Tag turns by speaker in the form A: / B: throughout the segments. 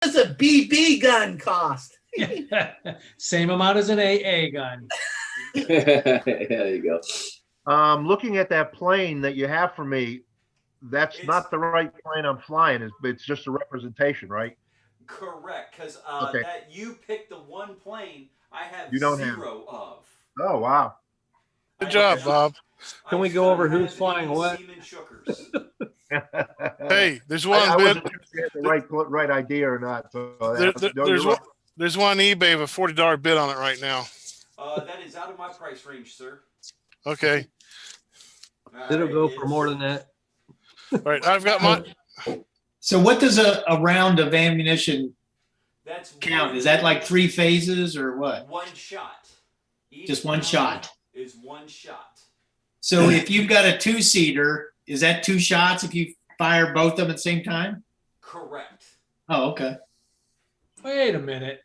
A: does a BB gun cost?
B: Same amount as an AA gun.
C: There you go.
D: Looking at that plane that you have for me, that's not the right plane I'm flying. It's just a representation, right?
E: Correct, because
D: Okay.
E: that you picked the one plane I have
D: You don't have.
E: zero of.
D: Oh, wow.
F: Good job, Bob.
G: Can we go over who's flying what?
E: Seaman Shookers.
F: Hey, there's
D: I
F: one
D: wasn't
F: bid.
D: sure if you had the right idea or not. So no,
F: There's
D: you're
F: one. There's one eBay with a $40 bid on it right now.
E: That is out of my price range, sir.
F: Okay.
G: It'll go for more than that.
F: All right. I've got my.
H: So what does a round of ammunition
E: That's
H: count? Is that like 3 phases or what?
E: one shot?
H: Just one shot.
E: Is one shot.
H: So if you've got a 2-seater, is that 2 shots if you fire both of them at the same time?
E: Correct.
H: Oh, okay.
B: Wait a minute.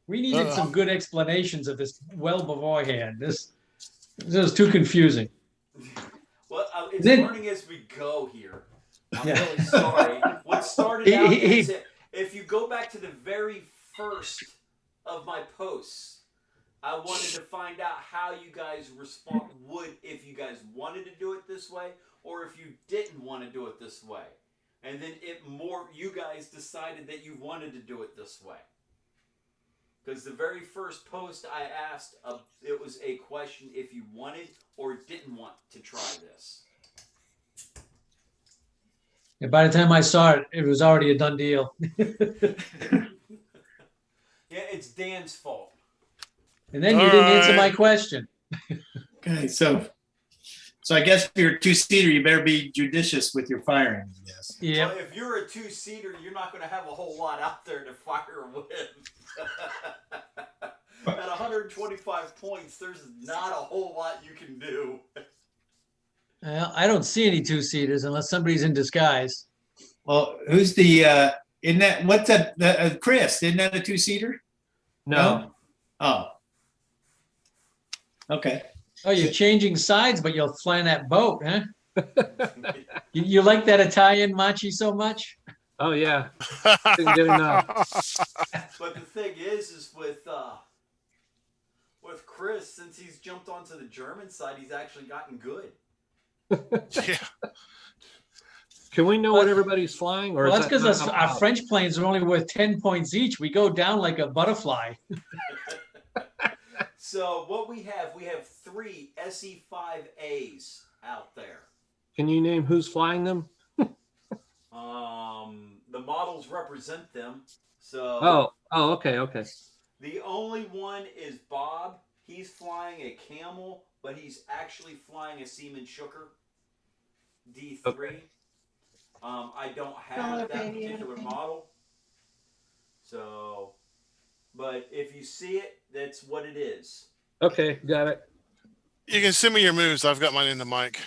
B: We needed some good explanations of this well beforehand. This is too confusing.
E: Well, it's
B: Then-
E: learning as we go here. I'm
B: Yeah.
E: really sorry. What started out is if you go back to the very first of my posts, I wanted to find out how you guys would if you guys wanted to do it this way or if you didn't want to do it this way. And then you guys decided that you wanted to do it this way. Because the very first post I asked, it was a question if you wanted or didn't want to try this.
B: And by the time I saw it, it was already a done deal.
E: Yeah, it's Dan's fault.
B: And then you didn't answer my question.
H: Okay, so I guess if you're a 2-seater, you better be judicious with your firing, I guess.
B: Yeah.
E: Well, if you're a 2-seater, you're not going to have a whole lot out there to fire with. At 125 points, there's not a whole lot you can do.
B: Well, I don't see any 2-seaters unless somebody's in disguise.
H: Well, who's the isn't that what's that Chris, isn't that a 2-seater?
G: No.
H: Oh. Okay.
B: Oh, you're changing sides, but you're flying that boat, huh? You like that Italian machi so much?
G: Oh yeah. Didn't get enough.
E: But the thing is with Chris, since he's jumped onto the German side, he's actually gotten good.
F: Yeah.
G: Can we know what everybody's flying? Or
B: Well,
G: is
B: that's because
G: not
B: our
G: allowed?
B: French planes are only worth 10 points each. We go down like a butterfly.
E: So what we have 3 SE-5As out there.
G: Can you name who's flying them?
E: The models represent them. So
G: Okay.
E: the only one is Bob. He's flying a Camel, but he's actually flying a Seaman Shooker D3.
G: Okay.
E: I don't have that particular model. So, but if you see it, that's what it is.
G: Okay, got it.
F: You can send me your moves. I've got mine in the mic.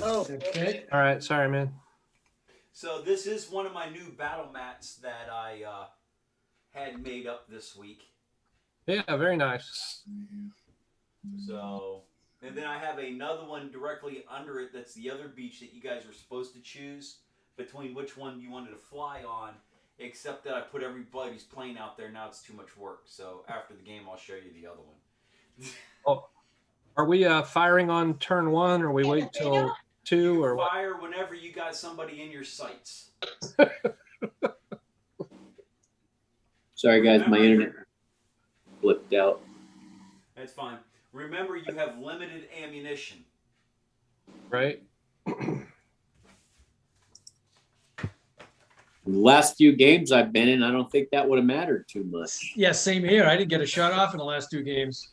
A: Oh,
B: Okay.
G: All right, sorry, man.
E: So this is one of my new battle mats that I had made up this week.
G: Yeah, very nice.
E: So, and then I have another one directly under it. That's the other beach that you guys were supposed to choose between which one you wanted to fly on. Except that I put everybody's plane out there. Now it's too much work. So after the game, I'll show you the other one.
G: Oh, are we firing on turn 1, or we wait till 2, or what?
E: Fire whenever you got somebody in your sights.
C: Sorry, guys, my internet blipped out.
E: That's fine. Remember, you have limited ammunition.
G: Right?
C: The last few games I've been in, I don't think that would have mattered too much.
B: Yeah, same here. I didn't get a shot off in the last 2 games.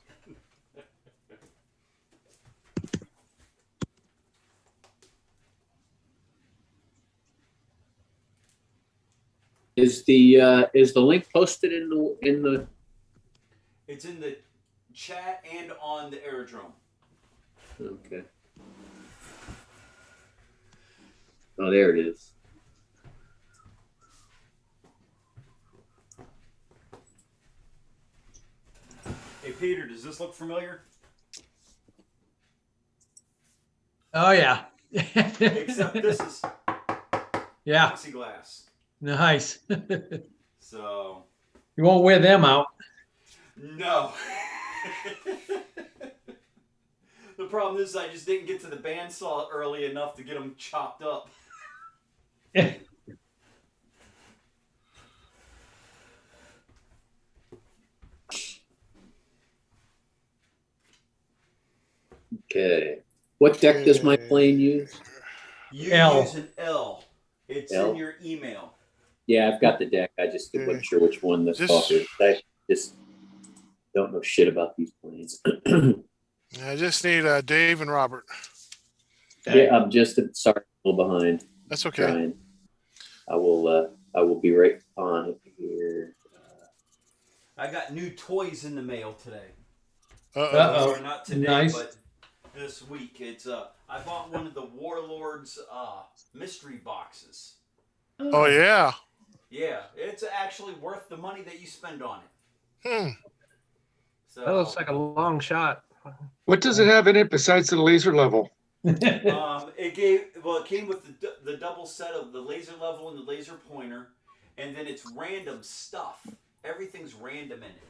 C: Is the link posted in the?
E: It's in the chat and on the aerodrome.
C: Okay. Oh, there it is.
E: Hey, Peter, does this look familiar?
B: Oh, yeah.
E: Except this is
B: Yeah.
E: plexiglass.
B: Nice.
E: So
B: You won't wear them out.
E: no. The problem is I just didn't get to the bandsaw early enough to get them chopped up.
C: Okay. What deck does my plane use?
E: You
B: L.
E: use an L. It's
C: L?
E: in your email.
C: Yeah, I've got the deck. I just wasn't sure which one the
F: Just-
C: talk is. I just don't know shit about these planes.
F: I just need Dave and Robert.
C: Yeah, I'm just sorry, a little behind.
F: That's okay.
C: Trying. I will be right on it here.
E: I got new toys in the mail today.
F: Uh-oh.
E: Or not today,
B: Nice.
E: but this week. It's I bought one of the Warlords mystery boxes.
F: Oh yeah.
E: Yeah, it's actually worth the money that you spend on it.
F: Hmm.
E: So
G: That looks like a long shot.
I: What does it have in it besides the laser level?
E: it came with the double set of the laser level and the laser pointer, and then it's random stuff. Everything's random in it.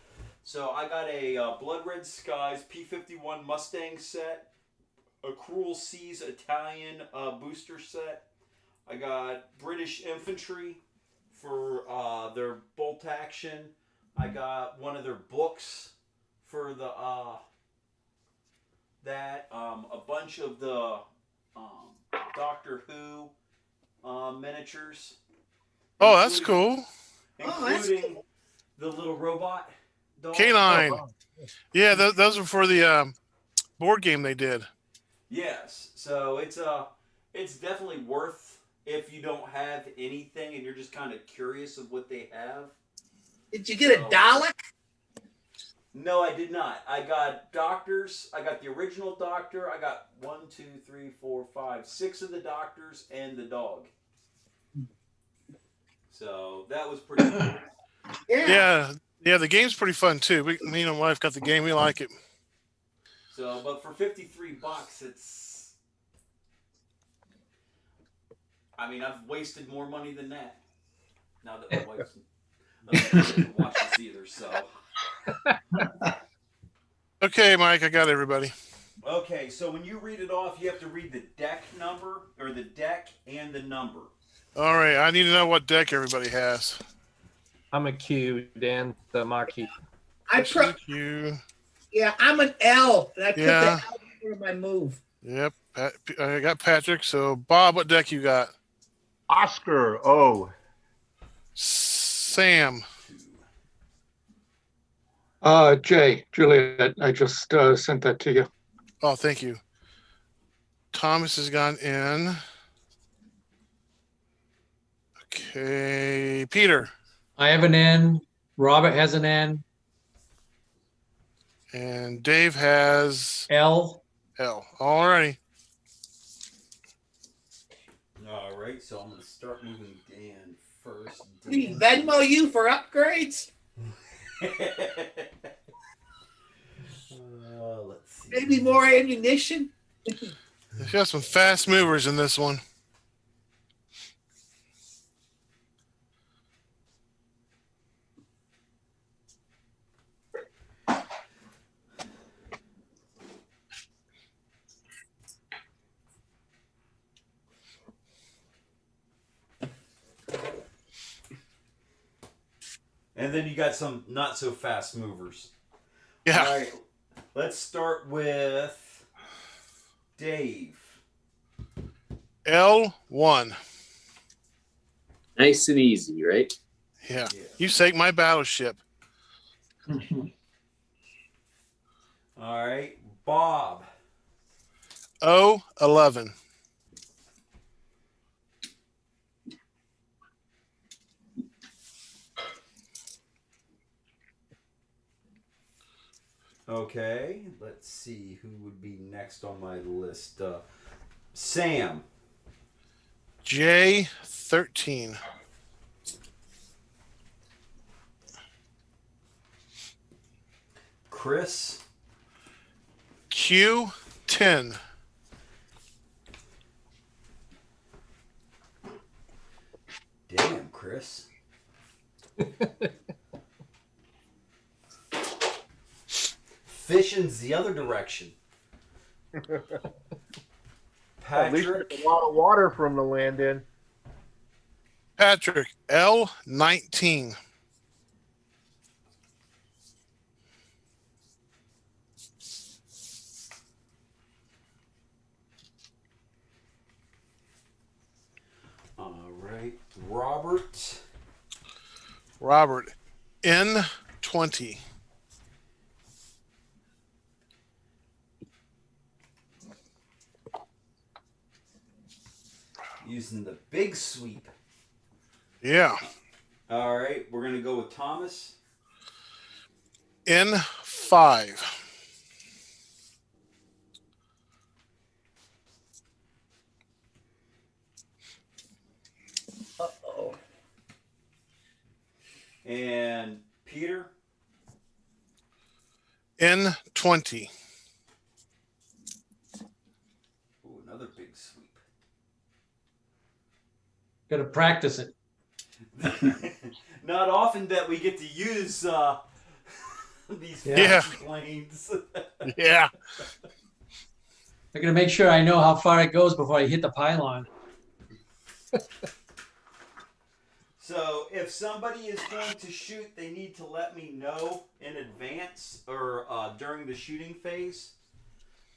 E: So I got a Blood Red Skies P-51 Mustang set, a Cruel Seas Italian booster set. I got British Infantry for their bolt action. I got one of their books for the a bunch of the Doctor Who miniatures.
F: Oh, that's
E: including-
F: cool.
A: Oh, that's
E: Including the little robot dog.
F: Canine. Yeah, those are for the board game they did.
E: Yes. So it's definitely worth if you don't have anything and you're just kind of curious of what they have.
A: Did you get a Dalek?
E: No, I did not. I got Doctors. I got the original Doctor. I got 6 of the Doctors and the dog. So that was pretty cool.
F: Yeah. Yeah, the game's pretty fun too. Me and my wife got the game. We like it.
E: So, but for $53, it's. I mean, I've wasted more money than that. Now that my wife's doesn't watch this either, so.
F: Okay, Mike, I got everybody.
E: Okay, so when you read it off, you have to read the deck number, or the deck and the number.
F: All right, I need to know what deck everybody has.
G: I'm a Q, Dan, the Maquis.
F: You.
A: Yeah, I'm an L, and I put
F: Yeah.
A: the L before my move.
F: Yep. I got Patrick. So, Bob, what deck you got?
D: Oscar O.
F: Sam.
I: Jay, Juliet, I just sent that to you.
F: Oh, thank you. Thomas has gone in. Okay, Peter.
B: I have an N. Robert has an N.
F: And Dave has
B: L.
F: L. All righty.
E: All right, so I'm going to start moving Dan first.
A: We Venmo you for upgrades?
E: Let's see.
A: Maybe more ammunition?
F: There's got some fast movers in this one.
E: And then you got some not so fast movers.
F: Yeah.
E: All right, let's start with Dave.
F: L1.
C: Nice and easy, right?
F: Yeah. You sank my battleship.
E: All right, Bob.
F: O11.
E: Okay, let's see who would be next on my list. Sam.
F: J13.
E: Chris.
F: Q10.
E: Damn, Chris. Chris. Fishing's the other direction.
D: At least
E: Patrick.
D: there's a lot of water from the land in.
F: Patrick, L19.
E: All right. Robert.
F: Robert, N20.
E: Using the big sweep.
F: Yeah.
E: All right. We're going to go with Thomas.
F: N5.
A: Uh-oh.
E: And Peter.
F: N20.
E: Ooh, another big sweep.
B: Got to practice it.
E: Not often that we get to use these
F: Yeah.
E: fancy planes.
F: Yeah.
B: I got to make sure I know how far it goes before I hit the pylon.
E: So if somebody is going to shoot, they need to let me know in advance or during the shooting phase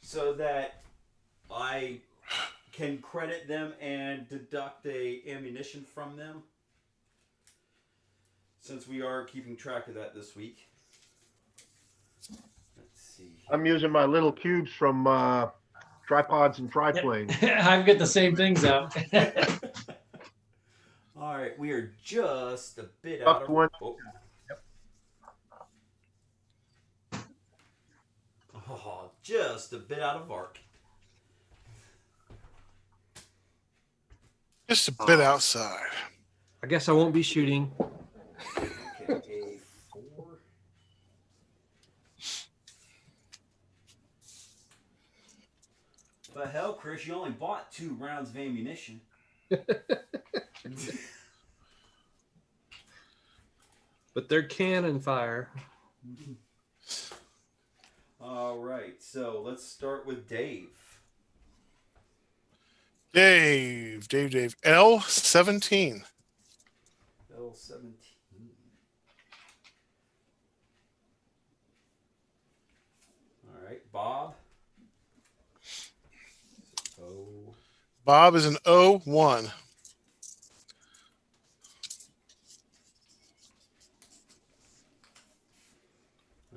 E: so that I can credit them and deduct ammunition from them. Since we are keeping track of that this week. Let's see.
D: I'm using my little cubes from tripods and triplanes.
B: I've got the same things out.
E: All right, we are just a bit
D: Up
E: out of.
D: one.
E: Oh. Oh, just a bit out of arc.
F: Just a bit outside.
G: I guess I won't be shooting.
E: Okay, A4. The hell, Chris, you only bought 2 rounds of ammunition.
G: But they're cannon fire.
E: All right, so let's start with Dave.
F: Dave. L17.
E: L17. All right, Bob. O.
F: Bob is an O1.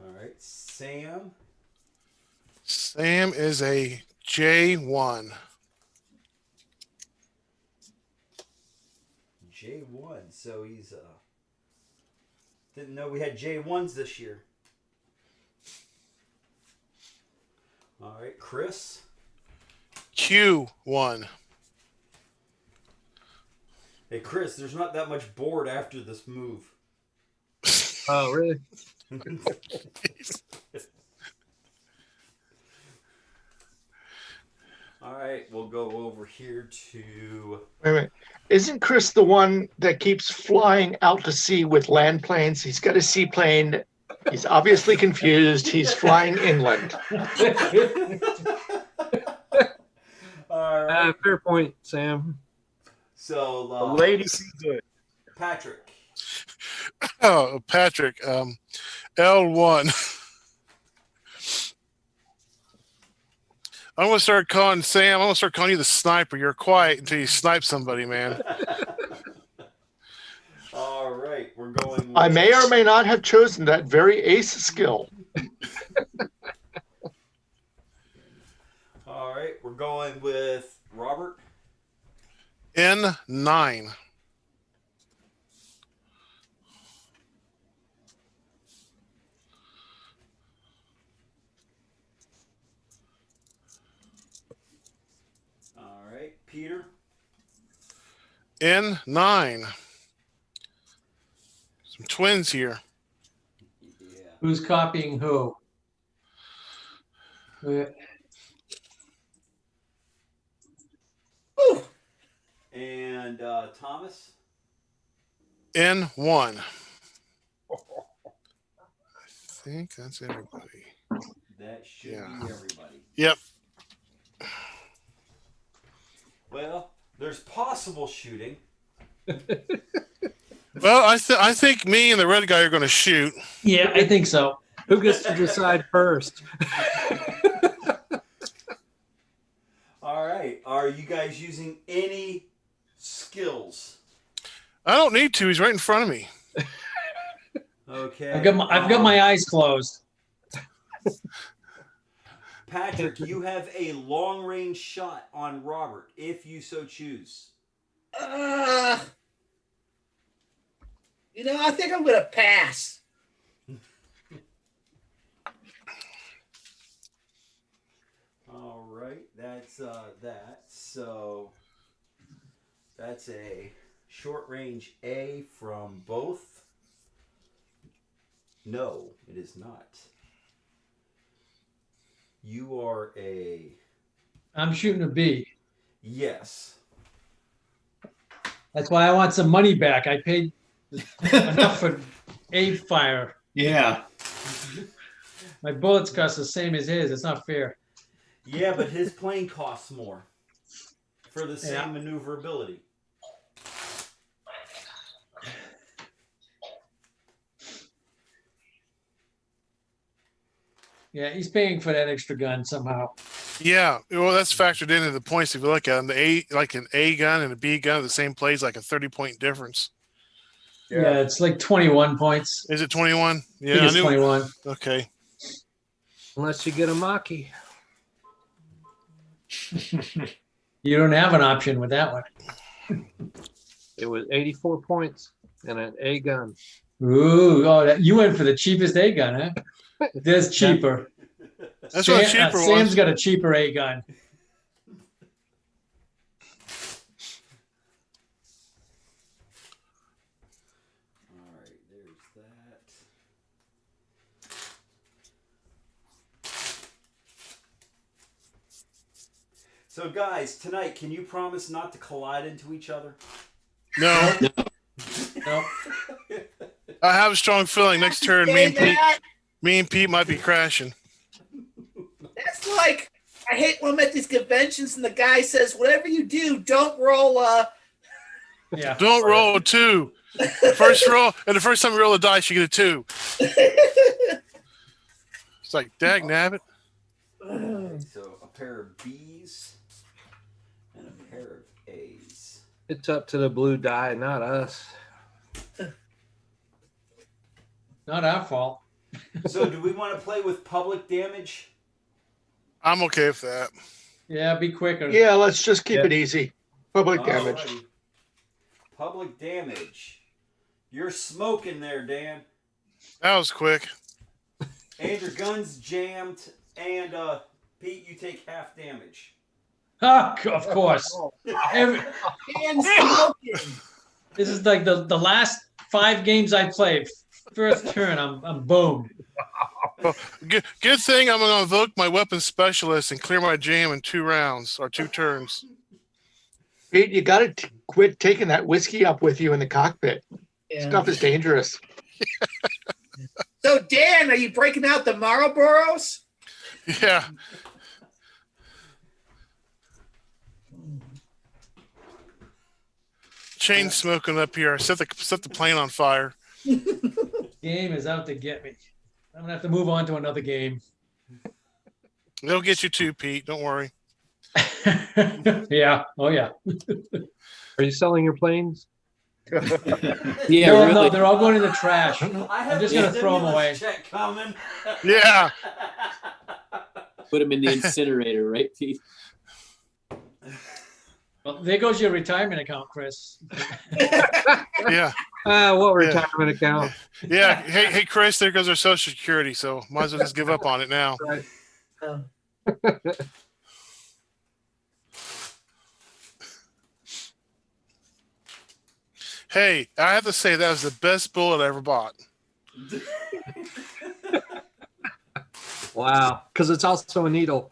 E: All right, Sam.
F: Sam is a J1.
E: J1. So he's didn't know we had J1s this year. All right, Chris.
F: Q1.
E: Hey, Chris, there's not that much board after this move.
G: Oh, really?
E: All right, we'll go over here to.
I: Wait a minute. Isn't Chris the one that keeps flying out to sea with land planes? He's got a seaplane. He's obviously confused. He's flying inland.
E: All right.
G: Fair point, Sam.
E: So,
D: The ladies be good.
E: Patrick.
F: Oh, Patrick. L1. I'm gonna start calling Sam. I'm gonna start calling you the sniper. You're quiet until you snipe somebody, man.
E: All right, we're going. With...
I: I may or may not have chosen that very ace skill.
E: All right, we're going with Robert.
F: N9.
E: All right, Peter.
F: N9. Some twins here.
E: Yeah.
B: Who's copying who?
E: And Thomas.
F: N1. I think that's everybody.
E: That should
F: Yeah.
E: be everybody.
F: Yep.
E: Well, there's possible shooting.
F: Well, I think me and the red guy are going to shoot.
B: Yeah, I think so.
G: Who gets to decide first?
E: All right. Are you guys using any skills?
F: I don't need to. He's right in front of me.
E: Okay.
B: I've got my eyes closed.
E: Patrick, you have a long range shot on Robert if you so choose.
A: I think I'm gonna pass.
E: All right, that's that. So that's a short range A from both. No, it is not. You are a
B: I'm shooting a B.
E: yes.
B: That's why I want some money back. I paid enough for A fire.
H: Yeah.
B: My bullets cost the same as his. It's not fair.
E: Yeah, but his plane costs more for the same maneuverability.
B: Yeah, he's paying for that extra gun somehow.
F: Yeah. Well, that's factored into the points. If you look at them, like an A gun and a B gun, the same plays like a 30-point difference.
B: Yeah, it's like 21 points.
F: Is it 21?
B: I
F: Yeah,
B: think it's 21.
F: Okay.
G: Unless you get a Maki.
B: You don't have an option with that one.
G: It was 84 points and an A gun.
B: Ooh, you went for the cheapest A gun, huh? There's cheaper.
F: That's what a cheaper
B: Sam's
F: was.
B: got a cheaper A gun.
E: All right, there's that. So, guys, tonight, can you promise not to collide into each other?
F: No.
B: No.
F: I have a strong feeling next turn
A: Say that.
F: me and Pete might be crashing.
A: That's like I hate when I'm at these conventions and the guy says, "Whatever you do, don't roll."
B: Yeah.
F: Don't roll a 2. First roll, and the first time you roll a dice, you get a 2. It's like, dag nabbit.
E: Okay, so a pair of B's and a pair of A's.
G: It's up to the blue die, not us.
B: Not our fault.
E: So, do we want to play with public damage?
F: I'm okay with that.
B: Yeah, be quicker.
I: Yeah, let's just keep it easy. Public damage.
E: Alrighty. Public damage. You're smoking there, Dan.
F: That was quick.
E: And your gun's jammed. And Pete, you take half damage.
B: Ah, of course. Every-
A: And smoking.
B: this is like the last 5 games I played. First turn, I'm boomed.
F: Good thing I'm going to invoke my weapon specialist and clear my jam in 2 rounds or 2 turns.
I: Pete, you got to quit taking that whiskey up with you in the cockpit.
A: Yeah.
I: Stuff is dangerous.
A: So, Dan, are you breaking out the Marlboros?
F: Yeah. Chain smoking up here. Set the plane on fire.
B: Game is out to get me. I'm gonna have to move on to another game.
F: They'll get you too, Pete. Don't worry.
B: Yeah. Oh yeah.
G: Are you selling your planes?
J: Yeah,
B: no,
J: really.
B: no, they're all going in the trash.
E: I have
B: just
E: a
B: gonna throw 'em
E: stimulus
B: away.
E: check coming.
F: Yeah.
J: Put them in the incinerator, right, Pete?
B: Well, there goes your retirement account, Chris.
F: Yeah.
G: What retirement account?
F: Yeah. Hey, Chris, there goes our Social Security. So might as well just give up on it now.
G: Right.
A: Oh.
F: Hey, I have to say that was the best bullet I ever bought.
G: Wow. Because it's also a needle.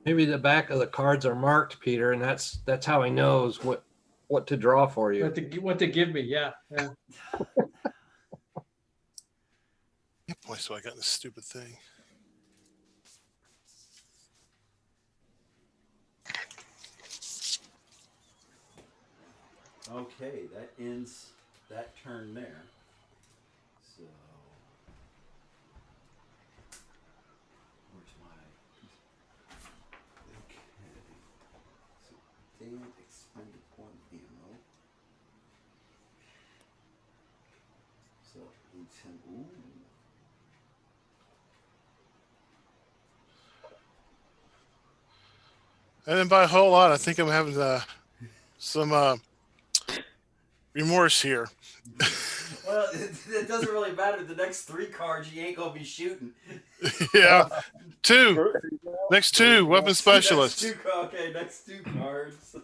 G: Maybe the back of the cards are marked, Peter, and that's how he knows what to draw for you.
B: What to give me? Yeah. Yeah.
F: Boy, so I got this stupid thing.
E: Okay, that ends that turn there. So, where's my? Okay. So, damn expended point ammo. So, ooh.
F: And then by a whole lot, I think I'm having some remorse here.
E: Well, it doesn't really matter. The next 3 cards, you ain't gonna be shooting.
F: Yeah, 2. Next 2, weapon specialist.
E: Next 2 cards.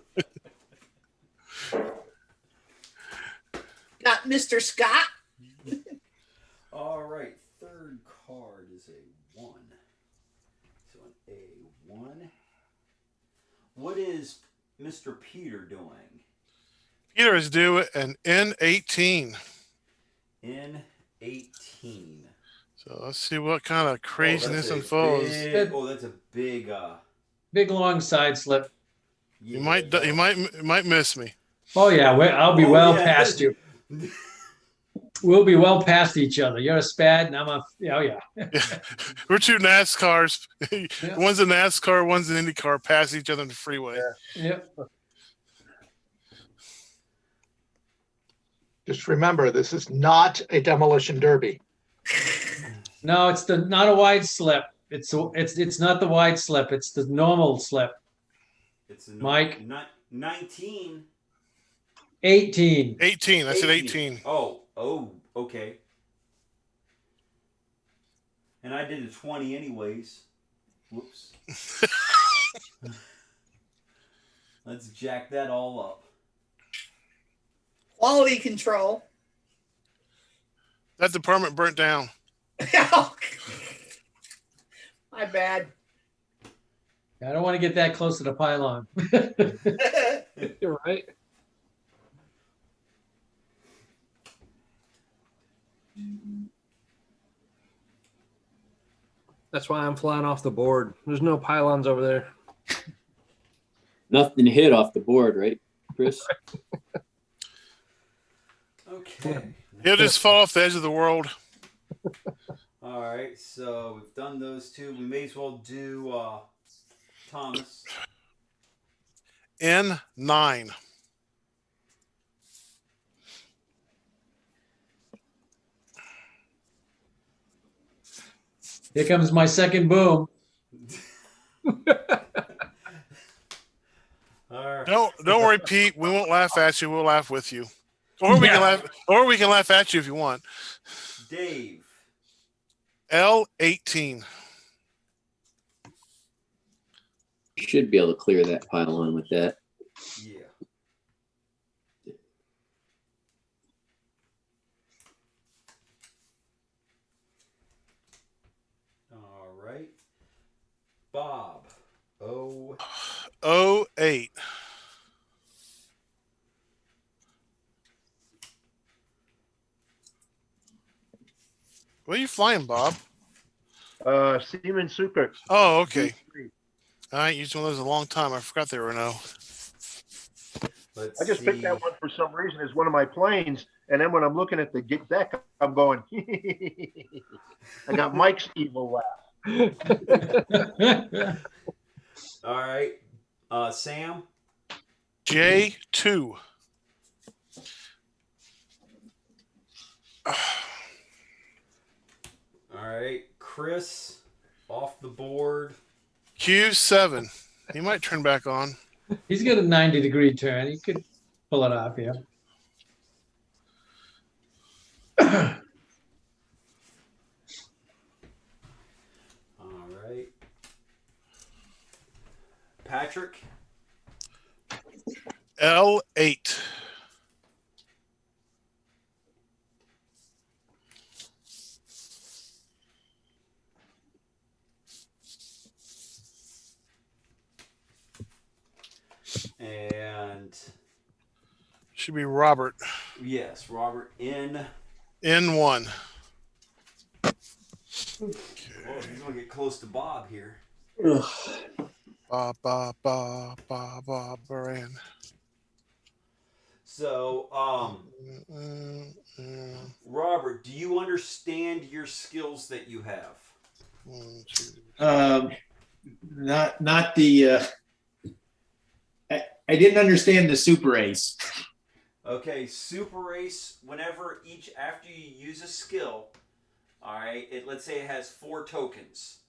A: Got Mr. Scott.
E: All right, 3rd card is a 1. So an A1. What is Mr. Peter doing?
F: Peter is due an N18.
E: N18.
F: So let's see what kind of craziness unfolds.
E: That's a big.
B: Big long side slip.
F: You might miss me.
B: Oh yeah, I'll be past you. We'll be well past each other. You're a Spad, and I'm a. Oh yeah.
F: We're 2 NASCARs.
B: Yeah.
F: One's a NASCAR, one's an IndyCar. Pass each other on the freeway.
B: Yep.
I: Just remember, this is not a demolition derby.
B: No, it's not a wide slip. It's not the wide slip. It's the normal slip.
E: It's
B: Mike.
E: 19.
B: 18.
F: 18. I said 18.
E: Oh, okay. And I did a 20 anyways. Whoops. Let's jack that all up.
A: Quality control.
F: That department burnt down.
A: My bad.
B: I don't want to get that close to the pylon.
G: You're right. That's why I'm flying off the board. There's no pylons over there.
J: Nothing hit off the board, right, Chris?
E: Okay.
F: He'll just fall off the edge of the world.
E: All right, so we've done those 2. We may as well do Thomas.
F: N9.
B: Here comes my second boom.
E: All right.
F: Don't worry, Pete. We won't laugh at you. We'll laugh with you. Or we can laugh at you if you want.
E: Dave.
F: L18.
J: You should be able to clear that pylon with that.
E: Yeah. All right. Bob.
F: 08. What are you flying, Bob?
D: Siemens Super.
F: Oh, okay. I ain't used one of those in a long time. I forgot they were no.
E: Let's
D: I just picked that one for some reason as one of my planes, and then when I'm looking at the deck, I'm going. I got Mike's evil laugh.
E: All right. Sam.
F: J2.
E: All right. Chris off the board.
F: Q7. He might turn back on.
B: He's got a 90-degree turn. He could pull it off, yeah.
E: All right. Patrick.
F: L8. Should be Robert.
E: Yes, Robert in.
F: N1.
E: Oh, he's gonna get close to Bob here.
F: Ba Baran.
E: So, Robert, do you understand your skills that you have?
H: Not the. I didn't understand the super ace.
E: Okay, super ace. Whenever after you use a skill, all right. Let's say it has 4 tokens.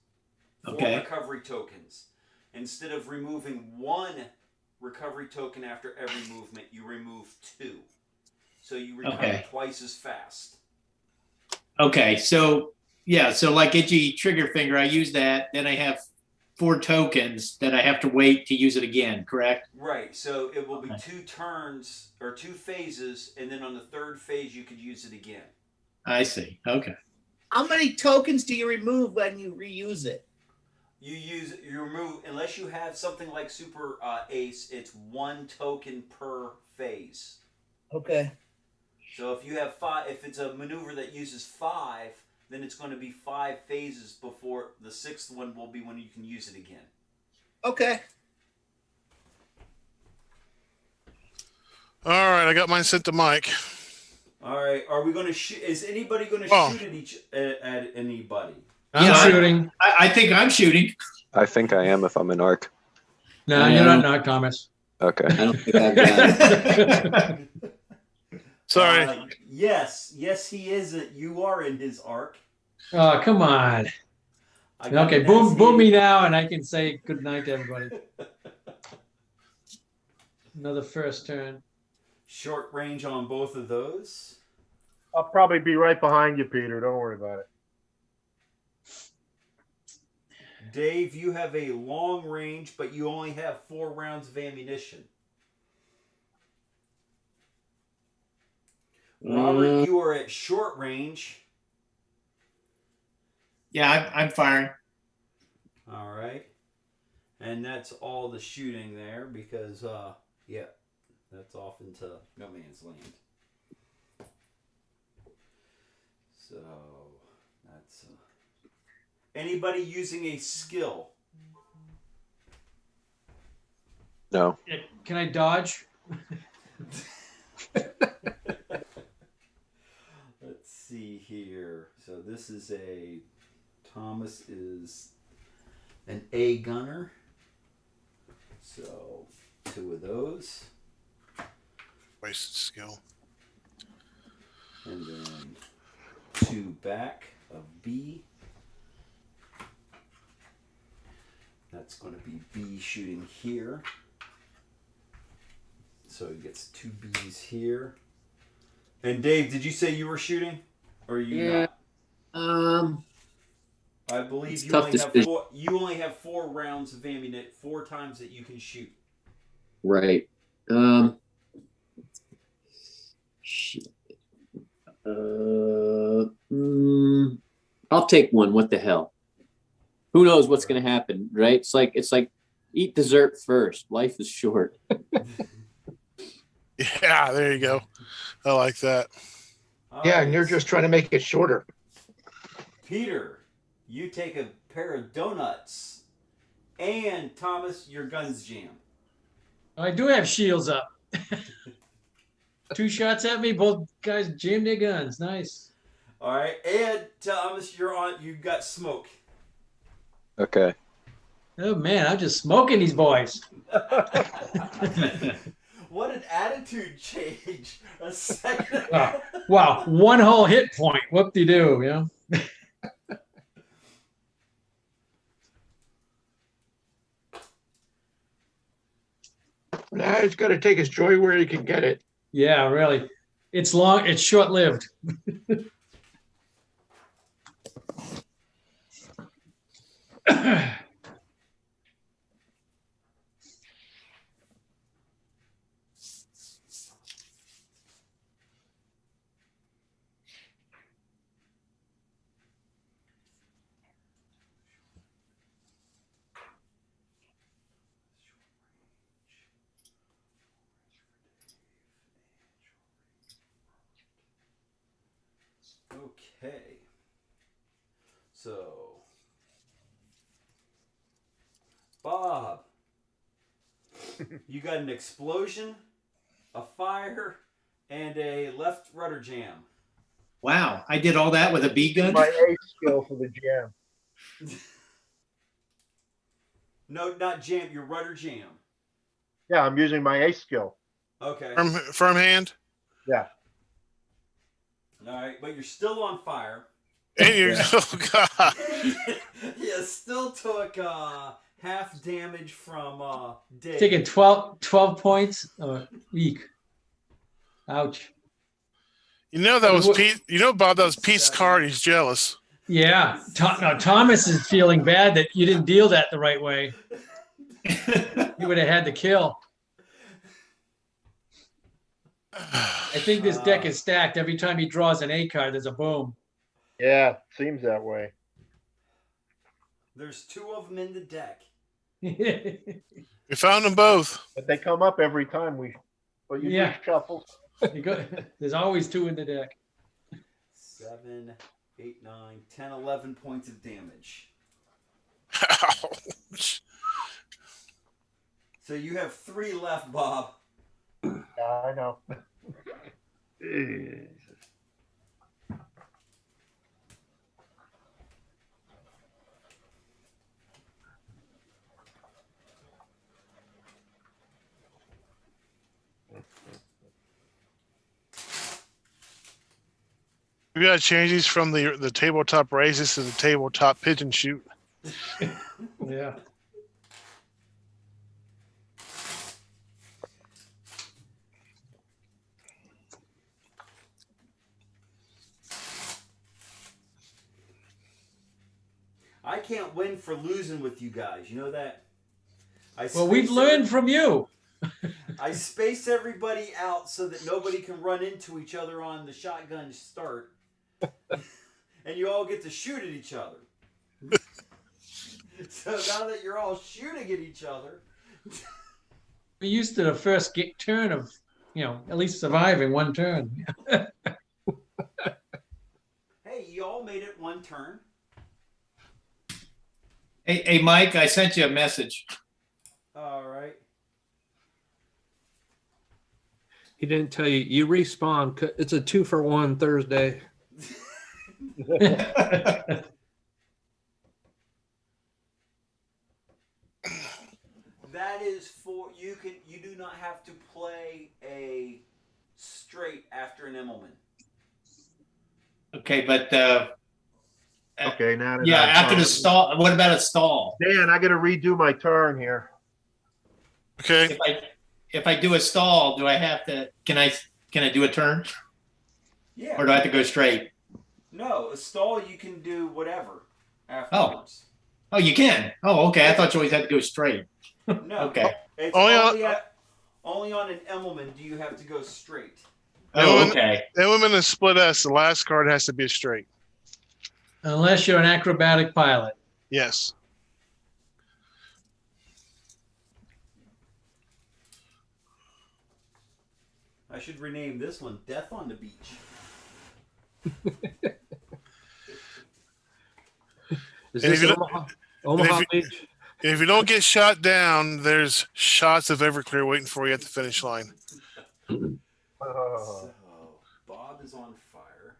E: 4
H: Okay.
E: recovery tokens. Instead of removing 1 recovery token after every movement, you remove 2. So you recover twice as fast.
H: Okay, so yeah, so like itchy trigger finger, I use that. Then I have 4 tokens that I have to wait to use it again. Correct?
E: Right. So it will be 2 turns or 2 phases, and then on the 3rd phase you could use it again.
H: I see. Okay.
A: How many tokens do you remove when you reuse it?
E: You remove, unless you have something like super ace, it's 1 token per phase.
A: Okay.
E: So if you have 5, if it's a maneuver that uses 5, then it's going to be 5 phases before the 6th one will be when you can use it again.
A: Okay.
F: All right, I got mine sent to Mike.
E: All right, are we going to shoot? Is anybody going to shoot at anybody?
B: I'm shooting.
H: I think I'm shooting.
K: I think I am if I'm in arc.
B: No, you're not, Thomas.
K: Okay.
J: I don't think I've got it.
F: Sorry.
E: Yes, he is. You are in his arc.
B: Oh, come on. Okay, boom me now, and I can say good night to everybody. Another first turn.
E: Short range on both of those.
D: I'll probably be right behind you, Peter. Don't worry about it.
E: Dave, you have a long range, but you only have 4 rounds of ammunition. Robert, you are at short range.
H: Yeah, I'm firing.
E: All right. And that's all the shooting there because, yeah, that's off into no man's land. So, that's... Anybody using a skill?
K: No.
B: Can I dodge?
E: Let's see here. So this is Thomas is an A gunner. So 2 of those.
F: Wasted skill.
E: And then 2 back of B. That's going to be B shooting here. So he gets 2 Bs here. And Dave, did you say you were shooting? Or are you not? I believe you only have 4 rounds of ammunition, 4 times that you can shoot.
J: Right. I'll take 1. What the hell? Who knows what's going to happen, right? It's like eat dessert first. Life is short.
F: Yeah, there you go. I like that.
I: Yeah, and you're just trying to make it shorter.
E: Peter, you take a pair of donuts. And Thomas, your guns jam.
B: I do have shields up. 2 shots at me, both guys jammed their guns. Nice.
E: All right, and Thomas, you've got smoke.
K: Okay.
B: Oh man, I'm just smoking these boys.
E: What an attitude change! A second.
B: Wow, 1 whole hit point. Whoop-de-doo, you know?
I: Nah, he's got to take his joy where he can get it.
B: Yeah, really. It's short-lived.
E: Okay. So, Bob, you got an explosion, a fire, and a left rudder jam.
H: Wow, I did all that with a B gun.
D: My A skill for the jam.
E: No, not jam. Your rudder jam.
D: Yeah, I'm using my A skill.
E: Okay.
F: Firm hand.
D: Yeah.
E: All right, but you're still on fire.
F: And you're, oh God.
E: You still took half damage from Dave.
B: Taking 12 points a week. Ouch.
F: You know that was Pete. You know, Bob, that was Pete's card. He's jealous.
B: Yeah. No, Thomas is feeling bad that you didn't deal that the right way. You would have had to kill. I think this deck is stacked. Every time he draws an A card, there's a boom.
D: Yeah, seems that way.
E: There's 2 of them in the deck.
F: We found them both.
D: But they come up every time we. But you
B: Yeah.
D: do shuffle.
B: There's always 2 in the deck.
E: 7, 8, 9, 10, 11 points of damage.
F: Ouch.
E: So you have 3 left, Bob.
D: Yeah, I know.
F: We gotta change these from the tabletop races to the tabletop pigeon shoot.
B: Yeah.
E: I can't win for losing with you guys. You know that?
B: Well, we've learned from you.
E: I space everybody out so that nobody can run into each other on the shotgun start. And you all get to shoot at each other. So now that you're all shooting at each other.
B: We used to the first turn of, at least surviving one turn.
E: Hey, you all made it one turn.
H: Hey, Mike, I sent you a message.
E: All right.
G: He didn't tell you. You respawn. It's a 2-for-1 Thursday.
E: That is for you do not have to play a straight after an Immelman.
H: Okay, but
D: Okay, now. that
H: yeah,
D: I've
H: after the
D: gone-
H: stall. What about a stall?
D: Dan, I got to redo my turn here.
F: Okay.
H: If I do a stall, do I have to? Can I do a turn,
E: Yeah.
H: or do I have to go straight?
E: No, a stall you can do whatever afterwards.
H: Oh, you can. Oh, okay. I thought you always had to go straight.
E: No.
H: Okay.
E: It's
F: Only
E: only on an Immelman do you have to go straight.
H: Oh, okay.
F: And women in split S, the last card has to be a straight.
B: Unless you're an acrobatic pilot.
F: Yes.
E: I should rename this one Death on the Beach.
G: Is
F: And
G: this
F: if you
G: Omaha
F: if
G: Beach?
F: If you don't get shot down, there's shots of Everclear waiting for you at the finish line.
D: Oh.
E: So, Bob is on fire.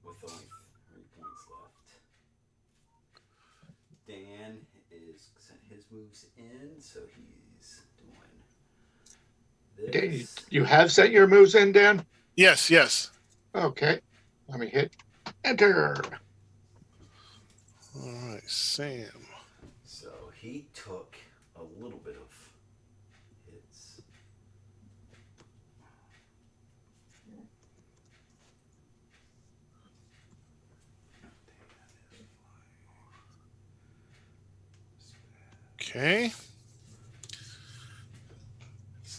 E: With only 3 points left. Dan is sent his moves in, so he's doing
I: Dan,
E: this.
I: you have set your moves in, Dan?
F: Yes, yes.
I: Okay. Let me hit enter.
F: All right, Sam.
E: So he took a little bit of hits.
F: Okay.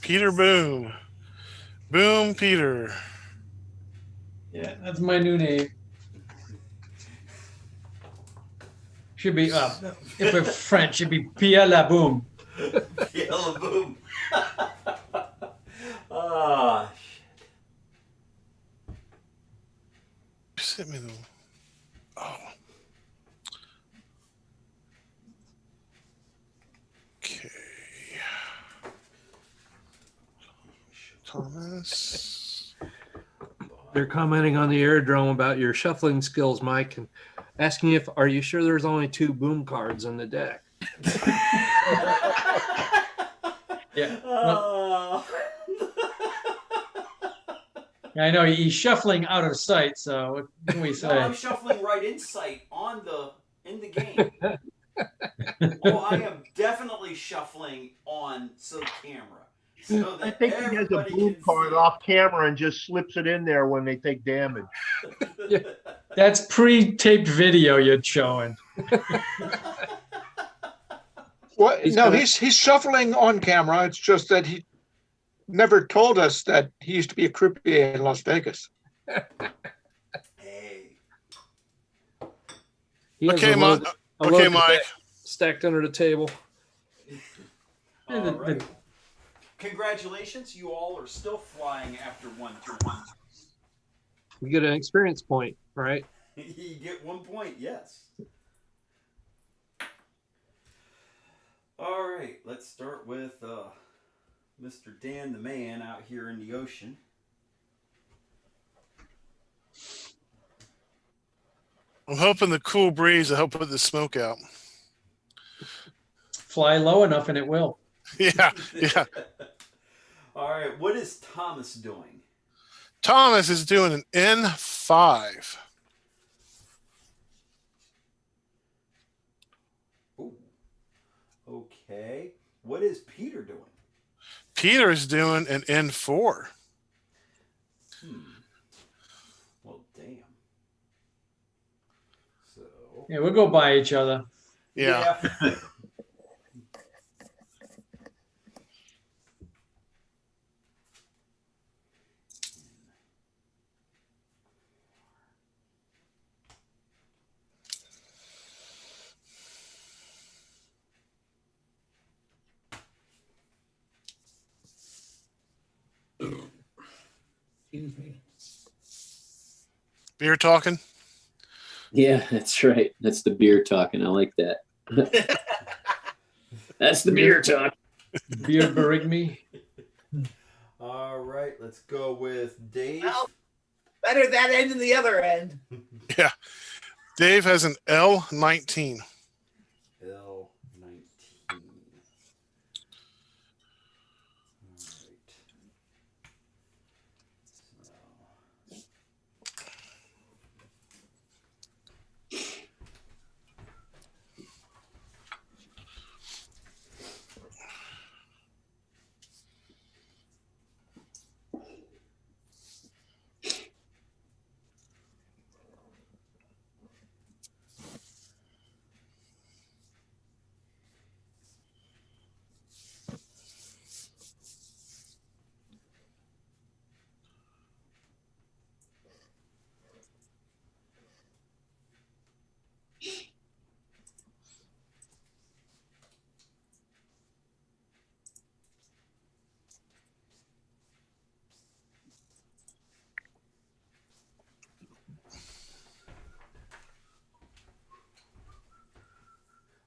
F: Peter Boom. Boom Peter.
B: Yeah, that's my new name. Should be if we're French, should be Pierre Laboum.
E: Yellow boom. Ah, shit.
G: They're commenting on the aerodrome about your shuffling skills, Mike, and asking if are you sure there's only 2 boom cards in the deck?
B: Yeah. Well, I know he's shuffling out of sight, so what can we
E: No,
B: say?
E: I'm shuffling right in sight in the game. Oh, I am definitely shuffling on the camera. So
D: I
E: that
D: think he has a
E: everybody
D: boom
E: can
D: card
E: see.
D: off camera and just slips it in there when they take damage.
B: That's pre-taped video you're showing.
I: Well,
G: He's
I: no,
G: gonna-
I: he's shuffling on camera. It's just that he never told us that he used to be a croupier in Las Vegas.
E: Hey.
G: He has
F: Okay,
G: a
F: Mike.
G: load- a
F: Okay,
G: load
F: Mike.
G: deck stacked under the table.
B: Yeah,
E: All right. Congratulations, you all are still flying after one turn.
G: You get an experience point, right?
E: You get 1 point, yes. All right, let's start with Mr. Dan the Man out here in the ocean.
F: I'm hoping the cool breeze will help put the smoke out.
B: Fly low enough and it will.
F: Yeah, yeah.
E: All right, what is Thomas doing?
F: Thomas is doing an N5.
E: Ooh. Okay. What is Peter doing?
F: Peter is doing an N4.
E: Well, damn. So.
B: Yeah, we'll go by each other.
F: Yeah.
J: Excuse me.
F: Beer talking.
J: Yeah, that's right. That's the beer talking. I like that. That's the beer talk.
B: Beer barigme.
E: All right, let's go with Dave.
A: Well, better that end than the other end.
F: Yeah. Dave has an L19.
E: L19. All right.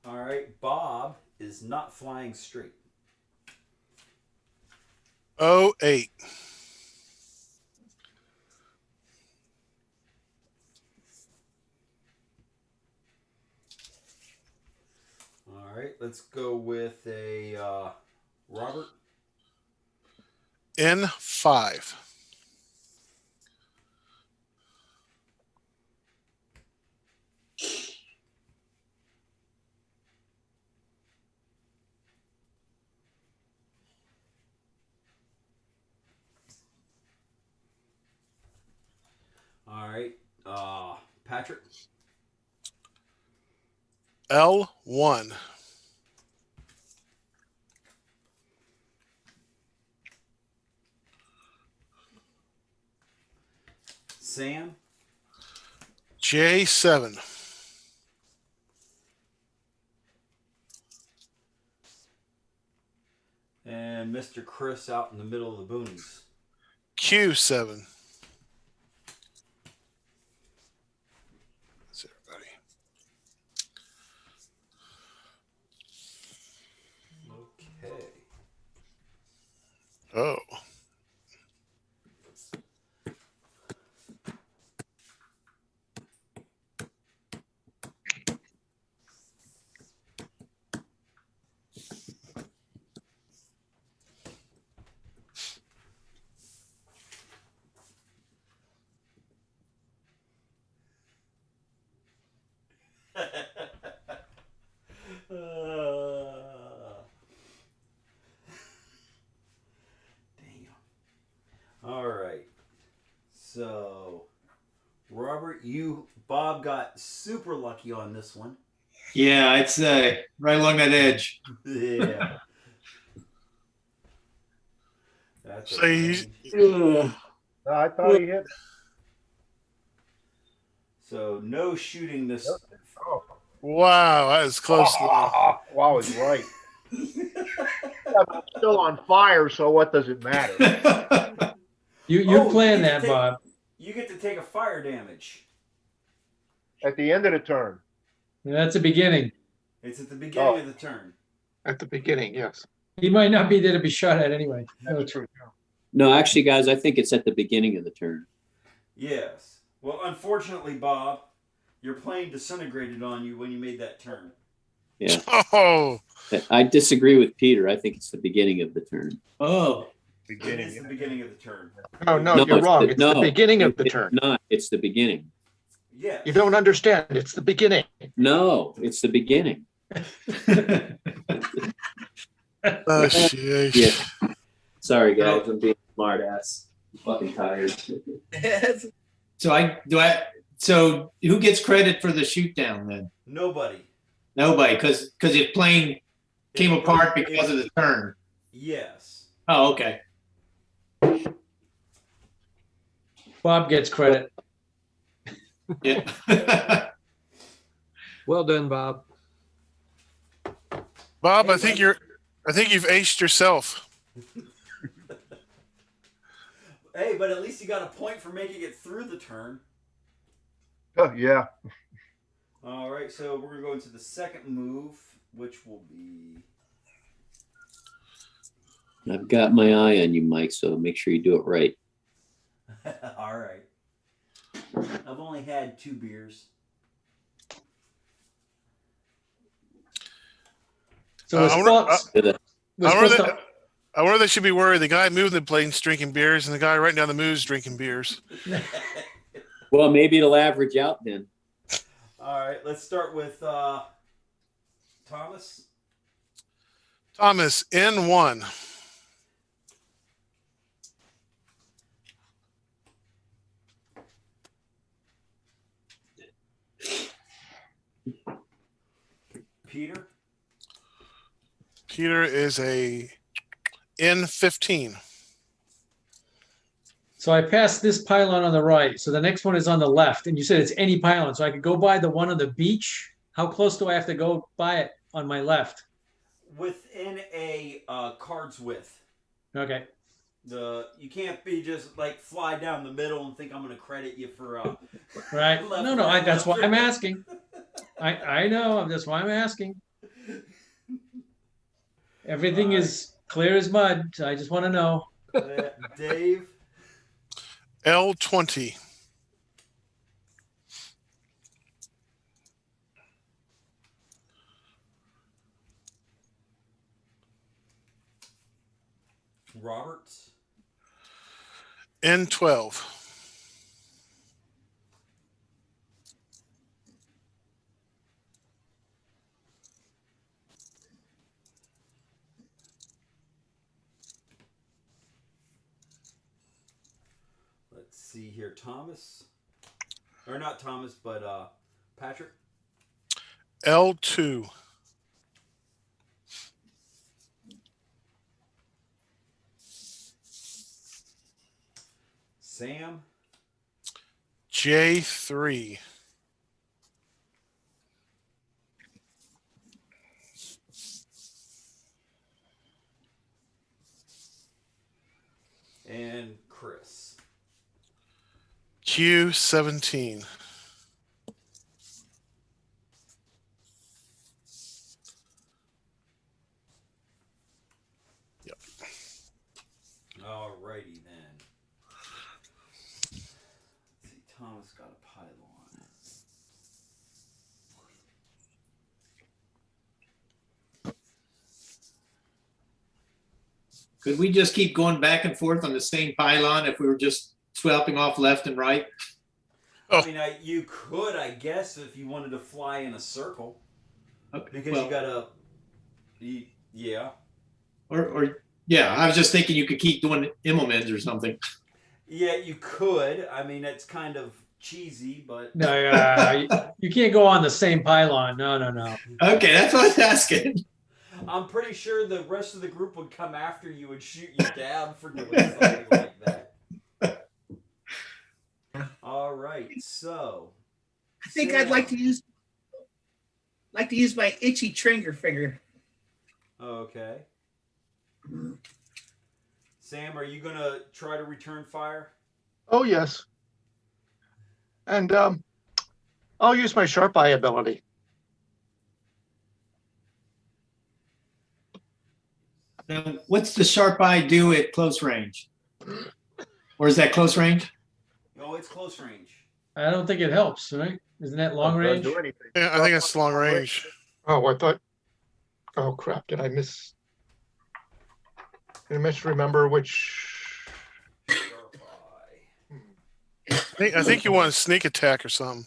E: All right, Bob is not flying straight.
F: 08.
E: All right, let's go with a Robert.
F: N5.
E: All right, Patrick.
F: L1.
E: Sam.
F: J7.
E: And Mr. Chris out in the middle of the boonies.
F: Q7. That's everybody.
E: Okay.
F: Oh.
E: So, Robert, Bob got super lucky on this one.
H: Yeah, it's right along that edge.
E: Yeah. That's
F: So
D: I thought he hit.
E: So no shooting this.
D: Oh,
F: wow, that is close.
D: wow, he's right. I'm still on fire, so what does it matter?
B: You
E: Oh,
B: planned
E: you
B: that,
E: take-
B: Bob.
E: You get to take a fire damage.
D: At the end of the turn.
B: That's the beginning.
E: It's at the beginning of the turn.
I: At the beginning, yes.
B: He might not be there to be shot at anyway.
D: That's true.
J: No, actually, guys, I think it's at the beginning of the turn.
E: Yes. Well, unfortunately, Bob, your plane disintegrated on you when you made that turn.
J: Yeah.
F: Oh,
J: I disagree with Peter. I think it's the beginning of the turn.
H: Oh,
E: It is the beginning of the turn.
I: No, you're wrong. It's the beginning of the
J: it's
I: turn.
J: not. It's the beginning.
E: Yes.
I: You don't understand. It's the beginning.
J: No, it's the beginning.
F: sheesh.
J: Yeah. Sorry, guys. I'm being a smart ass. I'm fucking tired.
H: So who gets credit for the shoot down then?
E: Nobody.
H: Nobody, because his plane came apart because of the turn.
E: Yes.
H: Oh, okay.
B: Bob gets credit.
H: Yeah.
G: Well done, Bob.
F: Bob, I think you've aced yourself.
E: Hey, but at least you got a point for making it through the turn.
D: Oh, yeah.
E: All right, so we're going to go into the second move, which will be...
J: I've got my eye on you, Mike, so make sure you do it right.
E: All right. I've only had 2 beers.
B: So we're
F: I wonder-
B: supposed
F: I wonder,
B: to-
F: that, I wonder they should be worried. The guy moving the plane's drinking beers, and the guy right down the move's drinking beers.
J: Well, maybe it'll average out then.
E: All right, let's start with Thomas.
F: Thomas, N1.
E: Peter.
F: Peter is a N15.
B: So I passed this pylon on the right. So the next one is on the left. And you said it's any pylon. So I could go by the one on the beach. How close do I have to go by it on my left?
E: Within a card's width.
B: Okay.
E: You can't be just like fly down the middle and think I'm going to credit you for
B: Right.
E: left,
B: No,
E: right,
B: that's
E: left,
B: why I'm
E: right.
B: asking. I know. That's why I'm asking. Everything is clear as mud. I just want to know.
E: Dave.
F: L20.
E: Robert.
F: N12.
E: Let's see here. Thomas. Or not Thomas, but Patrick.
F: L2.
E: Sam.
F: J3.
E: And Chris.
F: Q17.
E: Alrighty then. Let's see, Thomas got a pylon.
H: Could we just keep going back and forth on the same pylon if we were just swapping off left and right?
F: Oh.
E: I mean, you could, I guess, if you wanted to fly in a circle.
H: Okay,
E: Because
H: well,
E: you got to... Yeah.
H: or yeah, I was just thinking you could keep doing Immelmans or something.
E: Yeah, you could. I mean, it's kind of cheesy, but
B: No, you can't go on the same pylon. No.
H: Okay, that's what I was asking.
E: I'm pretty sure the rest of the group would come after you and shoot you down for doing something like that. All right, so
A: I think I'd like to use my itchy trigger finger.
E: Okay. Sam, are you gonna try to return fire?
I: Oh, yes. And I'll use my sharp eye ability.
H: Now, what's the sharp eye do at close range? Or is that close range?
E: Oh, it's close range.
B: I don't think it helps, right? Isn't that long
D: Doesn't
B: range?
D: do anything.
F: Yeah, I think it's long range.
I: Oh, I thought. Oh crap! Did I misremember which?
F: I think you want a sneak attack or something.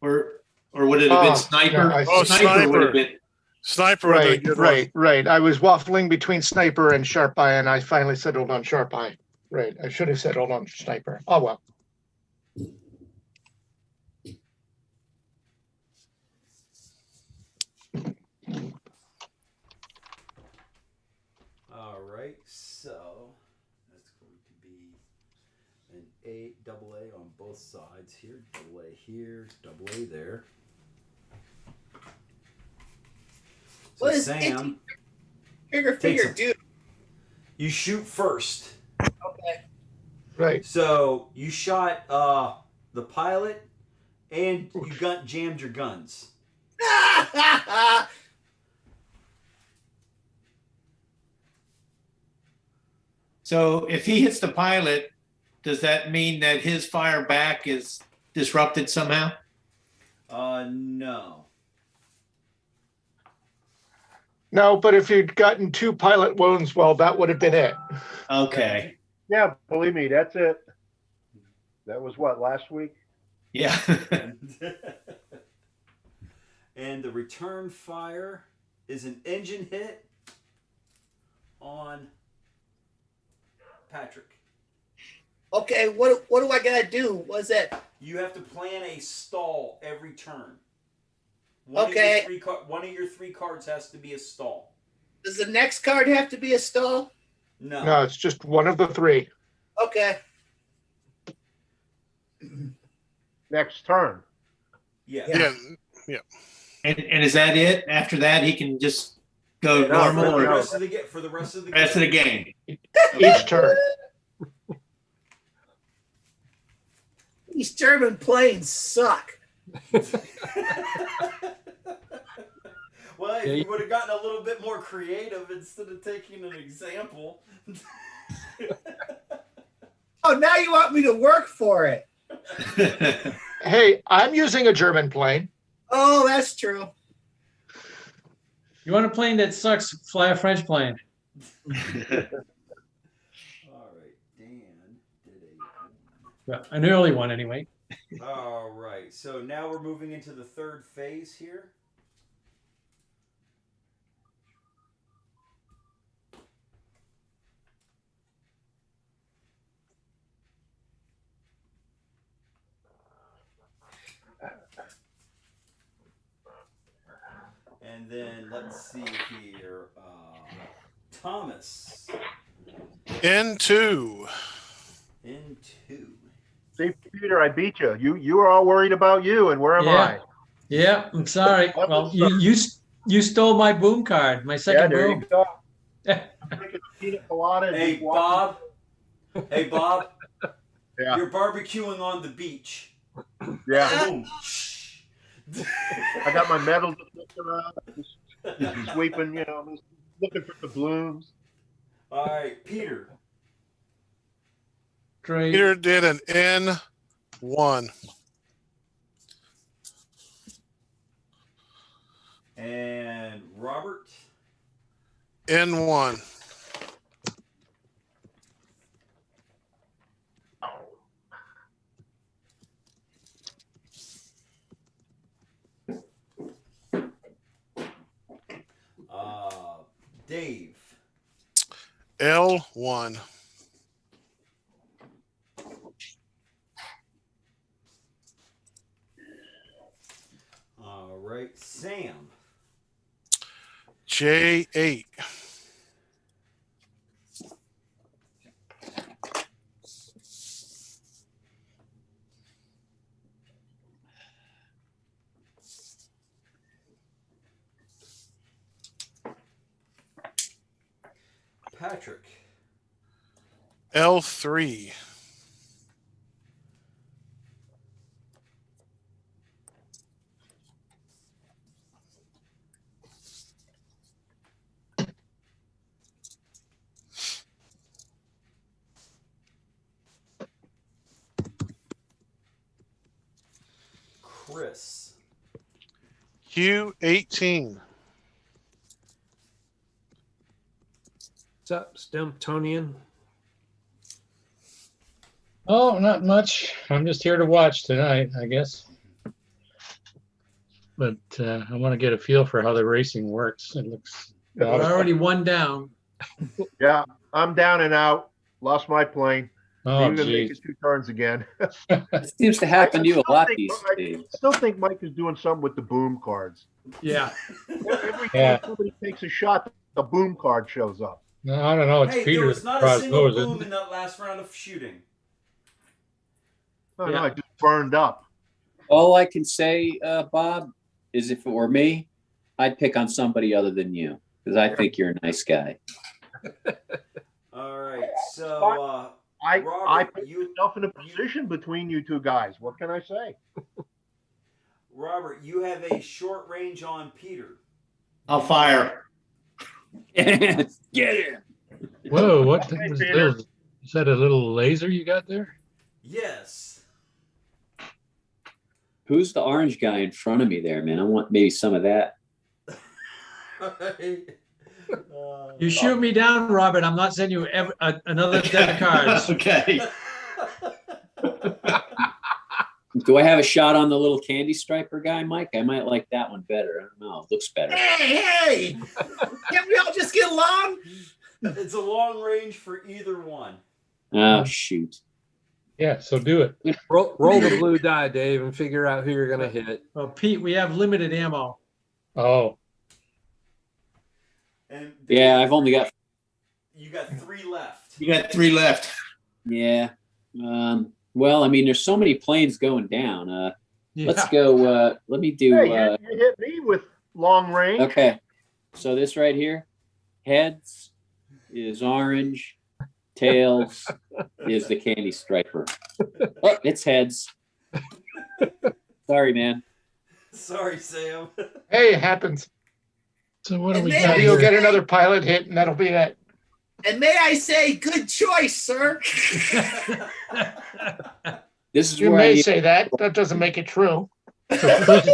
H: Or would it have been sniper?
I: No,
F: Oh,
H: Sniper would have
F: sniper.
H: been.
F: Sniper would have been a
I: Right,
F: good
I: right, right. I was waffling between sniper and sharp eye, and I finally settled on sharp eye. Right. I should have settled on sniper. Oh well.
E: All right, so that's going to be an double A on both sides here. Double A here, double A there. So
A: What is
E: Sam,
A: Trigger
E: Takes
A: finger
E: a-
A: do?
E: you shoot first.
A: Okay.
I: Right.
E: So you shot the pilot, and you jammed your guns.
H: So if he hits the pilot, does that mean that his fire back is disrupted somehow?
E: No.
I: No, but if you'd gotten 2 pilot wounds, well, that would have been it.
H: Okay.
D: Yeah, believe me, that's it. That was what, last week?
H: Yeah.
E: And the return fire is an engine hit on Patrick.
A: Okay, what do I gotta do? What's that?
E: You have to plan a stall every turn.
A: Okay.
E: One of your 3 cards has to be a stall.
A: Does the next card have to be a stall?
E: No.
I: No, it's just one of the 3.
A: Okay.
D: Next turn.
E: Yeah.
F: Yeah.
H: And is that it? After that, he can just go
D: No,
H: normal
E: For the
H: or
E: rest of the for the rest of the
H: rest of the game?
I: Each turn.
A: These German planes suck.
E: Well, if
B: Yeah,
E: you would have gotten a little bit more creative instead of taking an example.
A: Oh, now you want me to work for it.
I: Hey, I'm using a German plane.
A: Oh, that's true.
B: You want a plane that sucks? Fly a French plane.
E: All right, Dan did
B: Yeah, an early one, anyway.
E: All right, so now we're moving into the 3rd phase here. And then let's see here. Thomas.
F: N2.
E: N2.
D: See, Peter, I beat you. You were all worried about you, and where am I?
B: Yeah, I'm sorry. Well, you stole my boom card, my
D: Yeah,
B: second
D: there
B: boom.
D: you go. Drinking pina colada and
E: Hey,
D: just walking-
E: Bob. Hey, Bob.
D: Yeah.
E: You're barbecuing on the beach.
D: Yeah,
E: Boom.
D: I got my medal just looking around, just sweeping, just looking for the blooms.
E: All right, Peter.
B: Great.
F: Peter did an N1.
E: And Robert.
F: N1.
E: Dave.
F: L1.
E: right, Sam.
F: J8.
E: Patrick.
F: L3.
E: Chris.
F: Q18.
G: What's up, Stumptonian?
L: Oh, not much. I'm just here to watch tonight, I guess. But I want to get a feel for how the racing works. It looks.
B: We're already one down.
D: Yeah, I'm down and out. Lost my plane.
L: Oh,
D: Even make
L: geez.
D: it 2 turns again.
J: It seems to happen to you a lot these
D: I
J: days.
D: still think Mike is doing something with the boom cards.
B: Yeah.
D: Every
L: Yeah.
D: time somebody takes a shot, the boom card shows up.
L: No, I don't know. It's
E: Hey,
L: Peter.
E: there was not a
L: across
E: single
L: those,
E: boom
L: isn't
E: in that last round of shooting.
D: No,
B: Yeah.
D: no, it just burned up.
J: All I can say, Bob, is if it were me, I'd pick on somebody other than you because I think you're a nice guy.
E: All right, so
D: I
E: Robert,
D: put
E: you
D: myself in a position between you two guys. What can I say?
E: Robert, you have a short range on Peter.
H: I'll fire.
J: Get him.
L: Whoa! What
D: Hey,
L: was
D: Peter.
L: those? Is that a little laser you got there?
E: Yes.
J: Who's the orange guy in front of me there, man? I want maybe some of that.
B: You shoot me down, Robert. I'm not sending you another deck of cards.
H: Okay.
J: Do I have a shot on the little candy striper guy, Mike? I might like that one better. I don't know. It looks better.
A: Hey! Can't we all just get along?
E: It's a long range for either one.
J: Oh, shoot.
L: Yeah. So do it.
G: Roll the blue die, Dave, and figure out who you're going to hit.
B: Well, Pete, we have limited ammo.
L: Oh.
E: And
J: Yeah, I've only got.
E: you got 3 left.
H: You got 3 left.
J: Yeah. Well, I mean, there's so many planes going down.
B: Yeah.
J: Let's go. Let me do.
D: Hey, you hit me with long range.
J: Okay. So this right here, heads is orange, tails is the candy striper. Oh, it's heads. Sorry, man.
E: Sorry, Sam.
I: Hey, it happens.
L: So what do we
A: And
L: got
A: maybe
I: You'll
L: here?
I: get another pilot hit, and that'll be that.
A: And may I say, good choice, sir.
J: This is
I: You
J: where I
I: may
J: need,
I: say that. That doesn't make it true.
L: So Chris,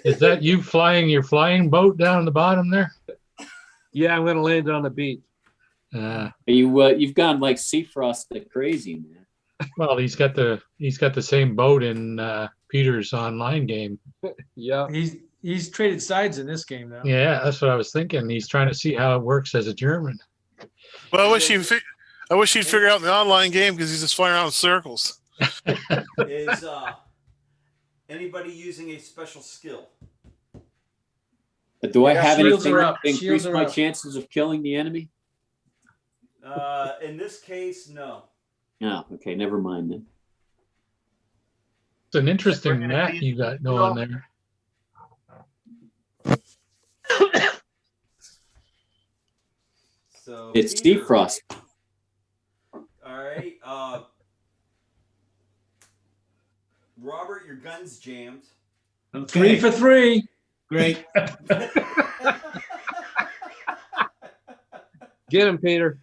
L: is that you flying your flying boat down the bottom there?
G: Yeah, I'm going to land on the beach.
J: you've gone like Seafrost like crazy, man.
L: Well, he's got the same boat in Peter's online game.
G: Yeah.
B: He's traded sides in this game now.
L: Yeah, that's what I was thinking. He's trying to see how it works as a German.
F: Well, I wish he'd figure out in the online game because he's just flying around in circles.
E: Is anybody using a special skill?
J: But do I
B: Yeah,
J: have
B: shields
J: anything
B: are
J: to
B: up.
J: increase
B: Shields are
J: my
B: up.
J: chances of killing the enemy?
E: In this case, no.
J: No. Okay, never mind then.
L: It's an interesting map you got going there.
E: So
J: It's
E: Peter,
J: Seafrost.
E: All right. Robert, your gun's jammed.
H: Okay.
B: 3 for 3.
H: Great.
G: Get him, Peter.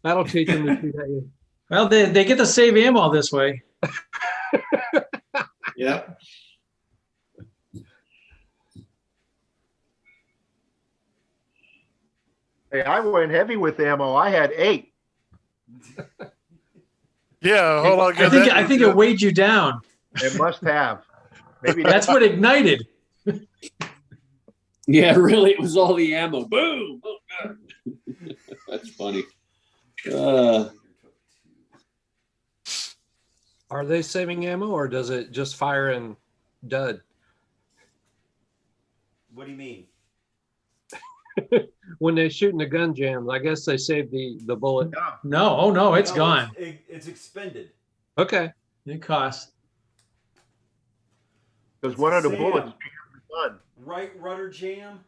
G: That'll teach him to shoot at you.
B: Well, they get to save ammo this way.
H: Yep.
D: Hey, I went heavy with ammo. I had 8.
F: Yeah, hold on.
B: I think it weighed you down.
D: It must have. Maybe
B: That's what ignited.
J: Yeah, really, it was all the ammo. Boom! Oh, God. That's funny.
G: Are they saving ammo or does it just fire and dud?
E: What do you mean?
G: When they're shooting the gun jams, I guess they save the bullet.
B: No, oh no, it's
E: No,
B: gone.
E: It's expended.
G: Okay.
B: It costs.
D: Because one of the
E: Sam.
D: bullets triggered the gun.
E: Right rudder jam.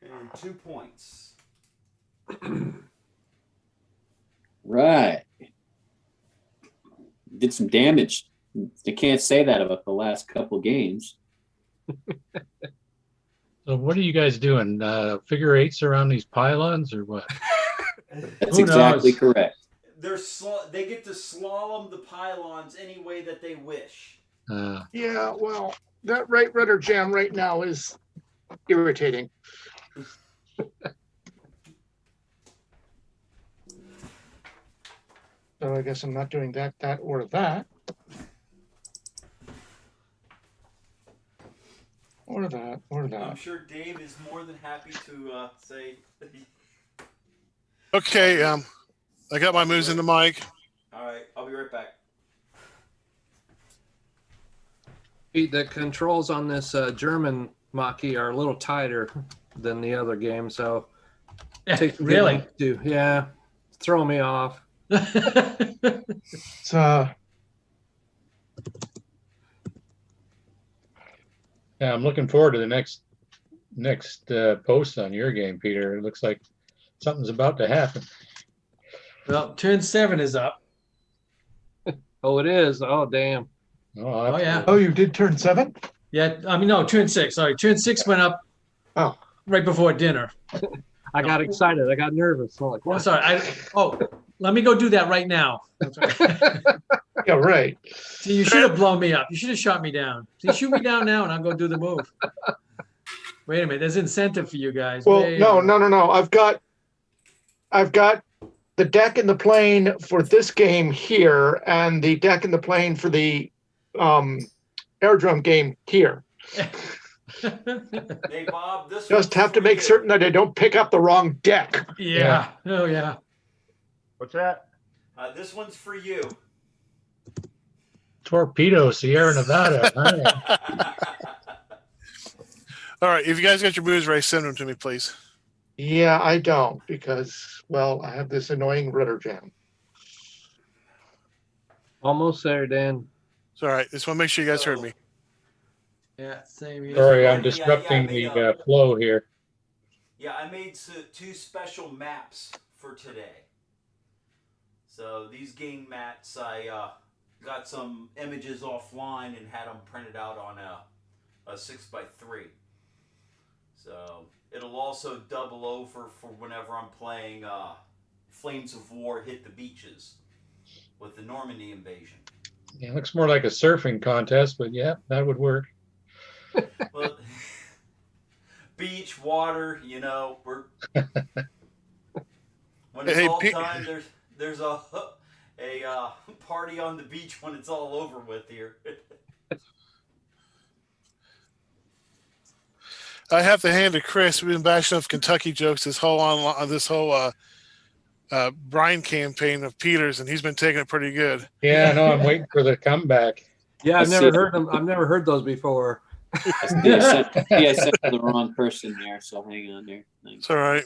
E: And 2 points.
J: Right. Did some damage. You can't say that about the last couple games.
L: So what are you guys doing? Figure eights around these pylons or what?
J: That's
B: Who
J: exactly
B: knows?
J: correct.
E: They get to slalom the pylons any way that they wish.
I: Yeah, well, that right rudder jam right now is irritating. So I guess I'm not doing that, or that. Or that, or
E: I'm
I: that.
E: sure Dave is more than happy to say.
F: Okay, I got my moves into Mike.
E: All right, I'll be right back.
G: Pete, the controls on this German Mach-E are a little tighter than the other game, so it takes
B: Really?
G: yeah, throw me off.
I: It's
L: Yeah, I'm looking forward to the next post on your game, Peter. It looks like something's about to happen.
B: Well, turn 7 is up.
G: Oh, it is. Oh, damn.
B: Oh yeah.
I: Oh, you did turn 7?
B: Yeah, I mean no, turn 6. Sorry, turn 6 went up.
I: Oh.
B: Right before dinner.
G: I got excited. I got nervous. I'm like,
B: Oh,
G: what?
B: sorry. Let me go do that right now.
I: Yeah, right.
B: See, you should have blown me up. You should have shot me down. See, shoot me down now, and I'll go do the move. Wait a minute. There's incentive for you guys.
I: Well,
B: Wait a
I: no.
B: minute.
I: I've got the deck and the plane for this game here, and the deck and the plane for the Airdrum game here.
E: Hey Bob, this
I: Just have to
E: for
I: make
E: you.
I: certain that I don't pick up the wrong deck.
B: Yeah. Oh yeah.
D: What's that?
E: This one's for you.
L: Torpedo, Sierra Nevada. Huh?
F: All right, if you guys got your moves ready, send them to me, please.
I: Yeah, I don't because, well, I have this annoying rudder jam.
G: Almost there, Dan.
F: It's all right. Just want to make sure you guys heard me.
B: Yeah. Same here.
L: Sorry, I'm
E: Yeah,
L: disrupting
E: I made
L: the flow here.
E: Yeah, I made 2 special maps for today. So these game mats, I got some images offline and had them printed out on a 6x3. So it'll also double over for whenever I'm playing Flames of War Hit the Beaches with the Normandy invasion.
L: Yeah, it looks more like a surfing contest, but yeah, that would work.
E: Well, beach, water, you know, we're when it's
F: Hey,
E: all
F: Pete.
E: done, there's a party on the beach when it's all over with here.
F: I have to hand to Chris. We've been bashing up Kentucky jokes this whole Brian campaign of Peter's, and he's been taking it pretty good.
L: Yeah, no, I'm waiting for the comeback.
G: Yeah, I've
J: Let's
G: never
J: see.
G: heard them. I've never heard those before.
J: I sent the wrong person there, so hang on there. Thanks.
F: It's all right.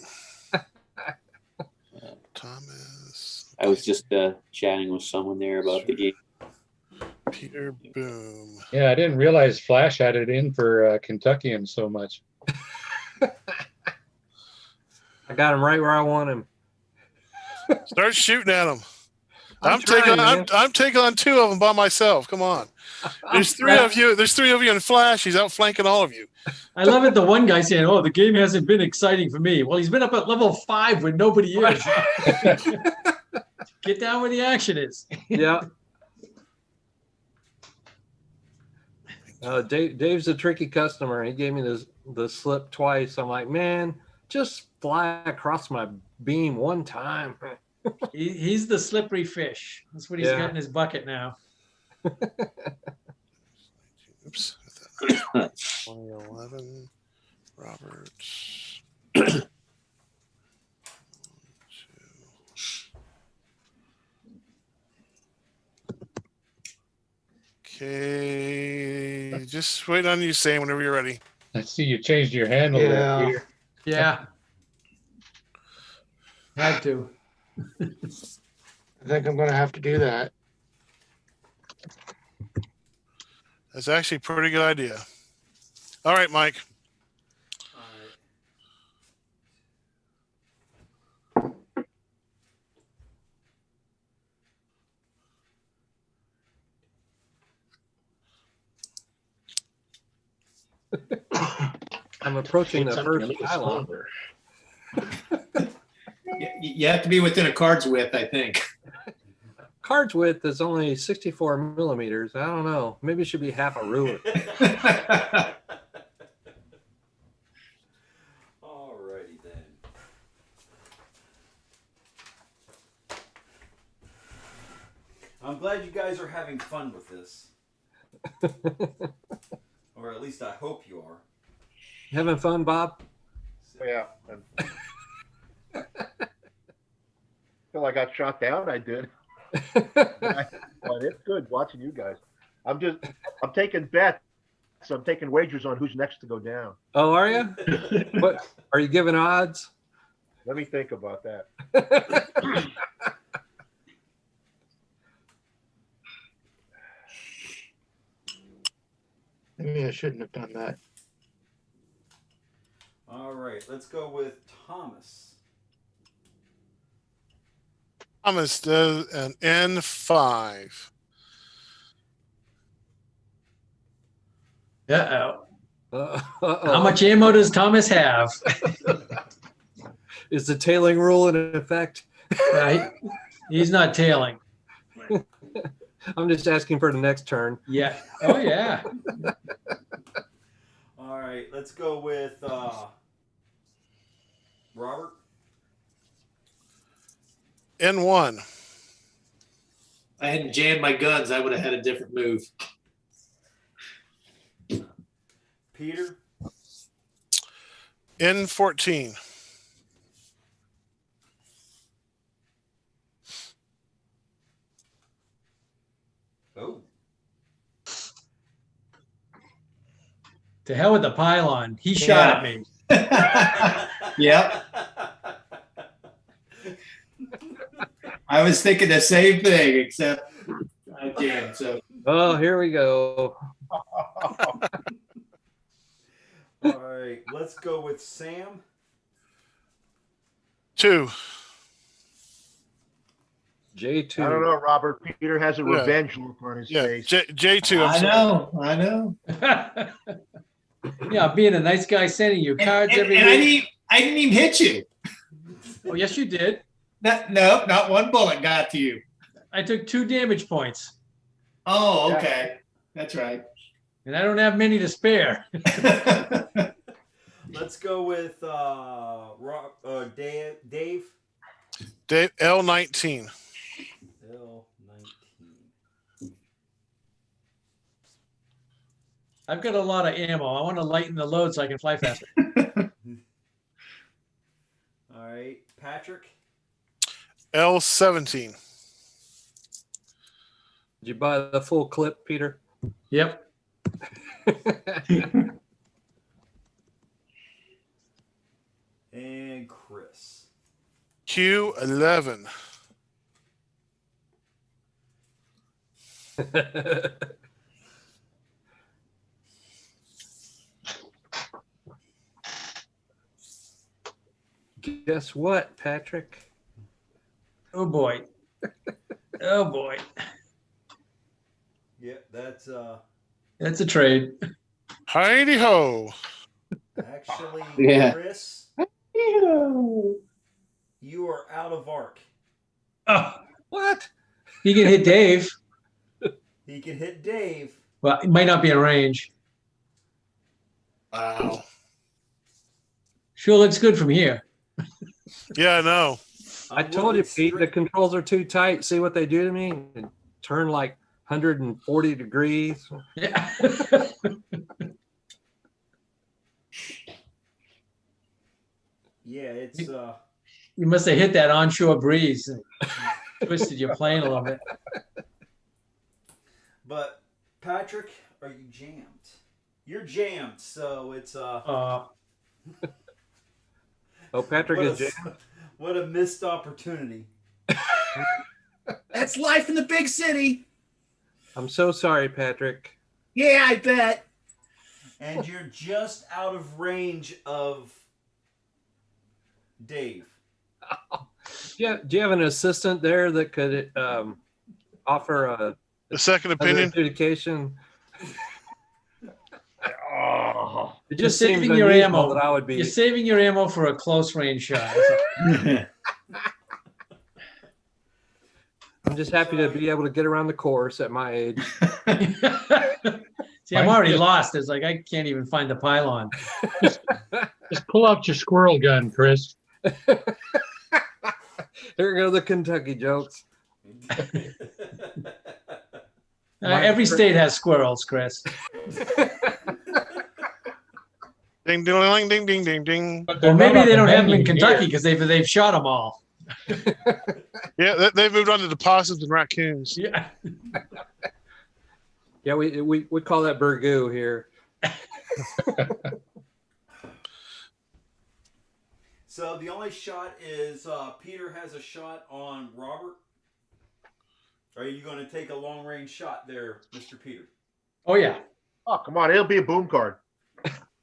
F: Thomas,
J: I was just chatting with someone there about the game.
F: Peter Boom.
L: Yeah, I didn't realize Flash had it in for Kentuckians so much.
G: I got him right where I want him.
F: Start shooting at him.
G: I'm trying, man.
F: I'm taking on 2 of them by myself. Come on. There's 3 of you. There's 3 of you in Flash. He's outflanking all of you.
B: I love it. The one guy saying, "Oh, the game hasn't been exciting for me." Well, he's been up at level 5 when nobody is. Get down where the action is.
G: Yeah. Dave's a tricky customer. He gave me the slip twice. I'm like, man, just fly across my beam one time.
B: He's the slippery fish. That's what he's got in his bucket now.
F: Oops. 2011. Roberts. Okay. Just wait on you, Sam, whenever you're ready.
L: I see you changed your handle
I: Yeah.
L: there, Peter.
B: Yeah. Had to.
I: I think I'm going to have to do that.
F: That's actually a pretty good idea. All right, Mike.
E: All right.
G: I'm approaching the
I: Something
G: first
I: a little
G: pylon.
I: slower.
H: You have to be within a card's width, I think.
G: Card's width is only 64 millimeters. I don't know. Maybe it should be half a ruler.
E: Alrighty then. I'm glad you guys are having fun with this. Or at least I hope you are.
G: Having fun, Bob?
D: Yeah. Until I got shot down, I did. But it's good watching you guys. I'm taking bets. I'm taking wagers on who's next to go down.
G: Oh, are you? What are you giving odds?
D: Let me think about that.
I: Maybe I shouldn't have done that.
E: All right, let's go with Thomas.
F: Thomas does an N5.
B: Uh-oh. How much ammo does Thomas have?
G: Is the tailing rule in effect?
B: He's not tailing.
G: I'm just asking for the next turn.
B: Yeah. Oh, yeah.
E: All right, let's go with Robert.
F: N1.
H: I hadn't jammed my guns, I would have had a different move.
E: Peter.
F: N14.
E: Oh.
B: To hell with the pylon. He shot at me.
H: Yep. I was thinking the same thing, except I jammed. So.
G: Oh, here we go.
E: All right, let's go with Sam.
F: 2.
G: J2.
D: I don't know, Robert. Peter has a
F: Yeah.
D: revenge look on his
F: Yeah,
D: face.
F: J2. I'm
H: I
F: sorry.
H: know.
B: Yeah, being a nice guy sending you cards every
H: And I
B: week.
H: didn't even hit you.
B: Oh, yes, you did.
H: No, not one bullet got to you.
B: I took 2 damage points,
H: Oh, okay. That's right.
B: and I don't have many to spare.
E: Let's go with Dave.
F: Dave, L19.
E: L19.
B: I've got a lot of ammo. I want to lighten the load so I can fly faster.
E: All right, Patrick.
F: L17.
G: Did you buy the full clip, Peter?
B: Yep.
E: And Chris.
F: Q11.
G: Guess what, Patrick?
B: Oh boy. Oh boy.
E: Yeah, that's
B: That's a trade.
F: Heidi ho.
E: actually
J: Yeah.
E: Chris. You are out of arc.
B: Oh,
G: What?
B: he can hit Dave.
E: He can hit Dave.
B: Well, it might not be in range.
F: Wow.
B: Sure looks good from here.
F: Yeah, I know.
G: I
E: I'm
G: told you,
E: looking
G: Pete, the
E: straight-
G: controls are too tight. See what they do to me? And turn like 140 degrees.
B: Yeah.
E: Yeah, it's
B: You must have hit that onshore breeze and twisted your plane a little bit.
E: but Patrick, are you jammed? You're jammed, so it's
G: Oh, Patrick
E: what
G: is
E: a,
G: jammed.
E: what a missed opportunity.
A: That's life in the big city.
G: I'm so sorry, Patrick.
A: Yeah, I bet.
E: And you're just out of range of Dave.
G: Yeah, do you have an assistant there that could offer
F: The second
G: another
F: opinion.
G: adjudication?
D: Oh,
G: It
B: You're
G: just seems
B: saving your
G: unusual
B: ammo.
G: that I would be.
B: You're saving your ammo for a close range shot.
G: I'm just happy to be able to get around the course at my age.
B: See, I'm already lost. It's like I can't even find the pylon.
L: Just pull out your squirrel gun, Chris.
G: There go the Kentucky jokes.
B: Every state has squirrels, Chris.
F: Ding, ding, ding, ding, ding, ding.
L: But they're
B: Well, maybe
L: not on
B: they
L: the
B: don't have them in
L: menu
B: Kentucky
L: here.
B: because they've shot them all.
F: Yeah, they've moved on to the possums and raccoons.
B: Yeah.
G: Yeah, we call that burgoo here.
E: So the only shot is Peter has a shot on Robert. Are you going to take a long range shot there, Mr. Peter?
B: Oh yeah.
D: oh, come on. It'll be a boom card.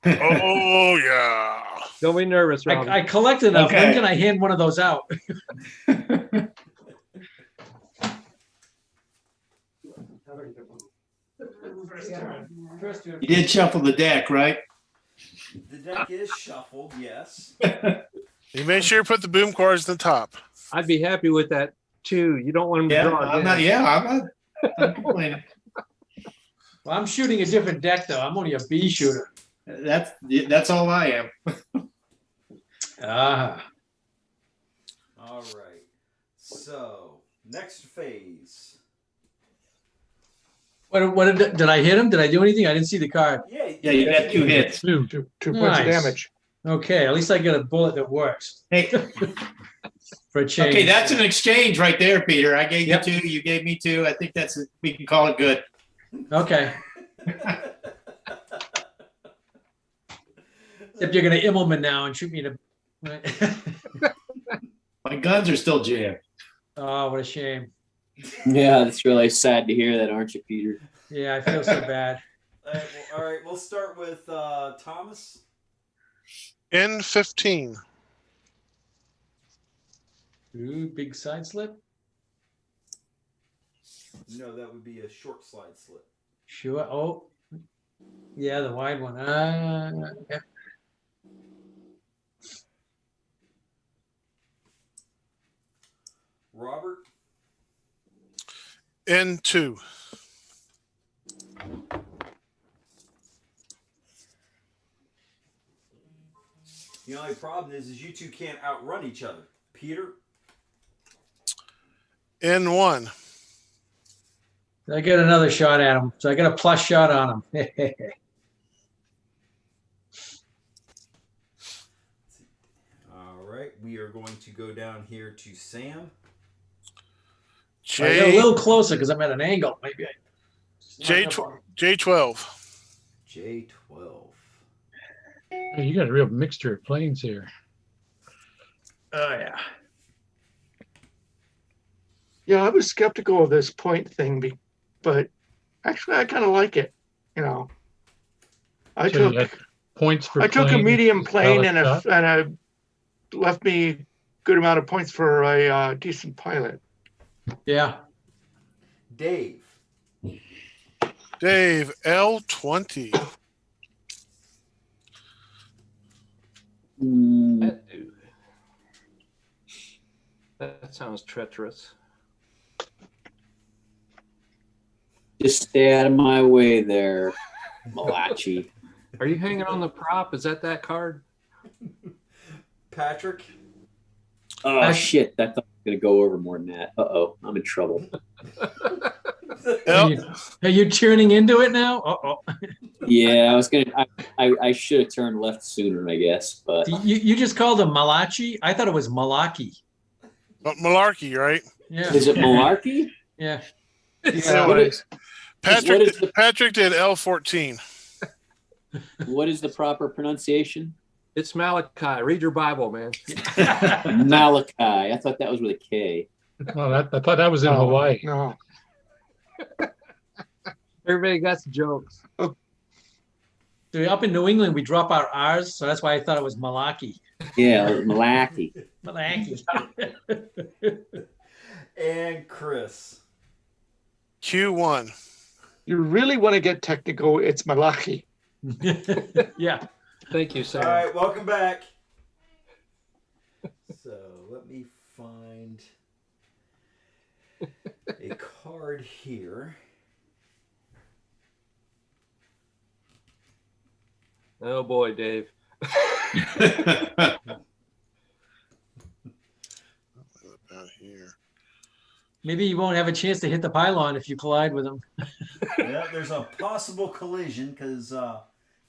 F: Oh yeah.
G: Don't be nervous, Robbie.
B: I collected enough.
H: Okay.
B: When can I hand one of those out?
H: You did shuffle the deck, right?
E: The deck is shuffled, yes.
F: You made sure you put the boom cards at the top.
G: I'd be happy with that too. You don't want him to
H: Yeah,
G: draw
H: I'm
G: again.
H: not. Yeah, I'm not complaining.
B: Well, I'm shooting a different deck though. I'm only a B shooter.
H: That's all I am.
B: Ah.
E: All right. So, next phase.
B: What did I hit him? Did I do anything? I didn't see the card.
E: Yeah,
H: Yeah, you got 2 hits.
L: Two.
I: 2 points of
B: Nice.
I: damage.
B: Okay, at least I get a bullet that works
H: Hey,
B: for a change.
H: okay, that's an exchange right there, Peter. I gave
B: Yep.
H: you 2. You gave me 2. I think we can call it good.
B: Okay. Except you're gonna Immelman now and shoot me to.
H: My guns are still jammed.
B: Oh, what a shame.
J: Yeah, that's really sad to hear that, aren't you, Peter?
B: Yeah, I feel so bad.
E: All right, we'll start with Thomas.
F: N15.
B: Ooh, big side slip.
E: No, that would be a short slide slip.
B: Sure. Oh, yeah, the wide one. Yeah.
E: Robert.
F: N2.
E: The only problem is you two can't outrun each other. Peter.
F: N1.
B: I get another shot at him, so I get a plus shot on him.
E: All right, we are going to go down here to Sam.
B: I get a little closer because I'm at an angle. Maybe
F: J12.
E: J12.
L: Hey, you got a real mixture of planes here.
B: Oh yeah.
I: Yeah, I was skeptical of this point thing, but actually I kind of like it. You know, I
L: So you
I: took
L: had points for
I: a
L: plane,
I: medium plane
L: pilot
I: and
L: shot.
I: a left me good amount of points for a decent pilot.
B: Yeah.
E: Dave.
F: L20.
G: That sounds treacherous.
J: Just stay out of my way there, Malachi.
G: Are you hanging on the prop? Is that card?
E: Patrick.
J: Oh shit! I thought I was gonna go over more than that. Uh-oh, I'm in trouble.
B: Are you tuning into it now? Uh-oh.
J: Yeah, I was gonna. I should have turned left sooner, I guess. But
B: You just called him Malachi? I thought it was Malaki.
F: Malarkey, right?
B: Yeah.
J: Is it Malarkey?
B: Yeah.
F: Anyways, Patrick,
J: What is the-
F: Patrick did L14.
J: What is the proper pronunciation?
G: It's Malachi. Read your Bible, man.
J: Malachi. I thought that was with a K.
L: Well, I thought that was in Hawaii.
I: No.
G: Everybody got some jokes.
B: So up in New England, we drop our R's, so that's why I thought it was Malaki.
J: Yeah, Malachi.
B: Malaki.
E: And Chris.
F: Q1.
I: You really want to get technical, it's Malachi.
B: Yeah.
G: Thank you,
E: All
G: Sam.
E: right, welcome back. So let me find a card here.
G: Oh boy, Dave.
F: About here.
B: Maybe you won't have a chance to hit the pylon if you collide with him.
E: Yeah, there's a possible collision because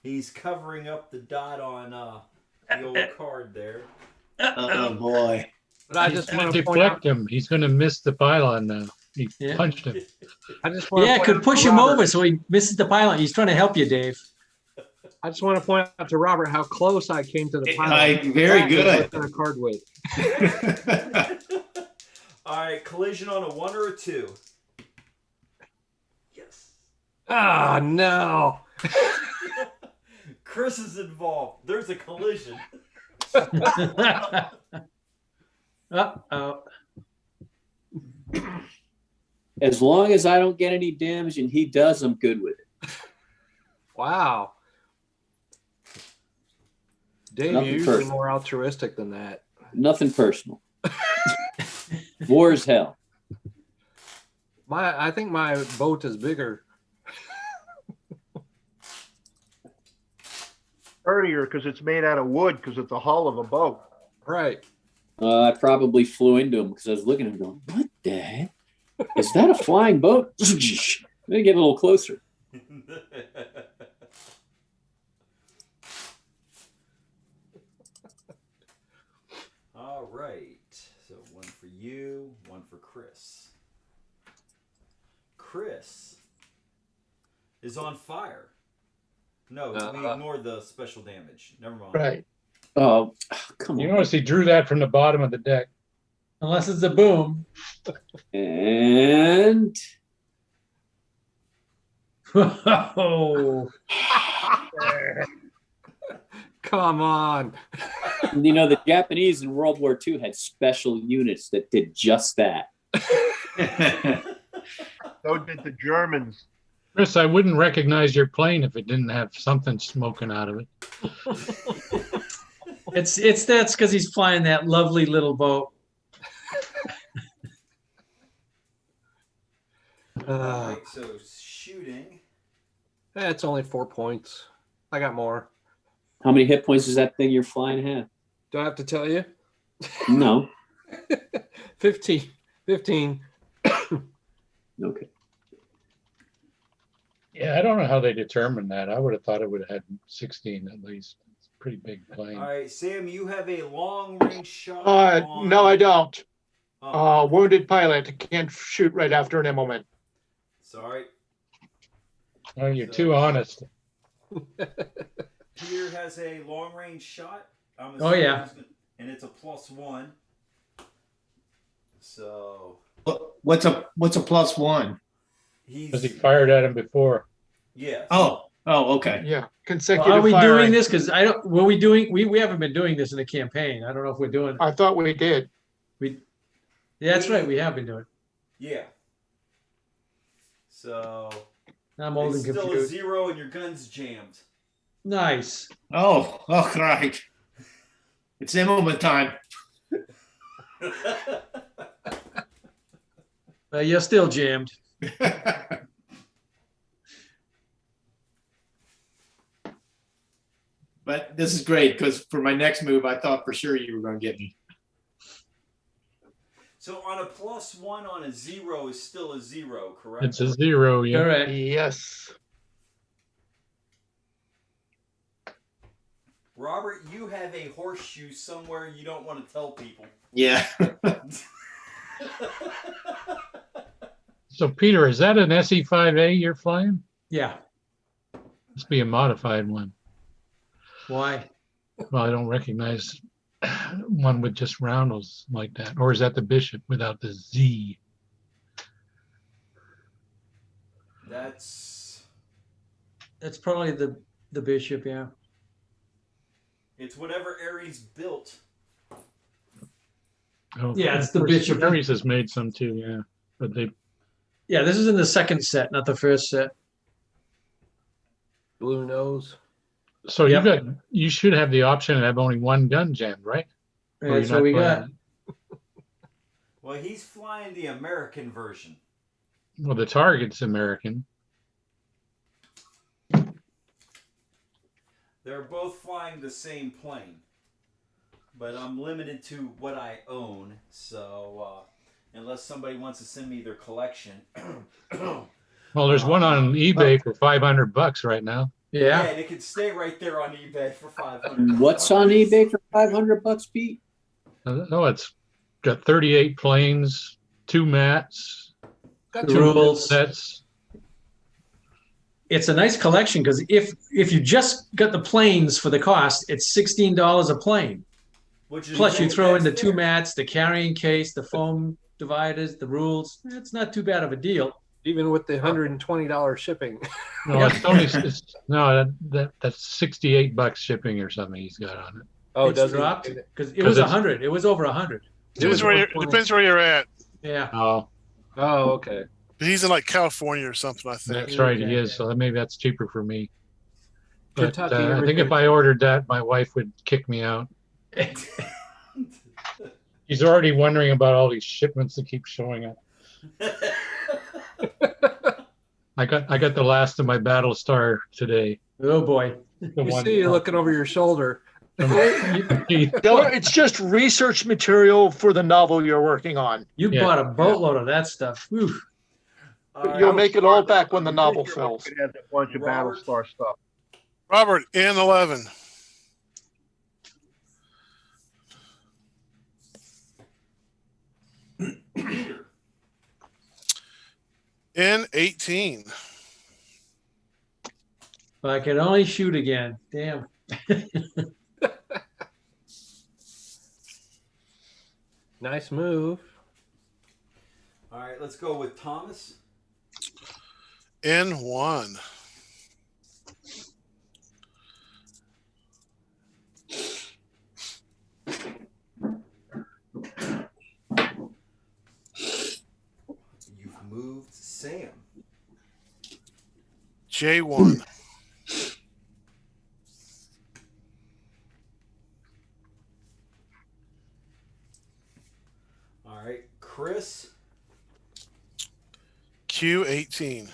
E: he's covering up the dot on the old card there.
H: Oh boy.
G: But I
L: He's
G: just
L: gonna
G: want to point out.
L: deflect him. He's going to miss the pylon now. He
B: Yeah.
L: punched him.
G: I just want
B: Yeah,
G: to
B: it could push him over so he misses the pylon. He's trying to help you, Dave.
G: I just want to point out to Robert how close I came to the pylon.
H: Very
G: Exactly
H: good.
G: what the card weight.
E: All right, collision on a 1 or a 2. Yes.
G: Ah, no.
E: Chris is involved. There's a collision.
B: Uh-oh.
J: As long as I don't get any damage and he does, I'm good with it.
G: Wow. Dave,
J: Nothing
G: you're usually
J: personal.
G: more altruistic than that.
J: Nothing personal. War is hell.
G: I think my boat is bigger.
D: Earlier, because it's made out of wood, because it's the hull of a boat.
G: Right.
J: I probably flew into him because I was looking at him going, what the heck? Is that a flying boat? Let me get a little closer.
E: All right. So one for you, one for Chris. Chris is on fire. No, we ignored the special damage. Never mind.
I: Right.
J: Oh, come
L: You
J: on.
L: notice he drew that from the bottom of the deck.
B: Unless it's a boom.
J: And
B: Oh.
G: Come on.
J: you know, the Japanese in World War II had special units that did just that.
D: So did the Germans.
L: Chris, I wouldn't recognize your plane if it didn't have something smoking out of it.
B: That's because he's flying that lovely little boat.
E: All right, so shooting.
G: It's only 4 points. I got more.
J: How many hit points does that thing you're flying have?
G: Do I have to tell you?
J: No.
G: 15. 15.
J: Okay.
L: Yeah, I don't know how they determined that. I would have thought it would have had 16 at least. It's a pretty big plane.
E: All right, Sam, you have a long range shot. on...
I: No, I don't.
E: Oh,
I: Wounded pilot. Can't shoot right after an moment.
E: sorry.
L: Oh, you're too honest.
E: Peter has a long range shot.
B: Oh, yeah.
E: And it's a +1. So
H: What's a +1?
L: Because he
E: he's
L: fired at him before.
E: yes.
H: Oh, okay.
I: Yeah, consecutive
B: Are we
I: firing.
B: doing this? Because I don't. Were we doing? We haven't been doing this in the campaign. I don't know if we're doing.
I: I thought we did.
B: Yeah, that's right. We have been doing.
E: Yeah. So
B: I'm old
E: it's
B: and
E: still a
B: confused.
E: 0 and your gun's jammed.
B: Nice.
H: Oh, right. It's Immelman time.
B: You're still jammed.
H: But this is great because for my next move, I thought for sure you were going to get me.
E: So on a +1 on a 0 is still a 0, correct?
L: It's a 0, yeah.
B: Correct.
I: Yes.
E: Robert, you have a horseshoe somewhere you don't want to tell people.
H: Yeah.
L: So Peter, is that an SE5A you're flying?
B: Yeah.
L: Must be a modified one.
B: Why?
L: Well, I don't recognize one with just roundels like that. Or is that the Bishop without the Z?
E: That's
B: probably the Bishop, yeah.
E: it's whatever Aries built.
L: Oh,
B: Yeah, it's the
L: of course,
B: Bishop.
L: Aries has made some too, yeah. But they
B: Yeah, this is in the second set, not the first set.
G: Blue nose.
L: so
B: Yep.
L: you should have the option to have only one gun jammed, right? Or
B: That's
L: you're
B: what we
L: not
B: got.
E: Well, he's flying the American version.
L: Well, the target's American.
E: They're both flying the same plane, but I'm limited to what I own. So unless somebody wants to send me their collection,
L: Well, there's one on eBay for $500 right now.
E: yeah,
B: Yeah.
E: and it could stay right there on eBay for $500.
J: What's on eBay for $500, Pete?
L: Oh, it's got 38 planes, 2 mats,
G: Got
B: The
L: 2
B: rules.
L: sets.
B: It's a nice collection because if you just got the planes for the cost, it's $16 a plane.
E: Which is
B: Plus you throw in the
E: that's
B: 2
E: fair.
B: mats, the carrying case, the foam dividers, the rules. It's not too bad of a deal.
G: Even with the $120 shipping.
L: No, it's only no, that's $68 shipping or something he's got on it.
G: Oh,
B: It's
G: does
B: dropped
G: it?
B: because it
L: 'Cause
B: was
L: it's-
B: 100. It was over 100.
F: Depends where you're at.
B: Yeah.
L: Oh,
G: Oh, okay.
F: He's in like California or something, I think.
L: that's right, he
B: Okay.
L: is. So maybe that's cheaper for me. But
G: Kentucky,
L: I think
G: everything-
L: if I ordered that, my wife would kick me out. He's already wondering about all these shipments that keep showing up. I got the last of my Battlestar today.
B: Oh boy.
L: The
G: You
L: one-
G: see you looking over your shoulder.
I: No, it's just research material for the novel you're working on.
B: You
L: Yeah.
B: bought a boatload of that stuff. Whew.
I: You'll make it all back when the novel sells.
D: It has a bunch of
E: Robert?
D: Battlestar stuff.
F: Robert, N11. N18.
B: But I can only shoot again. Damn.
G: Nice move.
E: All right, let's go with Thomas.
F: N1.
E: You've moved Sam.
F: J1.
E: All right, Chris.
F: Q18.
E: Q18.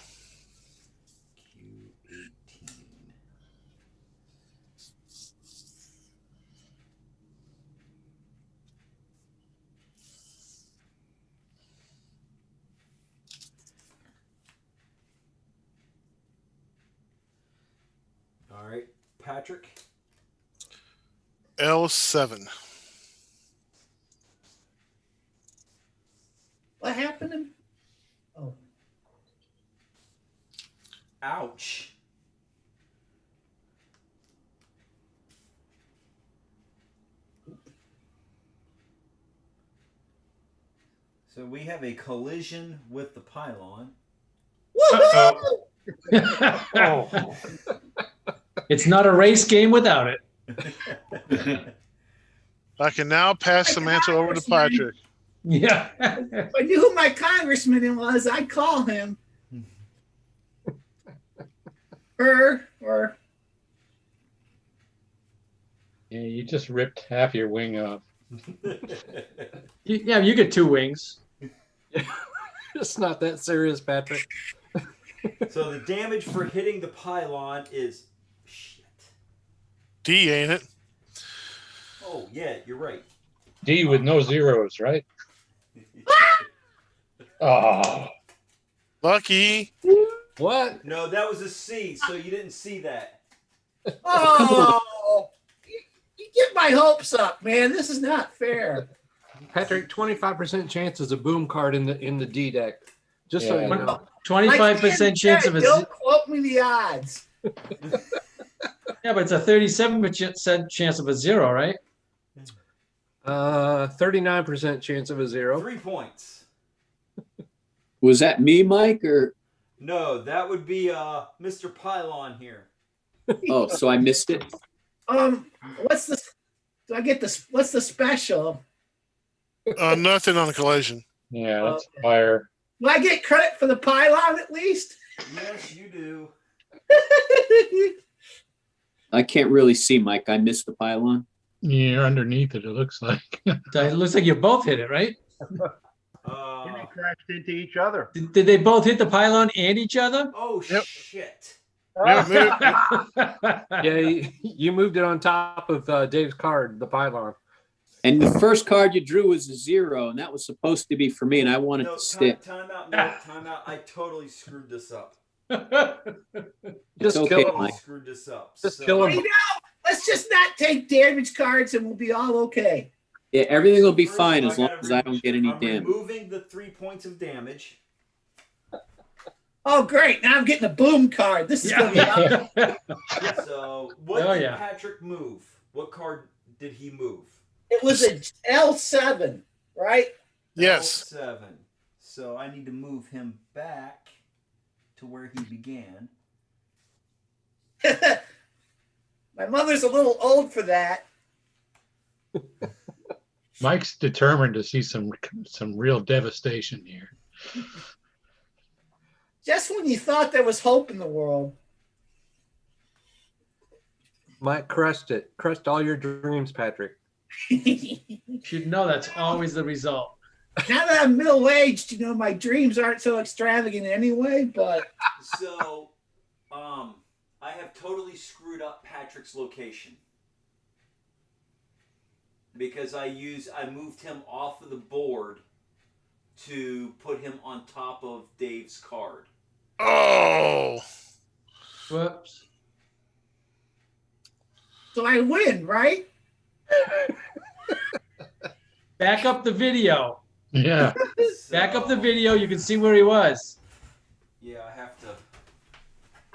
E: All right, Patrick.
F: L7.
A: What happened? Oh,
E: Ouch. So we have a collision with the pylon.
B: Uh-oh. It's not a race game without it.
F: I can now pass Samantha over to Patrick.
B: Yeah.
A: if I knew who my congressman was, I'd call him. Her or
L: Yeah, you just ripped half your wing off.
B: Yeah, you get 2 wings.
G: It's not that serious, Patrick.
E: So the damage for hitting the pylon is shit.
F: D, ain't it?
E: Oh yeah, you're right.
L: D with no zeros, right? Oh,
F: Lucky.
G: What?
E: No, that was a C, so you didn't see that.
A: oh, you get my hopes up, man. This is not fair.
G: Patrick, 25% chance is a boom card in the D deck. Just so
L: Yeah.
G: you know.
B: 25% chance of a
A: Don't quote me the odds.
B: yeah, but it's a 37% chance of a zero, right?
G: 39% chance of a zero.
E: 3 points.
J: Was that me, Mike, or
E: No, that would be Mr. Pylon here.
J: oh, so I missed it?
A: What's the? Do I get this? What's the special?
F: Nothing on the collision.
L: Yeah, that's fire.
A: Do I get credit for the pylon at least?
E: Yes, you do.
J: I can't really see, Mike. I missed the pylon.
L: You're underneath it, it looks like.
B: It looks like you both hit it, right?
D: And they crashed into each other.
B: Did they both hit the pylon and each other?
E: Oh,
F: Yep.
E: shit.
G: Yeah, you moved it on top of Dave's card, the pylon.
J: And the first card you drew was a 0, and that was supposed to be for me, and I wanted
E: No,
J: to stick.
E: time out. No, time out. I totally screwed this up.
G: Just
J: okay,
G: kill him.
J: Mike.
E: Screwed this up.
G: Just kill him.
A: You know, let's just not take damage cards and we'll be all okay.
J: Yeah, everything will be
E: First,
J: fine as long
E: gotta
J: as I don't get any
E: I'm
J: damage.
E: removing the 3 points of damage.
A: Oh, great. Now I'm getting a boom card. This is going to be awesome.
E: So, what
B: Oh,
E: did
B: yeah.
E: Patrick move? What card did he move?
A: It was a L7, right?
F: Yes.
E: 7. So I need to move him back to where he began.
A: My mother's a little old for that.
L: Mike's determined to see some real devastation here.
A: Just when you thought there was hope in the world.
G: Mike crushed it. Crushed all your dreams, Patrick.
B: You should know that's always the result.
A: Now that I'm middle-aged, you know, my dreams aren't so extravagant anyway, but
E: So, I have totally screwed up Patrick's location. Because I moved him off of the board to put him on top of Dave's card.
F: Oh.
B: Whoops.
A: so I win, right?
B: Back up the video.
L: Yeah.
B: Back up the video. You can see where he was.
E: Yeah, I have to.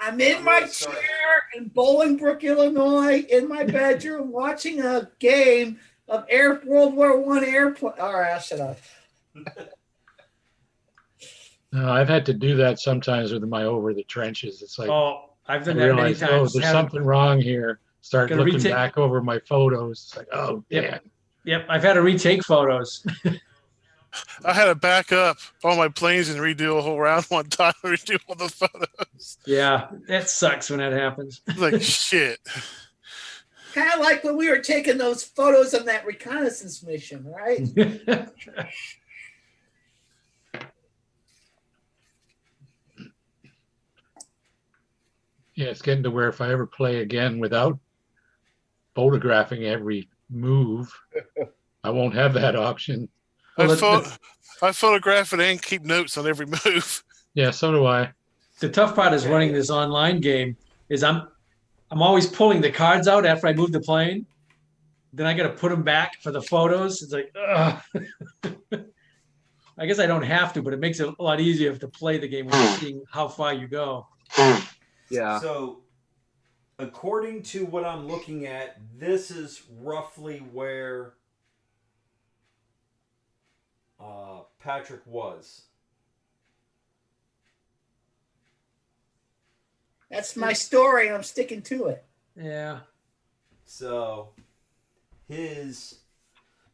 A: I'm in my
E: really sorry.
A: chair in Bolingbrook, Illinois, in my bedroom, watching a game of World War I airplane. All right, I'll shut up.
L: No, I've had to do that sometimes with my over the trenches. It's like
B: Oh, I've
L: I
B: done that many
L: realize, oh,
B: times.
L: there's
B: Have-
L: something wrong here. Start
B: Gotta
L: looking
B: retake-
L: back over my photos. It's like, oh,
B: Yep.
L: damn.
B: Yep, I've had to retake photos.
F: I had to back up all my planes and redo a whole round one time, redo all the photos.
B: Yeah, that sucks when that happens.
F: Like, shit.
A: Kind of like when we were taking those photos on that reconnaissance mission, right?
L: Yeah, it's getting to where if I ever play again without photographing every move, I won't have that option.
B: Well,
F: I photograph it and keep notes on every move.
L: Yeah, so do I.
B: The tough part is running this online game is I'm always pulling the cards out after I move the plane. Then I got to put them back for the photos. It's like, ugh. I guess I don't have to, but it makes it a lot easier to play the game when you're seeing how far you go.
G: Yeah.
E: So, according to what I'm looking at, this is roughly where Patrick was.
A: That's my story, and I'm sticking to it.
B: Yeah.
E: So,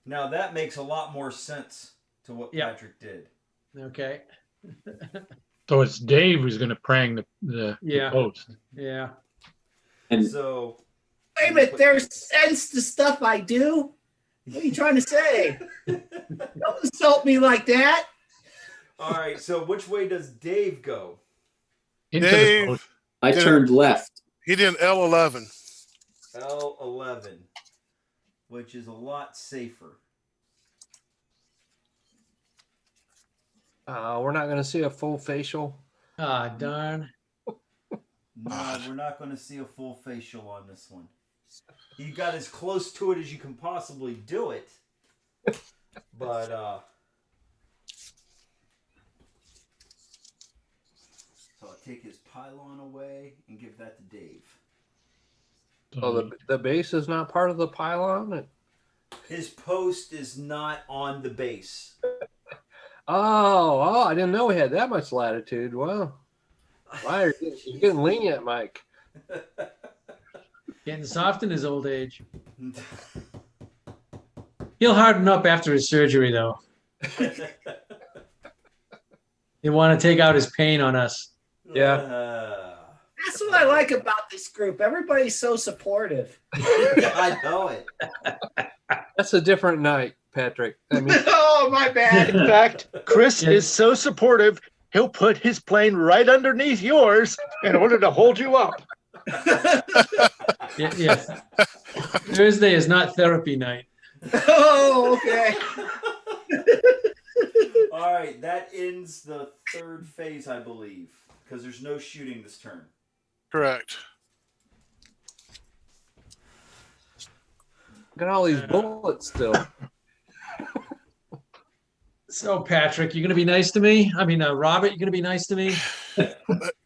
E: now that makes a lot more sense to what
B: Yep.
E: Patrick did.
B: Okay.
L: So it's Dave who's going to prang the
B: Yeah.
L: post.
B: Yeah.
J: And
E: So,
A: Wait a minute, there's sense to stuff I do? What are you trying to say? Don't insult me like that.
E: all right. So, which way does Dave go?
L: Into
F: Dave.
L: the post.
J: I
F: Yeah.
J: turned left.
F: He did an L11.
E: L11, which is a lot safer.
G: We're not going to see a full facial.
B: Ah, darn.
E: No, we're not going to see a full facial on this one. You got as close to it as you can possibly do it. But, take his pylon away and give that to Dave.
G: Oh, the base is not part of the pylon?
E: His post is not on the base.
G: Oh, I didn't know we had that much latitude. Wow. Wow, you're getting lenient, Mike.
B: Getting soft in his old age. He'll harden up after his surgery, though. He'll want to take out his pain on us.
G: Yeah.
A: That's what I like about this group. Everybody's so supportive.
E: I know it.
G: That's a different night, Patrick. I mean,
A: Oh, my bad.
I: In fact, Chris is so supportive, he'll put his plane right underneath yours in order to hold you up.
B: Yeah. Thursday is not therapy night.
A: Oh, okay.
E: All right, that ends the third phase, I believe, because there's no shooting this turn.
F: Correct.
G: look at all these bullets still.
B: So, Patrick, you're going to be nice to me? I mean, Robert, you're going to be nice to me?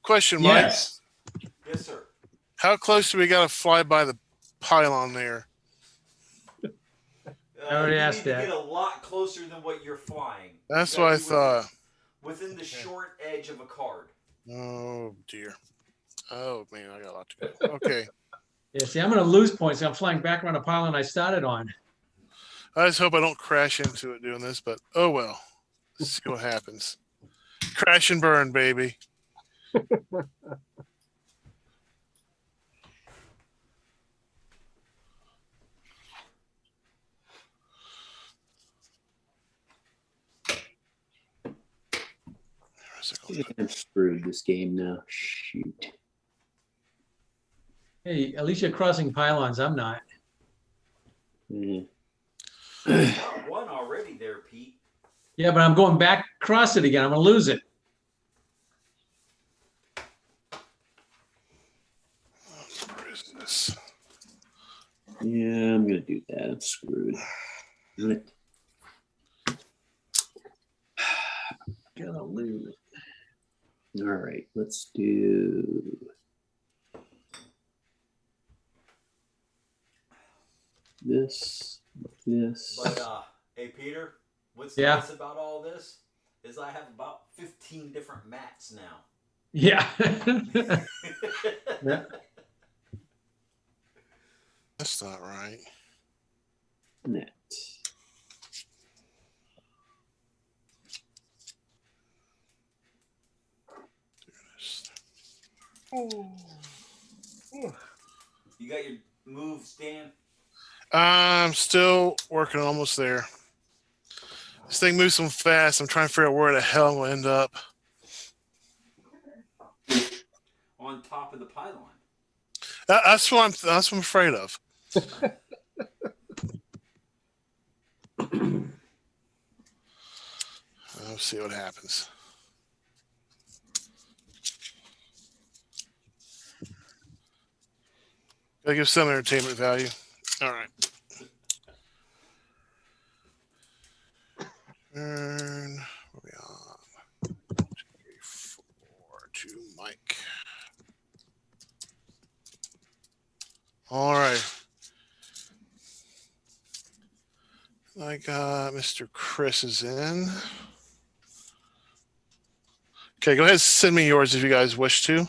F: Question, Mike.
H: Yes.
E: Yes, sir.
F: How close do we got to fly by the pylon there?
B: I already
E: you
B: asked
E: need to
B: that.
E: get a lot closer than what you're flying.
F: That's
E: You
F: what I
E: gotta be
F: thought.
E: Within the short edge of a card.
F: Oh, dear. Oh, man, I got a lot to go. Okay.
B: Yeah, see, I'm going to lose points. I'm flying back around the pylon I started on.
F: I just hope I don't crash into it doing this, but oh well. Let's see what happens. Crash and burn, baby.
J: I'm screwed this game now. Shoot.
B: Hey, at least you're crossing pylons. I'm not.
J: Mm.
E: One already there, Pete.
B: Yeah, but I'm going back across it again. I'm going to lose it.
F: Where is this?
J: Yeah, I'm gonna do that. I'm screwed. Damn it. Gonna lose. All right, let's do this.
E: But hey, Peter, what's
B: Yeah.
E: nice about all this is I have about 15 different mats now.
B: Yeah.
F: That's not right.
J: Net.
E: You got your moves, Dan?
F: I'm still working almost there. This thing moves so fast. I'm trying to figure out where the hell I'm going to end up.
E: On top of the pylon.
F: That's what I'm afraid of. Let's see what happens. Gotta give some entertainment value. All right. Turn. What are we on? 2, 3, 4 to Mike. All right. I got Mr. Chris is in. Okay, go ahead and send me yours if you guys wish to.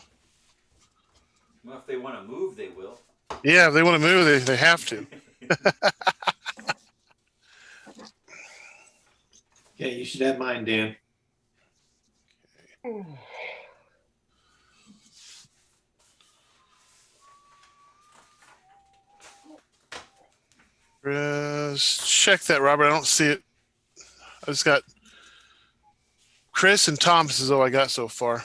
E: Well, if they want to move, they will.
F: Yeah, if they want to move, they have to.
H: Okay, you should have mine, Dan.
F: Check that, Robert. I don't see it. I just got Chris and Thomas is all I got so far.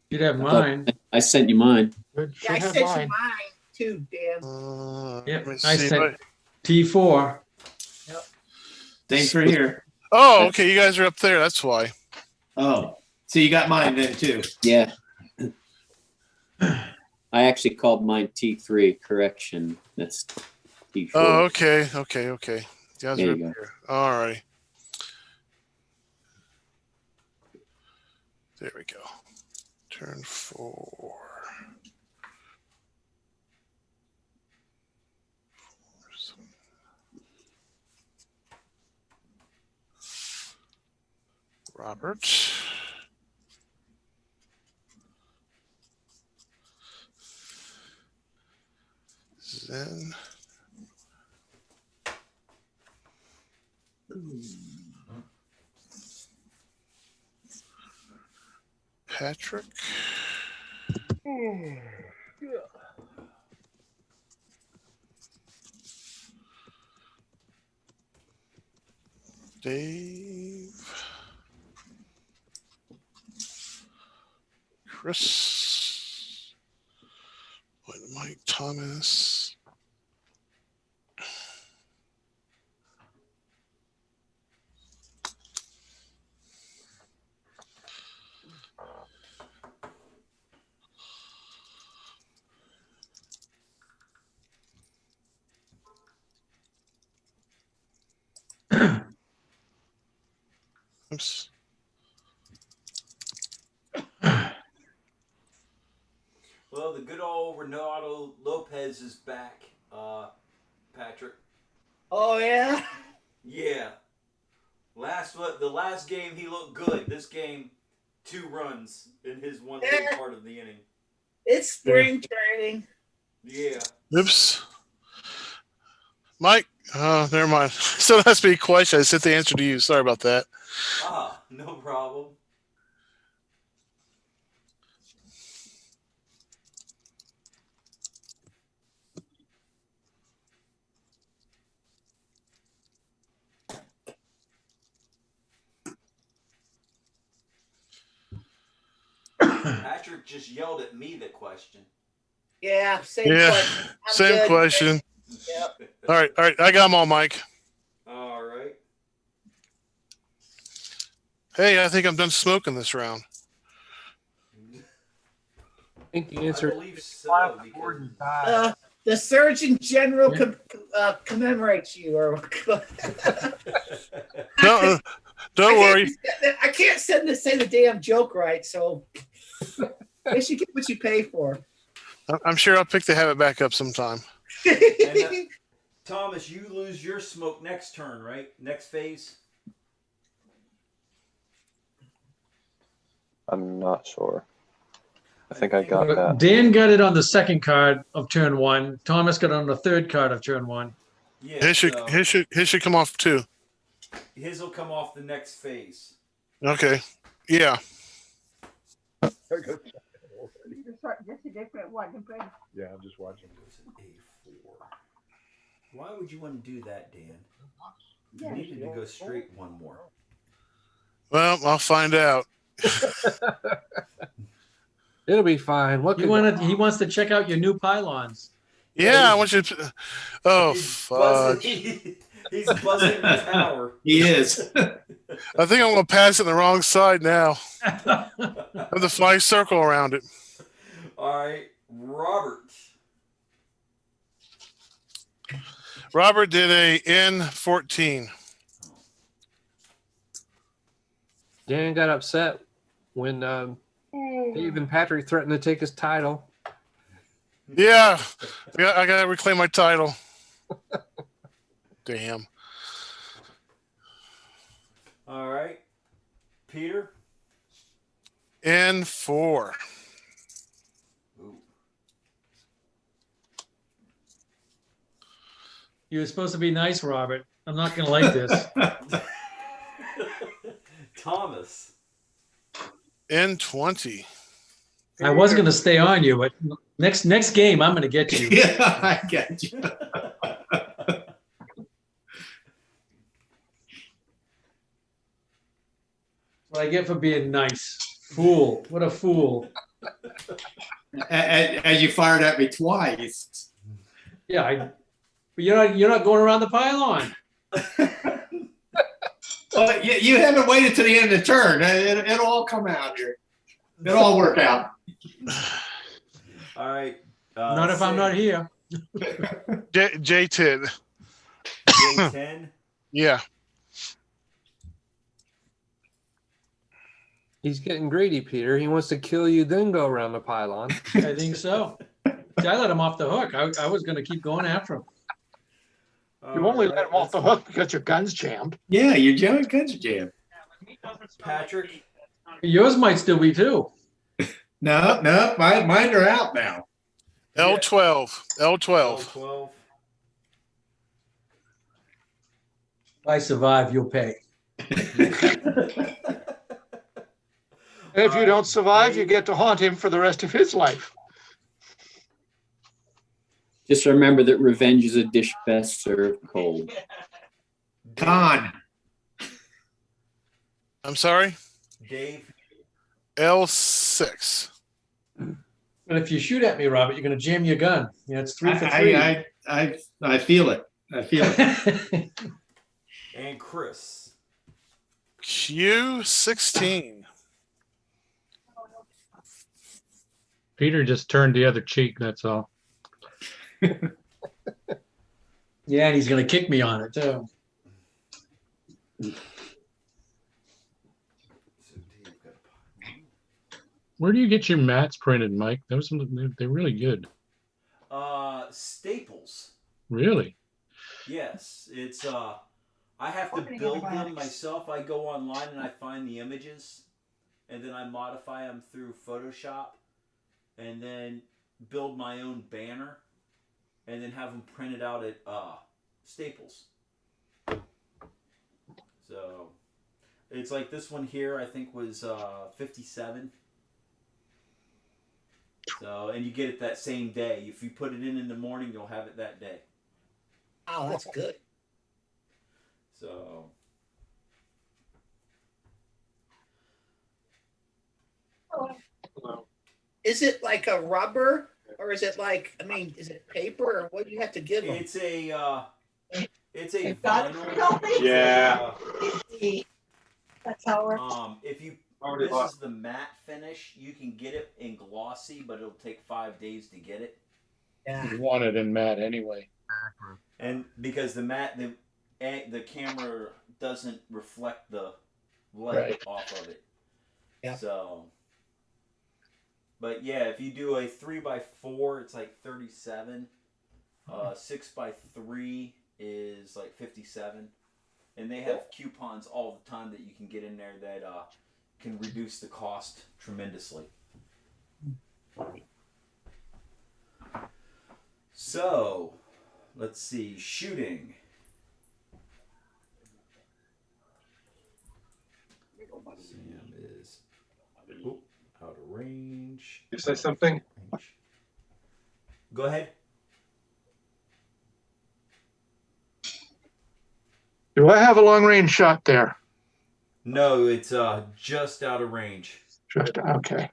B: You'd have mine.
J: I sent you mine.
A: Yeah, I sent you mine too, Dan.
B: Yep,
F: Let me
B: I
F: see
B: sent
F: what-
B: T4.
H: Thanks for here.
F: Oh, okay. You guys are up there. That's why.
H: Oh, so you got mine then too.
J: Yeah. I actually called mine T3. Correction. That's T4.
F: Oh, okay. Okay. Okay. You guys
J: There
F: are up
J: you go.
F: here. All right. There we go. Turn 4. Robert. Zen. Patrick. Dave. Chris. Mike Thomas. Oops.
E: Well, the good old Ronaldo Lopez is back, Patrick.
A: Oh yeah.
E: Yeah. The last game he looked good. This game, 2 runs in his one little part of the inning.
A: It's spring training.
E: Yeah.
F: Oops. Mike, never mind. Still has to be a question. I sent the answer to you. Sorry about that.
E: No problem. Patrick just yelled at me the question.
A: Yeah, same question.
F: Same
A: good.
F: question.
A: Yep.
F: All right. I got them all, Mike.
E: All right.
F: Hey, I think I'm done smoking this round.
G: I think the answer
E: I believe so. Because...
A: the Surgeon General commemorates you. Or
F: don't worry.
A: I can't say the damn joke right, so I should get what you pay for.
F: I'm sure I'll pick the habit back up sometime.
E: And, Thomas, you lose your smoke next turn, right? Next phase?
K: I'm not sure. I think I got that.
B: Dan got it on the second card of turn 1. Thomas got it on the third card of turn 1.
E: Yeah.
F: His should come off too.
E: His will come off the next phase.
F: Okay. Yeah.
M: Just a different one.
D: Yeah, I'm just watching.
E: A4. Why would you want to do that, Dan? You needed to go straight one more.
F: Well, I'll find out.
G: It'll be fine.
B: He wants to check out your new pylons.
F: Yeah, I want you to. Oh, fuck.
E: He's buzzing the tower.
H: He is.
F: I think I'm going to pass it the wrong side now. Have the fly circle around it.
E: All right, Robert.
F: Robert did a N14.
G: Dan got upset when Dave and Patrick threatened to take his title.
F: Yeah, I got to reclaim my title. Damn.
E: All right, Peter.
F: N4.
E: Ooh.
B: You were supposed to be nice, Robert. I'm not going to like this.
E: Thomas.
F: N20.
B: I was going to stay on you, but next game, I'm going to get you.
H: Yeah, I got you.
B: What I get for being nice. Fool. What a fool.
H: And you fired at me twice.
B: Yeah, but you're not going around the pylon.
H: Well, you haven't waited to the end of the turn. It'll all come out here. It'll all work out.
E: All right.
B: Not if I'm not here.
F: J10.
E: J10.
F: Yeah.
G: He's getting greedy, Peter. He wants to kill you, then go around the pylon.
B: I think so. See, I let him off the hook. I was going to keep going after him.
I: You only let him off the hook because your gun's jammed.
H: Yeah, your guns are jammed.
E: Patrick,
B: Yours might still be too.
H: No, mine are out now.
F: L12. L12.
E: 12.
B: If I survive, you'll pay.
I: And if you don't survive, you get to haunt him for the rest of his life.
J: Just remember that revenge is a dish best served cold.
H: Con.
F: I'm sorry?
E: Dave.
F: L6.
B: But if you shoot at me, Robert, you're going to jam your gun. Yeah, it's 3 for 3.
H: I feel it. I feel it.
E: And Chris.
F: Q16.
L: Peter just turned the other cheek, that's all.
B: Yeah, and he's going to kick me on it too.
L: Where do you get your mats printed, Mike? They're really good.
E: Staples.
L: Really?
E: Yes, it's I have to build them myself. I go online and I find the images, and then I modify them through Photoshop, and then build my own banner, and then have them printed out at Staples. So it's like this one here. I think was 57. So, and you get it that same day. If you put it in the morning, you'll have it that day.
A: Oh, that's good.
E: So,
A: is it like a rubber, or is it like, I mean, is it paper, or what do you have to give them?
E: it's a vinyl.
C: Yeah.
N: That's how it works.
E: If you this is the matte finish, you can get it in glossy, but it'll take 5 days to get it.
A: Yeah.
L: You want it in matte anyway.
E: And because the matte, the camera doesn't reflect the light off of it.
A: Yeah.
E: So, but yeah, if you do a 3x4, it's like 37. 6x3 is like 57. And they have coupons all the time that you can get in there that can reduce the cost tremendously. So, let's see, shooting. Sam is out of range.
I: You say something?
E: Go ahead.
I: Do I have a long range shot there?
E: No, it's just out of range.
I: Just okay.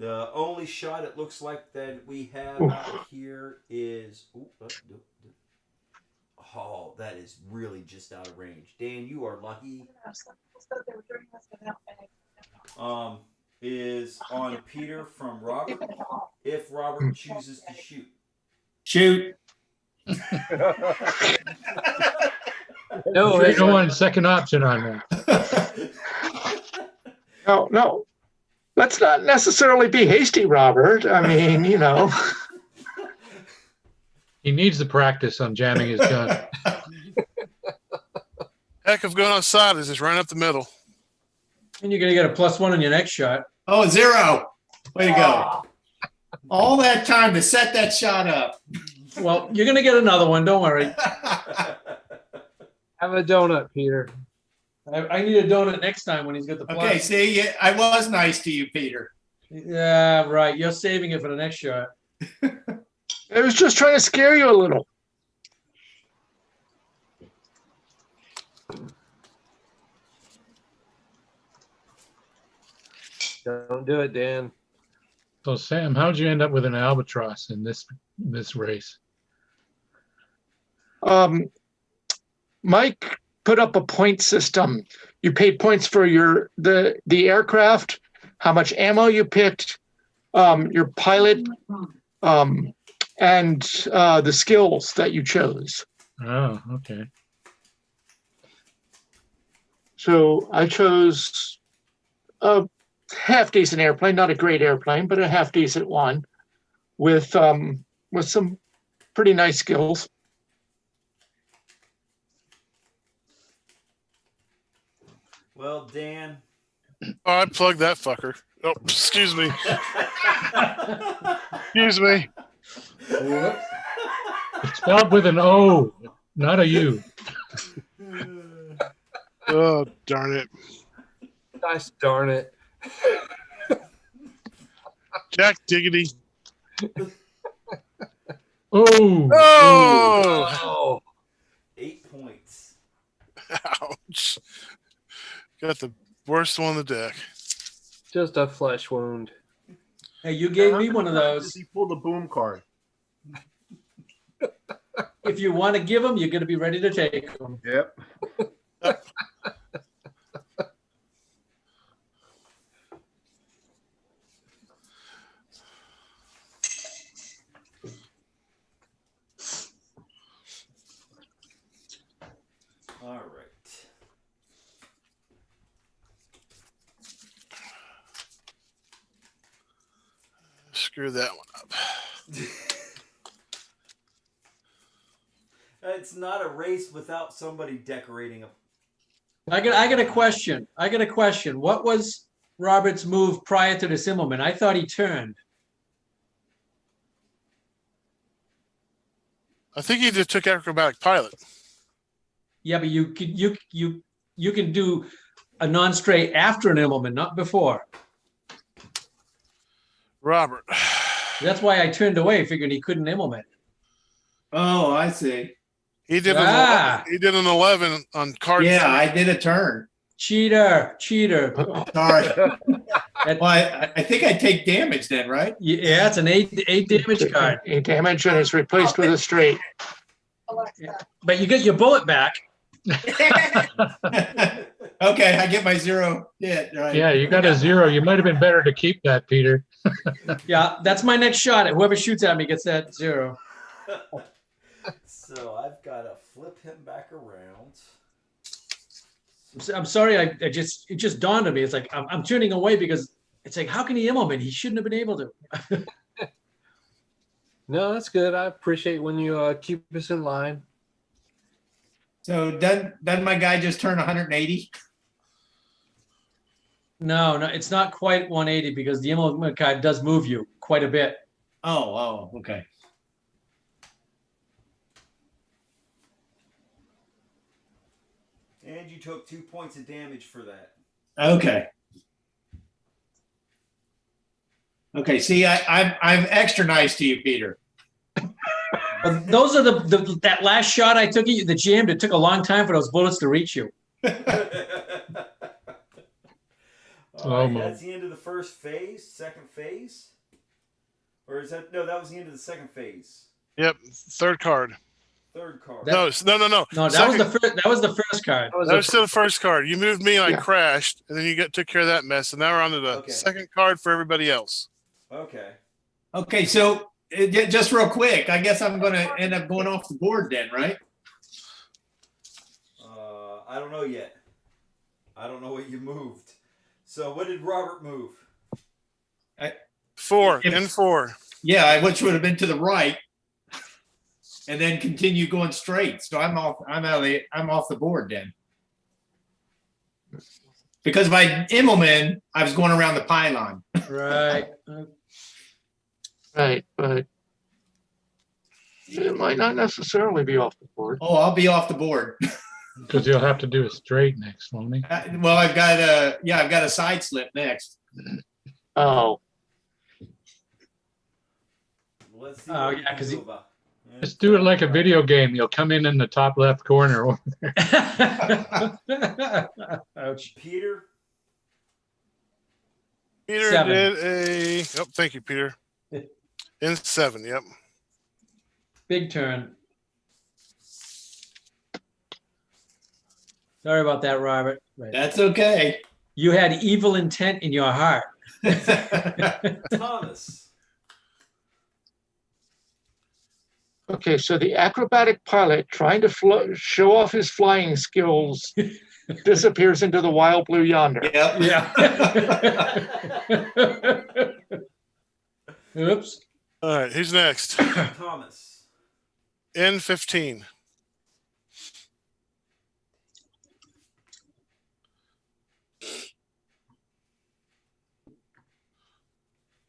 E: The only shot it looks like that we have out here is oh, that is really just out of range. Dan, you are lucky. Is on Peter from Robert. If Robert chooses to shoot.
H: Shoot.
L: No, you don't want a second option on that.
I: No. Let's not necessarily be hasty, Robert. I mean, you know.
L: He needs the practice on jamming his gun.
F: Heck of going outside is just right up the middle.
B: And you're going to get a +1 on your next shot.
H: Oh, 0. Way to go. All that time to set that shot up.
B: Well, you're going to get another one. Don't worry.
G: Have a donut, Peter.
B: I need a donut next time when he's got the plus.
H: Okay, see, I was nice to you, Peter.
B: Yeah, right. You're saving it for the next shot.
I: I was just trying to scare you a little.
G: Don't do it, Dan.
L: So Sam, how'd you end up with an albatross in this race?
I: Mike put up a point system. You paid points for the aircraft, how much ammo you picked, your pilot, and the skills that you chose.
L: Oh, okay.
I: So I chose a half decent airplane, not a great airplane, but a half decent one with some pretty nice skills.
E: Well, Dan.
F: Oh, I plugged that fucker. Oh, excuse me. Excuse me.
L: It's spelled with an O, not a U.
F: Oh, darn it.
G: Gosh darn it.
F: Jack Diggity.
L: Oh.
F: Oh.
E: 8 points.
F: Ouch. Got the worst one on the deck.
G: Just a flesh wound.
B: Hey, you gave me one of those.
D: He pulled the boom card.
B: If you want to give them, you're going to be ready to take them.
D: Yep.
E: All right.
F: Screw that one up.
E: It's not a race without somebody decorating a.
B: I got a question. What was Robert's move prior to this Immelman? I thought he turned.
F: I think he just took acrobatic pilot.
B: Yeah, but you can do a non-straight after an Immelman, not before.
F: Robert.
B: That's why I turned away, figuring he couldn't Immelman.
H: Oh, I see.
F: He did an 11 on card.
H: Yeah,
F: 3.
H: I did a turn.
B: Cheater.
H: Sorry. Well, I think I take damage then, right?
B: Yeah, it's an 8 damage card.
I: 8 damage, and it's replaced with a straight.
B: But you get your bullet back.
H: Okay, I get my 0 hit, right?
L: Yeah, you got a 0. You might have been better to keep that, Peter.
B: Yeah, that's my next shot. Whoever shoots at me gets that 0.
E: So I've got to flip him back around.
B: I'm sorry. It just dawned on me. It's like I'm turning away because it's like, how can he Immelman? He shouldn't have been able to.
G: No, that's good. I appreciate when you keep us in line.
H: So doesn't my guy just turn 180?
B: No, it's not quite 180 because the Immelman card does move you quite a bit.
H: Oh, okay.
E: And you took 2 points of damage for that.
H: Okay. Okay. See, I'm extra nice to you, Peter.
B: Those are that last shot I took at you, the jammed. It took a long time for those bullets to reach you.
E: All right, that's the end of the first phase. Second phase, or is that no? That was the end of the second phase.
F: Yep, third card.
E: Third card.
F: No.
B: No, that was the first card.
F: That was still the first card. You moved me, and I crashed, and then you took care of that mess, and now we're on to the second card for everybody else.
E: Okay.
H: Okay, so just real quick, I guess I'm going to end up going off the board then, right?
E: I don't know yet. I don't know what you moved. So what did Robert move?
F: 4 and 4.
H: Yeah, which would have been to the right, and then continue going straight. So I'm off the board then. Because by Immelman, I was going around the pylon.
B: Right.
I: Right, but it might not necessarily be off the board.
H: Oh, I'll be off the board.
L: Because you'll have to do a straight next, won't he?
H: Well, I've got a side slip next.
I: Oh.
E: Let's see.
B: Oh, yeah, because
L: Just do it like a video game. You'll come in the top left corner over there.
B: Ouch.
E: Peter.
F: Peter
B: 7.
F: did a. Oh, thank you, Peter. In 7. Yep.
B: Big turn. Sorry about that, Robert. Right.
H: That's okay.
B: You had evil intent in your heart.
E: Thomas.
I: Okay, so the acrobatic pilot trying to show off his flying skills disappears into the wild blue yonder.
H: Yep.
B: Yeah. Oops.
F: All right, who's next?
E: Thomas.
F: N15.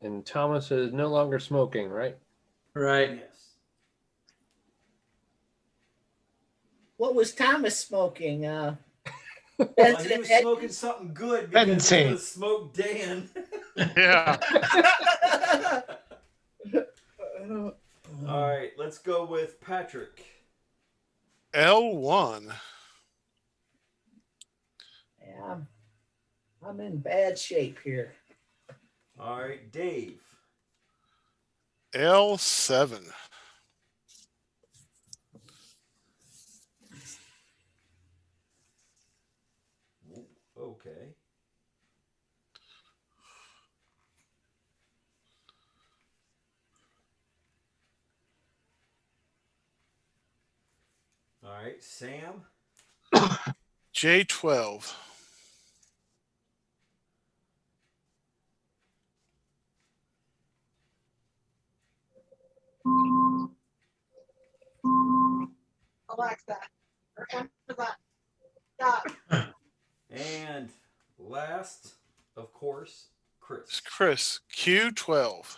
G: And Thomas is no longer smoking, right?
B: Right.
E: Yes.
A: What was Thomas smoking?
E: Well, he was smoking something good because he
I: Benzene.
E: was smoked Dan.
F: Yeah.
E: All right, let's go with Patrick.
F: L1.
A: Yeah, I'm in bad shape here.
E: All right, Dave.
F: L7.
E: Okay. All right, Sam.
F: J12.
N: Alexa, or Amazon. Stop.
E: And last, of course, Chris.
F: It's Chris. Q12.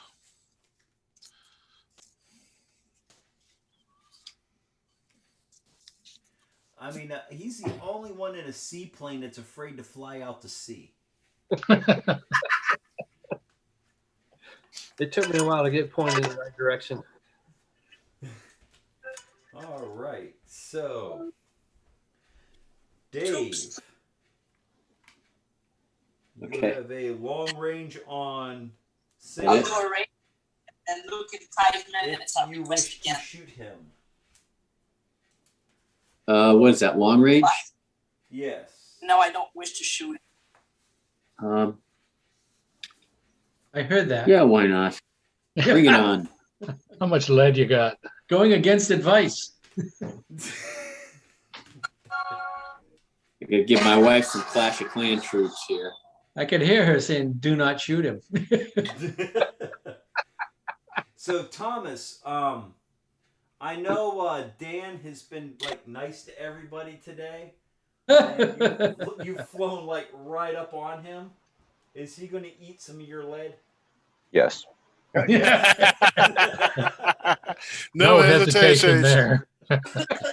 E: I mean, he's the only one in a seaplane that's afraid to fly out to sea.
G: It took me a while to get pointed in the right direction.
E: All right, so Dave, you
J: Okay.
E: have a long range on
J: It
N: I'll
J: is.
N: go right and look in 5
E: if
N: minutes. I'll
E: you
N: request
E: wish to
N: again.
E: shoot him.
J: What is that? Long range?
E: Yes.
N: No, I don't wish to shoot.
B: I heard that.
J: Yeah, why not? Bring it on.
L: How much lead you got?
B: Going against advice.
J: I gotta give my wife some Clash of Clan troops here.
B: I could hear her saying, "Do not shoot him."
E: So Thomas, I know Dan has been like nice to everybody today. And you've flown like right up on him. Is he going to eat some of your lead?
K: Yes.
F: No hesitation.
L: there.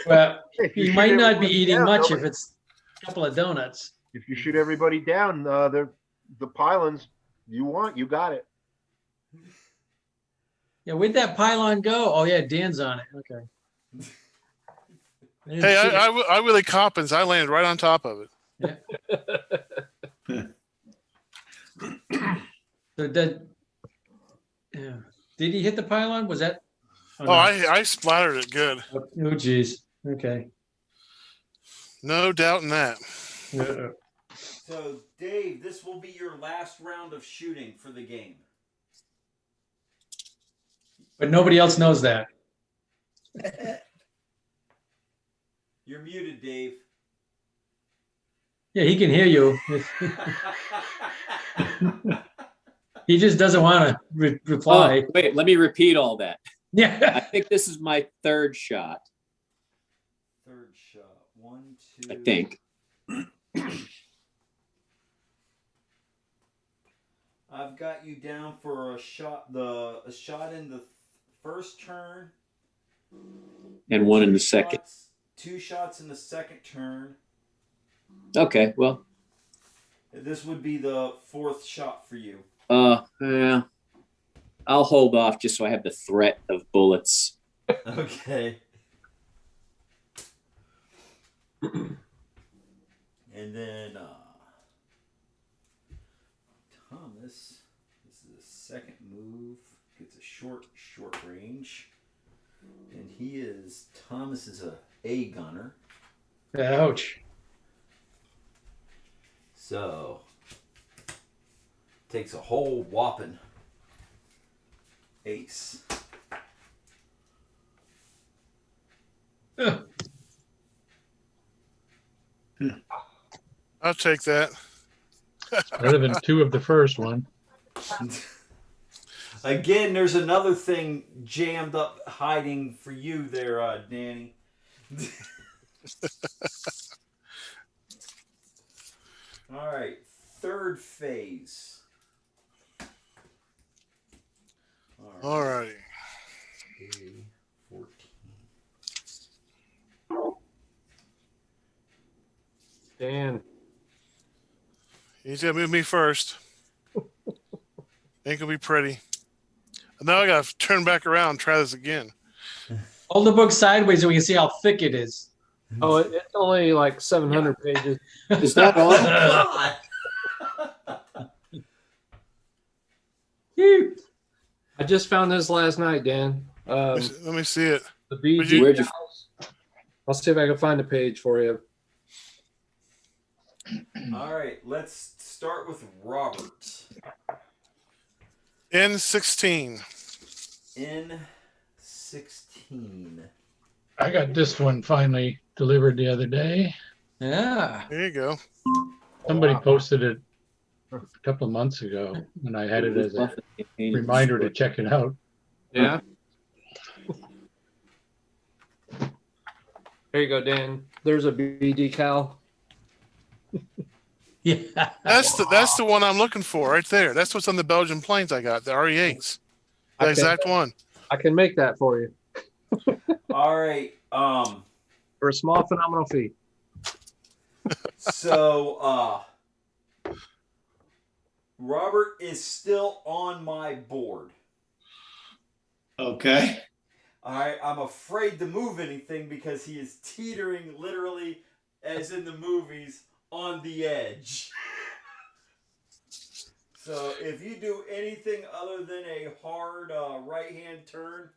B: Well,
D: If you
B: he
D: shoot
B: might not be
D: everybody
B: eating
D: down,
B: much if
D: nobody-
B: it's a couple of donuts.
D: If you shoot everybody down, the pylons you got it.
B: Yeah, where'd that pylon go? Oh yeah, Dan's on it. Okay. didn't
F: Hey,
B: see it.
F: I Willie Coppins. I landed right on top of it.
B: So did he hit the pylon? Was that?
F: Oh,
B: no.
F: I splattered it good.
B: Oh geez. Okay.
F: No doubt in that.
E: So Dave, this will be your last round of shooting for the game.
B: But nobody else knows that.
E: You're muted, Dave.
B: Yeah, he can hear you. He just doesn't want to reply.
J: Oh, wait, let me repeat all that. I
B: Yeah.
J: think this is my third shot.
E: Third shot. 1, 2.
J: I think.
E: I've got you down for a shot. A shot in the first turn.
J: And one in the
E: Two
J: second.
E: shots- 2 shots in the second turn.
J: Okay, well,
E: This would be the 4th shot for you.
J: yeah. I'll hold off just so I have the threat of bullets.
E: Okay. And then Thomas, this is a second move. Gets a short range. And Thomas is a gunner.
B: Ouch.
E: So takes a whole whopping ace.
F: I'll take that.
L: Better than 2 of the first one.
E: Again, there's another thing jammed up hiding for you there, Danny. All right, third phase.
F: All righty.
E: 14.
G: Dan.
F: He's gonna move me first. Ain't gonna be pretty. Now I gotta turn back around and try this again.
B: Hold the book sideways so we can see how thick it is.
G: Oh, it's only like 700 pages.
J: Is that all?
G: I just found this last night, Dan.
F: Let me see it.
G: The BG.
J: Where'd you?
G: I'll see if I can find a page for you.
E: All right, let's start with Robert.
F: N16.
E: N16.
L: I got this one finally delivered the other day.
B: Yeah.
F: There you go.
L: Somebody posted it a couple of months ago, and I had it as a reminder to check it out.
G: Yeah. There you go, Dan. There's a BD Cal.
B: Yeah.
F: That's the one I'm looking for right there. That's what's on the Belgian planes I got, the RE8s. The exact one.
G: I can make that for you.
E: All right.
G: For a small phenomenal fee.
E: So Robert is still on my board.
H: Okay.
E: All right, I'm afraid to move anything because he is teetering literally, as in the movies, on the edge. So if you do anything other than a hard right-hand turn,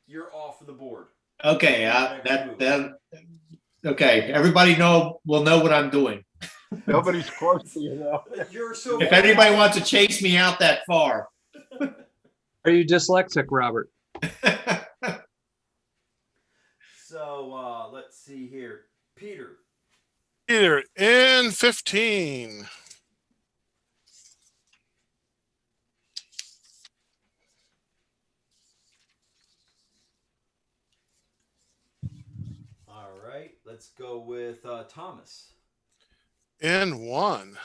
E: you're off of the board.
H: Okay. Okay. Everybody will know what I'm doing.
D: Nobody's close to you now.
E: You're so.
H: If anybody wants to chase me out that far.
G: Are you dyslexic, Robert?
E: So let's see here, Peter.
F: Peter, N15.
E: All right, let's go with Thomas.
F: N1.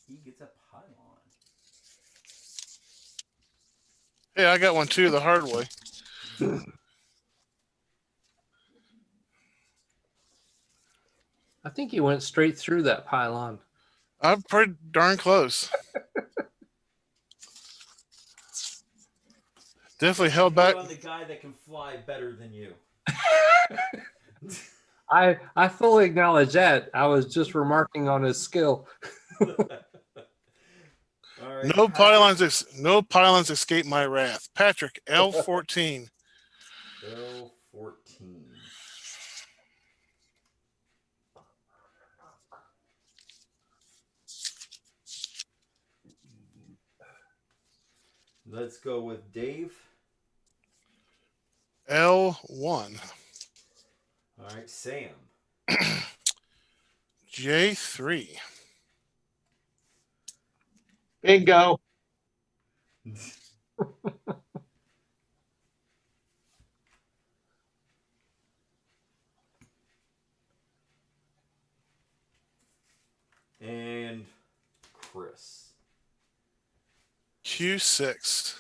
E: He gets a pylon.
F: Hey, I got one too, the hard way.
G: I think he went straight through that pylon.
F: I'm pretty darn close. Definitely held back.
E: I'm the guy that can fly better than you.
G: I fully acknowledge that. I was just remarking on his skill.
E: All right,
F: No pylons escape my wrath. Patrick, L14.
E: L14. Let's go with Dave.
F: L1.
E: All right, Sam.
F: J3.
I: Bingo.
E: And Chris.
F: Q6.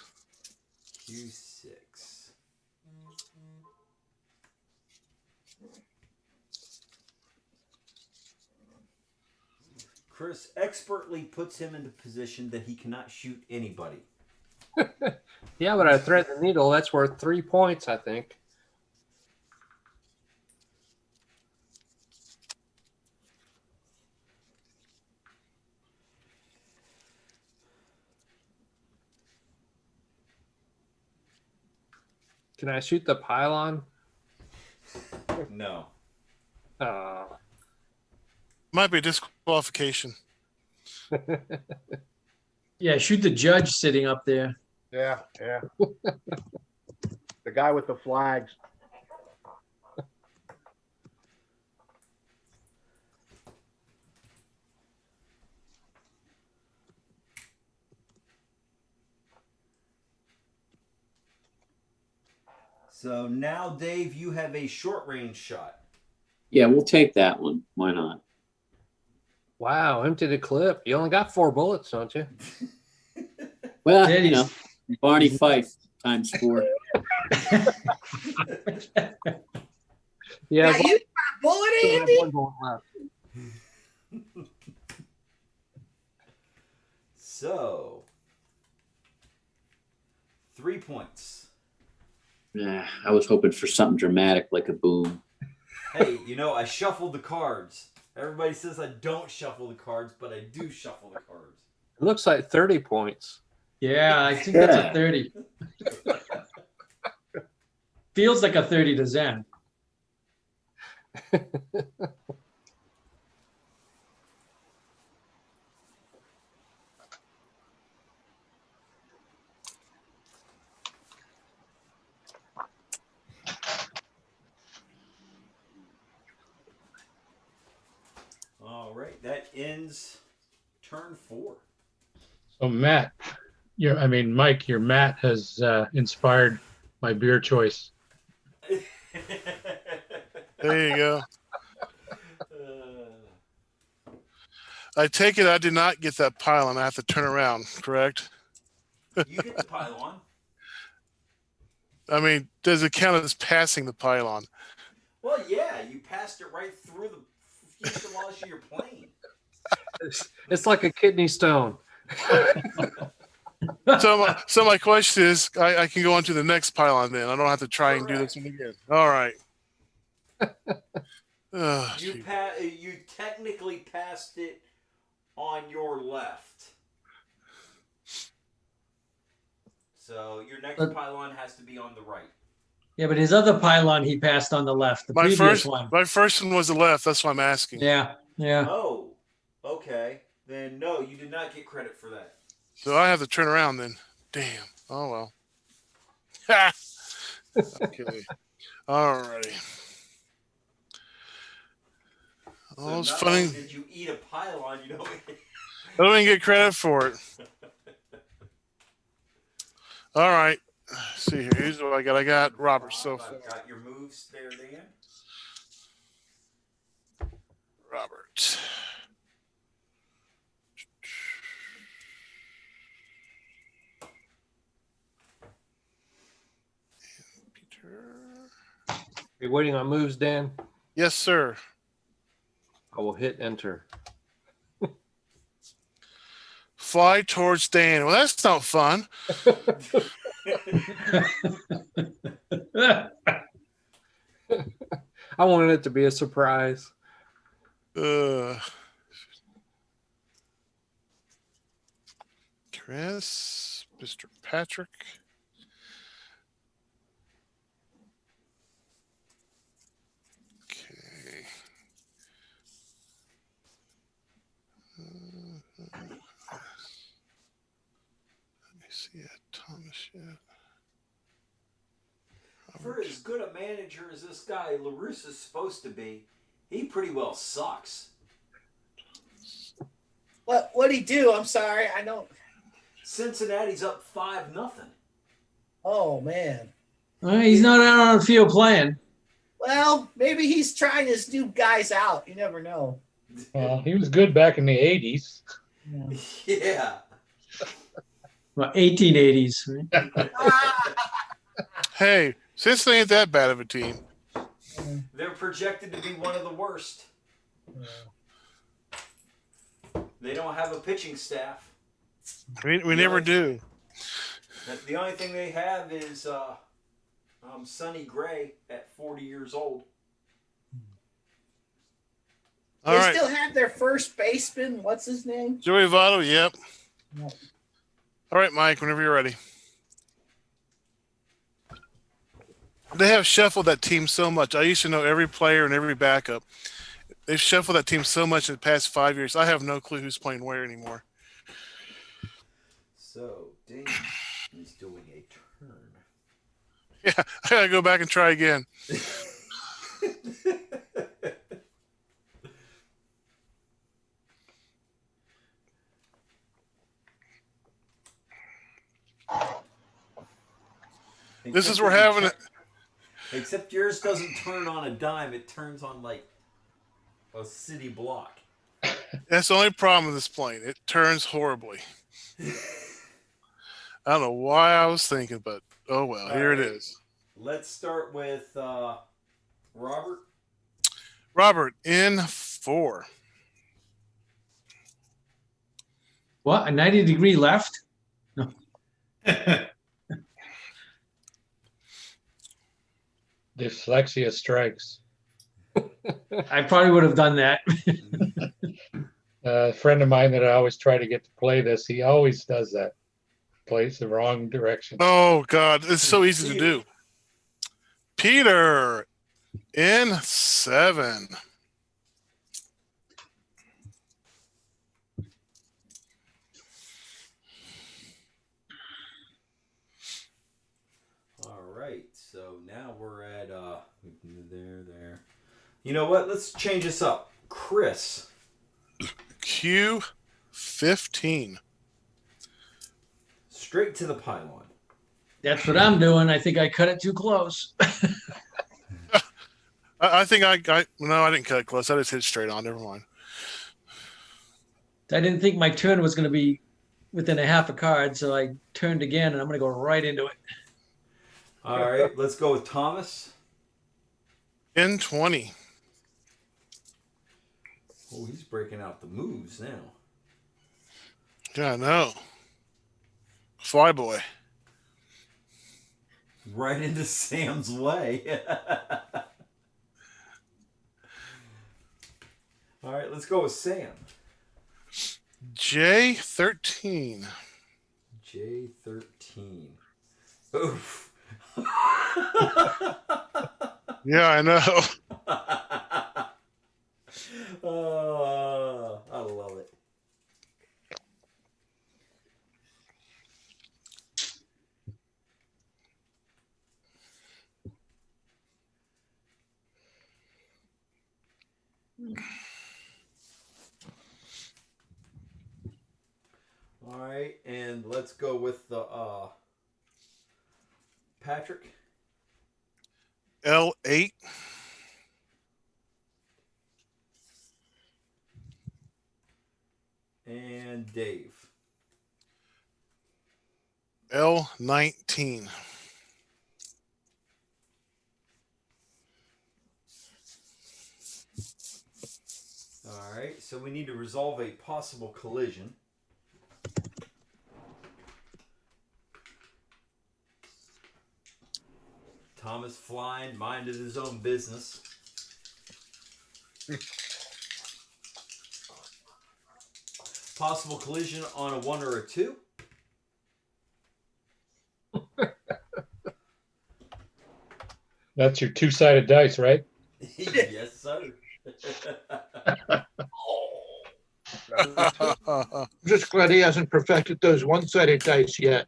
E: Q6. Chris expertly puts him into position that he cannot shoot anybody.
G: Yeah, but I thread the needle. That's worth 3 points, I think. Can I shoot the pylon?
E: No.
F: Might be a disqualification.
B: Yeah, shoot the judge sitting up there.
D: Yeah. The guy with the flags.
E: So now, Dave, you have a short range shot.
J: Yeah, we'll take that one. Why not?
G: Wow, empty the clip. You only got 4 bullets, don't you?
J: Well,
B: Yeah,
J: you know, Barney Fife times 4.
G: Yeah,
A: Now you got a bullet, Andy?
G: 1 bullet left.
E: So, 3 points.
J: Yeah, I was hoping for something dramatic like a boom.
E: Hey, you know, I shuffled the cards. Everybody says I don't shuffle the cards, but I do shuffle the cards.
G: It looks like 30 points.
B: Yeah, I think that's a 30. Feels like a 30 to Zen.
E: All right, that ends turn 4.
L: So Matt, Mike, your Matt has inspired my beer choice.
F: There you go. I take it I did not get that pylon. I have to turn around, correct?
E: You get the pylon.
F: I mean, does it count as passing the pylon?
E: Well, yeah, you passed it right through the fuselage of your plane.
G: It's like a kidney stone.
F: So my question is, I can go on to the next pylon then. I don't have to try and do this one again. All right. Oh,
E: You technically passed it on your left. So your next pylon has to be on the right.
B: Yeah, but his other pylon he passed on the left. The previous one.
F: My first one was the left. That's why I'm asking.
B: Yeah.
E: Oh, okay. Then no, you did not get credit for that.
F: So I have to turn around then. Damn. Oh well. Okay. All righty.
E: So
F: it's
E: not
F: funny.
E: only did you eat a pylon, you don't.
F: I don't even get credit for it. All right. Let's see here. Here's what I got. I got Robert so far.
E: Got your moves there, Dan.
F: Robert.
G: You're waiting on moves, Dan?
F: Yes, sir.
G: I will hit enter.
F: Fly towards Dan. Well, that's not fun.
G: I wanted it to be a surprise.
F: Chris, Mr. Patrick. Okay. Let me see Thomas yet.
E: For as good a manager as this guy LaRusse is supposed to be, he pretty well sucks.
A: What'd he do? I'm sorry, I don't.
E: Cincinnati's up 5-0.
A: Oh man.
B: He's not out on the field playing.
A: Well, maybe he's trying to snoop guys out. You never know.
L: Well, he was good back in the 80s.
E: Yeah.
B: Well, 1880s. Right?
F: Hey, Cincinnati ain't that bad of a team.
E: They're projected to be one of the worst. They don't have a pitching staff.
F: We never do.
E: The only thing they have is Sonny Gray at 40 years old.
F: All
A: They
F: right.
A: still have their first baseman. What's his name?
F: Joey Votto, yep.
A: Yep.
F: All right, Mike, whenever you're ready. They have shuffled that team so much. I used to know every player and every backup. They've shuffled that team so much in the past 5 years. I have no clue who's playing where anymore.
E: So, Dave is doing a turn.
F: Yeah, I gotta go back and try again. This is we're having it.
E: Except yours doesn't turn on a dime; it turns on like a city block.
F: That's the only problem with this plane. It turns horribly. I don't know why I was thinking, but oh well, here it is.
E: Let's start with Robert.
F: Robert in 4.
B: What? A 90-degree left? No.
L: Dyslexia strikes.
B: I probably would have done that.
L: A friend of mine that I always try to get to play this, he always does that. Plays the wrong direction.
F: Oh God, it's so easy to do. Peter in 7.
E: All right, so now we're at there. You know what? Let's change this up. Chris.
F: Q15.
E: Straight to the pylon.
B: That's what I'm doing. I think I cut it too close.
F: I think no, I didn't cut it close. I just hit it straight on. Never mind.
B: I didn't think my turn was going to be within a half a card, so I turned again, and I'm going to go right into it.
E: All right, let's go with Thomas.
F: In 20.
E: Oh, he's breaking out the moves now.
F: Yeah, I know. Flyboy.
E: Right into Sam's way. All right, let's go with Sam.
F: J13.
E: J13. Oof.
F: Yeah, I know.
E: I love it. All right, and let's go with the Patrick.
F: L8.
E: And Dave.
F: L19.
E: All right, so we need to resolve a possible collision. Thomas flying, minded his own business. Possible collision on a 1 or a 2.
L: That's your two-sided dice, right?
E: Yes, sir.
I: I'm just glad he hasn't perfected those one-sided dice yet.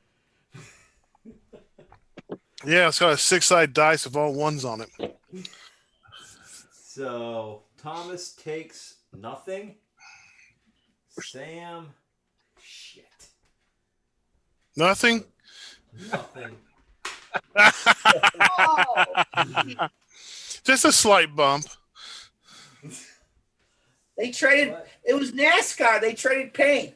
F: Yeah, it's got a 6-sided dice with all ones on it.
E: So Thomas takes nothing. Sam, shit.
F: Nothing?
E: Nothing.
F: Just a slight bump.
A: They traded. It was NASCAR. They traded paint.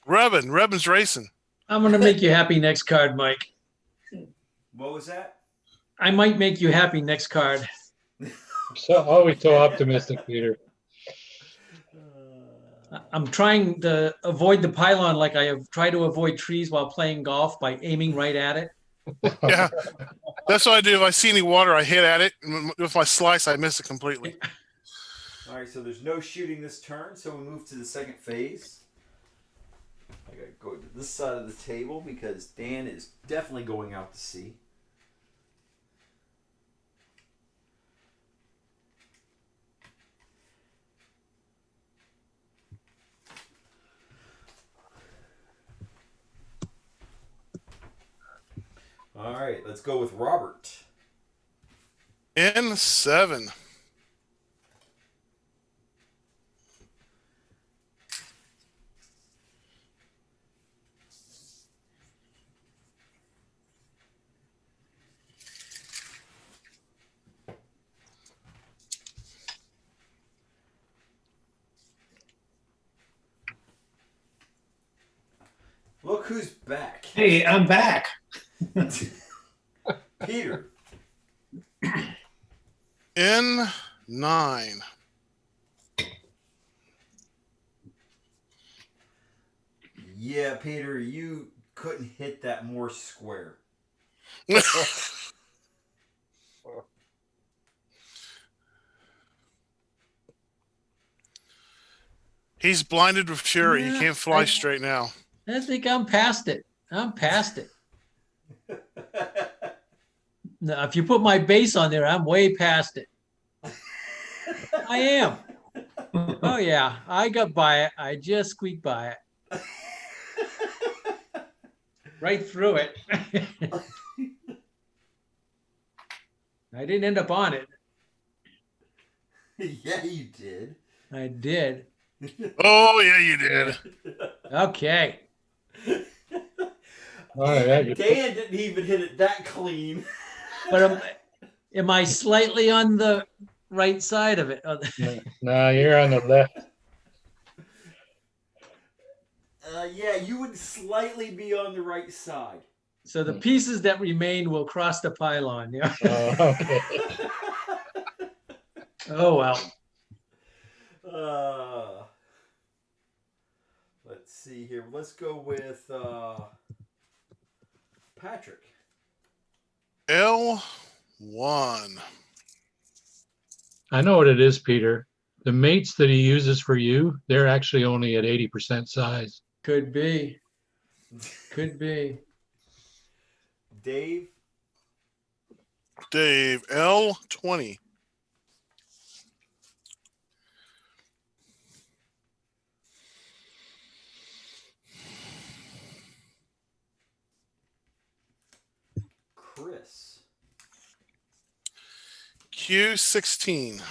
F: Rebin's racing.
B: I'm going to make you happy next card, Mike.
E: What was that?
B: I might make you happy next card.
L: So always so optimistic, Peter.
B: I'm trying to avoid the pylon like I have tried to avoid trees while playing golf by aiming right at it.
F: Yeah, that's what I do. If I see any water, I hit at it. And with my slice, I miss it completely.
E: All right, so there's no shooting this turn, so we move to the second phase. I gotta go to this side of the table because Dan is definitely going out to sea. All right, let's go with Robert.
F: N7.
E: Look who's back.
H: Hey, I'm back.
E: Peter.
F: N9.
E: Yeah, Peter, you couldn't hit that more square.
F: He's blinded with fury.
B: Yeah,
F: He can't fly straight now.
B: I think I'm past it. I'm past it. Now, if you put my base on there, I'm way past it. I am. Oh yeah, I got by it. I just squeaked by it. Right through it. I didn't end up on it.
E: Yeah, you did.
B: I did.
F: Oh, yeah, you did.
B: Okay.
L: All right,
E: Dan didn't even hit it that clean.
B: But am I slightly on the right side of it?
L: no, you're on the left.
E: Yeah, you would slightly be on the right side.
B: So the pieces that remain will cross the pylon. Yeah.
L: Okay.
B: Oh well.
E: Let's see here. Let's go with Patrick.
F: L1.
L: I know what it is, Peter. The mates that he uses for you, they're actually only at 80% size.
B: Could be. Could be.
E: Dave.
F: Dave, L20.
E: Chris.
F: Q16.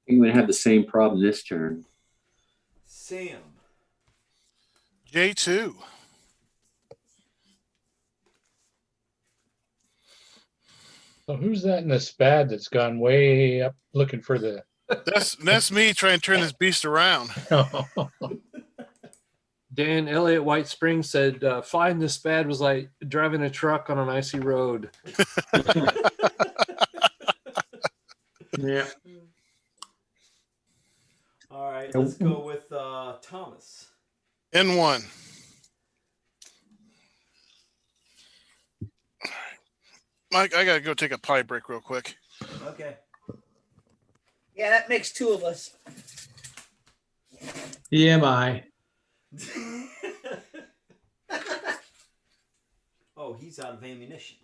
J: I'm going to have the same problem this turn.
E: Sam.
F: J2.
L: So who's that in the SPAD that's gone way up looking for the...
F: That's me trying to turn this beast around.
G: Dan Elliott White Springs said, flying the SPAD was like driving a truck on an icy road.
B: Yeah.
E: All right, let's go with Thomas.
F: N1. Mike, I gotta go take a pie break real quick.
E: Okay.
A: Yeah, that makes two of us.
B: EMI.
E: Oh, he's out of ammunition.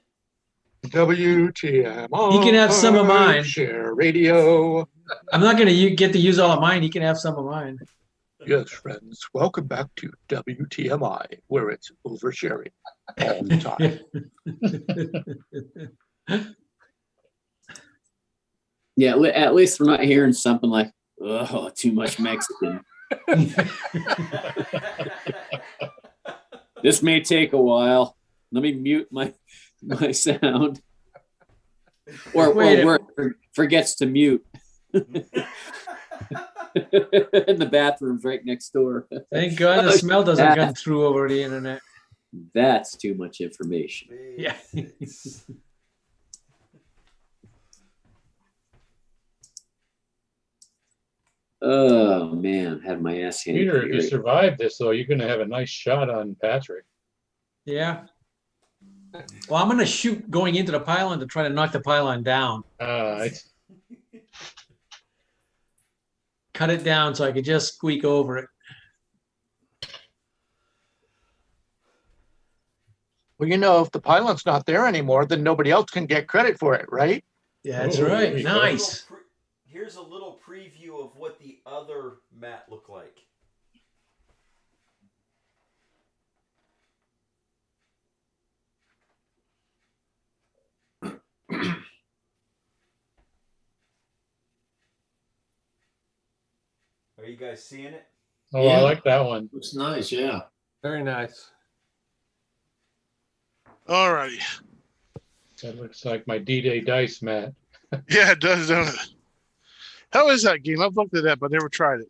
I: WTM.
B: He can have some of mine.
I: Share radio.
B: I'm not going to get to use all of mine. He can have some of mine.
I: Yes, friends. Welcome back to WTMI, where it's oversharing all the time.
J: Yeah, at least we're not hearing something like, oh, too much Mexican. This may take a while. Let me mute my sound. Or forgets to mute. And the bathroom's right next door.
B: Thank God the smell doesn't come through over the internet.
J: That's too much information.
B: Yeah.
J: Oh man, had my ass handed.
L: Peter, if you survive this, though, you're going to have a nice shot on Patrick.
B: Yeah. Well, I'm going to shoot going into the pylon to try to knock the pylon down. Cut it down so I could just squeak over it.
I: Well, you know, if the pylon's not there anymore, then nobody else can get credit for it, right?
B: Yeah, that's right. Nice.
E: Here's a little preview of what the other mat looked like. Are you guys seeing it?
L: Oh, yeah. I like that one.
H: Looks nice, yeah.
G: Very nice.
F: All righty.
L: That looks like my D-Day dice, Matt.
F: Yeah, it does, don't it? How is that game? I've looked at that, but never tried it.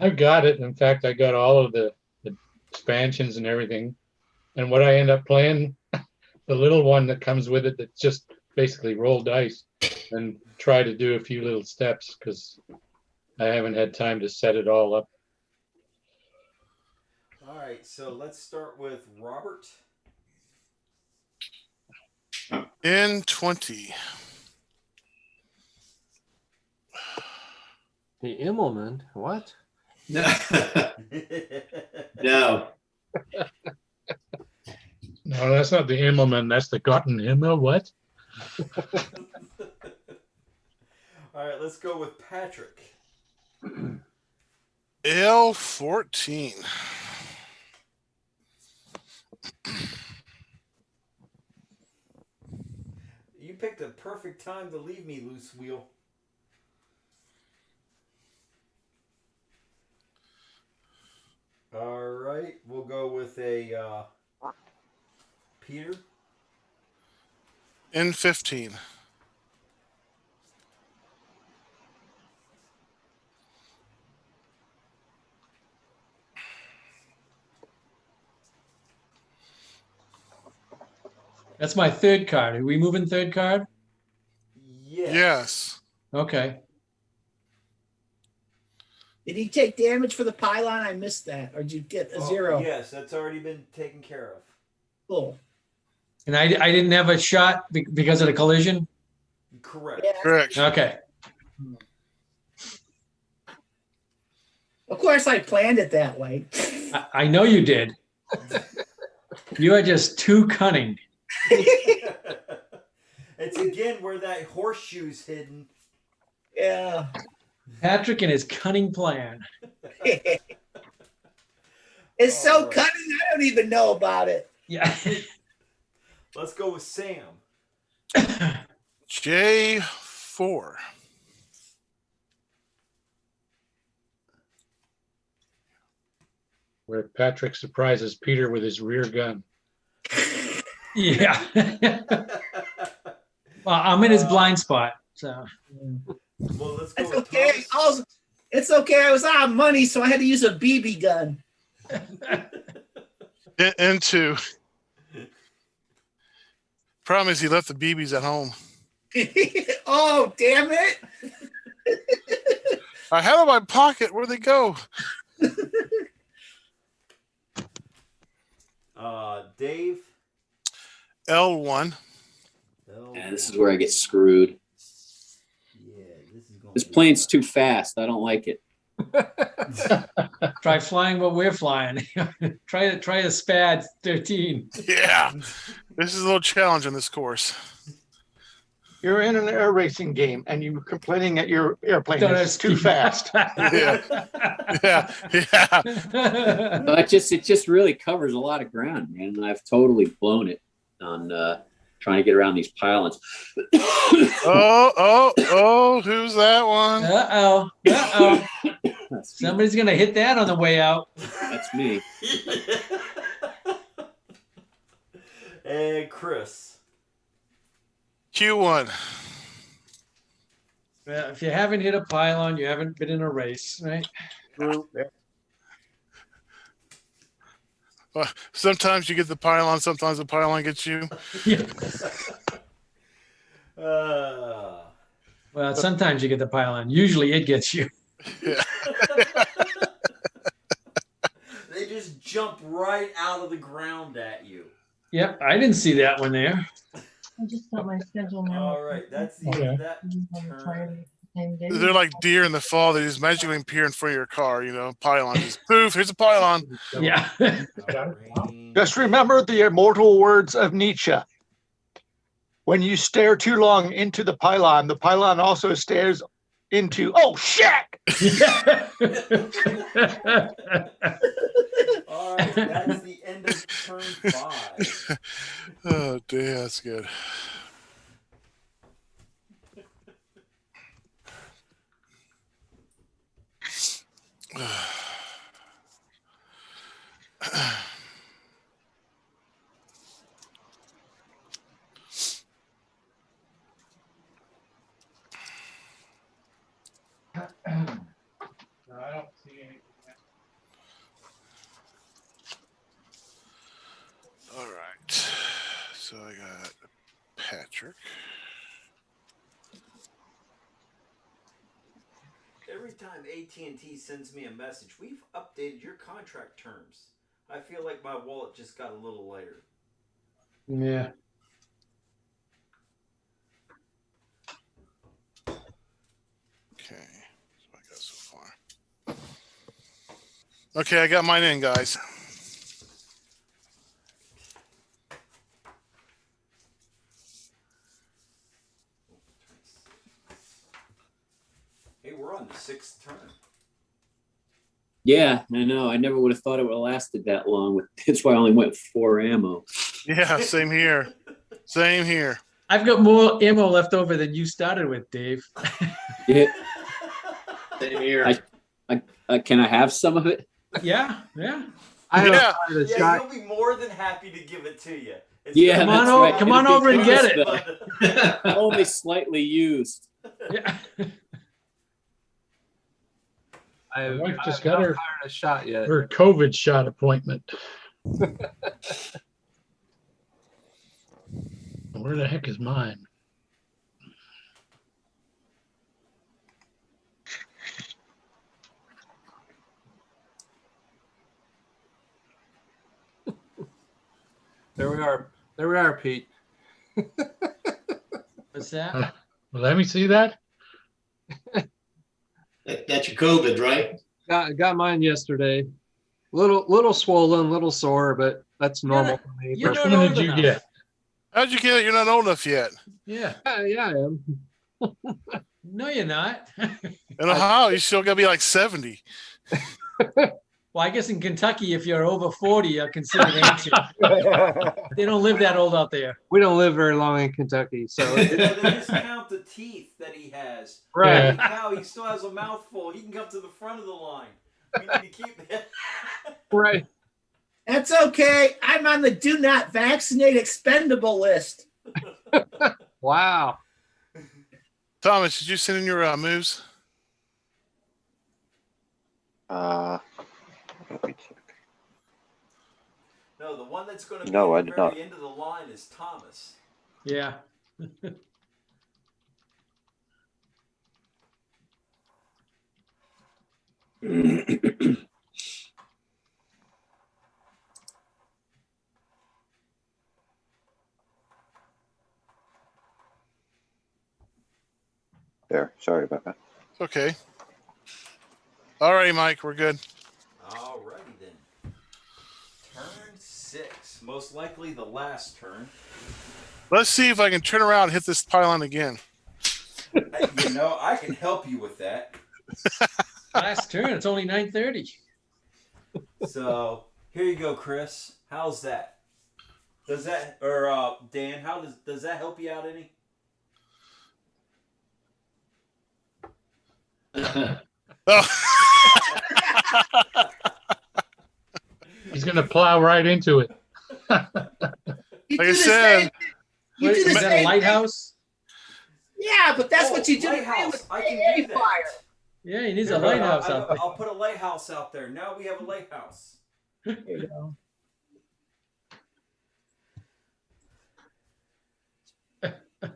L: I've got it. In fact, I got all of the expansions and everything. And what I end up playing, the little one that comes with it, that's just basically roll dice and try to do a few little steps because I haven't had time to set it all up.
E: All right, so let's start with Robert.
F: In 20.
G: The Immelman? What?
H: No. No.
L: No, that's not the Immelman. That's the Gotten Himmel. What?
E: All right, let's go with Patrick.
F: L14.
E: You picked a perfect time to leave me, Loose Wheel. All right, we'll go with a Peter.
F: In 15.
B: That's my third card. Are we moving third card?
F: Yes.
B: Okay.
A: Did he take damage for the pylon? I missed that. Or did you get a 0?
E: Yes, that's already been taken care of.
A: Cool.
B: And I didn't have a shot because of the collision?
E: Correct.
A: Yeah.
F: Correct.
B: Okay.
A: Of course, I planned it that way.
B: I know you did. You are just too cunning.
E: It's again where that horseshoe's hidden.
A: Yeah.
B: Patrick and his cunning plan.
A: It's so cunning, I don't even know about it.
B: Yeah.
E: Let's go with Sam.
F: J4.
L: Where Patrick surprises Peter with his rear gun.
B: Yeah. Well, I'm in his blind spot, so.
E: Well, let's go
A: It's
E: with
A: okay.
E: Thomas.
A: It's okay. I was out of money, so I had to use a BB gun.
F: In 2. Problem is he left the BBs at home.
A: Oh, damn it.
F: I had them in my pocket. Where'd they go?
E: Dave.
F: L1.
J: Yeah, this is where I get screwed.
E: Yeah,
J: This plane's too fast. I don't like it.
B: Try flying what we're flying. try a SPAD 13.
F: Yeah. This is a little challenge on this course.
I: You're in an air racing game and you're complaining that your airplane
B: Don't
I: is too fast.
F: Yeah. Yeah.
J: But it just really covers a lot of ground, man. And I've totally blown it on trying to get around these pylons.
F: Oh, who's that one?
B: Uh-oh. Somebody's going to hit that on the way out.
J: That's me.
E: And Chris.
F: Q1.
B: Well, if you haven't hit a pylon, you haven't been in a race, right?
F: Sometimes you get the pylon, sometimes the pylon gets you.
B: Yeah. Well, sometimes you get the pylon. Usually it gets you.
F: Yeah.
E: They just jump right out of the ground at you.
B: Yep, I didn't see that one there.
M: I just got my schedule now.
E: All right, that's the
L: Okay.
E: that turn.
F: They're like deer in the fall. They just magically appear in front of your car, pylon. Just poof, here's a pylon.
B: Yeah.
I: Just remember the immortal words of Nietzsche. When you stare too long into the pylon also stares into, oh, shit!
E: All right, that's the end of turn 5.
F: Oh, dear, that's good. Patrick.
E: Every time AT&T sends me a message, we've updated your contract terms. I feel like my wallet just got a little lighter.
L: Yeah.
F: Okay. So I got so far. Okay, I got mine in, guys.
E: Hey, we're on the 6th turn.
J: Yeah, I know. I never would have thought it would have lasted that long. That's why I only went 4 ammo.
F: Yeah, same here. Same here.
B: I've got more ammo left over than you started with, Dave.
J: Yeah.
H: Same here.
J: Can I have some of it?
B: Yeah, yeah.
G: I
E: He'll be more than happy to give it to you.
J: Yeah,
B: Come on,
J: that's right.
B: come on
J: It'll be
B: over and get
J: close,
B: it.
J: though. Only slightly used.
B: Yeah.
G: I
L: My wife just
G: I've
L: got
G: not
L: her
G: fired a shot yet.
L: her COVID shot appointment. Where the heck is mine?
G: There we are. There we are, Pete.
B: What's that?
L: Let me see that.
H: That's your COVID, right?
G: Got mine yesterday. Little swollen, little sore, but that's normal for me.
B: You're
L: Which
B: not
L: one
B: old
L: did you
B: enough.
L: get?
F: How'd you get it? You're not old enough yet.
B: Yeah.
G: Yeah, I am.
B: No, you're not.
F: In Ohio, you still gotta be like 70.
B: Well, I guess in Kentucky, if you're over 40, you're considered ancient. They don't live that old out there.
G: We don't live very long in Kentucky, so
E: They just count the teeth that he has.
G: Right.
E: Holy cow, he still has a mouthful. He can come to the front of the line. We need to keep it.
G: right.
A: That's okay. I'm on the do not vaccinate expendable list.
G: Wow.
F: Thomas, did you send in your moves?
K: Let me check.
E: No, the one that's going to be
K: No, I
E: at the
K: did
E: very
K: not.
E: end of the line is Thomas.
B: Yeah.
K: There. Sorry about that.
F: Okay. All right, Mike, we're good.
E: Alrighty then. Turn 6. Most likely the last turn.
F: Let's see if I can turn around and hit this pylon again.
E: You know, I can help you with that.
B: Last turn. It's only 9:30.
E: So here you go, Chris. How's that? Does that, or Dan? How does that help you out any?
F: Oh.
L: He's gonna plow right into it.
F: Like I said,
A: You do the
B: Is that a
A: same thing.
B: lighthouse?
A: Yeah, but that's what you do to me
E: Lighthouse.
A: with
E: I can do that.
A: fire.
B: Yeah, he needs a lighthouse out there.
E: I'll put a lighthouse out there. Now we have a lighthouse.
A: There you go.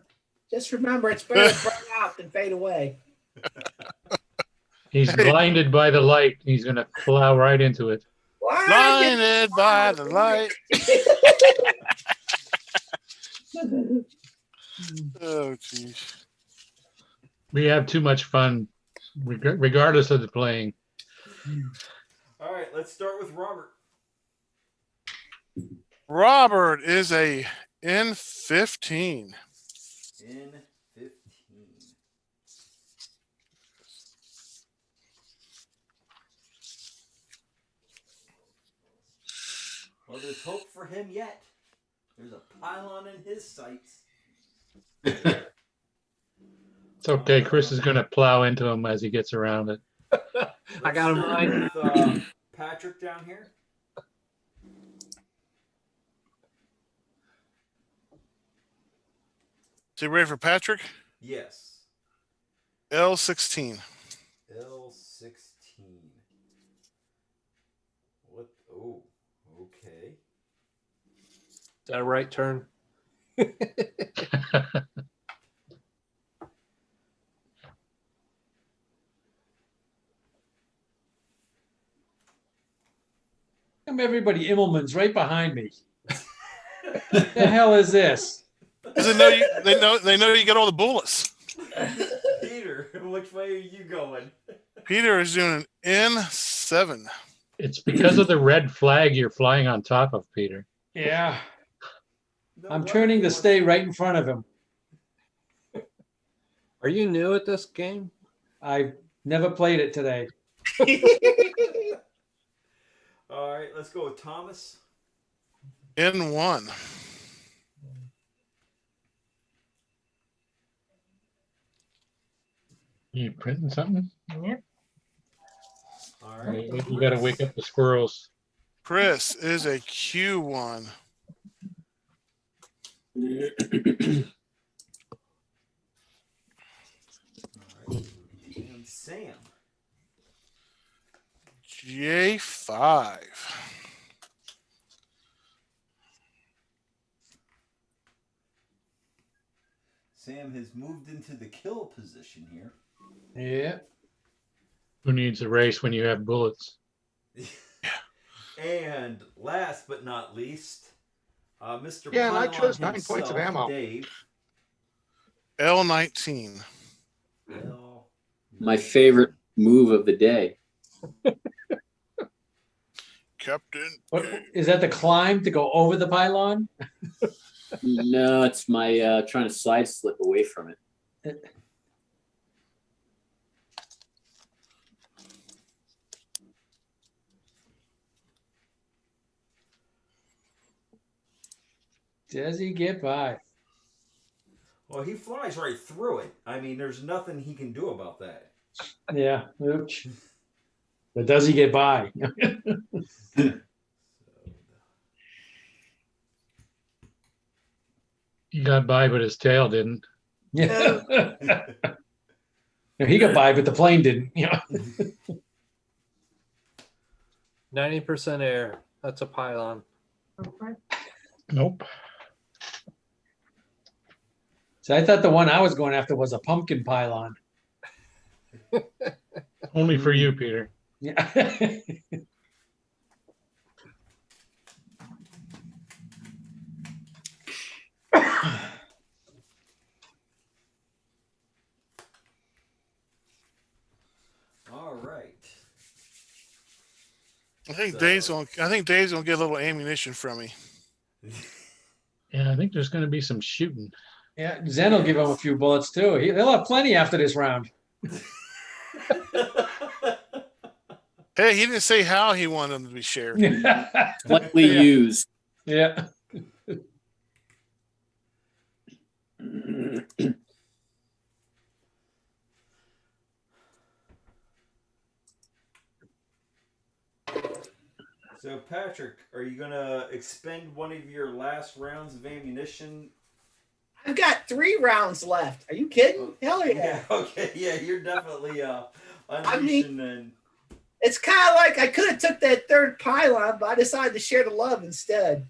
A: Just remember, it's better to burn out than fade away.
L: He's blinded by the light. He's gonna plow right into it.
F: blinded by the light. Oh, geez.
L: We have too much fun, regardless of the playing.
E: All right, let's start with Robert.
F: Robert is a N15.
E: In 15. Well, there's hope for him yet. There's a pylon in his sights.
L: It's okay. Chris is gonna plow into him as he gets around it.
G: I got him
E: Let's
G: right.
E: start with, Patrick down here.
F: Is he ready for Patrick?
E: Yes.
F: L16.
E: L16. What? Oh, okay.
G: Is that a right turn?
B: Come everybody Immelman's right behind me. What the hell is this?
F: Because they know you got all the bullets.
E: Peter, which way are you going?
F: Peter is doing an N7.
L: It's because of the red flag you're flying on top of, Peter.
B: Yeah. I'm turning to stay right in front of him.
G: Are you new at this game?
B: I've never played it today.
E: All right, let's go with Thomas.
F: N1.
L: You printing something?
M: Yep.
E: All right.
L: You got to wake up the squirrels.
F: Chris is a Q1.
E: And Sam.
F: J5.
E: Sam has moved into the kill position here.
B: Yeah.
L: Who needs a race when you have bullets?
E: And last but not least, Mr.
I: Yeah, and I
E: Pylon
I: chose 9 points of
E: himself,
I: ammo.
E: Dave.
F: L19.
J: My favorite move of the day.
F: Captain.
B: What, is that the climb to go over the pylon?
J: No, it's my trying to side slip away from it.
B: Does he get by?
E: Well, he flies right through it. I mean, there's nothing he can do about that.
B: Yeah. Oops. But does he get by?
L: He got by, but his tail didn't.
B: Yeah. No, he got by, but the plane didn't. Yeah.
G: 90% air. That's a pylon.
L: Nope.
B: So I thought the one I was going after was a pumpkin pylon.
L: Only for you, Peter.
B: Yeah.
E: All right.
F: I think Dave's gonna get a little ammunition from me.
L: Yeah, I think there's going to be some shooting.
B: Yeah, Zen will give him a few bullets too. He'll have plenty after this round.
F: Hey, he didn't say how he wanted them to be shared.
J: Slightly used.
B: Yeah.
E: So, Patrick, are you going to expend one of your last rounds of ammunition?
A: I've got 3 rounds left. Are you kidding? Hell yeah.
E: Okay, yeah, you're definitely unleashing and...
A: It's kind of like I could have took that 3rd pylon, but I decided to share the love instead.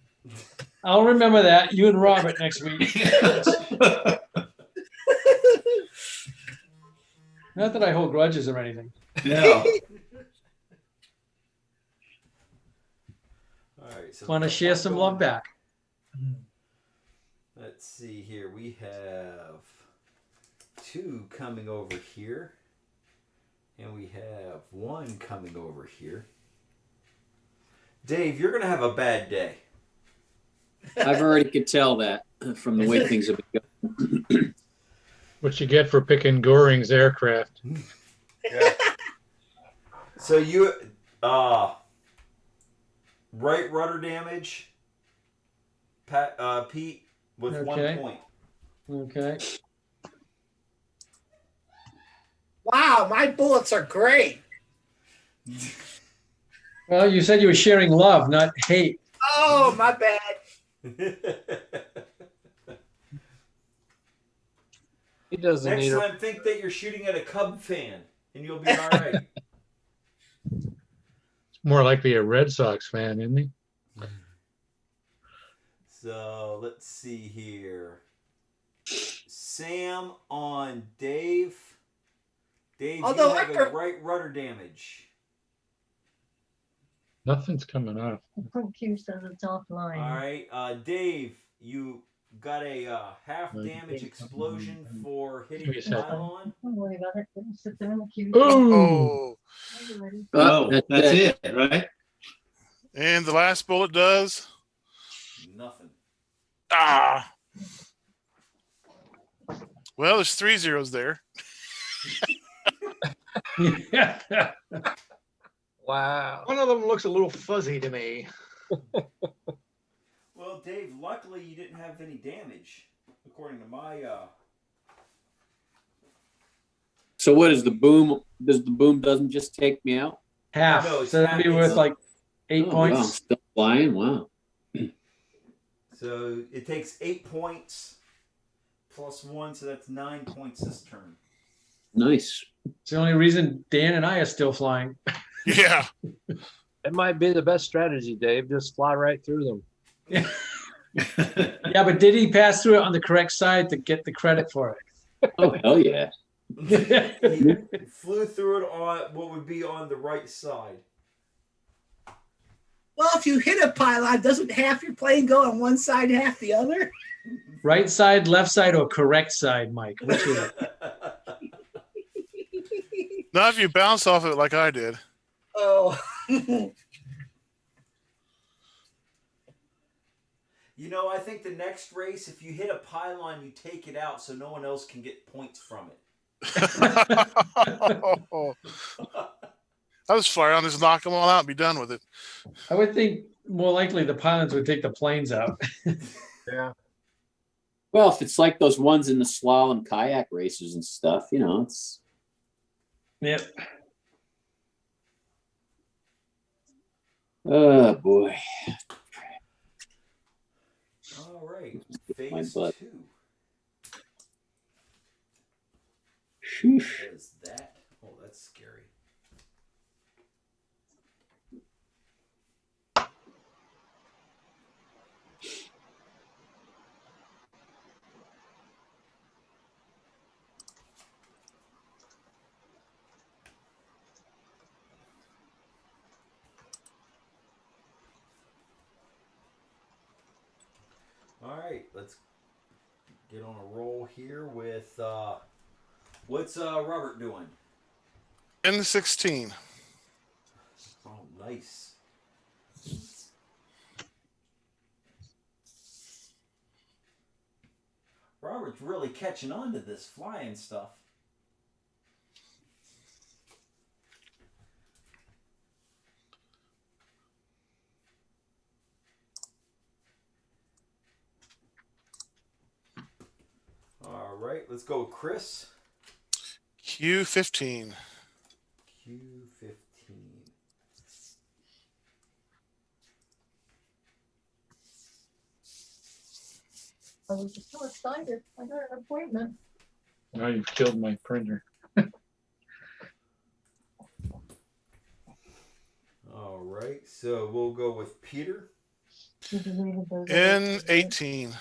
B: I'll remember that. You and Robert next week. Not that I hold grudges or anything.
J: No.
E: All right, so
B: Want to share some love back?
E: Let's see here. We have 2 coming over here. And we have 1 coming over here. Dave, you're going to have a bad day.
J: I've already could tell that from the way things have been going.
L: What you get for picking Goring's aircraft.
E: Yeah. So you, right rudder damage, Pete, with
B: Okay.
E: 1 point.
B: Okay.
A: Wow, my bullets are great.
B: Well, you said you were sharing love, not hate.
A: Oh, my bad.
G: He doesn't
E: Next
G: need a
E: time, think that you're shooting at a Cub fan, and you'll be all right.
L: More likely a Red Sox fan, isn't he?
E: So let's see here. Sam on Dave. Dave,
A: Although
E: you
A: I
E: have a
A: per-
E: right rudder damage.
L: Nothing's coming off.
M: Front Q says it's offline.
E: All right, Dave, you got a half damage explosion for hitting the pylon.
M: Don't worry about it. It'll sit there in the queue.
F: Oh,
H: Oh, that's it, right?
F: and the last bullet does.
E: Nothing.
F: Ah. Well, there's 3 zeros there.
G: Wow.
I: One of them looks a little fuzzy to me.
E: Well, Dave, luckily you didn't have any damage, according to my.
J: So what is the boom? Does the boom doesn't just take me out?
B: Half.
E: No, it's
B: So that'd be
E: half.
B: worth like 8
J: Oh,
B: points.
J: wow, still flying. Wow.
E: So it takes 8 points plus 1, so that's 9 points this turn.
J: Nice.
B: It's the only reason Dan and I are still flying.
F: Yeah.
G: It might be the best strategy, Dave. Just fly right through them.
B: Yeah, but did he pass through it on the correct side to get the credit for
J: Oh, hell yeah.
B: it?
E: He flew through it on what would be on the right side.
A: Well, if you hit a pylon, doesn't half your plane go on one side, half the other?
B: Right side, left side, or correct side, Mike? Which is it?
F: Not if you bounce off it like I did.
A: Oh.
E: You know, I think the next race, if you hit a pylon, you take it out so no one else can get points from it.
F: I was fire on, just knock them all out and be done with it.
B: I would think more likely the pilots would take the planes out.
D: Yeah.
J: Well, if it's like those ones in the slalom kayak races and stuff, you know, it's.
B: Yep.
J: Oh, boy.
E: All right.
J: My
E: Phase
J: butt.
E: 2.
J: Sheesh.
E: What is that? Oh, that's scary. All right, let's get on a roll here with what's Robert doing?
F: N16.
E: Oh, nice. Robert's really catching on to this flying stuff. All right, let's go with Chris.
F: Q15.
E: Q15.
M: I was just so excited. I got an appointment.
L: Now you've killed my printer.
E: All right, so we'll go with Peter.
F: N18.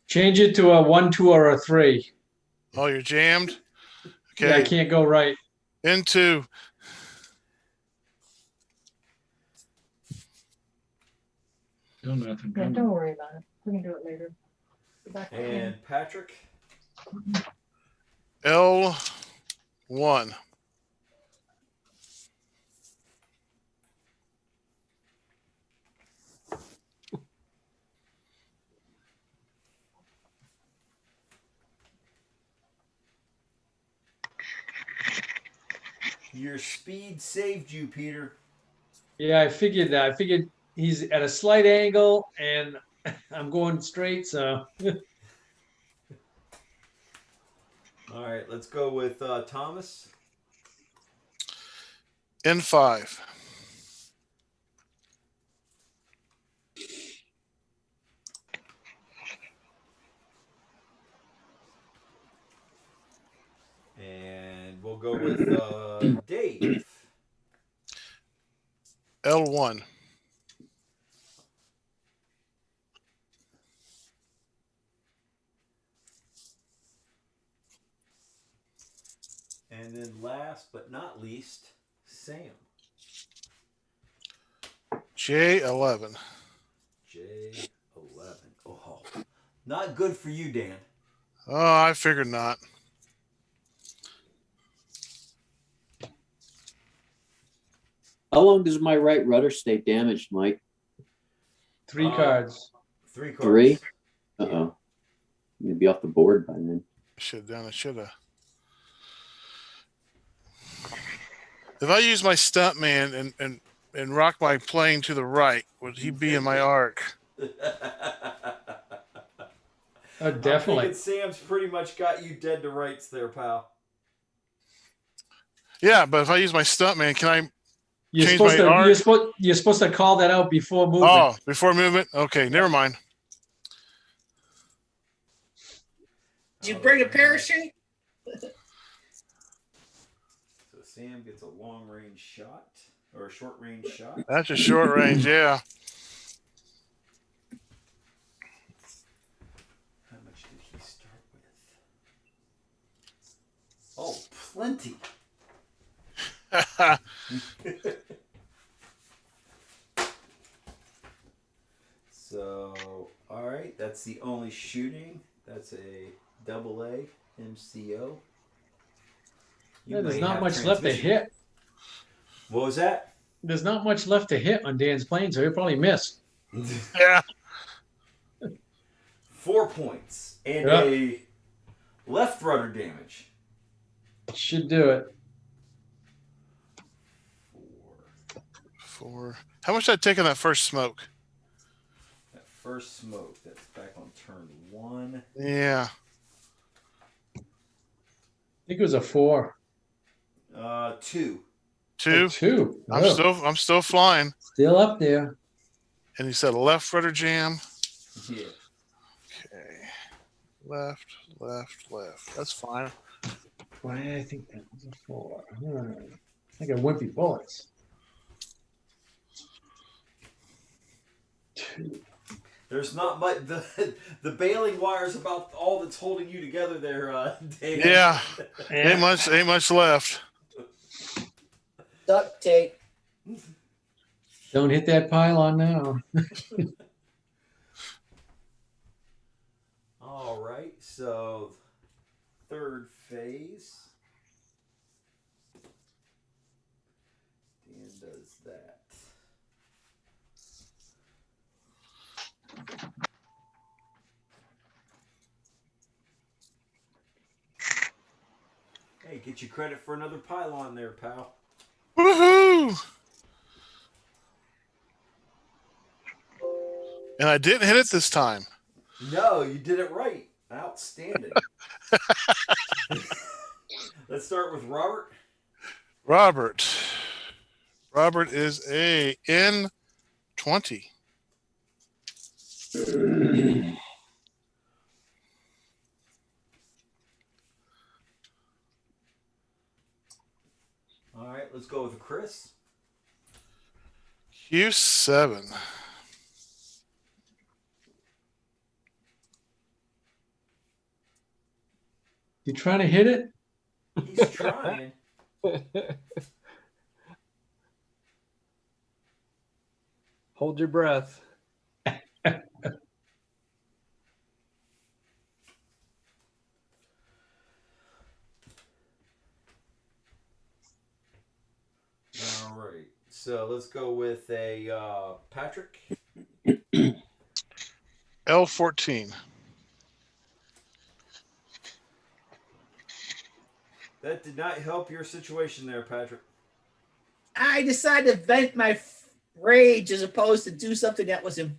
B: Change it to a 1, 2, or a 3.
F: Oh, you're jammed?
B: Yeah, I
F: Okay.
B: can't go right.
F: N2.
L: Still nothing.
M: Yeah, don't worry about it. We can do it later. Go back to
E: And Patrick.
F: L1.
E: Your speed saved you, Peter.
B: Yeah, I figured that. I figured he's at a slight angle and I'm going straight, so.
E: All right, let's go with Thomas.
F: N5.
E: And we'll go with Dave.
F: L1.
E: And then last but not least, Sam.
F: J11.
E: J11. Oh, not good for you, Dan.
F: Oh, I figured not.
J: How long does my right rudder stay damaged, Mike?
B: 3 cards.
E: 3 cards.
J: 3? Uh-oh. You'll be off the board by then.
F: Should have done it. Should have. If I use my stuntman and rock my plane to the right, would he be in my arc?
B: Oh, definitely.
E: I'm thinking Sam's pretty much got you dead to rights there, pal.
F: Yeah, but if I use my stuntman, can I
B: You're
F: change
B: supposed
F: my
B: to.
F: arc?
B: You're supposed to call that out before movement.
F: Oh, before movement? Okay, never mind.
A: Did you bring a parachute?
E: So Sam gets a long range shot or a short range shot.
F: That's a short range, yeah.
E: How much did he start with? Oh, plenty. So, all right, that's the only shooting. That's a AA MCO.
B: Yeah, there's not much left to hit.
E: What was that?
B: There's not much left to hit on Dan's plane, so he'll probably miss.
F: Yeah.
E: 4 points and
B: Yeah.
E: a left rudder damage.
B: Should do it.
F: 4. How much did I take on that first smoke?
E: That first smoke, that's back on turn 1.
F: Yeah.
B: I think it was a 4.
E: 2.
F: 2.
B: Oh, 2.
F: I'm still flying.
B: Still up there.
F: And you said left rudder jam.
E: Yeah.
F: Okay. Left. That's fine.
B: Why I think that was a 4. I got wimpy bullets. 2.
E: There's not much. The bailing wire is about all that's holding you together there, Dan.
F: Yeah. Ain't much left.
A: Duct tape.
B: Don't hit that pylon now.
E: All right, so third phase. Dan does that. Hey, get you credit for another pylon there, pal.
F: Woohoo! And I didn't hit it this time.
E: No, you did it right. Outstanding. Let's start with Robert.
F: Robert is a N20.
E: All right, let's go with Chris.
F: Q7.
B: You trying to hit it?
E: He's trying.
G: Hold your breath.
E: All right, so let's go with a Patrick.
F: L14.
E: That did not help your situation there, Patrick.
A: I decided to vent my rage as opposed to do something that was the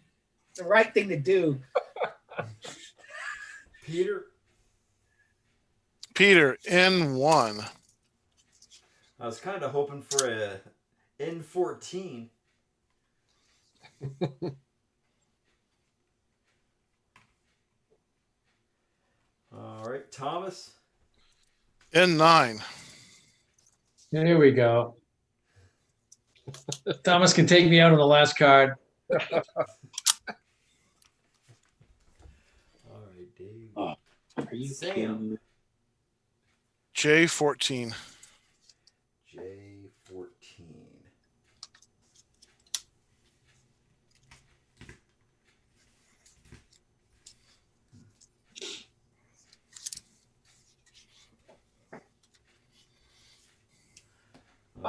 A: right thing to do.
E: Peter.
F: N1.
E: I was kind of hoping for a N14. All right, Thomas.
F: N9.
B: There we go. Thomas can take me out on the last card.
E: All right, Dave.
J: Are you
E: Sam.
J: kidding me?
F: J14.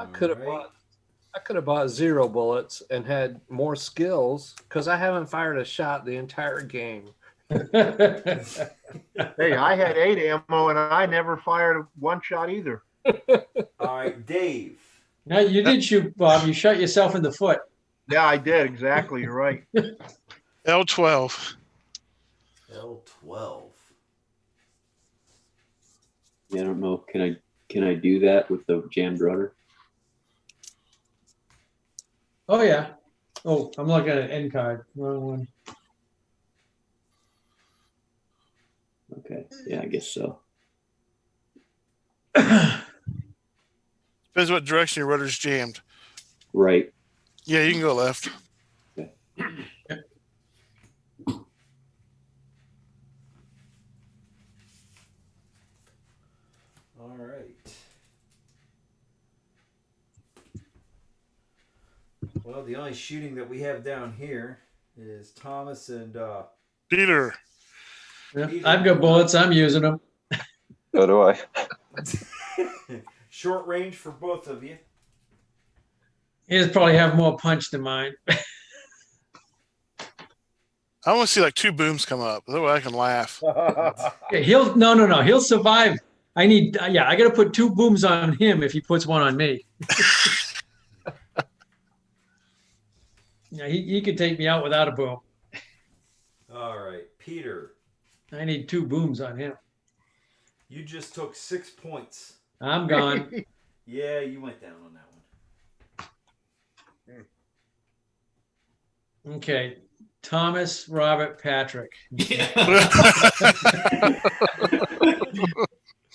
G: I could have bought 0 bullets and had more skills because I haven't fired a shot the entire game.
D: Hey, I had 8 ammo and I never fired one shot either.
E: All right, Dave.
B: No, you did shoot, Bob. You shot yourself in the foot.
D: Yeah, I did. Exactly. You're right.
F: L12.
E: L12.
J: Yeah, I don't know. Can I do that with the jammed rudder?
B: Oh yeah. Oh, I'm looking at an end card. Wrong one.
J: Okay. Yeah, I guess so.
F: Depends what direction your rudder's jammed.
J: Right.
F: Yeah, you can go left.
J: Okay.
E: All right. Well, the only shooting that we have down here is Thomas and
F: Peter.
B: Yeah, I've got bullets. I'm using them.
K: So do I.
E: short range for both of you.
B: His probably have more punch than mine.
F: I want to see like 2 booms come up. That way I can laugh.
B: Yeah, he'll no. He'll survive. I need. Yeah, I got to put 2 booms on him if he puts one on me. Yeah, he could take me out without a boom.
E: All right, Peter.
B: I need 2 booms on him.
E: You just took 6 points.
B: I'm gone.
E: Yeah, you went down on that one.
B: Okay, Thomas, Robert, Patrick.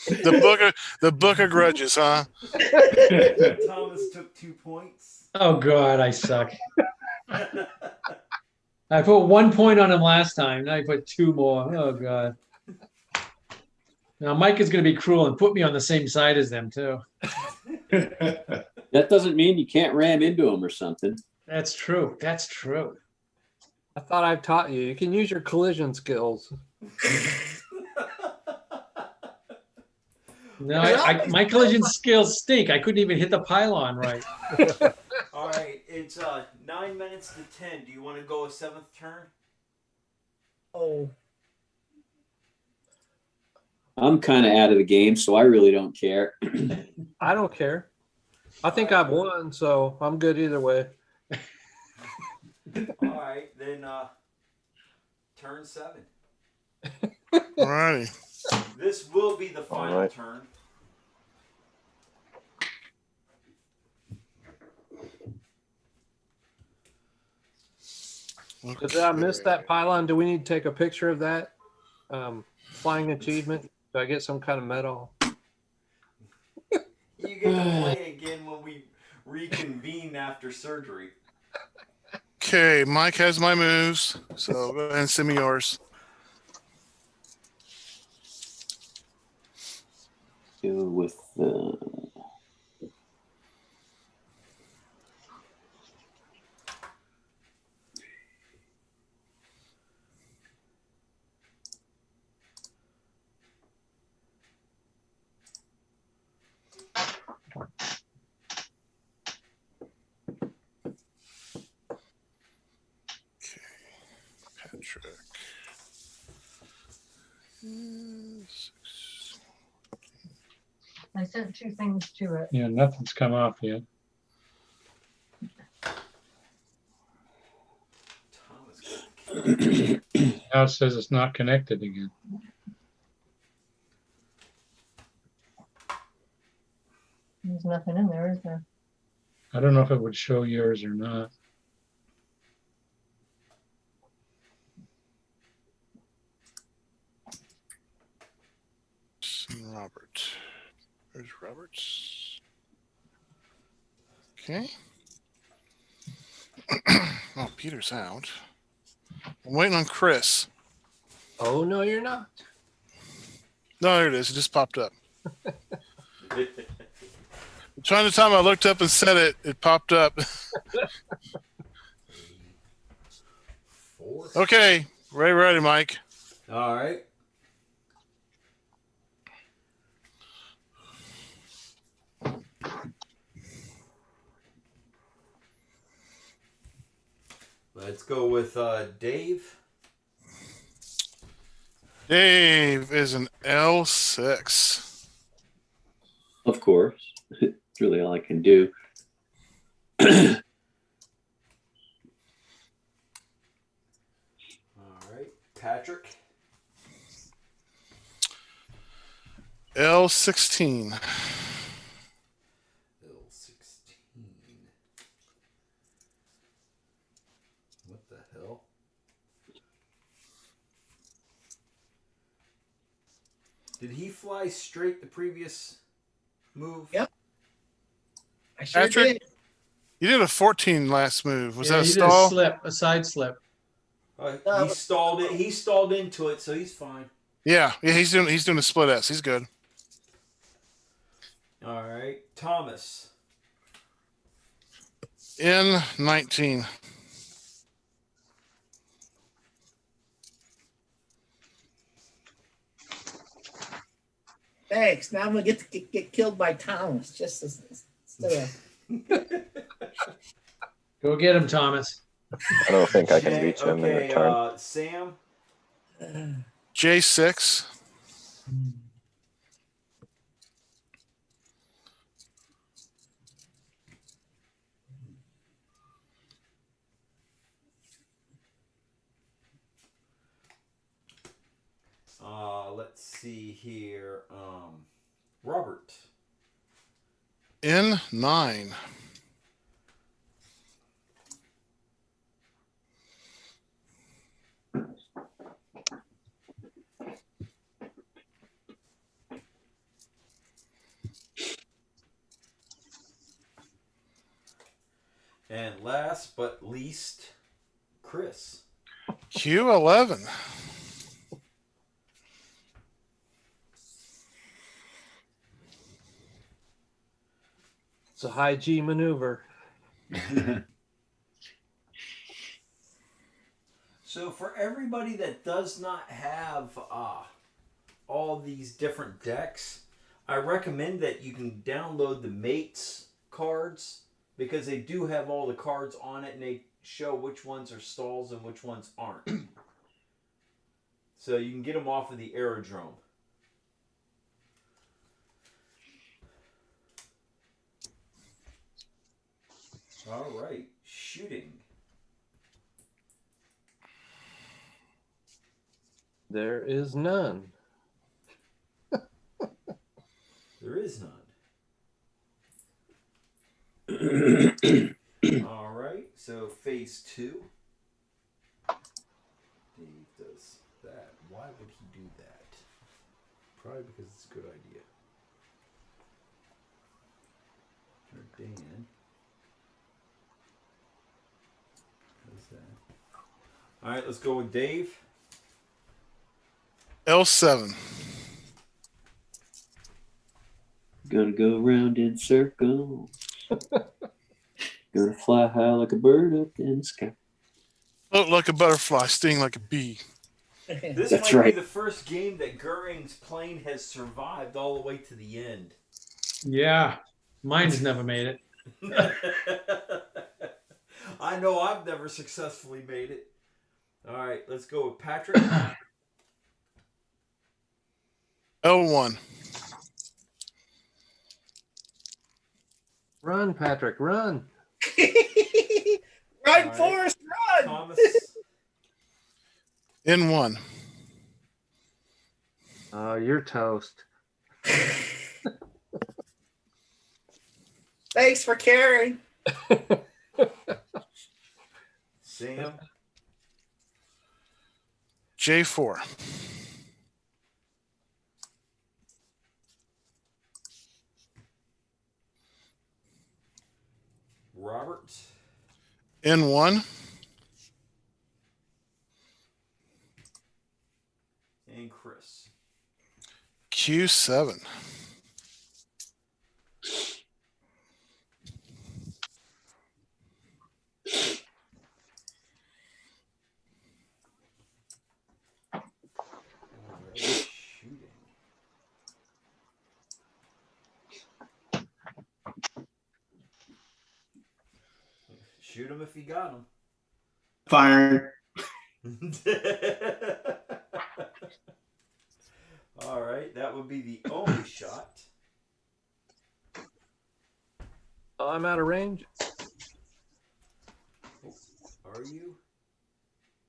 F: The book of grudges, huh?
E: Thomas took 2 points.
B: Oh God, I suck. I put 1 point on him last time. Now I put 2 more. Oh God. Now Mike is going to be cruel and put me on the same side as them too.
J: That doesn't mean you can't ram into them or something.
B: That's true. That's true.
G: I thought I taught you. You can use your collision skills.
B: No, my collision skills stink. I couldn't even hit the pylon right.
E: All right, it's 9 minutes to 10. Do you want to go a 7th turn?
A: Oh.
J: I'm kind of out of the game, so I really don't care.
G: I don't care. I think I've won, so I'm good either way.
E: All right, then turn 7.
F: All righty.
E: This will be the final
K: right.
E: turn.
G: Did I miss that pylon? Do we need to take a picture of that flying achievement? Do I get some kind of medal?
E: You get to play again when we reconvene after surgery.
F: Okay, Mike has my moves, so go ahead and send me yours.
J: Go with the.
F: Patrick.
M: I sent 2 things to it.
L: Yeah, nothing's come off yet. Now it says it's not connected again.
M: There's nothing in there, is there?
L: I don't know if it would show yours or not.
F: Robert. There's Roberts. Okay. Oh, Peter's out. I'm waiting on Chris.
G: Oh, no, you're not.
F: No, there it is. It just popped up. Trying the time I looked up and said it, it popped up. Okay, ready, Mike.
E: All right. Let's go with Dave.
F: Dave is an L6.
J: Of course. It's really all I can do.
E: All right. Patrick.
F: L16.
E: L16. What the hell? Did he fly straight the previous move?
A: Yep. I sure
F: Patrick,
A: did.
F: you did a 14 last move. Was
B: Yeah,
F: that a
B: he did a
F: stall?
B: slip, a side slip.
E: He stalled it. He stalled into it, so he's fine.
F: Yeah, he's doing a split S. He's good.
E: All right, Thomas.
F: N19.
A: Thanks. Now I'm gonna get to get killed by Thomas. Just instead of.
B: Go get him, Thomas.
K: I don't think I can reach him in return.
E: Sam.
F: J6.
E: Let's see here. Robert.
F: N9.
E: And last but least, Chris.
F: Q11.
G: It's a high G maneuver.
E: So for everybody that does not have all these different decks, I recommend that you can download the Mates cards because they do have all the cards on it and they show which ones are stalls and which ones aren't. So you can get them off of the aerodrome. All right, shooting.
G: There is none.
E: There is none. All right, so phase 2. Dave does that. Why would he do that? Probably because it's a good idea. Or Dan. Does that. All right, let's go with Dave.
F: L7.
J: Gonna go round in circles. Gonna fly high like a bird up in the sky.
F: Float like a butterfly, sting like a bee.
E: This
J: That's
E: might
J: right.
E: be the first game that Goering's plane has survived all the way to the end.
B: Yeah, mine's never made it.
E: I know I've never successfully made it. All right, let's go with Patrick.
F: L1.
G: Run, Patrick, run.
A: Run,
E: right.
A: Forrest, run!
E: Thomas.
F: N1.
G: Oh, you're toast.
A: Thanks for caring.
E: Sam.
F: J4.
E: Robert.
F: N1.
E: And Chris.
F: Q7.
E: Shooting. Shoot him if you got him.
H: firing.
E: All right, that would be the only shot.
G: Oh, I'm out of range.
E: Are you?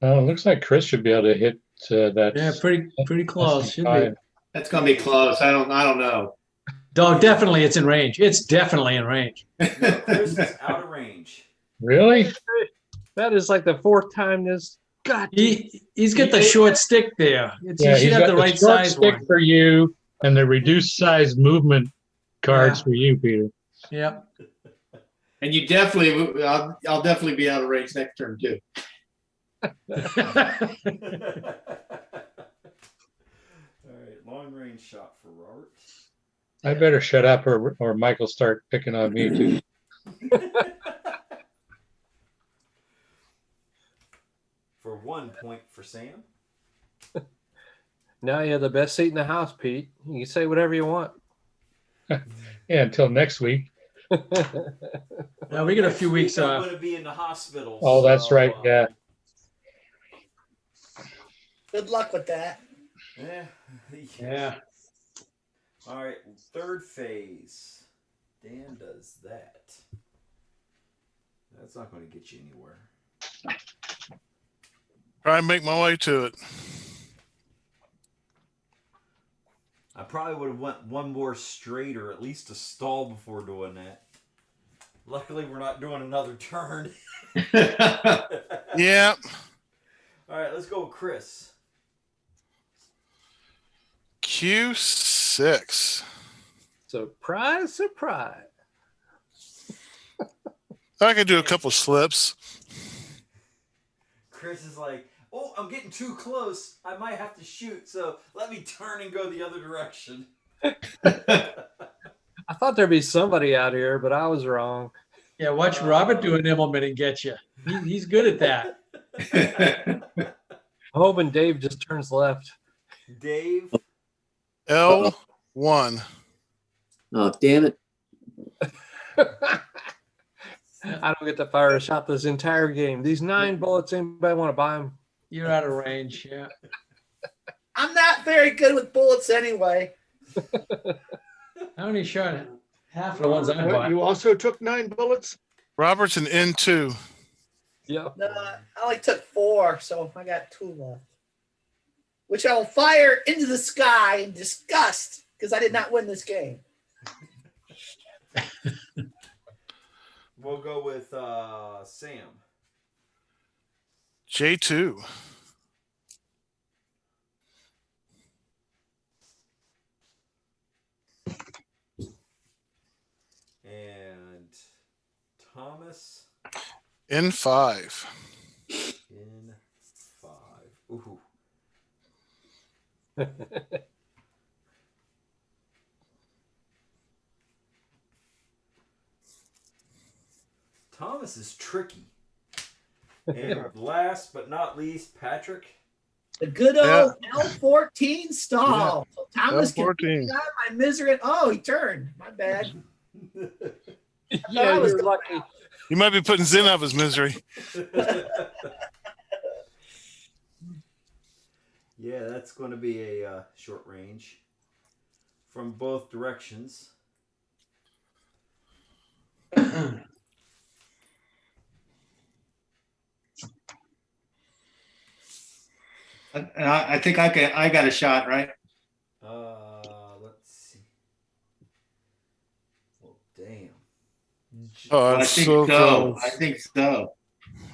L: Oh, it looks like Chris should be able to hit that.
B: Yeah, pretty close. Should be.
H: That's gonna be close. I don't know.
B: No, definitely it's in range. It's definitely in range.
E: No, Chris is out of range.
L: Really?
G: That is like the fourth time this. God,
B: He's got the short stick there. You should
L: he's
B: have
L: got
B: the right
L: short
B: size
L: stick
B: one.
L: for you, and the reduced size movement cards for you, Peter.
B: Yep.
H: And you definitely, I'll definitely be out of range next turn too.
E: All right, long range shot for Robert.
L: I better shut up, or Michael start picking on me too.
E: For 1 point for Sam.
G: Now you have the best seat in the house, Pete. You can say whatever you want.
L: Yeah, until next week.
B: Now we got a few weeks
E: I'm
B: off.
E: going to be in the hospital.
L: Oh, that's right. Yeah.
A: Good luck with that.
B: Yeah.
E: All right, third phase. Dan does that. That's not going to get you anywhere.
F: Try and make my way to it.
E: I probably would have went one more straight or at least a stall before doing that. Luckily, we're not doing another turn.
F: Yeah.
E: All right, let's go with Chris.
F: Q6.
G: Surprise, surprise.
F: I could do a couple slips.
E: Chris is like, oh, I'm getting too close. I might have to shoot, so let me turn and go the other direction.
G: I thought there'd be somebody out here, but I was wrong.
B: Yeah, watch Robert do an Immelman and get you. He's good at that.
G: I'm hoping Dave just turns left.
E: Dave.
F: L1.
J: Oh, damn it.
G: I don't get to fire a shot this entire game. These 9 bullets, anybody want to buy them?
B: You're out of range, yeah.
A: I'm not very good with bullets anyway.
B: I only shot half of the ones I bought.
I: You also took 9 bullets?
F: Robert's an N2.
G: Yeah.
A: No, I only took 4, so I got 2 left. Which I'll fire into the sky in disgust because I did not win this game.
E: We'll go with Sam.
F: J2.
E: And Thomas.
F: N5.
E: N5. Ooh. Thomas is tricky. And last but not least, Patrick.
A: The good old L14 stall.
F: Yeah.
A: So Thomas
F: L14.
A: can out my misery. Oh, he turned. My bad.
G: Yeah, you're lucky.
F: You might be putting Zen out of his misery.
E: Yeah, that's going to be a short range from both directions.
H: I think I got a shot, right?
E: Let's see. Well, damn.
F: Oh,
H: I
F: that's
H: think
F: so
H: so.
F: close.
H: I think so.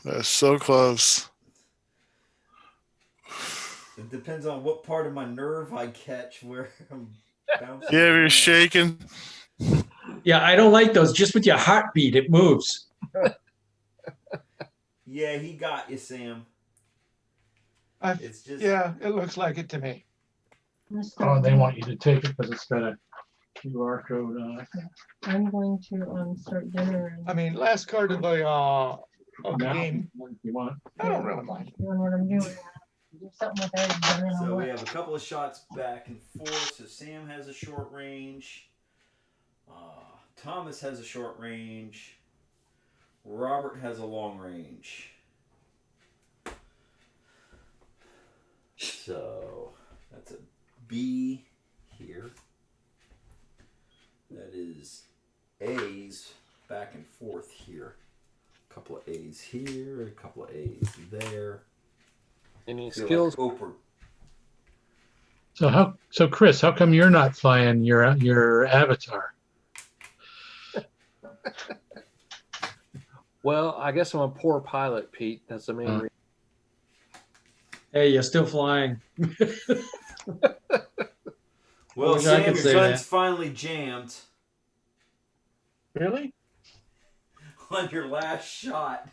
F: That's so close.
E: It depends on what part of my nerve I catch where I'm bouncing.
F: Yeah, you're
E: around.
F: shaking.
B: Yeah, I don't like those. Just with your heartbeat, it moves.
E: Yeah, he got you, Sam. It's just
I: Yeah, it looks like it to me.
L: Oh, they want you to take it because it's got a QR code on it.
M: I'm going to start dinner.
I: I mean, last card of the
L: Now,
I: game.
L: if you want.
I: I don't really mind.
M: Doing what I'm doing. Do something with eggs. I don't know
E: so
M: what.
E: we have a couple of shots back and forth. So Sam has a short range. Thomas has a short range. Robert has a long range. B here. That is A's back and forth here. A couple of A's here, a couple of A's there.
G: Any
E: Feel
G: skills?
E: like Oprah.
L: So Chris, how come you're not flying your avatar?
G: Well, I guess I'm a poor pilot, Pete. That's the main reason.
B: Hey, you're still flying.
E: Well,
B: wish I
E: Sam,
B: could
E: your
B: say
E: gun's
B: that.
E: finally jammed
L: Really?
E: on your last shot.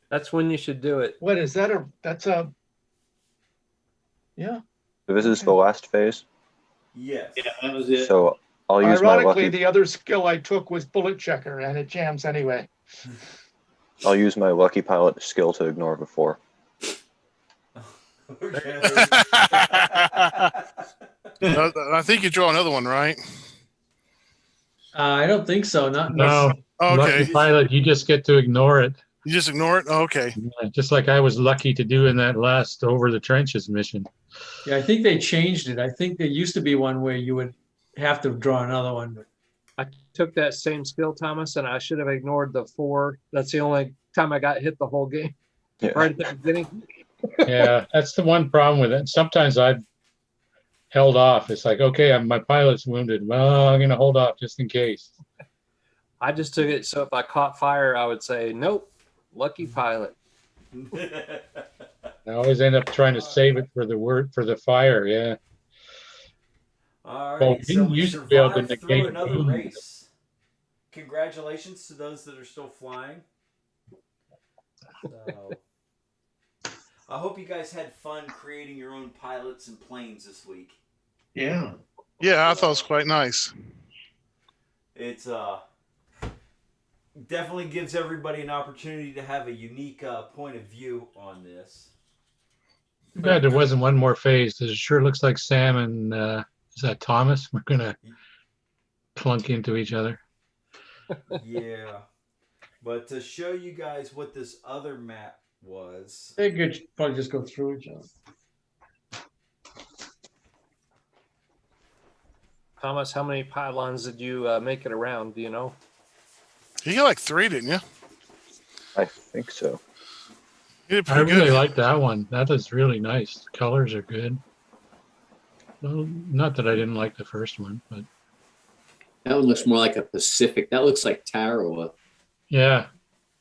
G: That's when you should do it.
L: What is that? That's a. Yeah.
K: This is the last phase.
E: Yes.
H: Yeah, that was it.
K: So I'll use my
L: Ironically,
K: lucky.
L: the other skill I took was bullet checker, and it jams anyway.
K: I'll use my lucky pilot skill to ignore the 4.
E: Okay.
F: I think you draw another one, right?
B: I don't think so. Not
L: No.
F: Okay.
L: Lucky pilot, you just get to ignore it.
F: You just ignore it? Oh, okay.
L: Yeah, just like I was lucky to do in that last Over the Trenches mission.
B: Yeah, I think they changed it. I think there used to be one where you would have to draw another one. But
G: I took that same skill, Thomas, and I should have ignored the 4. That's the only time I got hit the whole game.
K: Yeah.
G: Right at the beginning.
L: Yeah, that's the one problem with it. Sometimes I've held off. It's like, okay, my pilot's wounded. Well, I'm going to hold off just in case.
G: I just took it so if I caught fire, I would say, nope, lucky pilot.
L: I always end up trying to save it for the fire. Yeah.
E: All
L: Well,
E: right,
L: we
E: so we
L: used to be able to
E: survived through
L: negate
E: another
L: boom.
E: race. Congratulations to those that are still flying. So, I hope you guys had fun creating your own pilots and planes this week.
H: Yeah.
F: Yeah, I thought it was quite nice.
E: It's definitely gives everybody an opportunity to have a unique point of view on this.
L: Too bad there wasn't one more phase. It sure looks like Sam and is that Thomas? We're gonna plunk into each other.
E: Yeah, but to show you guys what this other map was.
B: they could probably just go through each other.
G: Thomas, how many pylons did you make it around? Do you know?
F: You got like 3, didn't you?
K: I think so.
F: You did
L: I
F: pretty
L: really
F: good.
L: like that one. That is really nice. The colors are good. Well, not that I didn't like the first one, but
J: That one looks more like a Pacific. That looks like Tarawa
L: yeah.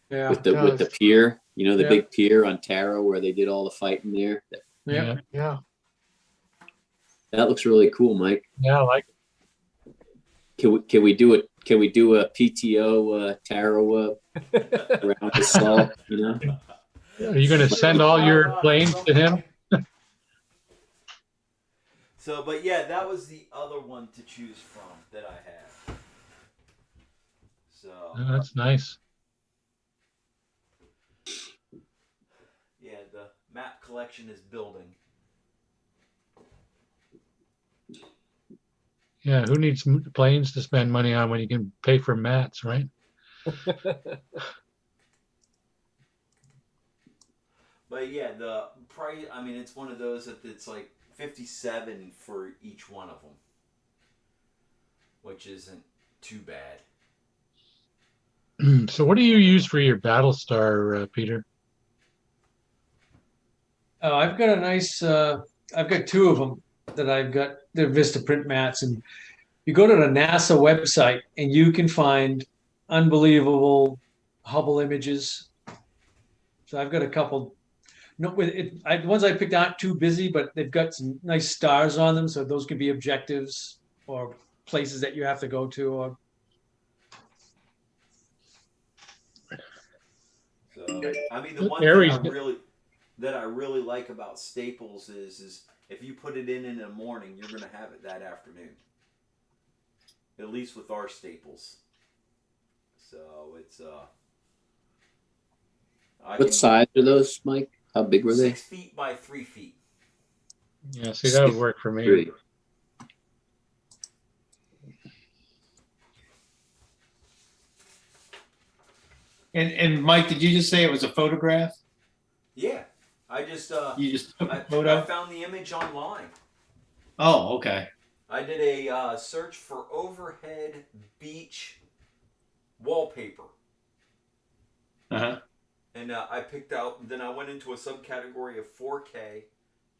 B: Yeah.
J: with the pier. You know, the
B: Yeah.
J: big pier on Tarawa where they did all the fighting there.
B: Yeah.
L: Yeah.
J: That looks really cool, Mike.
L: Yeah, I like it.
J: Can we do a PTO Tarawa around the salt? You know.
L: Are you gonna send all your planes to him?
E: So, but yeah, that was the other one to choose from that I had. So,
L: Oh, that's nice.
E: yeah, the map collection is building.
L: Yeah, who needs planes to spend money on when you can pay for mats, right?
E: But yeah, the price, I mean, it's one of those that it's like 57 for each one of them, which isn't too bad.
L: So what do you use for your Battlestar, Peter?
B: Oh, I've got a nice. I've got 2 of them that I've got. They're Vistaprint mats, and you go to the NASA website and you can find unbelievable Hubble images. So I've got a couple. No, with it, the ones I picked aren't too busy, but they've got some nice stars on them, so those could be objectives or places that you have to go to. Or
E: So, I mean, the one
L: Aries-
E: thing that I really like about Staples is if you put it in the morning, you're going to have it that afternoon. At least with our Staples. So it's
J: What size are those, Mike? How big were they?
E: 6 feet by 3 feet.
L: Yeah, see, that would work for me.
J: Three.
H: And Mike, did you just say it was a photograph?
E: Yeah, I just
H: You just took
E: I
H: a photo?
E: found the image online.
H: Oh, okay.
E: I did a search for overhead beach wallpaper.
H: Uh-huh.
E: And I picked out, then I went into a subcategory of 4K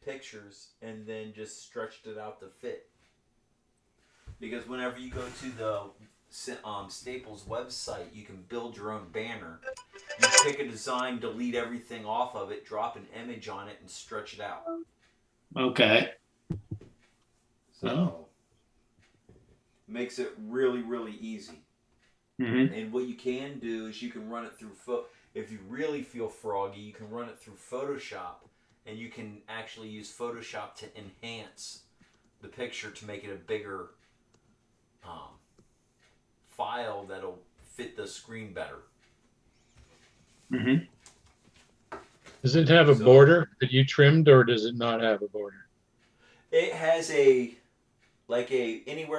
E: pictures and then just stretched it out to fit. Because whenever you go to the Staples website, you can build your own banner. You pick a design, delete everything off of it, drop an image on it, and stretch it out.
H: Okay.
E: So makes it really, really easy.
H: Mm-hmm.
E: And what you can do is you can run it through if you really feel froggy, you can run it through Photoshop, and you can actually use Photoshop to enhance the picture to make it a bigger file that'll fit the screen better.
H: Mm-hmm.
L: Does it have a border that you trimmed, or does it not have a border?
E: It has anywhere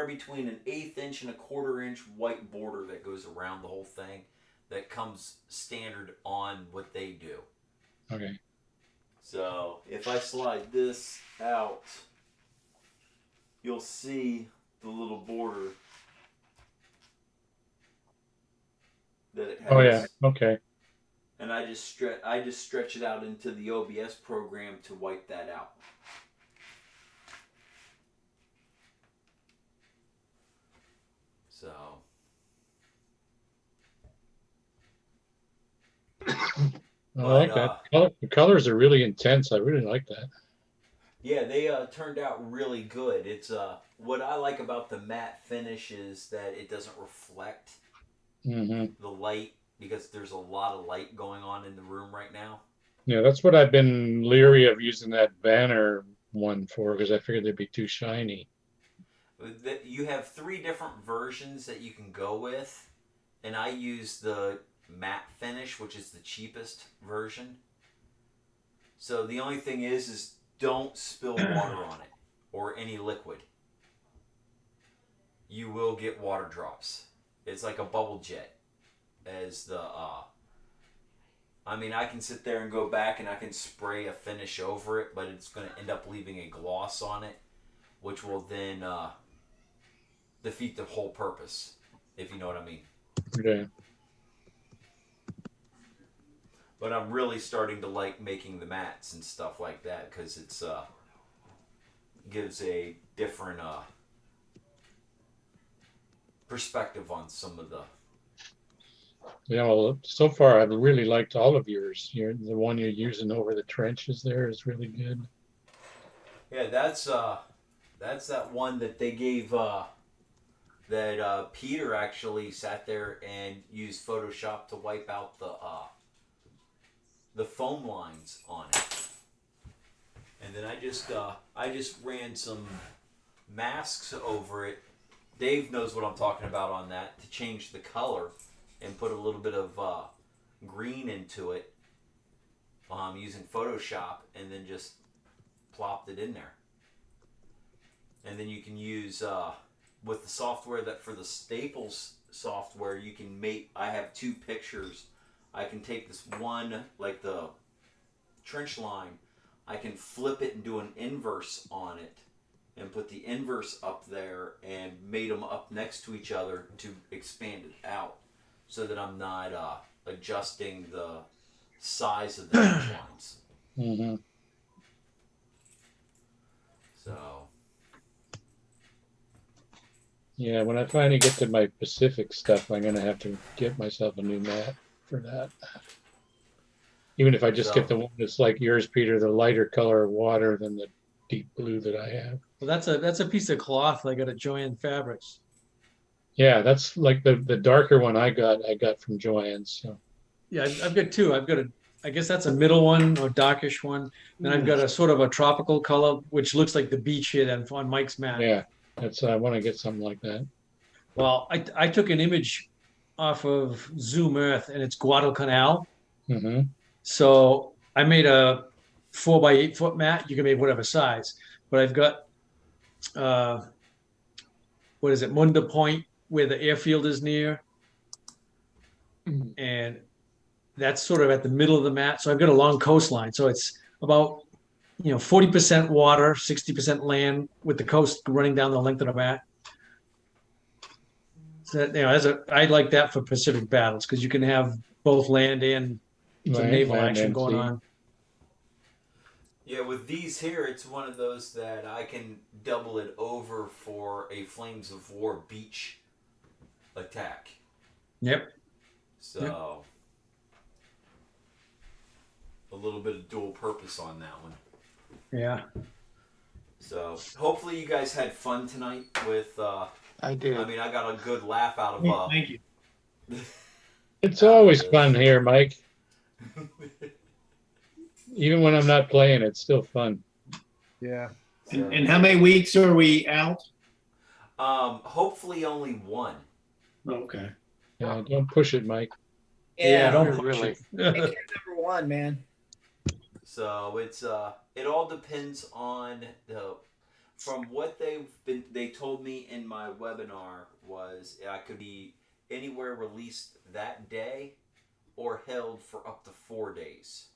E: between an 1/8 inch and a 1/4 inch white border that goes around the whole thing that comes standard on what they do.
L: Okay.
E: So if I slide this out, you'll see the little border that it has.
L: Oh yeah. Okay.
E: And I just stretch it out into the OBS program to wipe that out. So
L: I like that. The colors are really intense. I really like that.
E: yeah, they turned out really good. It's what I like about the matte finish is that it doesn't reflect
L: Mm-hmm.
E: the light because there's a lot of light going on in the room right now.
L: Yeah, that's what I've been leery of using that banner one for, because I figured they'd be too shiny.
E: You have 3 different versions that you can go with, and I use the matte finish, which is the cheapest version. So the only thing is don't spill water on it or any liquid. You will get water drops. It's like a bubble jet as the I mean, I can sit there and go back and I can spray a finish over it, but it's going to end up leaving a gloss on it, which will then defeat the whole purpose, if you know what I mean.
L: Yeah.
E: But I'm really starting to like making the mats and stuff like that because it's gives a different perspective on some of the.
L: Yeah, well, so far I've really liked all of yours. The one you're using over the trenches there is really good.
E: Yeah, that's that one that they gave that Peter actually sat there and used Photoshop to wipe out the foam lines on it. And then I just ran some masks over it. Dave knows what I'm talking about on that to change the color and put a little bit of green into it using Photoshop, and then just plopped it in there. And then you can use with the software that for the Staples software you can make. I have 2 pictures. I can take this one, like the trench line, I can flip it and do an inverse on it and put the inverse up there and made them up next to each other to expand it out so that I'm not adjusting the size of the trench lines.
L: Mm-hmm.
E: So.
L: Yeah, when I finally get to my Pacific stuff, I'm going to have to get myself a new mat for that. Even if I just get the one that's like yours, Peter, the lighter color of water than the deep blue that I have.
B: Well, that's a piece of cloth I got at Joann Fabrics.
L: Yeah, that's like the darker one I got from Joann's. So.
B: Yeah, I've got 2. I've got I guess that's a middle one or darkish one. Then I've got a sort of a tropical color, which looks like the beach here on Mike's mat.
L: Yeah, I want to get something like that.
B: Well, I took an image off of Zoom Earth, and it's Guadalcanal.
L: Mm-hmm.
B: So I made a 4 by 8 foot mat. You can make whatever size, but I've got what is it, Munda Point, where the airfield is near, and that's sort of at the middle of the mat. So I've got a long coastline, so it's about 40% water, 60% land, with the coast running down the length of the map. So I like that for Pacific battles because you can have both land and some naval
L: Land
B: action
L: and
B: going
L: sea.
B: on.
E: Yeah, with these here, it's one of those that I can double it over for a Flames of War beach attack.
B: Yep.
E: So a little bit of dual purpose on that one.
B: Yeah.
E: So hopefully you guys had fun tonight with.
I: I did.
E: I mean, I got a good laugh out of.
H: Thank you.
L: It's always fun here, Mike. Even when I'm not playing, it's still fun.
D: Yeah.
H: And how many weeks are we out?
E: Hopefully only one.
H: Okay.
L: Yeah, don't push it, Mike.
A: Yeah,
B: don't
I: really.
A: Make it number one, man.
E: So it's it all depends on from what they told me in my webinar was I could be anywhere released that day or held for up to 4 days.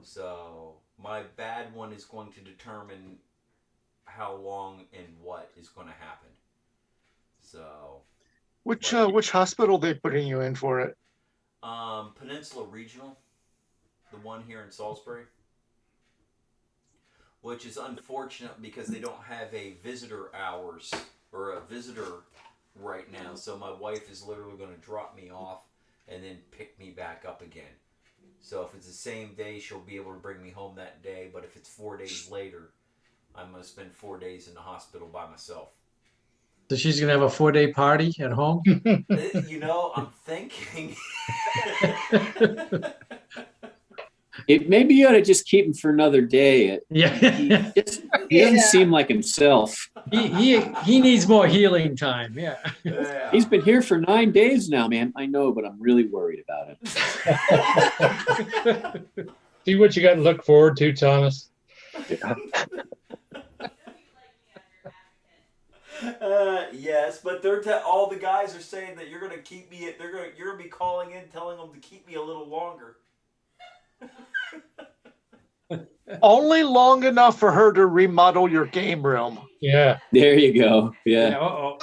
E: So my bad one is going to determine how long and what is going to happen. So
I: Which hospital they putting you in for it?
E: Peninsula Regional, the one here in Salisbury, which is unfortunate because they don't have a visitor hours or a visitor right now. So my wife is literally going to drop me off and then pick me back up again. So if it's the same day, she'll be able to bring me home that day. But if it's 4 days later, I'm going to spend 4 days in the hospital by myself.
B: So she's gonna have a 4-day party at home.
E: I'm thinking.
J: Maybe you ought to just keep him for another day.
B: Yeah.
J: He doesn't seem like himself.
B: He needs more healing time. Yeah.
J: He's been here for 9 days now, man. I know, but I'm really worried about him.
L: See what you got to look forward to, Thomas.
E: Yes, but all the guys are saying that you're going to keep me. You're going to be calling in, telling them to keep me a little longer.
I: Only long enough for her to remodel your game room.
L: Yeah.
J: There you go. Yeah.
L: Don't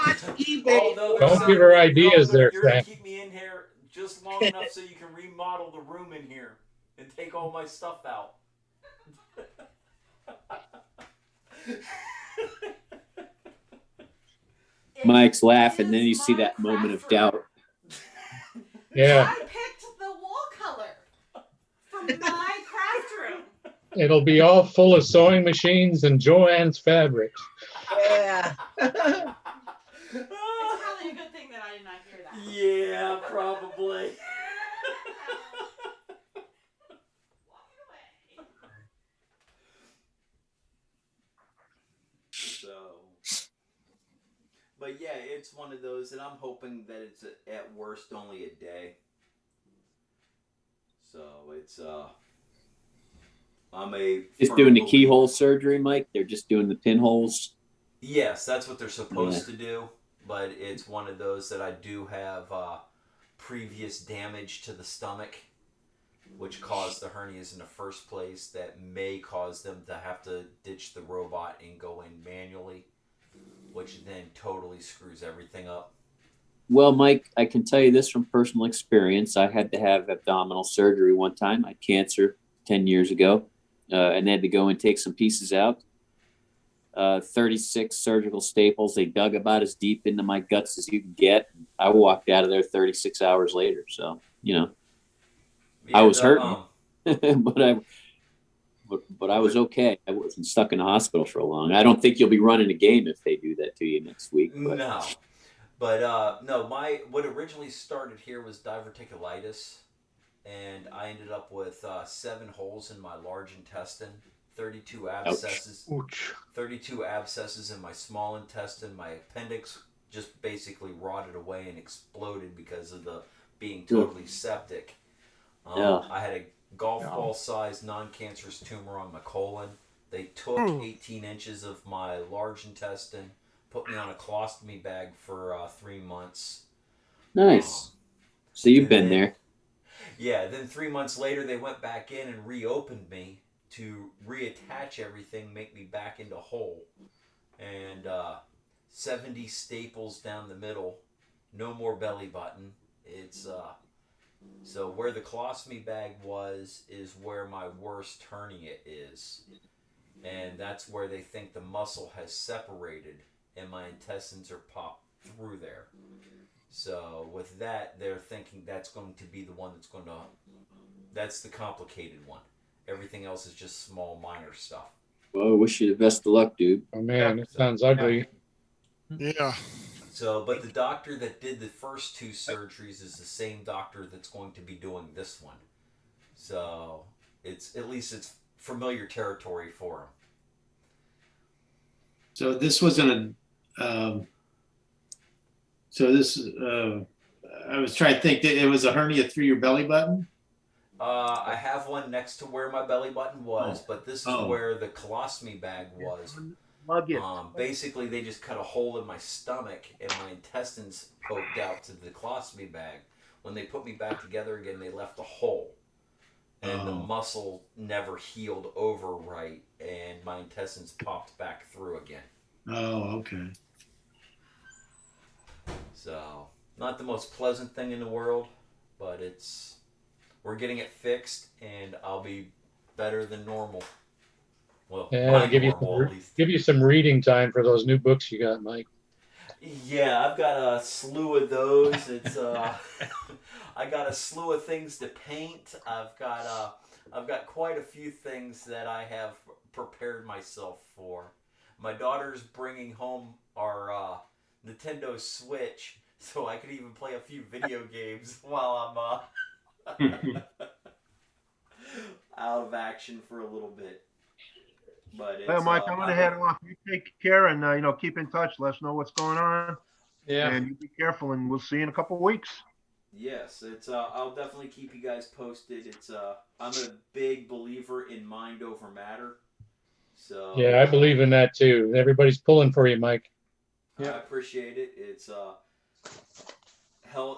L: give her ideas there,
E: You're going
L: Frank.
E: to keep me in here just long enough so you can remodel the room in here and take all my stuff out.
J: Mike's laughing, then you see that moment of doubt.
L: Yeah.
N: I picked the wall color for my craft room.
L: It'll be all full of sewing machines and Joanne's fabrics.
A: Yeah.
N: It's probably a good thing that I did not hear that.
E: Yeah, probably. But yeah, it's one of those, and I'm hoping that it's at worst only a day. So it's I'm a
J: Just doing the keyhole surgery, Mike. They're just doing the pinholes.
E: Yes, that's what they're supposed to do, but it's one of those that I do have previous damage to the stomach, which caused the hernias in the first place. That may cause them to have to ditch the robot and go in manually, which then totally screws everything up.
J: Well, Mike, I can tell you this from personal experience. I had to have abdominal surgery one time. I had cancer 10 years ago, and had to go and take some pieces out. 36 surgical staples. They dug about as deep into my guts as you can get. I walked out of there 36 hours later. So, I was hurting, but I was okay. I wasn't stuck in the hospital for long. I don't think you'll be running a game if they do that to you next week. But.
E: No. But no, what originally started here was diverticulitis, and I ended up with 7 holes in my large intestine, 32 abscesses,
I: Ouch.
E: 32 abscesses in my small intestine. My appendix just basically rotted away and exploded because of the being totally septic. I had a golf ball sized non-cancerous tumor on my colon. They took 18 inches of my large intestine, put me on a colostomy bag for 3 months.
J: Nice. So you've been there.
E: Yeah, then 3 months later, they went back in and reopened me to reattach everything, make me back into whole. And 70 staples down the middle, no more belly button. It's so where the colostomy bag was is where my worst hernia is. And that's where they think the muscle has separated and my intestines are popped through there. So with that, they're thinking that's going to be the one that's the complicated one. Everything else is just small, minor stuff.
J: Well, I wish you the best of luck, dude.
L: Oh man, it sounds ugly.
F: Yeah.
E: So, but the doctor that did the first 2 surgeries is the same doctor that's going to be doing this one. So it's at least it's familiar territory for him.
H: So this wasn't I was trying to think that it was a hernia through your belly button.
E: I have one next to where my belly button was, but this is where the colostomy bag was. Basically, they just cut a hole in my stomach and my intestines poked out to the colostomy bag. When they put me back together again, they left a hole. And the muscle never healed over right, and my intestines popped back through again.
H: Oh, okay.
E: So, not the most pleasant thing in the world, but we're getting it fixed, and I'll be better than normal. Well,
L: Yeah, give you some reading time for those new books you got, Mike.
E: Yeah, I've got a slew of those. It's I got a slew of things to paint. I've got quite a few things that I have prepared myself for. My daughter's bringing home our Nintendo Switch, so I could even play a few video games while I'm out of action for a little bit. But
D: Hey, Mike, I'm gonna head off. You take care and keep in touch. Let us know what's going on.
B: Yeah.
D: And you be careful, and we'll see you in a couple of weeks.
E: Yes, it's I'll definitely keep you guys posted. It's I'm a big believer in mind over matter. So
L: Yeah, I believe in that too. Everybody's pulling for you, Mike.
E: I appreciate it. It's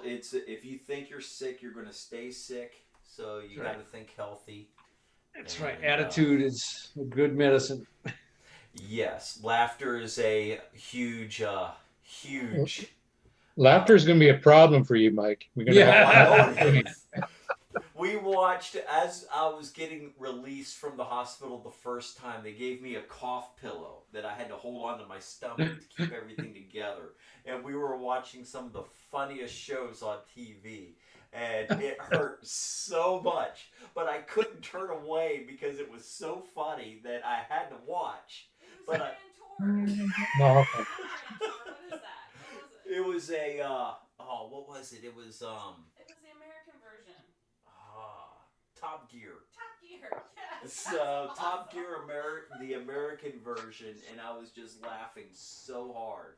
E: it's if you think you're sick, you're gonna stay sick. So you got to think healthy.
B: That's right. Attitude is a good medicine.
E: Yes, laughter is a huge.
L: Laughter is going to be a problem for you, Mike. We're going to
E: We watched as I was getting released from the hospital the first time. They gave me a cough pillow that I had to hold onto my stomach to keep everything together. And we were watching some of the funniest shows on TV. And it hurt so much, but I couldn't turn away because it was so funny that I had to watch. But it was a what was it? It was
N: the American version.
E: Top Gear.
N: Top Gear. Yes.
E: So Top Gear the American version, and I was just laughing so hard.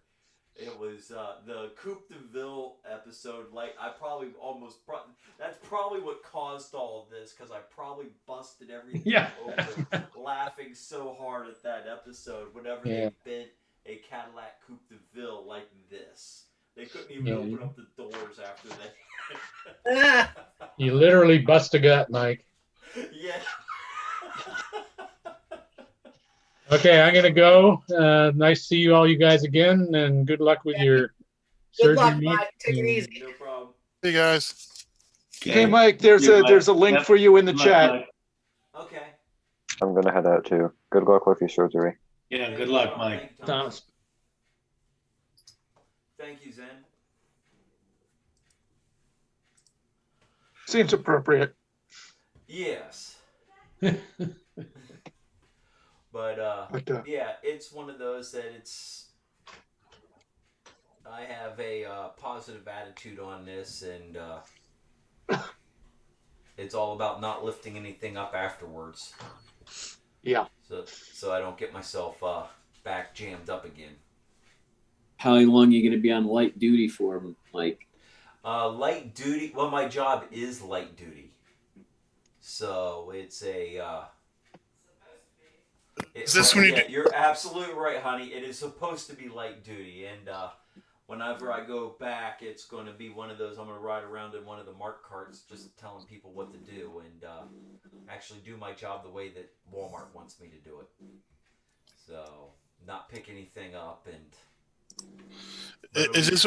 E: It was the Coupe de Ville episode. Like I probably that's probably what caused all of this because I probably busted everything open laughing so hard at that episode. Whenever they bent a Cadillac Coupe de Ville like this, they couldn't even open up the doors after that.
L: You literally bust a gut, Mike.
E: Yeah.
L: Okay, I'm gonna go. Nice to see you all, you guys again, and good luck with your
A: Good
L: surgery.
A: luck, Mike. Take it easy.
E: No problem.
F: Hey guys.
I: Okay, Mike, there's a link for you in the chat.
E: Okay.
K: I'm gonna head out too. Good luck with your surgery.
H: Yeah, good luck, Mike.
B: Thomas.
E: Thank you, Zen.
I: Seems appropriate.
E: Yes. But yeah, it's one of those that I have a positive attitude on this, and it's all about not lifting anything up afterwards.
I: Yeah.
E: So I don't get myself back jammed up again.
J: How long are you going to be on light duty for, Mike?
E: Light duty. Well, my job is light duty, so it's a.
F: Is this when you
E: You're absolutely right, honey. It is supposed to be light duty, and whenever I go back, it's going to be one of those. I'm going to ride around in one of the mark carts, just telling people what to do and actually do my job the way that Walmart wants me to do it. So, not pick anything up and.
F: Is this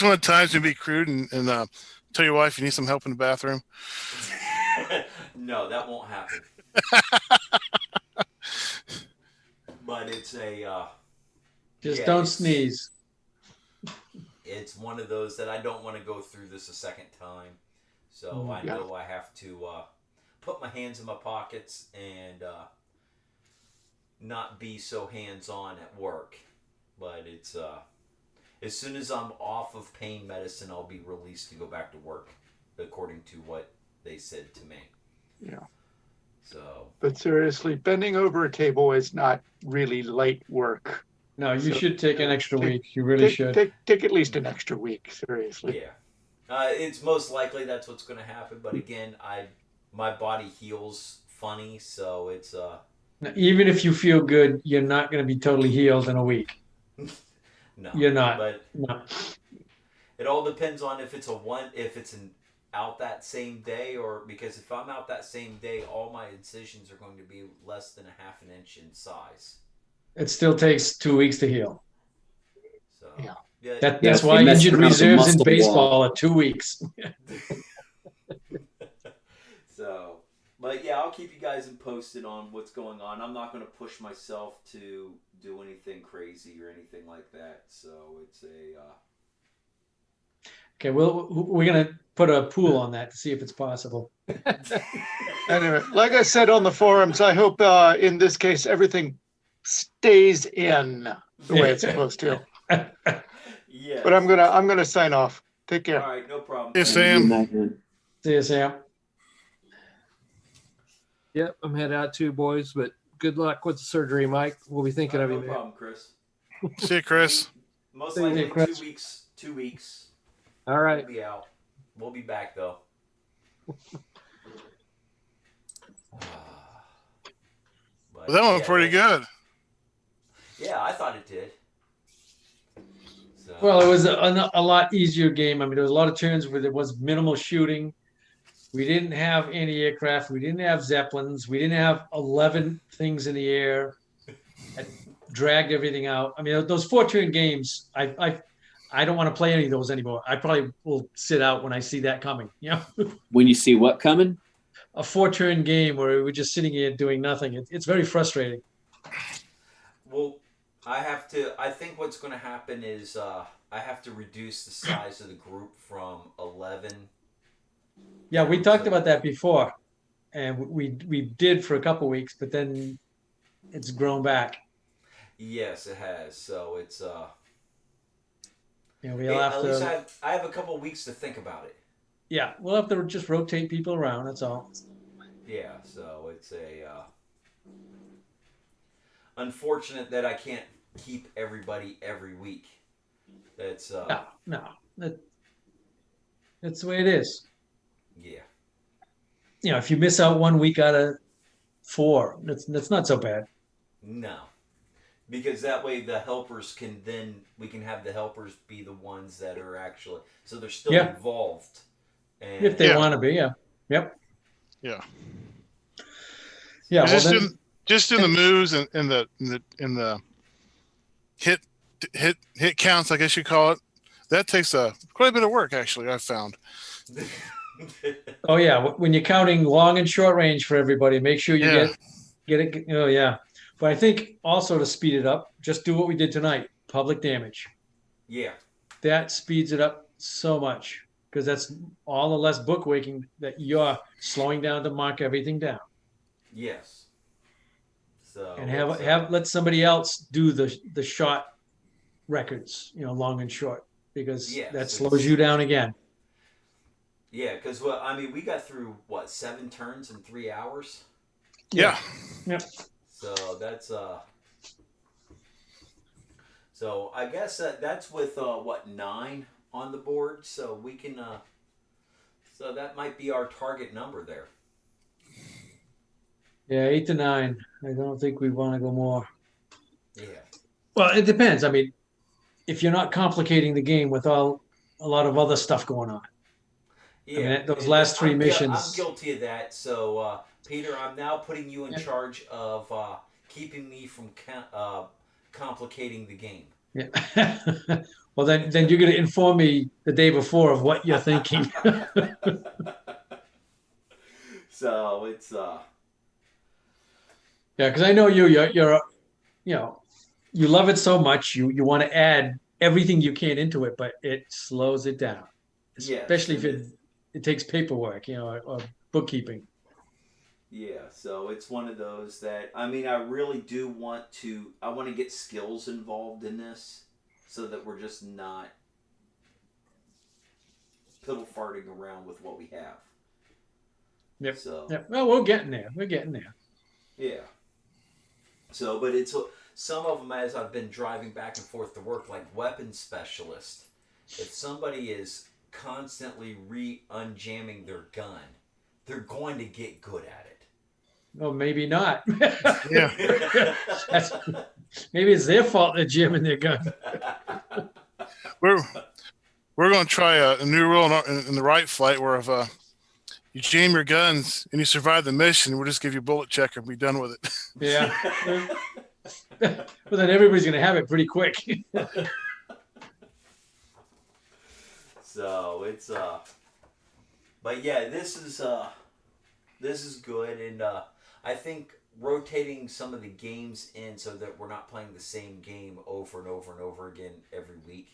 F: one of the times you be crude and tell your wife you need some help in the bathroom?
E: No, that won't happen. But it's a.
B: Just don't sneeze.
E: It's one of those that I don't want to go through this a second time. So I know I have to put my hands in my pockets and not be so hands-on at work. But it's as soon as I'm off of pain medicine, I'll be released to go back to work, according to what they said to me.
I: Yeah.
E: So.
I: But seriously, bending over a table is not really light work.
B: No, you should take an extra week. You really should.
I: Take at least an extra week, seriously.
E: Yeah. It's most likely that's what's going to happen. But again, my body heals funny, so it's
B: Now, even if you feel good, you're not going to be totally healed in a week.
E: No,
B: you're not.
E: But
B: no.
E: It all depends on if it's out that same day, or because if I'm out that same day, all my incisions are going to be less than a half an inch in size.
B: It still takes 2 weeks to heal.
E: So
B: yeah. That's why injured reserves in baseball are 2 weeks.
E: So, but yeah, I'll keep you guys posted on what's going on. I'm not going to push myself to do anything crazy or anything like that. So it's a.
B: Okay, well, we're going to put a pool on that to see if it's possible.
I: Anyway, like I said on the forums, I hope in this case everything stays in the way it's supposed to.
E: Yeah.
I: But I'm gonna sign off. Take care.
E: All right, no problem.
F: Hey, Sam.
B: See you, Sam.
G: Yep, I'm headed out too, boys. But good luck with the surgery, Mike. We'll be thinking of you.
E: No problem, Chris.
F: See you, Chris.
E: Most likely 2 weeks. 2 weeks.
G: All right.
E: We'll be out. We'll be back though.
F: Well, that went pretty good.
E: Yeah, I thought it did. So.
B: Well, it was a lot easier game. I mean, there was a lot of turns where there was minimal shooting. We didn't have anti-aircraft. We didn't have Zeppelins. We didn't have 11 things in the air that dragged everything out. I mean, those 4-turn games, I don't want to play any of those anymore. I probably will sit out when I see that coming. You know?
J: When you see what coming?
B: A 4-turn game where we're just sitting here doing nothing. It's very frustrating.
E: Well, I think what's going to happen is I have to reduce the size of the group from 11.
B: Yeah, we talked about that before, and we did for a couple weeks, but then it's grown back.
E: Yes, it has. So it's
B: we'll have
E: at least
B: to.
E: I have a couple weeks to think about it.
B: Yeah, we'll have to just rotate people around. That's all.
E: Yeah, so it's unfortunate that I can't keep everybody every week. That's
B: no. That's the way it is.
E: Yeah.
B: You know, if you miss out 1 week out of 4, that's not so bad.
E: No. Because that way the helpers we can have the helpers be the ones that are actually, so they're still involved. And
B: if they want to be, yeah. Yep.
F: Yeah.
B: Yeah.
F: Just in the moves and in the hit counts, I guess you call it. That takes quite a bit of work, actually. I've found.
B: Oh yeah, when you're counting long and short range for everybody, make sure you get it. Oh yeah, but I think also to speed it up, just do what we did tonight: public damage.
E: Yeah.
B: That speeds it up so much because that's all the less book waking that you're slowing down to mark everything down.
E: Yes. So
B: and let somebody else do the shot records, long and short, because that slows you down again.
E: Yeah, because we got through 7 turns in 3 hours.
F: Yeah.
B: Yep.
E: So that's So I guess that's with 9 on the board. So we can. So that might be our target number there.
B: Yeah, 8 to 9. I don't think we want to go more.
E: Yeah.
B: Well, it depends. I mean, if you're not complicating the game with a lot of other stuff going on.
E: Yeah,
B: mean, those last three missions.
E: I'm guilty of that. So, Peter, I'm now putting you in charge of keeping me from complicating the game.
B: Yeah. Well, then you're going to inform me the day before of what you're thinking.
E: So it's
B: yeah, because I know you're you love it so much. You want to add everything you can into it, but it slows it down, especially if it takes paperwork, or bookkeeping.
E: Yeah, so it's one of those that, I mean, I really do want to get skills involved in this so that we're just not piddle farting around with what we have.
B: Yep.
E: So,
B: yep. Well, we're getting there. We're getting there.
E: Yeah. So, but it's some of them, as I've been driving back and forth to work, like weapons specialist, if somebody is constantly unjamming their gun, they're going to get good at it.
B: Well, maybe not.
F: Yeah.
B: Maybe it's their fault they're jamming their gun.
F: We're going to try a new rule in the right flight where if you jam your guns and you survive the mission, we'll just give you a bullet checker and be done with it.
B: Yeah. Well, then everybody's going to have it pretty quick.
E: So it's but yeah, this is good, and I think rotating some of the games in so that we're not playing the same game over and over and over again every week.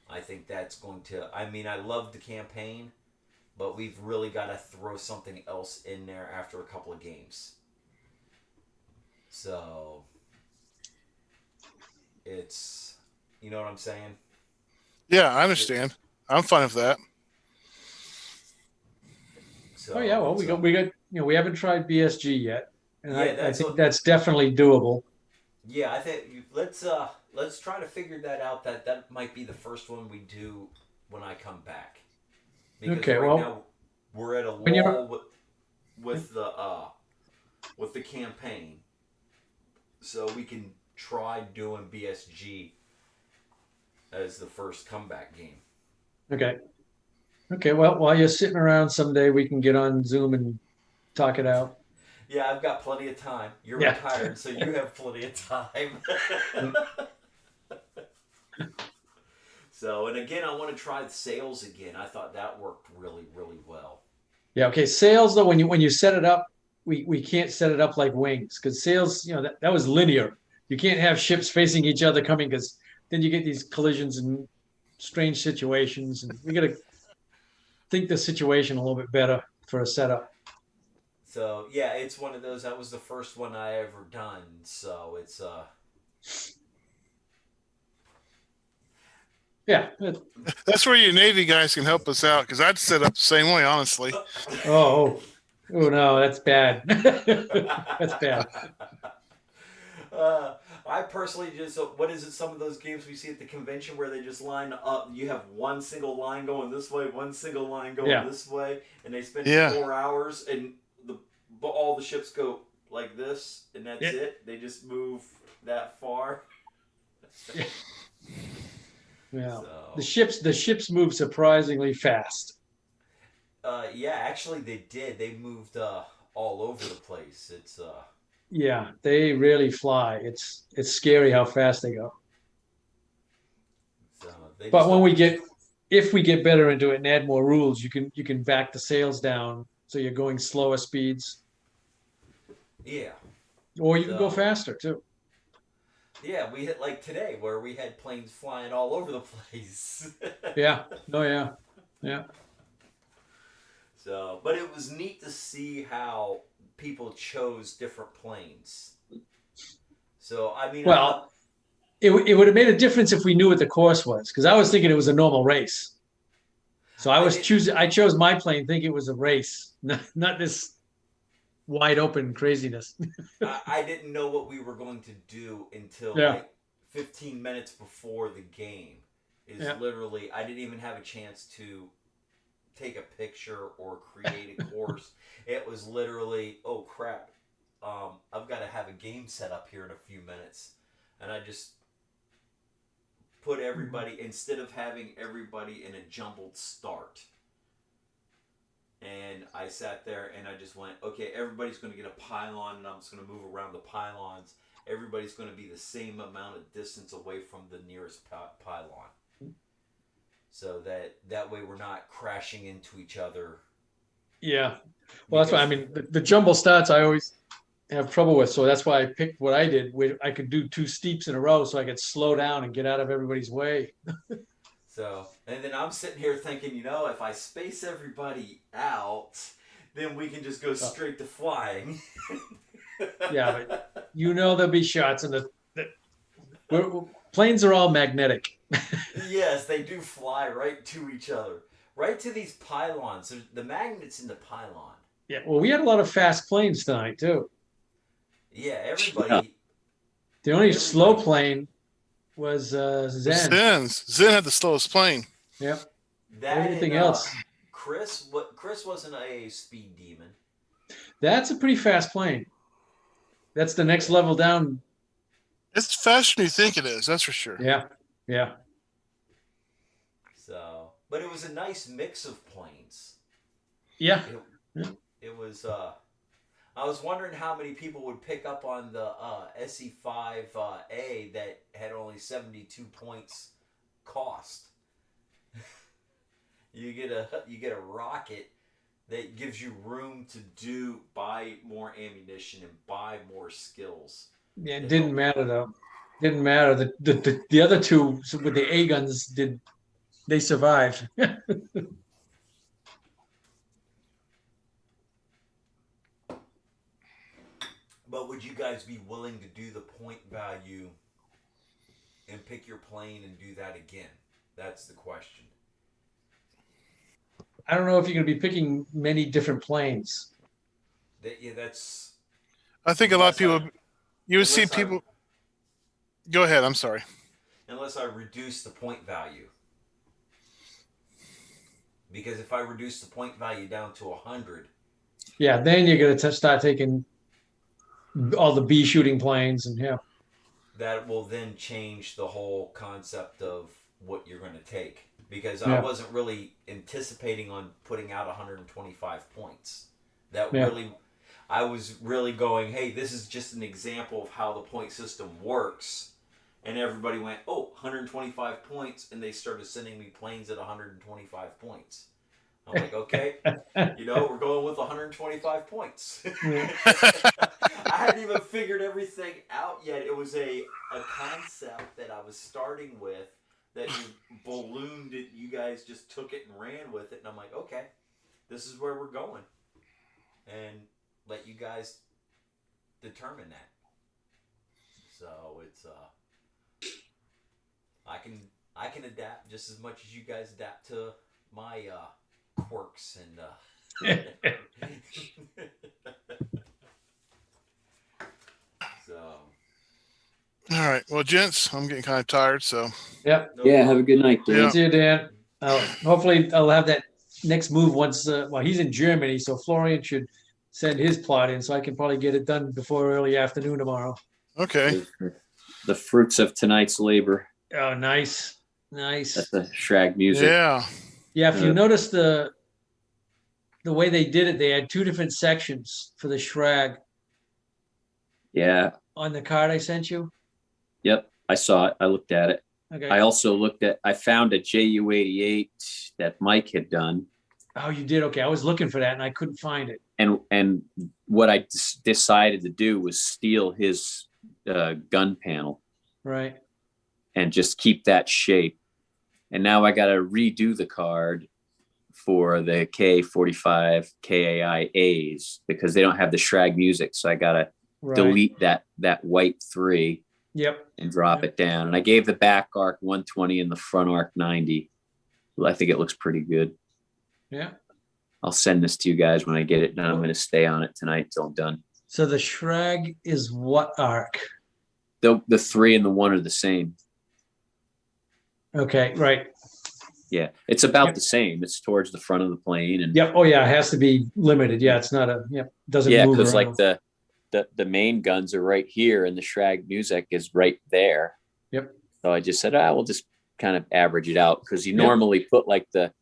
E: I think that's going to, I mean, I love the campaign, but we've really got to throw something else in there after a couple of games. So it's, you know what I'm saying?
F: Yeah, I understand. I'm fine with that.
E: So
B: oh yeah, well we got we haven't tried BSG yet, and
E: yeah,
B: I think that's definitely doable.
E: Yeah, I think let's try to figure that out. That might be the first one we do when I come back. Because
B: okay,
E: right
B: well,
E: now we're at a lull with the campaign, so we can try doing BSG as the first comeback game.
B: Okay. Okay, well, while you're sitting around someday, we can get on Zoom and talk it out.
E: Yeah, I've got plenty of time. You're
B: Yeah.
E: retired, so you have plenty of time. So, and again, I want to try the sales again. I thought that worked really, really well.
B: Yeah, okay. Sales though, when you set it up, we can't set it up like wings, because sales, that was linear. You can't have ships facing each other coming, because then you get these collisions and strange situations, and we got to think the situation a little bit better for a setup.
E: So yeah, it's one of those. That was the first one I ever done. So it's
B: yeah.
F: That's where you Navy guys can help us out, because I'd set up the same way, honestly.
B: Oh no, that's bad. That's bad.
E: I personally just, what is it, some of those games we see at the convention where they just line up, you have one single line going this way, one single line going this way, and they spend 4 hours, and all the ships go like this, and that's it. They just move that far.
B: Yeah.
E: So.
B: The ships move surprisingly fast.
E: Yeah, actually they did. They moved all over the place. It's
B: yeah, they really fly. It's scary how fast they go.
E: So
B: but if we get better into it and add more rules, you can back the sails down so you're going slower speeds.
E: Yeah.
B: Or you can go faster too.
E: Yeah, we hit like today where we had planes flying all over the place.
B: Yeah. Oh yeah. Yeah.
E: So, but it was neat to see how people chose different planes. So, I mean,
B: well, it would have made a difference if we knew what the course was, because I was thinking it was a normal race. So I chose my plane thinking it was a race, not this wide open craziness.
E: I didn't know what we were going to do until like 15 minutes before the game. Literally, I didn't even have a chance to take a picture or create a course. It was literally, oh crap, I've got to have a game set up here in a few minutes, and I just put everybody, instead of having everybody in a jumbled start. And I sat there and I just went, okay, everybody's going to get a pylon, and I'm just going to move around the pylons. Everybody's going to be the same amount of distance away from the nearest pylon. So that way we're not crashing into each other.
B: Yeah. Well, that's why, I mean, the jumble starts I always have trouble with. So that's why I picked what I did, where I could do 2 steeps in a row so I could slow down and get out of everybody's way.
E: So, and then I'm sitting here thinking, if I space everybody out, then we can just go straight to flying.
B: Yeah, but there'll be shots, and planes are all magnetic.
E: Yes, they do fly right to each other, right to these pylons. There's the magnets in the pylon.
B: Yeah, well, we had a lot of fast planes tonight too.
E: Yeah, everybody.
B: The only slow plane was Zen.
F: Zen had the slowest plane.
B: Yep.
E: Everything else. Chris wasn't a speed demon.
B: That's a pretty fast plane. That's the next level down.
F: It's faster than you think it is. That's for sure.
B: Yeah. Yeah.
E: So, but it was a nice mix of planes.
B: Yeah.
E: It was. I was wondering how many people would pick up on the SE5A that had only 72 points cost. You get a rocket that gives you room to buy more ammunition and buy more skills.
B: Yeah, it didn't matter though. Didn't matter. The other two with the A guns they survived.
E: But would you guys be willing to do the point value and pick your plane and do that again? That's the question.
B: I don't know if you're going to be picking many different planes.
E: That's.
F: I think a lot of people. You would see people. Go ahead. I'm sorry.
E: Unless I reduce the point value. Because if I reduce the point value down to 100.
B: Yeah, then you're going to start taking all the B shooting planes and yeah.
E: That will then change the whole concept of what you're going to take. Because
B: Yeah.
E: I wasn't really anticipating on putting out 125 points.
B: Yeah.
E: I was really going, hey, this is just an example of how the point system works. And everybody went, 125 points. And they started sending me planes at 125 points. I'm like, okay, we're going with 125 points. I hadn't even figured everything out yet. It was a concept that I was starting with that you ballooned it. You guys just took it and ran with it. And I'm like, okay, this is where we're going. And let you guys determine that. So it's I can adapt just as much as you guys adapt to my quirks and so.
F: All right. Well, gents, I'm getting kind of tired, so.
B: Yep.
J: Yeah, have a good night, Dan.
B: See you, Dan. Hopefully I'll have that next move once. He's in Germany, so Florian should send his plot in, so I can probably get it done before early afternoon tomorrow.
F: Okay.
J: The fruits of tonight's labor.
B: Oh, nice. That's
J: the Shrag music.
F: Yeah.
B: Yeah, if you notice the way they did it, they had 2 different sections for the Shrag.
J: Yeah.
B: On the card I sent you.
J: Yep. I saw it. I looked at it.
B: Okay.
J: I also I found a JU-88 that Mike had done.
B: Oh, you did? Okay. I was looking for that and I couldn't find it.
J: And what I decided to do was steal his gun panel.
B: Right.
J: And just keep that shape. And now I got to redo the card for the K45 KAI-As because they don't have the Shrag music. So I got to delete that white 3.
B: Yep.
J: And drop it down. And I gave the back arc 120 and the front arc 90. I think it looks pretty good.
B: Yeah.
J: I'll send this to you guys when I get it done. I'm going to stay on it tonight till I'm done.
B: So the Shrag is what arc?
J: The 3 and the 1 are the same.
B: Okay, right.
J: Yeah, it's about the same. It's towards the front of the plane. And
B: Yep. Oh yeah, it has to be limited. Yeah, it's not doesn't
J: yeah,
B: move
J: because
B: around.
J: like the main guns are right here and the Shrag music is right there.
B: Yep.
J: So I just said, we'll just kind of average it out, because you normally put like the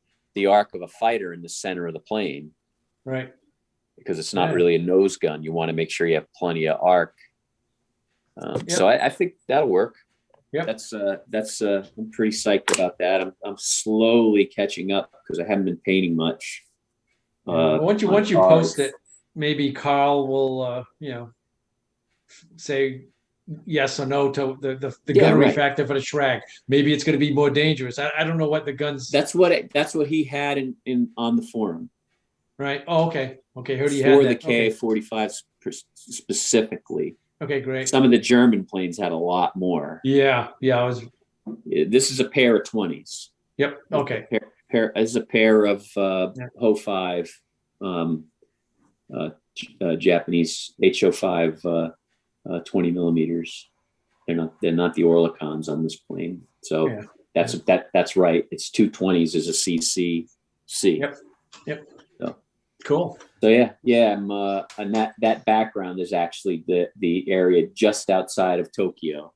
J: arc of a fighter in the center of the plane,
B: Right.
J: because it's not really a nose gun. You want to make sure you have plenty of arc. So I think that'll work.
B: Yeah.
J: That's I'm pretty psyched about that. I'm slowly catching up because I haven't been painting much.
B: Once you post it, maybe Carl will say yes or no to the gunnery factor for the Shrag. Maybe it's going to be more dangerous. I don't know what the guns.
J: That's what he had in on the forum.
B: Right. Oh, okay. Okay. Heard he
J: For
B: had
J: the
B: that. Okay.
J: Ka-45 specifically.
B: Okay, great.
J: Some of the German planes had a lot more.
B: Yeah. I was.
J: This is a pair of 20s.
B: Yep. Okay.
J: This is a pair of Ho-5, Japanese Ho-5 20 millimeters. They're not the Orlikons on this plane. So that's right. It's 220s as a CC.
B: Yep.
J: So
B: cool.
J: So I'm and that background is actually the area just outside of Tokyo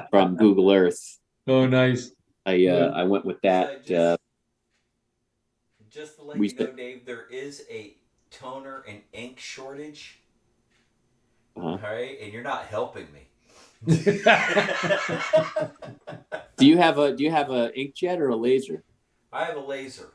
J: from Google Earth.
B: Oh, nice.
J: I went with that.
E: Just to let you know, Dave, there is a toner and ink shortage. All right, and you're not helping me.
J: Do you have a inkjet or a laser?
E: I have a laser.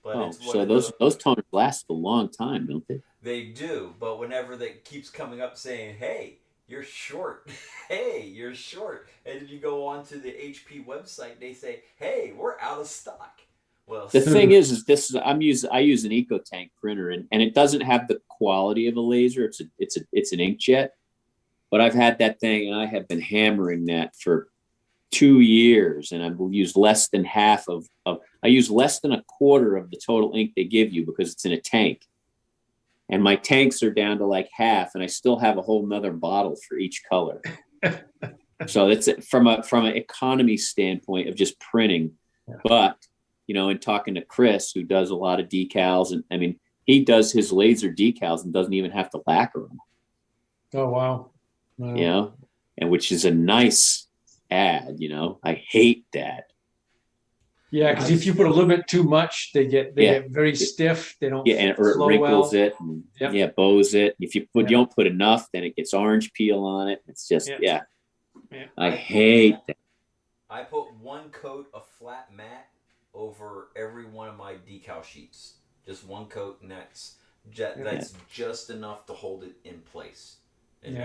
E: But
J: so those toners last a long time, don't they?
E: They do, but whenever that keeps coming up saying, "Hey, you're short," "Hey, you're short," and then you go onto the HP website, they say, "Hey, we're out of stock." Well,
J: the thing is I use an EcoTank printer, and it doesn't have the quality of a laser. It's an inkjet, but I've had that thing, and I have been hammering that for 2 years, and I've used less than half I use less than a quarter of the total ink they give you because it's in a tank, and my tanks are down to like half, and I still have a whole nother bottle for each color. So that's from an economy standpoint of just printing. But in talking to Chris, who does a lot of decals, and I mean, he does his laser decals and doesn't even have to lacquer them.
B: Oh, wow.
J: And which is a nice ad, I hate that.
B: Yeah, because if you put a little bit too much, they get very stiff. They don't.
J: Or it
B: flow
J: wrinkles
B: well.
J: it, and bows it. If you don't put enough, then it gets orange peel on it. It's just I hate that.
E: I put one coat of flat matte over every one of my decal sheets. Just one coat, and that's just enough to hold it in place. And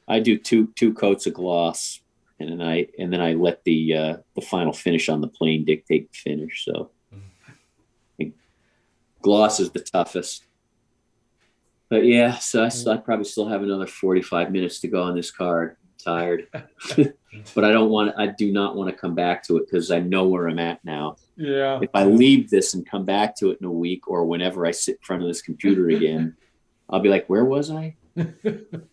J: I do two coats of gloss, and then I let the final finish on the plane dictate the finish. So gloss is the toughest. But so I probably still have another 45 minutes to go on this card. I'm tired. But I do not want to come back to it because I know where I'm at now.
B: Yeah.
J: If I leave this and come back to it in a week, or whenever I sit in front of this computer again, I'll be like, where was I?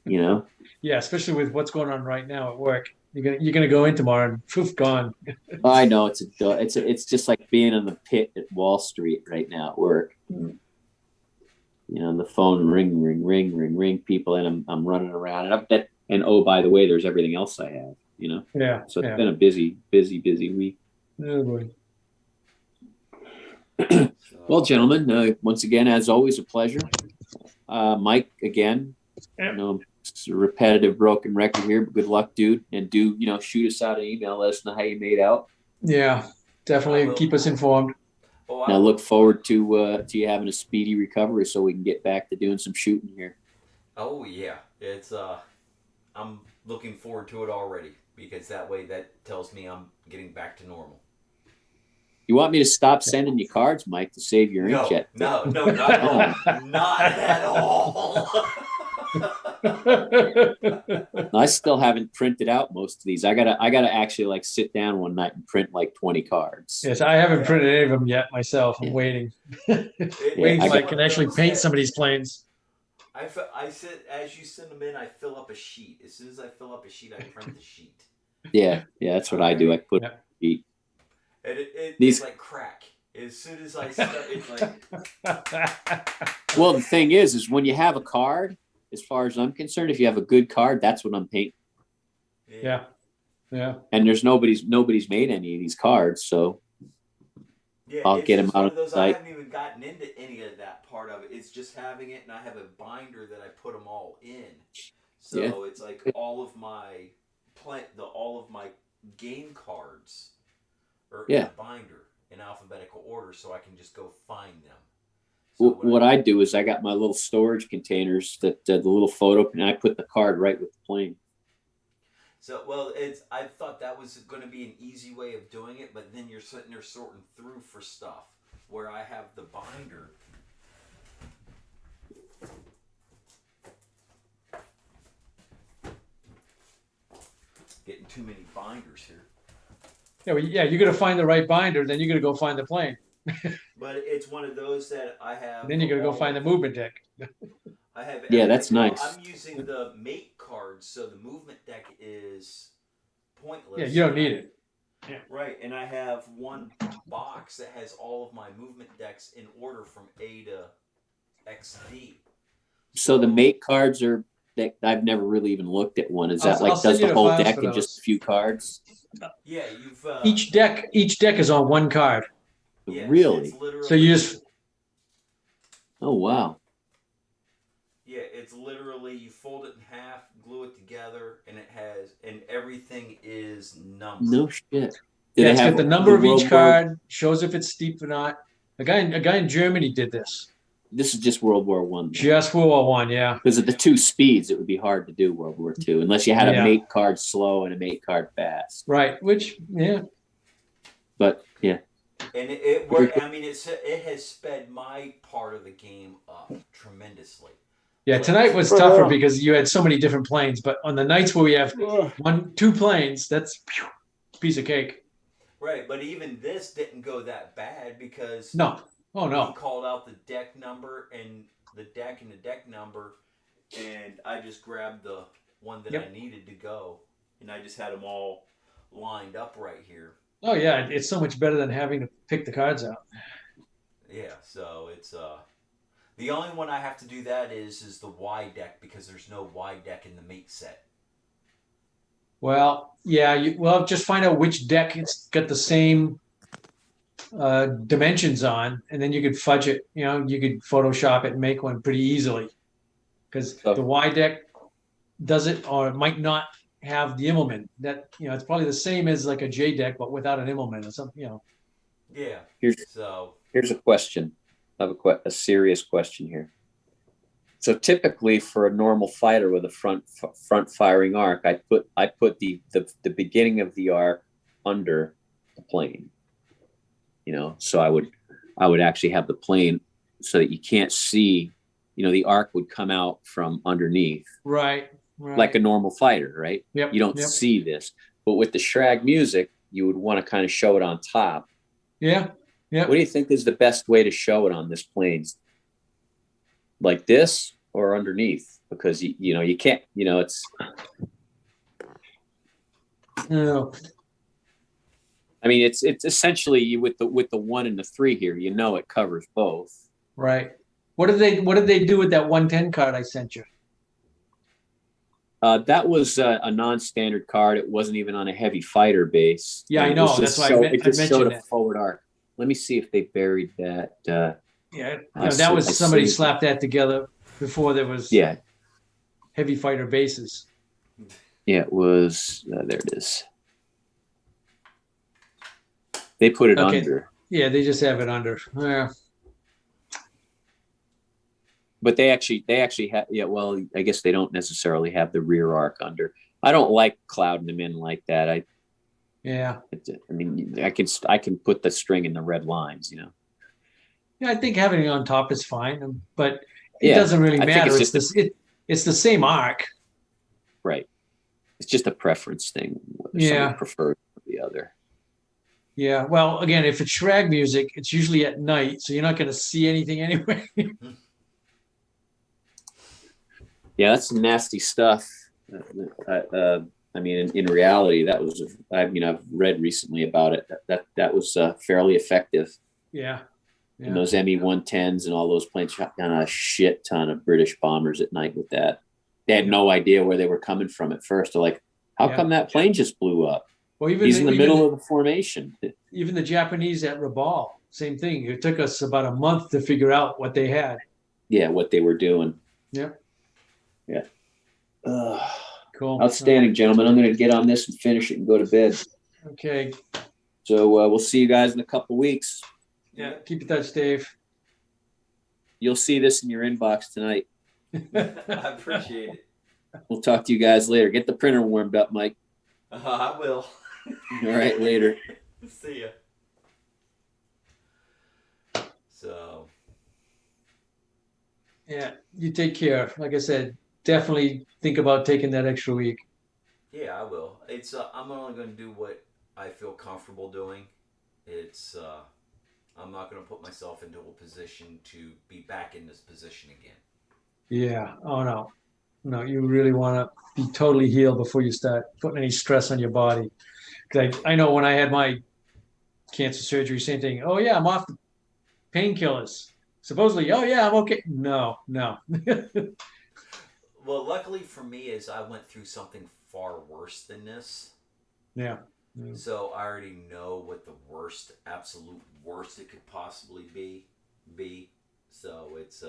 B: Yeah, especially with what's going on right now at work. You're gonna go in tomorrow and poof, gone.
J: I know it's just like being in the pit at Wall Street right now at work. The phone ring, people, and I'm running around, and oh, by the way, there's everything else I have.
B: Yeah.
J: So it's been a busy week.
B: Oh boy.
J: Well, gentlemen, once again, as always, a pleasure. Mike, again, it's a repetitive broken record here, but good luck, dude. And shoot us out an email. Let us know how you made out.
B: Yeah, definitely keep us informed.
J: And I look forward to you having a speedy recovery so we can get back to doing some shooting here.
E: Oh yeah, it's I'm looking forward to it already, because that tells me I'm getting back to normal.
J: You want me to stop sending you cards, Mike, to save your inkjet?
E: No, not at all. Not at all.
J: I still haven't printed out most of these. I gotta actually sit down one night and print 20 cards.
B: Yes, I haven't printed any of them yet myself. I'm waiting. Waiting till I can actually paint some of these planes.
E: I said, as you send them in, I fill up a sheet. As soon as I fill up a sheet, I print the sheet.
J: Yeah, that's what I do. I put a sheet.
E: And it's like crack. As soon as I start, it's like.
J: Well, the thing is when you have a card, as far as I'm concerned, if you have a good card, that's what I'm painting.
B: Yeah. Yeah.
J: And there's nobody's made any of these cards, so
E: Yeah,
J: I'll
E: it's
J: get them
E: just
J: out
E: one
J: of
E: of
J: the
E: those. I
J: site.
E: haven't even gotten into any of that part of it. It's just having it, and I have a binder that I put them all in. So
J: Yeah.
E: it's like all of my game cards are in
J: Yeah.
E: a binder in alphabetical order, so I can just go find them.
J: What I do is I got my little storage containers that the little photo, and I put the card right with the plane.
E: So, I thought that was going to be an easy way of doing it, but then you're sitting there sorting through for stuff where I have the binder. Getting too many binders here.
B: Yeah, well, yeah, you're gonna find the right binder, then you're gonna go find the plane.
E: But it's one of those that I have.
B: And then you're gonna go find the movement deck.
E: I have.
J: Yeah, that's
E: well,
J: nice.
E: I'm using the mate cards, so the movement deck is pointless.
B: Yeah, you don't need it. Yeah.
E: Right, and I have one box that has all of my movement decks in order from A to XD.
J: So the mate cards are that I've never really even looked at one. Is that
B: I'll
J: like
B: send
J: does
B: you
J: the
B: the
J: whole
B: files
J: deck
B: for
J: in
B: those.
J: just a few cards?
E: Yeah, you've
B: Each deck is on one card.
E: yes,
J: Really?
E: it's literally,
B: So you just
J: Oh wow.
E: yeah, it's literally you fold it in half, glue it together, and everything is numbered.
J: No shit. Do
B: yeah,
J: they
B: it's
J: have
B: got the number of
J: World
B: each
J: War-
B: card, shows if it's steep or not. A guy in Germany did this.
J: This is just World War One.
B: Just World War One, yeah.
J: Because of the two speeds, it would be hard to do World War II unless you had
B: Yeah.
J: a mate card slow and a mate card fast.
B: Right. Which, yeah.
J: But yeah,
E: And it worked. I mean, it has sped my part of the game up tremendously.
B: Yeah, tonight was tougher because you had so many different planes, but on the nights where we have two planes, that's piece of cake.
E: Right, but even this didn't go that bad because
B: No. Oh no.
E: he called out the deck number and the deck number, and I just grabbed the one that
B: Yep.
E: I needed to go, and I just had them all lined up right here.
B: Oh yeah, it's so much better than having to pick the cards out.
E: Yeah, so it's the only one I have to do that is the Y deck because there's no Y deck in the mate set.
B: Well, yeah, just find out which deck it's got the same dimensions on, and then you could fudge it. You know, you could Photoshop it and make one pretty easily. Because the Y deck does it, or it might not have the Immelman. That it's probably the same as like a J deck, but without an Immelman or something.
E: Yeah.
J: here's a question. I have a serious question here. So typically for a normal fighter with a front firing arc, I put the beginning of the arc under the plane. So I would actually have the plane so that you can't see, the arc would come out from underneath.
B: Right.
J: Like a normal fighter, right?
B: Yep.
J: You don't see this. But with the Schrag music, you would want to kind of show it on top.
B: Yeah. Yeah.
J: What do you think is the best way to show it on this plane? Like this or underneath? Because you can't, it's
B: No.
J: I mean it's essentially with the 1 and the 3 here, it covers both.
B: Right. What did they do with that 110 card I sent you?
J: That was a non-standard card. It wasn't even on a heavy fighter base.
B: Yeah, I
J: It
B: know.
J: was just
B: That's why I
J: it just
B: mentioned
J: showed a
B: that.
J: forward arc. Let me see if they buried that.
B: Yeah,
J: I
B: that was
J: see- I
B: somebody
J: see.
B: slapped that together before there was heavy fighter bases.
J: Yeah, it was. There it is. They put it
B: Okay.
J: under,
B: Yeah, they just have it under. Yeah.
J: but they actually have. Yeah, well, I guess they don't necessarily have the rear arc under. I don't like clouding them in like that.
B: Yeah.
J: I mean, I can put the string in the red lines.
B: Yeah, I think having it on top is fine, but it
J: Yeah,
B: doesn't really
J: I think
B: matter.
J: it's
B: It's the same arc.
J: Right. It's just a preference thing. Whether
B: Yeah.
J: somebody prefers the other.
B: Yeah. Well, again, if it's Schrag music, it's usually at night, so you're not going to see anything anyway.
J: Yeah, that's some nasty stuff. I mean, in reality, that was. I've read recently about it. That was fairly effective.
B: Yeah.
J: And those Me-110s and all those planes shot down a shit ton of British bombers at night with that. They had no idea where they were coming from at first. They're like, How
B: Yeah.
J: come that plane just blew up?
B: Well, even
J: He's in the
B: even
J: middle of the formation.
B: even the Japanese at Rabaul, same thing. It took us about a month to figure out what they had.
J: Yeah, what they were doing.
B: Yep.
J: Yeah.
B: Cool.
J: Outstanding, gentlemen. I'm going to get on this and finish it and go to bed.
B: Okay.
J: So we'll see you guys in a couple of weeks.
B: Yeah. Keep in touch, Dave.
J: You'll see this in your inbox tonight.
E: I appreciate it.
J: We'll talk to you guys later. Get the printer warmed up, Mike.
E: I will.
J: All right, later.
E: See ya. So.
B: Yeah, you take care. Like I said, definitely think about taking that extra week.
E: Yeah, I will. It's I'm only going to do what I feel comfortable doing. It's I'm not going to put myself into a position to be back in this position again.
B: Yeah. Oh no. No, you really want to be totally healed before you start putting any stress on your body. Because I know when I had my cancer surgery, same thing. Oh yeah, I'm off the painkillers. Supposedly, oh yeah, I'm okay. No.
E: Well, luckily for me is I went through something far worse than this.
B: Yeah.
E: So I already know what the worst, absolute worst it could possibly be. So it's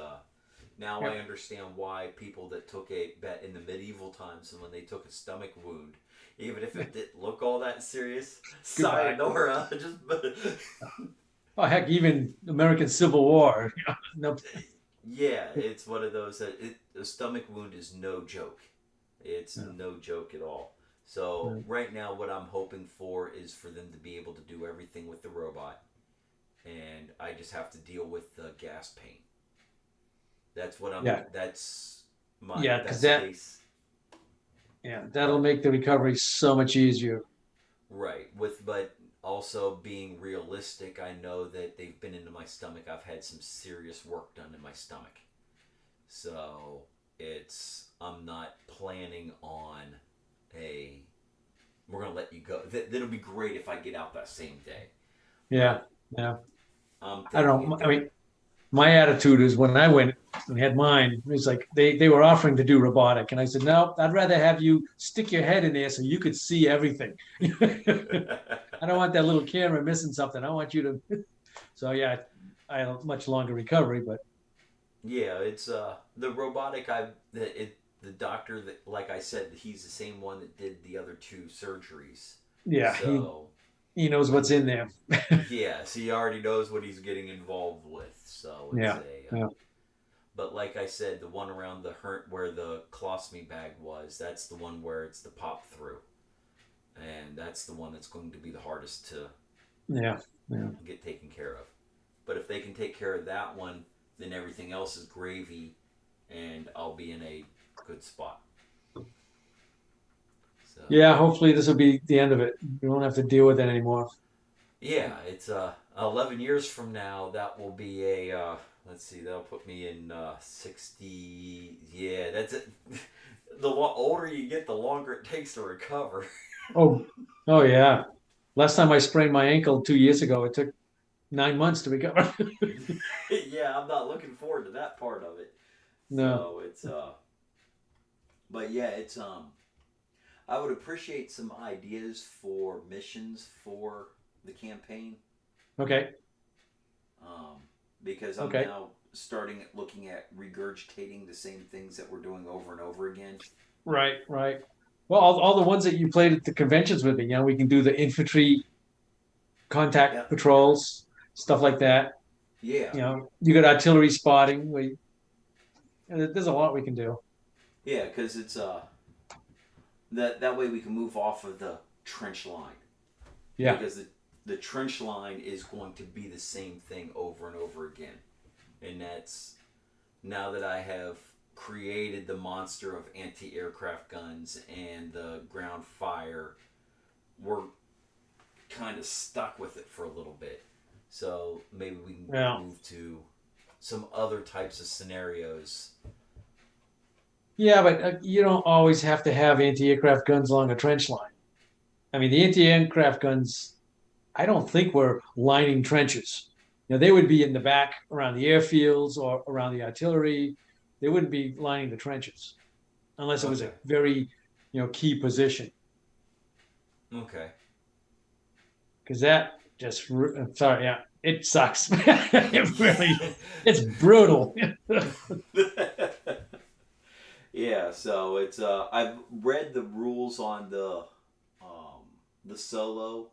E: now I understand why people that took a bet in the medieval times and when they took a stomach wound, even if it didn't look all that serious, sayonara, just
B: Oh heck, even American Civil War. No.
E: yeah, it's one of those that a stomach wound is no joke. It's no joke at all. So right now what I'm hoping for is for them to be able to do everything with the robot. And I just have to deal with the gas pain. That's what I'm that's my best case.
B: Yeah, that'll make the recovery so much easier.
E: Right. But also being realistic, I know that they've been into my stomach. I've had some serious work done in my stomach. So I'm not planning on we're going to let you go. That'll be great if I get out that same day.
B: Yeah. I don't know. I mean, my attitude is when I went and had mine, it was like they were offering to do robotic. And I said, no, I'd rather have you stick your head in there so you could see everything. I don't want that little camera missing something. I want you to. So, yeah, I have a much longer recovery, but.
E: Yeah, it's the robotic. The doctor that, like I said, he's the same one that did the other 2 surgeries.
B: Yeah,
E: so,
B: he knows what's in there.
E: Yeah, so he already knows what he's getting involved with. So it's But like I said, the one around where the colostomy bag was, that's the one where it's the pop through, and that's the one that's going to be the hardest to get taken care of. But if they can take care of that one, then everything else is gravy, and I'll be in a good spot. So,
B: yeah, hopefully this will be the end of it. You won't have to deal with it anymore.
E: Yeah, it's 11 years from now. That will be a let's see. That'll put me in 60. Yeah, that's it. The older you get, the longer it takes to recover.
B: Oh yeah. Last time I sprained my ankle 2 years ago, it took 9 months to recover.
E: Yeah, I'm not looking forward to that part of it.
B: No.
E: So it's but yeah, it's I would appreciate some ideas for missions for the campaign.
B: Okay.
E: Because I'm now looking at regurgitating the same things that we're doing over and over again.
B: Right. Well, all the ones that you played at the conventions with me, we can do the infantry contact patrols, stuff like that.
E: Yeah.
B: You got artillery spotting. There's a lot we can do.
E: Yeah, because it's that way we can move off of the trench line.
B: Yeah.
E: Because the trench line is going to be the same thing over and over again. And that's now that I have created the monster of anti-aircraft guns and the ground fire, we're kind of stuck with it for a little bit. So maybe we can move to some other types of scenarios.
B: Yeah, but you don't always have to have anti-aircraft guns along a trench line. I mean, the anti-aircraft guns, I don't think were lining trenches. They would be in the back around the airfields or around the artillery. They wouldn't be lining the trenches unless it was a very, key position.
E: Okay.
B: Because that just, sorry, yeah, it sucks. It really, it's brutal.
E: Yeah, so it's I've read the rules on the solo,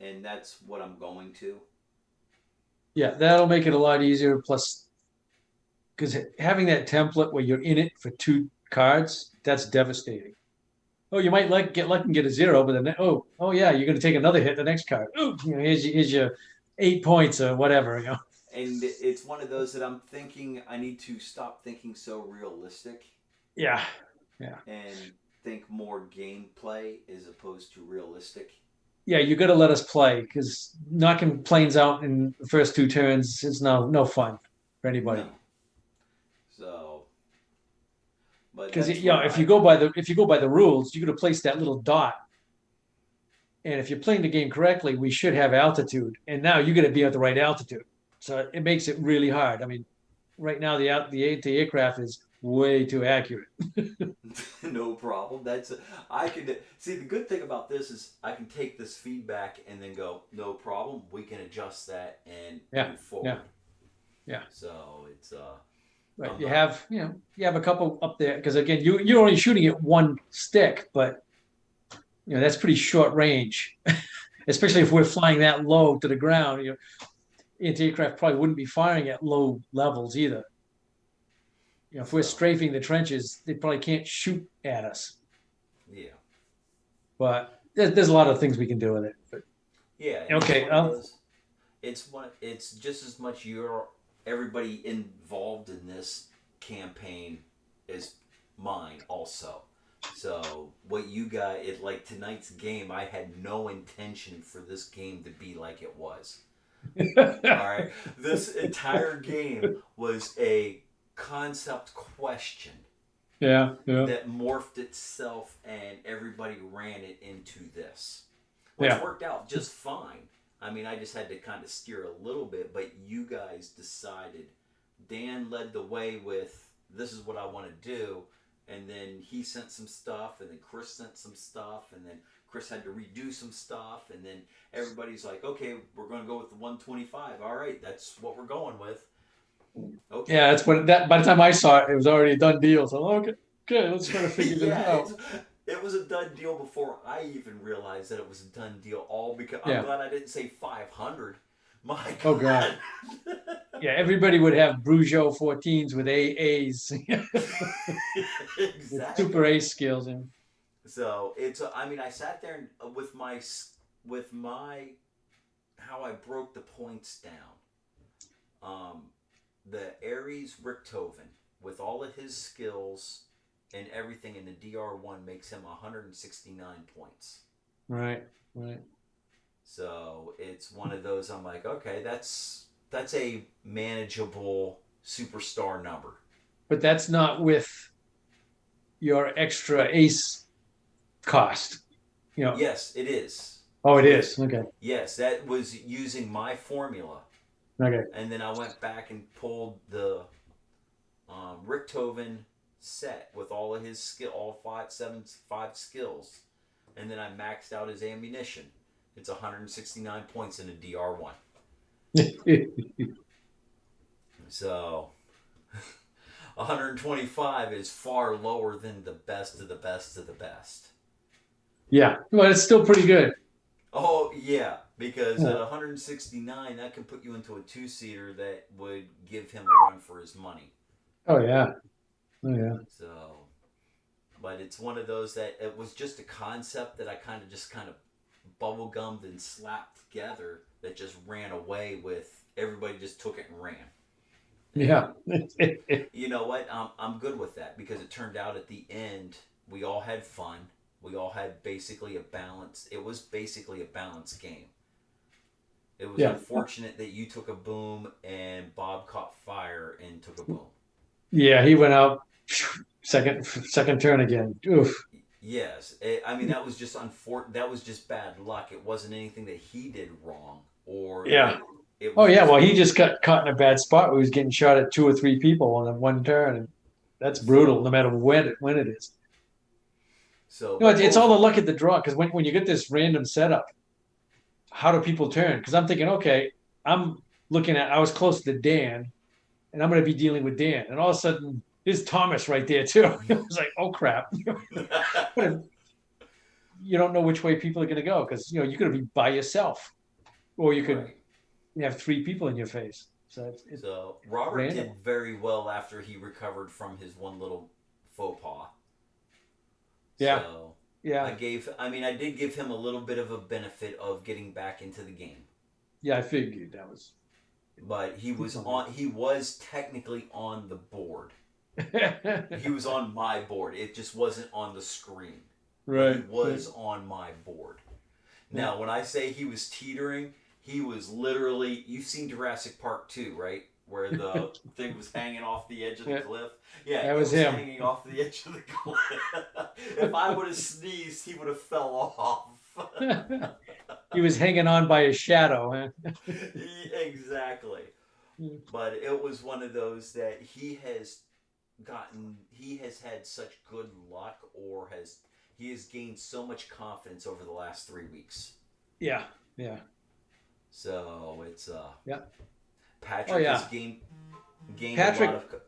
E: and that's what I'm going to.
B: Yeah, that'll make it a lot easier. Plus, because having that template where you're in it for 2 cards, that's devastating. Oh, you might get lucky and get a 0, but then oh yeah, you're going to take another hit the next card. Oh, here's your 8 points or whatever.
E: And it's one of those that I'm thinking I need to stop thinking so realistic.
B: Yeah.
E: And think more gameplay as opposed to realistic.
B: Yeah, you got to let us play, because knocking planes out in the first 2 turns is no fun for anybody.
E: No. So, but
B: because if you go by the rules, you got to place that little dot. And if you're playing the game correctly, we should have altitude. And now you got to be at the right altitude. So it makes it really hard. I mean, right now the aircraft is way too accurate.
E: No problem. I can see the good thing about this is I can take this feedback and then go, no problem. We can adjust that and move forward.
B: Yeah.
E: So it's
B: right. You have a couple up there, because again, you're only shooting at 1 stick, but that's pretty short range, especially if we're flying that low to the ground. Anti-aircraft probably wouldn't be firing at low levels either. If we're strafing the trenches, they probably can't shoot at us.
E: Yeah.
B: But there's a lot of things we can do with it. But,
E: yeah.
B: Okay.
E: It's just as much everybody involved in this campaign as mine also. So what you got, like tonight's game, I had no intention for this game to be like it was. All right. This entire game was a concept question that morphed itself and everybody ran it into this, which worked out just fine. I mean, I just had to kind of steer a little bit, but you guys decided. Dan led the way with, this is what I want to do, and then he sent some stuff, and then Chris sent some stuff, and then Chris had to redo some stuff, and then everybody's like, okay, we're going to go with the 125. All right, that's what we're going with. Okay.
B: Yeah, that's when by the time I saw it, it was already a done deal. So okay, let's try to figure this out.
E: It was a done deal before I even realized that it was a done deal. All because I'm glad I didn't say 500. My God.
B: Oh God. Yeah, everybody would have Brujo 14s with AAs.
E: Exactly.
B: With super A skills.
E: So it's. I mean, I sat there with my how I broke the points down. The Ares Richthofen, with all of his skills and everything in the DR1, makes him 169 points.
B: Right.
E: So it's one of those, I'm like, okay, that's a manageable superstar number.
B: But that's not with your extra ace cost.
E: Yes, it is.
B: Oh, it is. Okay.
E: Yes, that was using my formula.
B: Okay.
E: And then I went back and pulled the Richthofen set with all of his all five skills, and then I maxed out his ammunition. It's 169 points in a DR1. So 125 is far lower than the best of the best of the best.
B: Yeah, well, it's still pretty good.
E: Oh, yeah, because at 169, that can put you into a 2-seater that would give him a run for his money.
B: Oh, yeah.
E: So, but it's one of those that it was just a concept that I kind of bubblegummed and slapped together that just ran away with, everybody just took it and ran.
B: Yeah.
E: You know what? I'm good with that, because it turned out at the end, we all had fun. We all had basically a balance. It was basically a balanced game. It was unfortunate that you took a boom and Bob caught fire and took a boom.
B: Yeah, he went out second turn again. Oof.
E: Yes, I mean that was just that was just bad luck. It wasn't anything that he did wrong or
B: well, he just got caught in a bad spot where he was getting shot at 2 or 3 people on one turn, and that's brutal, no matter when it is.
E: So
B: No, it's all the luck at the draw because when you get this random setup, how do people turn? Because I'm thinking, okay, I was close to Dan, and I'm going to be dealing with Dan, and all of a sudden there's Thomas right there too. I was like, oh crap! You don't know which way people are going to go because you're going to be by yourself, or you could have 3 people in your face. So
E: Robert
B: random.
E: did very well after he recovered from his one little faux pas.
B: Yeah.
E: So
B: yeah.
E: I did give him a little bit of a benefit of getting back into the game.
B: Yeah, I figured that was.
E: But he was technically on the board. He was on my board. It just wasn't on the screen.
B: Right.
E: He was on my board. Now, when I say he was teetering, he was literally, you've seen Jurassic Park 2, right? Where the thing was hanging off the edge of the cliff. Yeah,
B: that was
E: it was
B: him.
E: hanging off the edge of the cliff. If I would have sneezed, he would have fell off.
B: He was hanging on by his shadow. Huh?
E: Exactly. But it was one of those that he has had such good luck, or he has gained so much confidence over the last 3 weeks.
B: Yeah, yeah.
E: So it's
B: yeah.
E: Patrick has gained
B: Patrick,
E: a lot of.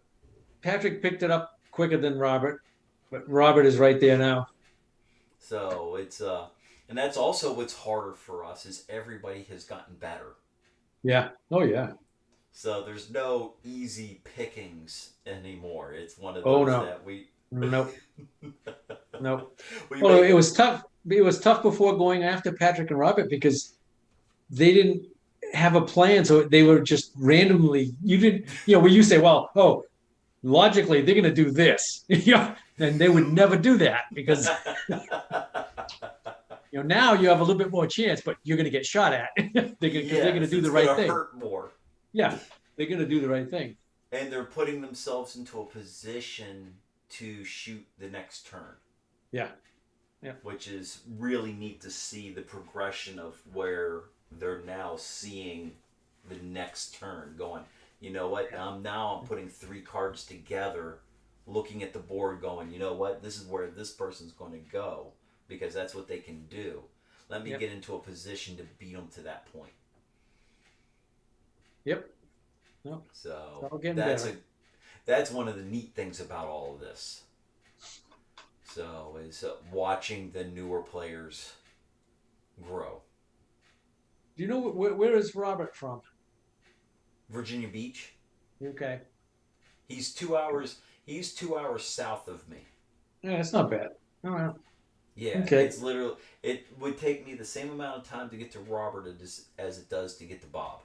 B: Patrick picked it up quicker than Robert, but Robert is right there now.
E: So it's and that's also what's harder for us is everybody has gotten better.
B: Yeah. Oh yeah.
E: So there's no easy pickings anymore. It's one of those that we.
B: Nope. Nope. Well, it was tough. It was tough before going after Patrick and Robert because they didn't have a plan. So they were just randomly. You didn't. When you say, "Well, logically they're going to do this," and they would never do that because. Now you have a little bit more chance, but you're going to get shot at. they're going to do the right thing.
E: Hurt more.
B: Yeah, they're going to do the right thing.
E: And they're putting themselves into a position to shoot the next turn.
B: Yeah. Yeah.
E: Which is really neat to see the progression of where they're now seeing the next turn going, you know what, now I'm putting 3 cards together, looking at the board going, you know what, this is where this person's going to go because that's what they can do. Let me get into a position to beat them to that point.
B: Yep. Yep.
E: So that's one of the neat things about all of this. So is watching the newer players grow.
B: Do you know where is Robert from?
E: Virginia Beach.
B: Okay.
E: He's 2 hours. He's 2 hours south of me.
B: Yeah, that's not bad. All right.
E: Yeah.
B: Okay.
E: It's literally. It would take me the same amount of time to get to Robert as it does to get to Bob.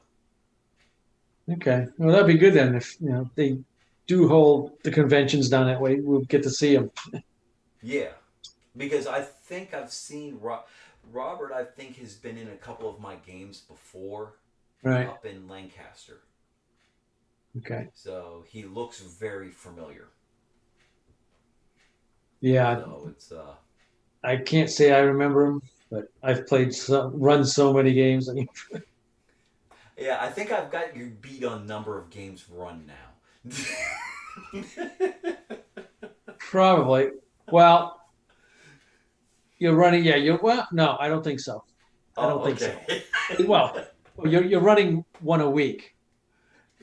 B: Okay. Well, that'd be good then. If they do hold the conventions down that way, we'll get to see them.
E: Yeah, because I think I've seen Robert. I think has been in a couple of my games before,
B: right?
E: Up in Lancaster.
B: Okay.
E: So he looks very familiar.
B: Yeah.
E: So it's
B: I can't say I remember him, but I've run so many games.
E: Yeah, I think I've got you beat on number of games run now.
B: Probably. Well, you're running. Yeah, well, no, I don't think so. I don't think so. Well, you're running 1 a week.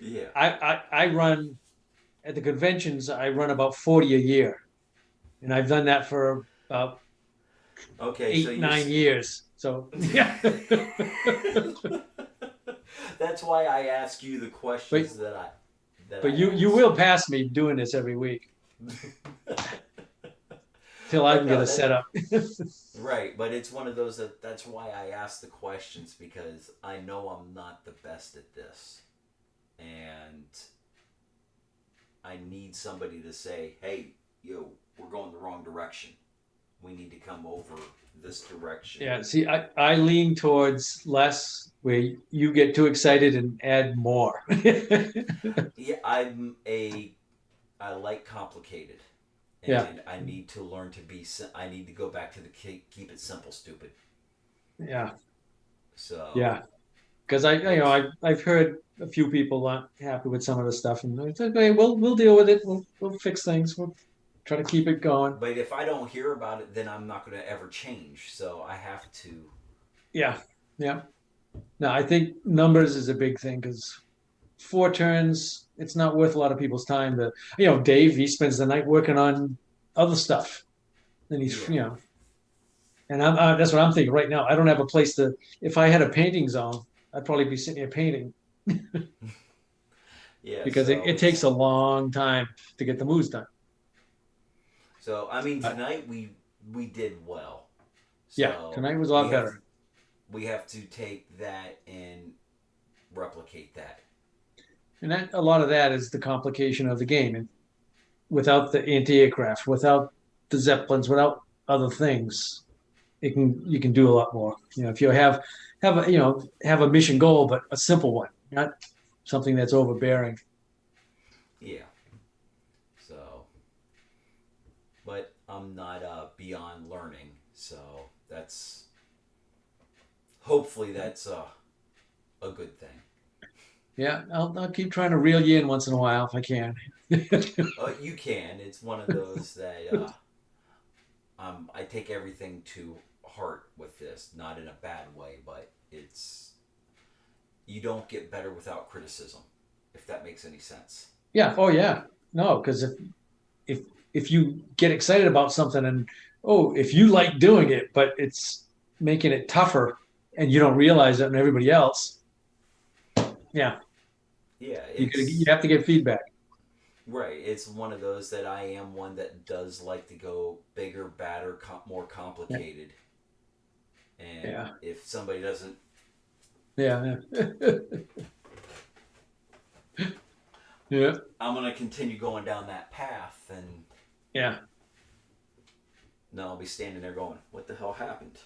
E: Yeah.
B: I run at the conventions. I run about 40 a year, and I've done that for about 8-9 years. So yeah.
E: That's why I ask you the questions
B: But you will pass me doing this every week. Till I can get a setup.
E: Right, but it's one of those that's why I ask the questions because I know I'm not the best at this. And I need somebody to say, hey, we're going the wrong direction. We need to come over this direction.
B: Yeah, see, I lean towards less where you get too excited and add more.
E: Yeah, I like complicated. And I need to learn to I need to go back to the keep it simple, stupid.
B: Yeah.
E: So.
B: Yeah. Because I've heard a few people not happy with some of the stuff, and I said, "Hey, we'll deal with it. We'll fix things. try to keep it going.
E: But if I don't hear about it, then I'm not going to ever change. So I have to.
B: Yeah, yeah. No, I think numbers is a big thing because 4 turns, it's not worth a lot of people's time. To, Dave, he spends the night working on other stuff, and he's and that's what I'm thinking right now. I don't have a place to. If I had a painting zone, I'd probably be sitting here painting.
E: Yeah,
B: because it takes a long time to get the moves done.
E: So I mean, tonight we did well. So
B: yeah, tonight was a lot better.
E: We have to take that and replicate that.
B: And that a lot of that is the complication of the game. And without the anti-aircraft, without the Zeppelins, without other things, you can do a lot more. If you have a mission goal, but a simple one, not something that's overbearing.
E: Yeah. So, but I'm not beyond learning, so hopefully that's a good thing.
B: Yeah, I'll keep trying to reel you in once in a while if I can.
E: You can. It's one of those that I take everything to heart with this, not in a bad way, but you don't get better without criticism, if that makes any sense.
B: Yeah. Oh, yeah. No, because if you get excited about something and if you like doing it, but it's making it tougher and you don't realize it, and everybody else, yeah, you have to get feedback.
E: Right. It's one of those that I am one that does like to go bigger, badder, more complicated. And if somebody doesn't.
B: Yeah. Yeah.
E: I'm going to continue going down that path, and
B: yeah.
E: Then I'll be standing there going, what the hell happened?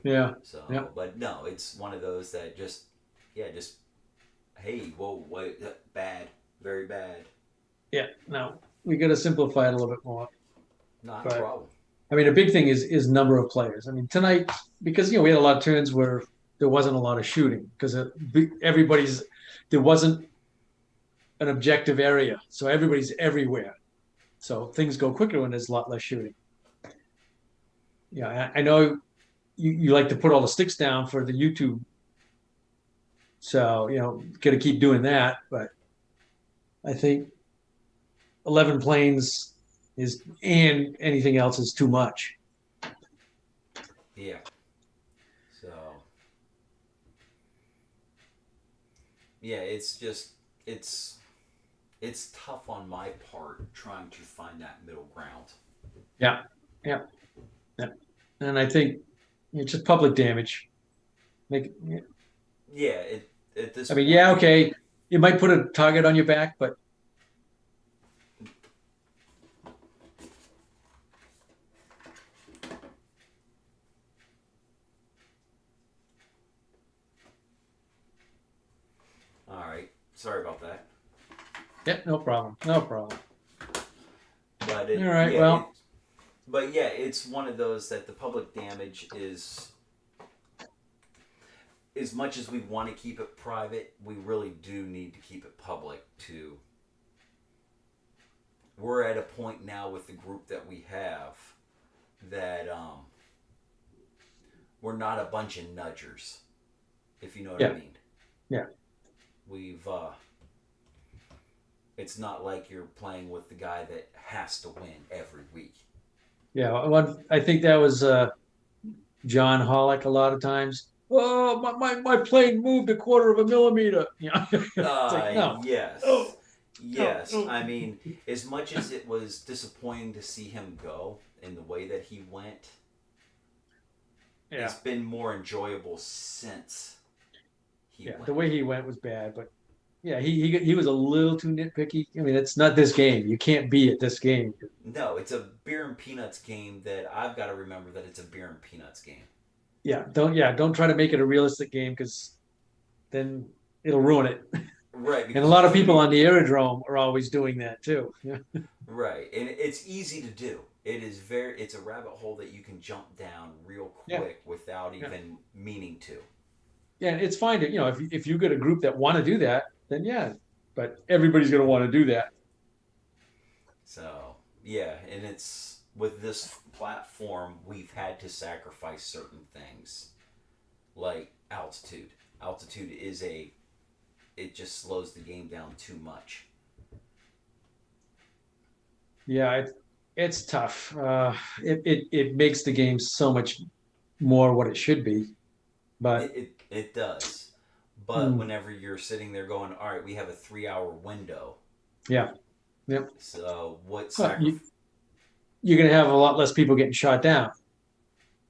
B: Yeah.
E: So, but no, it's one of those that just, hey, whoa, wait, bad, very bad.
B: Yeah. No, we got to simplify it a little bit more.
E: Not a problem.
B: I mean, a big thing is number of players. I mean, tonight, because, we had a lot of turns where there wasn't a lot of shooting because there wasn't an objective area. So everybody's everywhere. So things go quicker when there's a lot less shooting. Yeah, I know you like to put all the sticks down for the YouTube. So, got to keep doing that. But I think 11 planes and anything else is too much.
E: Yeah. So, yeah, it's tough on my part trying to find that middle ground.
B: Yeah. And I think it's just public damage.
E: Yeah, at this
B: I mean,
E: point,
B: okay, you might put a target on your back, but
E: all right. Sorry about that.
B: yeah, no problem.
E: But
B: all right,
E: but it's one of those that the public damage is, as much as we want to keep it private, we really do need to keep it public too. We're at a point now with the group that we have that we're not a bunch of nudgers, if you know what I mean.
B: Yeah.
E: We've it's not like you're playing with the guy that has to win every week.
B: Yeah, I think that was John Hollick a lot of times. Oh, my plane moved 1/4 millimeter. No.
E: Yes. Yes. I mean, as much as it was disappointing to see him go in the way that he went, it's been more enjoyable since he went.
B: The way he went was bad, but yeah, he was a little too nitpicky. I mean, it's not this game. You can't be at this game.
E: No, it's a beer and peanuts game that I've got to remember that it's a beer and peanuts game.
B: Yeah, don't try to make it a realistic game because then it'll ruin it.
E: Right.
B: And a lot of people on the aerodrome are always doing that too.
E: Right, and it's easy to do. It's a rabbit hole that you can jump down real quick without even meaning to.
B: Yeah, it's fine to, if you get a group that want to do that, then but everybody's going to want to do that.
E: So yeah, and it's with this platform we've had to sacrifice certain things, like altitude. Altitude is it just slows the game down too much.
B: Yeah, it's tough. It makes the game so much more what it should be, but
E: It does. But whenever you're sitting there going, all right, we have a 3-hour window.
B: yeah, yep.
E: So what
B: Well,
E: sacrifice?
B: you're gonna have a lot less people getting shot down.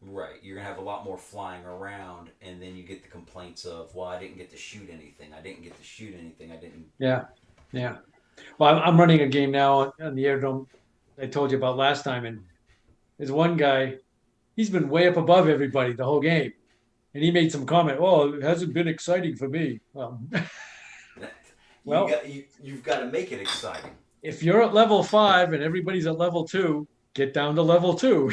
E: Right. You're going to have a lot more flying around, and then you get the complaints of, well, I didn't get to shoot anything. I didn't get to shoot anything. I didn't.
B: Yeah, yeah. Well, I'm running a game now on the Airdrome I told you about last time, and there's one guy, he's been way up above everybody the whole game, and he made some comment. Oh, it hasn't been exciting for me. Well,
E: you've got to make it exciting.
B: If you're at level 5 and everybody's at level 2, get down to level 2.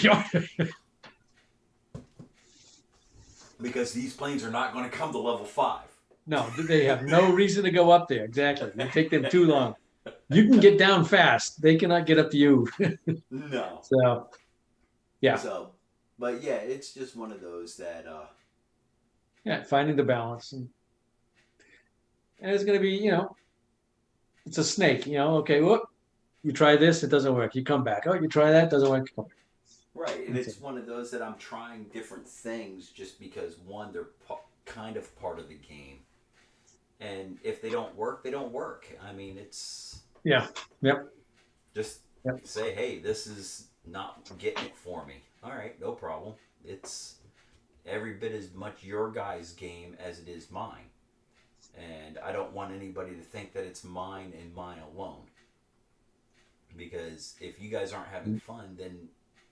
E: Because these planes are not going to come to level 5.
B: No, they have no reason to go up there. Exactly. It take them too long. You can get down fast. They cannot get up to you.
E: No.
B: So, yeah.
E: So, but yeah, it's just one of those that.
B: Yeah, finding the balance, and it's going to be, it's a snake. Okay, whoop, you try this, it doesn't work. You come back. Oh, you try that, it doesn't work.
E: Right, and it's one of those that I'm trying different things just because one, they're kind of part of the game, and if they don't work, they don't work. I mean, it's
B: yeah, yep.
E: Just say, hey, this is not getting it for me. All right, no problem. It's every bit as much your guys' game as it is mine, and I don't want anybody to think that it's mine and mine alone. Because if you guys aren't having fun, then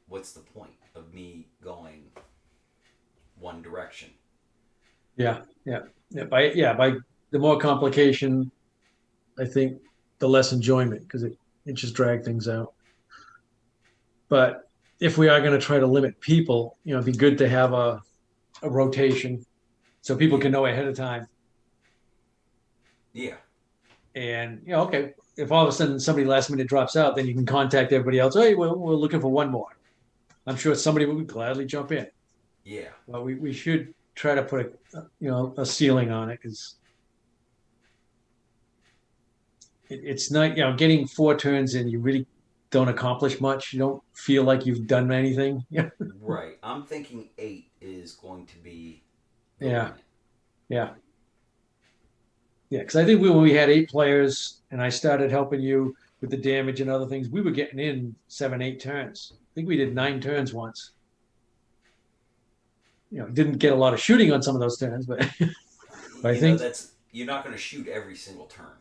E: what's the point of me going one direction?
B: Yeah. By the more complication, I think the less enjoyment, because it just drags things out. But if we are going to try to limit people, it'd be good to have a rotation so people can know ahead of time.
E: Yeah.
B: And okay, if all of a sudden somebody last minute drops out, then you can contact everybody else. Hey, well, we're looking for one more. I'm sure somebody would gladly jump in.
E: Yeah.
B: But we should try to put a ceiling on it, because it's not, getting 4 turns in, you really don't accomplish much. You don't feel like you've done anything.
E: Right. I'm thinking 8 is going to be.
B: Yeah. Because I think when we had 8 players and I started helping you with the damage and other things, we were getting in 7, 8 turns. I think we did 9 turns once. Didn't get a lot of shooting on some of those turns, but I think
E: you're not going to shoot every single turn.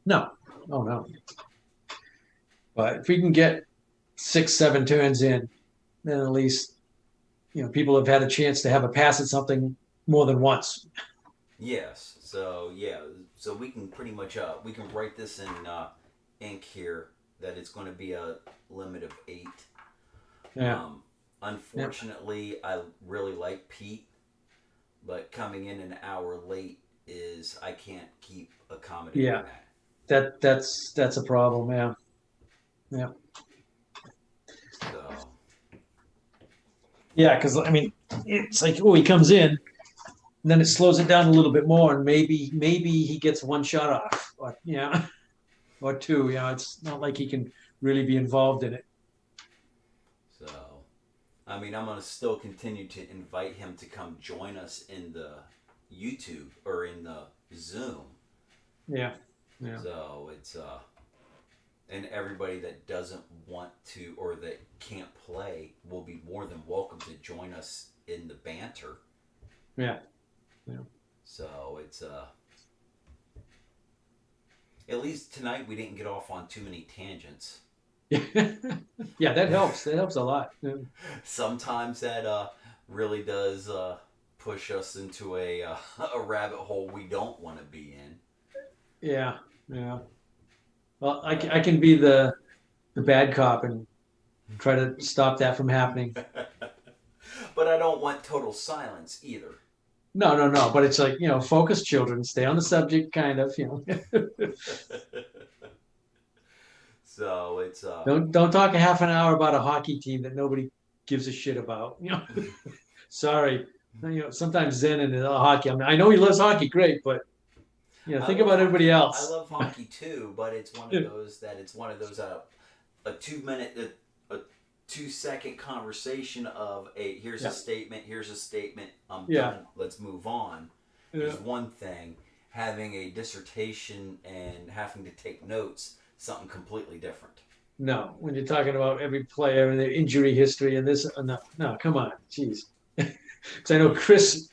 B: No. Oh no. But if we can get 6, 7 turns in, then at least people have had a chance to have a pass at something more than once.
E: Yes. So so we can pretty much we can write this in ink here that it's going to be a limit of 8.
B: Yeah.
E: Unfortunately, I really like Pete, but coming in an hour late is I can't keep accommodating that.
B: That's a problem. Yeah.
E: So.
B: Yeah, because it's like, he comes in, and then it slows it down a little bit more, and maybe he gets 1 shot off, or 2. It's not like he can really be involved in it.
E: So, I'm going to still continue to invite him to come join us in the YouTube or in the Zoom.
B: Yeah.
E: So it's and everybody that doesn't want to or that can't play will be more than welcome to join us in the banter.
B: Yeah.
E: So it's at least tonight we didn't get off on too many tangents.
B: Yeah, that helps. That helps a lot. Yeah.
E: Sometimes that really does push us into a rabbit hole we don't want to be in.
B: Yeah. Well, I can be the bad cop and try to stop that from happening.
E: But I don't want total silence either.
B: No. But it's like, focus, children. Stay on the subject, kind of.
E: So it's it's
B: Don't talk a half an hour about a hockey team that nobody gives a shit about. Sorry. Sometimes Zen and hockey. I mean, I know he loves hockey, great, but think about everybody else.
E: I love hockey too, but it's one of those a 2 minute, a 2 second conversation of here's a statement, I'm done, let's move on. Is one thing. Having a dissertation and having to take notes, something completely different.
B: No, when you're talking about every player and their injury history and this, no, come on, jeez. Because I know Chris,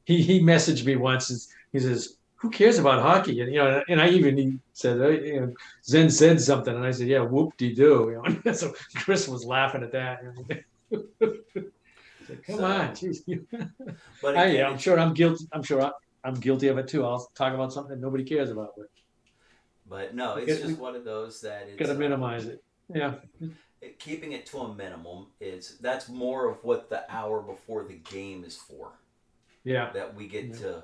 B: he messaged me once. And he says, "Who cares about hockey?" And he said, Zen said something, and I said, "Yeah, whoop-de-doo." So Chris was laughing at that. Said, come on, jeez. But again, I'm sure I'm guilty. I'm guilty of it too. I'll talk about something that nobody cares about.
E: But no, it's just one of those that it's
B: got to minimize it. Yeah.
E: Keeping it to a minimum that's more of what the hour before the game is for.
B: Yeah.
E: That we get to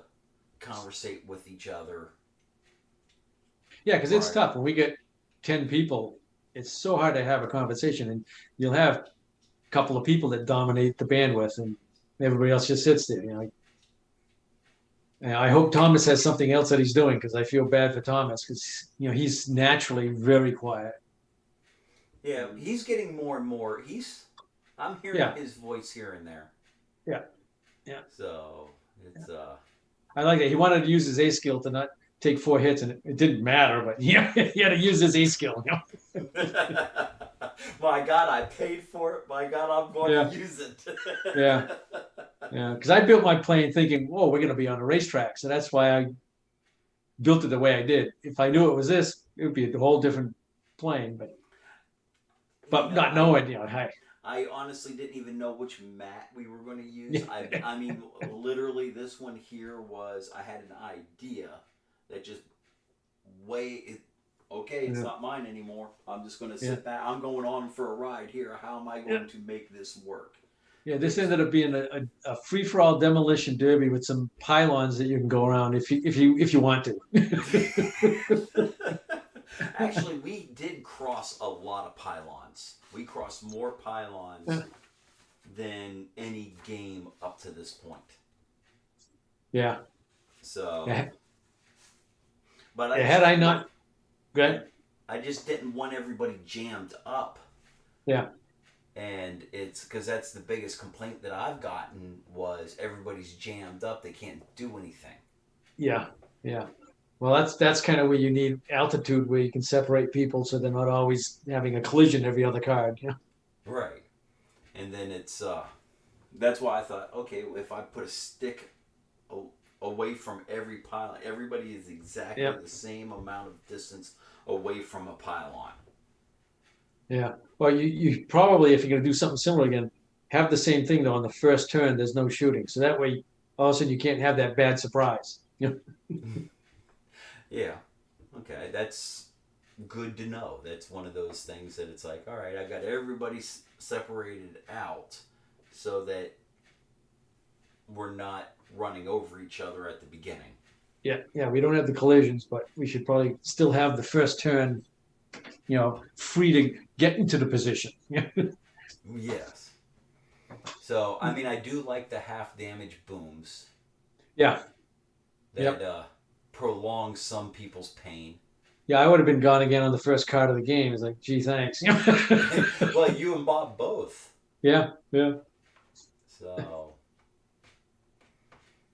E: conversate with each other.
B: Yeah, because it's tough when we get 10 people. It's so hard to have a conversation, and you'll have a couple of people that dominate the bandwidth, and everybody else just sits there. And I hope Thomas has something else that he's doing, because I feel bad for Thomas, because he's naturally very quiet.
E: Yeah, he's getting more and more. I'm hearing his voice here and there.
B: Yeah, yeah.
E: So it's
B: I like that. He wanted to use his A skill to not take 4 hits, and it didn't matter. But he had to use his A skill.
E: My God, I paid for it. My God, I'm going to use it.
B: Yeah. Because I built my plane thinking, "Whoa, we're going to be on a racetrack," so that's why I built it the way I did. If I knew it was this, it would be a whole different plane. But not knowing, hey.
E: I honestly didn't even know which mat we were going to use. I mean, literally, this one here I had an idea that just it's not mine anymore. I'm just going to sit back. I'm going on for a ride here. How am I going to make this work?
B: Yeah, this ended up being a free-for-all demolition derby with some pylons that you can go around if you want to.
E: Actually, we did cross a lot of pylons. We crossed more pylons than any game up to this point.
B: Yeah.
E: So.
B: Yeah.
E: But I just didn't want everybody jammed up.
B: Yeah.
E: And it's because that's the biggest complaint that I've gotten was everybody's jammed up. They can't do anything.
B: Yeah. Yeah. Well, that's kind of where you need altitude, where you can separate people so they're not always having a collision every other card.
E: Right. And then it's that's why I thought, okay, if I put a stick away from every pylon, everybody is exactly the same amount of distance away from a pylon.
B: Yeah. Well, you probably, if you're going to do something similar again, have the same thing though. On the first turn, there's no shooting, so that way, all of a sudden, you can't have that bad surprise.
E: Yeah. Okay, that's good to know. That's one of those things that it's like, all right, I got everybody separated out so that we're not running over each other at the beginning.
B: Yeah, we don't have the collisions, but we should probably still have the first turn, free to get into the position.
E: Yes. So, I mean, I do like the half damage booms.
B: Yeah.
E: That prolongs some people's pain.
B: Yeah, I would have been gone again on the first card of the game. It's like, gee, thanks.
E: Well, you and Bob both.
B: Yeah.
E: So,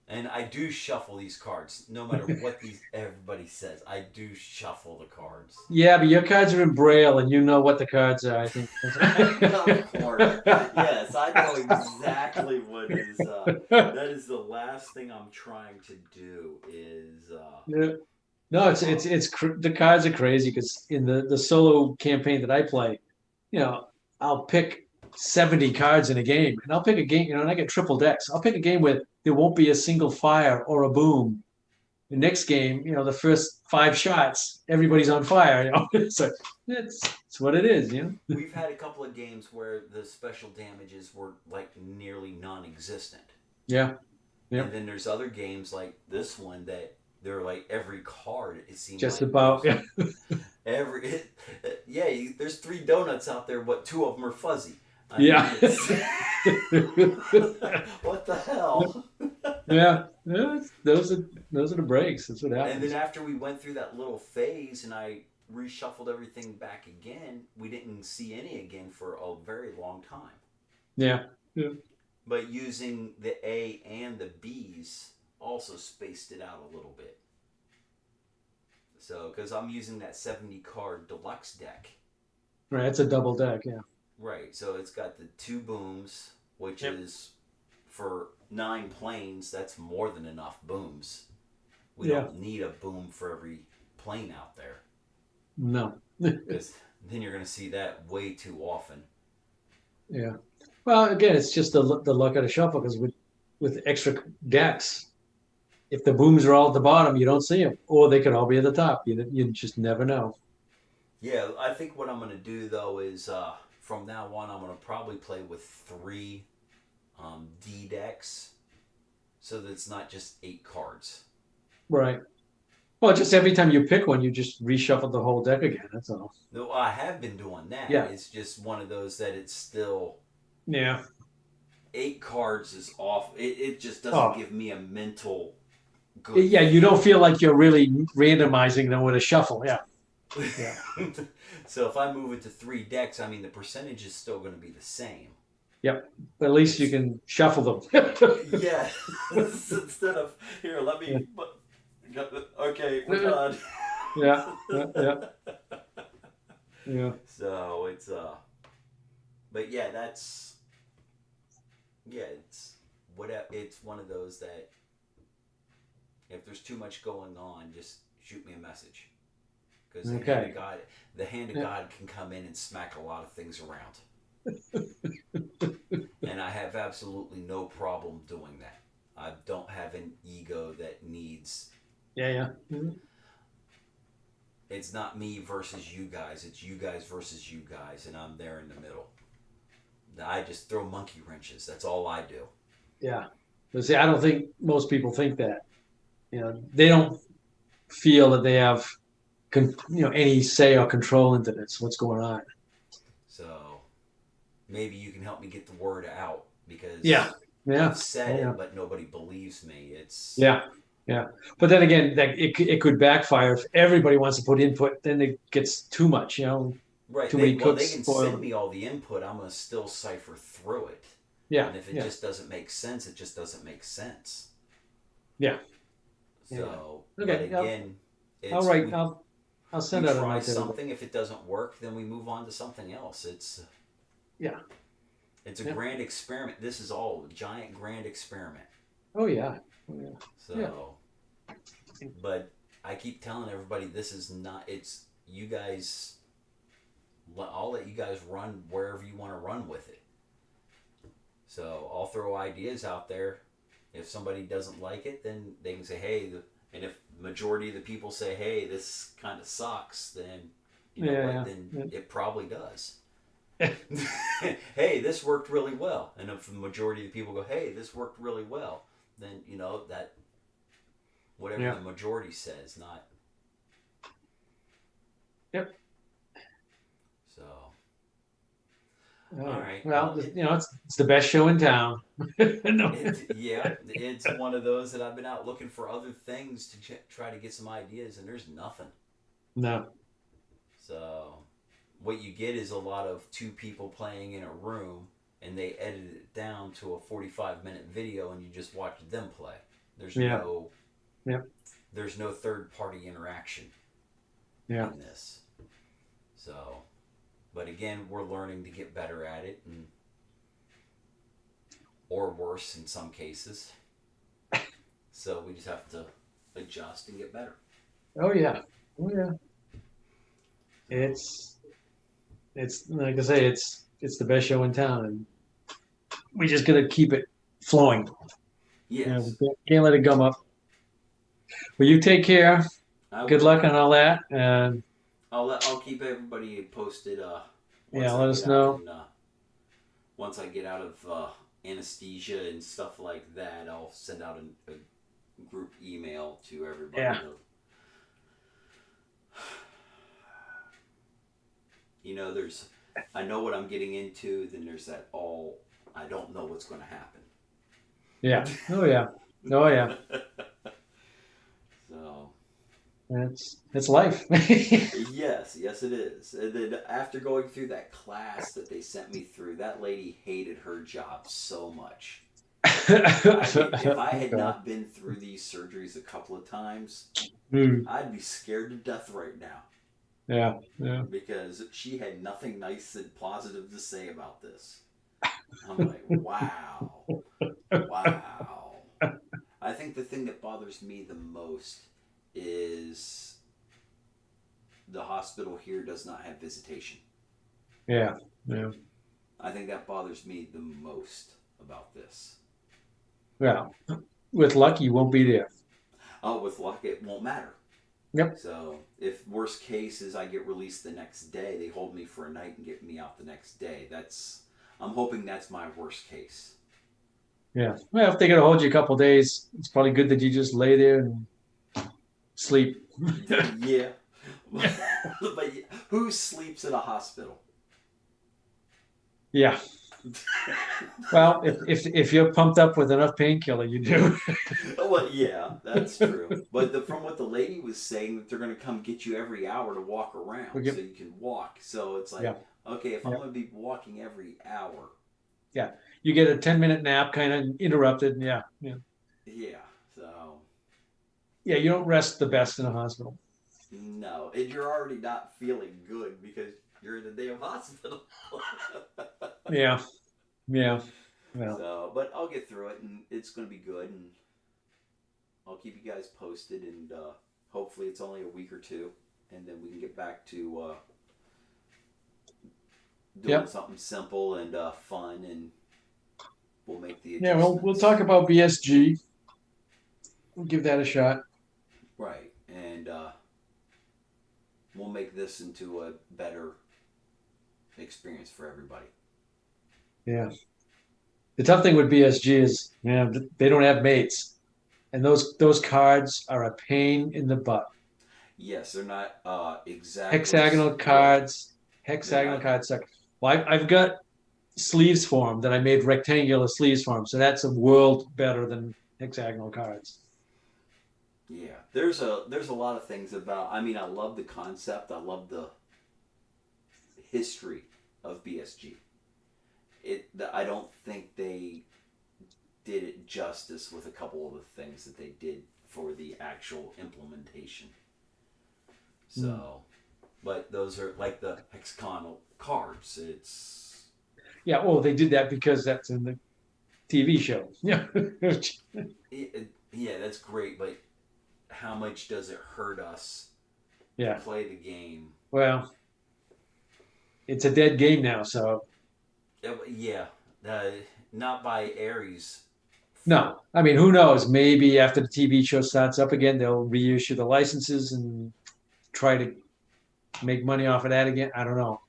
E: and I do shuffle these cards, no matter what everybody says. I do shuffle the cards.
B: Yeah, but your cards are in Braille, and you know what the cards are. I think.
E: Of course. Yes, I know exactly what is. That is the last thing I'm trying to do. Is.
B: Yeah. No, it's the cards are crazy because in the solo campaign that I play, I'll pick 70 cards in a game, and I'll pick a game, and I get triple decks. I'll pick a game where there won't be a single fire or a boom. The next game, the first 5 shots, everybody's on fire. So it's what it is.
E: We've had a couple of games where the special damages were like nearly non-existent.
B: Yeah.
E: And then there's other games like this one that they're like every card. It seems
B: just
E: like
B: about. Yeah.
E: Yeah, there's 3 donuts out there, but 2 of them are fuzzy.
B: Yeah.
E: What the hell?
B: Yeah. Those are the breaks. That's what happens.
E: And then after we went through that little phase and I reshuffled everything back again, we didn't see any again for a very long time.
B: Yeah. Yeah.
E: But using the A and the B's also spaced it out a little bit. So, because I'm using that 70 card deluxe deck.
B: Right. It's a double deck. Yeah.
E: Right. So it's got the 2 booms, which is for 9 planes. That's more than enough booms. We don't need a boom for every plane out there.
B: No.
E: Because then you're going to see that way too often.
B: Yeah. Well, again, it's just the luck of the shuffle because with extra decks, if the booms are all at the bottom, you don't see them, or they could all be at the top. You just never know.
E: Yeah, I think what I'm going to do though is from now on, I'm going to probably play with 3 D decks, so that it's not just 8 cards.
B: Right. Well, just every time you pick one, you just reshuffle the whole deck again. That's all.
E: No, I have been doing that.
B: Yeah.
E: It's just one of those that it's still.
B: Yeah.
E: 8 cards is off. It just doesn't give me a mental. Good.
B: Yeah, you don't feel like you're really randomizing them with a shuffle. Yeah.
E: Yeah. So if I move it to 3 decks, I mean the percentage is still going to be the same.
B: Yep. But at least you can shuffle them.
E: Yeah. Instead of here, let me. Okay, we're done.
B: Yeah. Yeah.
E: So it's but yeah, it's it's one of those that if there's too much going on, just shoot me a message. Because the hand of God can come in and smack a lot of things around. And I have absolutely no problem doing that. I don't have an ego that needs.
B: Yeah. Mm-hmm.
E: It's not me versus you guys. It's you guys versus you guys, and I'm there in the middle. I just throw monkey wrenches. That's all I do.
B: Yeah. But see, I don't think most people think that. They don't feel that they have, any say or control into this. What's going on?
E: So maybe you can help me get the word out because I've said it, but nobody believes me. It's
B: yeah. But then again, it could backfire if everybody wants to put input. Then it gets too much.
E: Right.
B: Too many cooks
E: they can
B: spoil
E: send me all the input. I'm gonna still cipher through it.
B: Yeah.
E: And if it just doesn't make sense, it just doesn't make sense.
B: Yeah.
E: So,
B: okay.
E: But again,
B: all right. I'll send out
E: try something. If it doesn't work, then we move on to something else. It's a grand experiment. This is all a giant grand experiment.
B: Oh yeah.
E: So, but I keep telling everybody this is not. It's you guys. I'll let you guys run wherever you want to run with it. So I'll throw ideas out there. If somebody doesn't like it, then they can say, hey, and if the majority of the people say, hey, this kind of sucks, then it probably does. Hey, this worked really well. And if the majority of the people go, hey, this worked really well, then, that whatever the majority says, not.
B: Yep.
E: So. All right.
B: Well, it's the best show in town.
E: It's one of those that I've been out looking for other things to try to get some ideas, and there's nothing.
B: No.
E: So, what you get is a lot of 2 people playing in a room, and they edit it down to a 45-minute video, and you just watch them play. There's there's no third-party interaction in this. So. But again, we're learning to get better at it, or worse in some cases. So we just have to adjust and get better.
B: Oh yeah. It's like I say, it's the best show in town, and we just gotta keep it flowing.
E: Yes.
B: We can't let it gum up. Well, you take care. Good luck on all that, and.
E: I'll keep everybody posted.
B: Let us know.
E: Once I get out of anesthesia and stuff like that, I'll send out a group email to everybody.
B: Yeah.
E: You know, I know what I'm getting into. Then there's that I don't know what's going to happen.
B: Yeah. Oh yeah. Oh yeah.
E: So.
B: It's life.
E: Yes, it is. And then after going through that class that they sent me through, that lady hated her job so much. If I had not been through these surgeries a couple of times, I'd be scared to death right now.
B: Yeah, yeah.
E: Because she had nothing nice and positive to say about this. I'm like, wow. Wow. I think the thing that bothers me the most is the hospital here does not have visitation.
B: Yeah, yeah.
E: I think that bothers me the most about this.
B: Well, with luck, you won't be there.
E: Oh, with luck, it won't matter.
B: Yep.
E: So if worst case is I get released the next day, they hold me for a night and get me out the next day. I'm hoping that's my worst case.
B: Yeah. Well, if they're gonna hold you a couple days, it's probably good that you just lay there and sleep.
E: Yeah. But who sleeps at a hospital?
B: Yeah. Well, if you're pumped up with enough painkiller, you do.
E: Well, yeah, that's true. But from what the lady was saying, that they're going to come get you every hour to walk around so you can walk. So it's like, okay, if I'm going to be walking every hour.
B: Yeah, you get a 10-minute nap, kind of interrupted. Yeah.
E: Yeah. So.
B: Yeah, you don't rest the best in a hospital.
E: No, and you're already not feeling good because you're in the damn hospital.
B: Yeah. Yeah.
E: So, but I'll get through it, and it's going to be good, and I'll keep you guys posted, and hopefully it's only a week or two, and then we can get back to doing something simple and fun, and we'll make the adjustments.
B: Yeah, we'll talk about BSG. We'll give that a shot.
E: Right, and we'll make this into a better experience for everybody.
B: Yeah. The tough thing with BSG is, they don't have mates, and those cards are a pain in the butt.
E: Yes, they're not exactly
B: hexagonal cards. Hexagonal cards suck. Well, I've got sleeves for them that I made rectangular sleeves for them, so that's a world better than hexagonal cards.
E: Yeah, there's a lot of things about. I mean, I love the concept. I love the history of BSG. I don't think they did it justice with a couple of the things that they did for the actual implementation. So, but those are like the hexagonal cards.
B: Yeah, well, they did that because that's in the TV show. Yeah.
E: Yeah, that's great, but how much does it hurt us to play the game?
B: Well, it's a dead game now, so.
E: Yeah, not by Ares.
B: No, I mean, who knows? Maybe after the TV show starts up again, they'll reissue the licenses and try to make money off of that again. I don't know.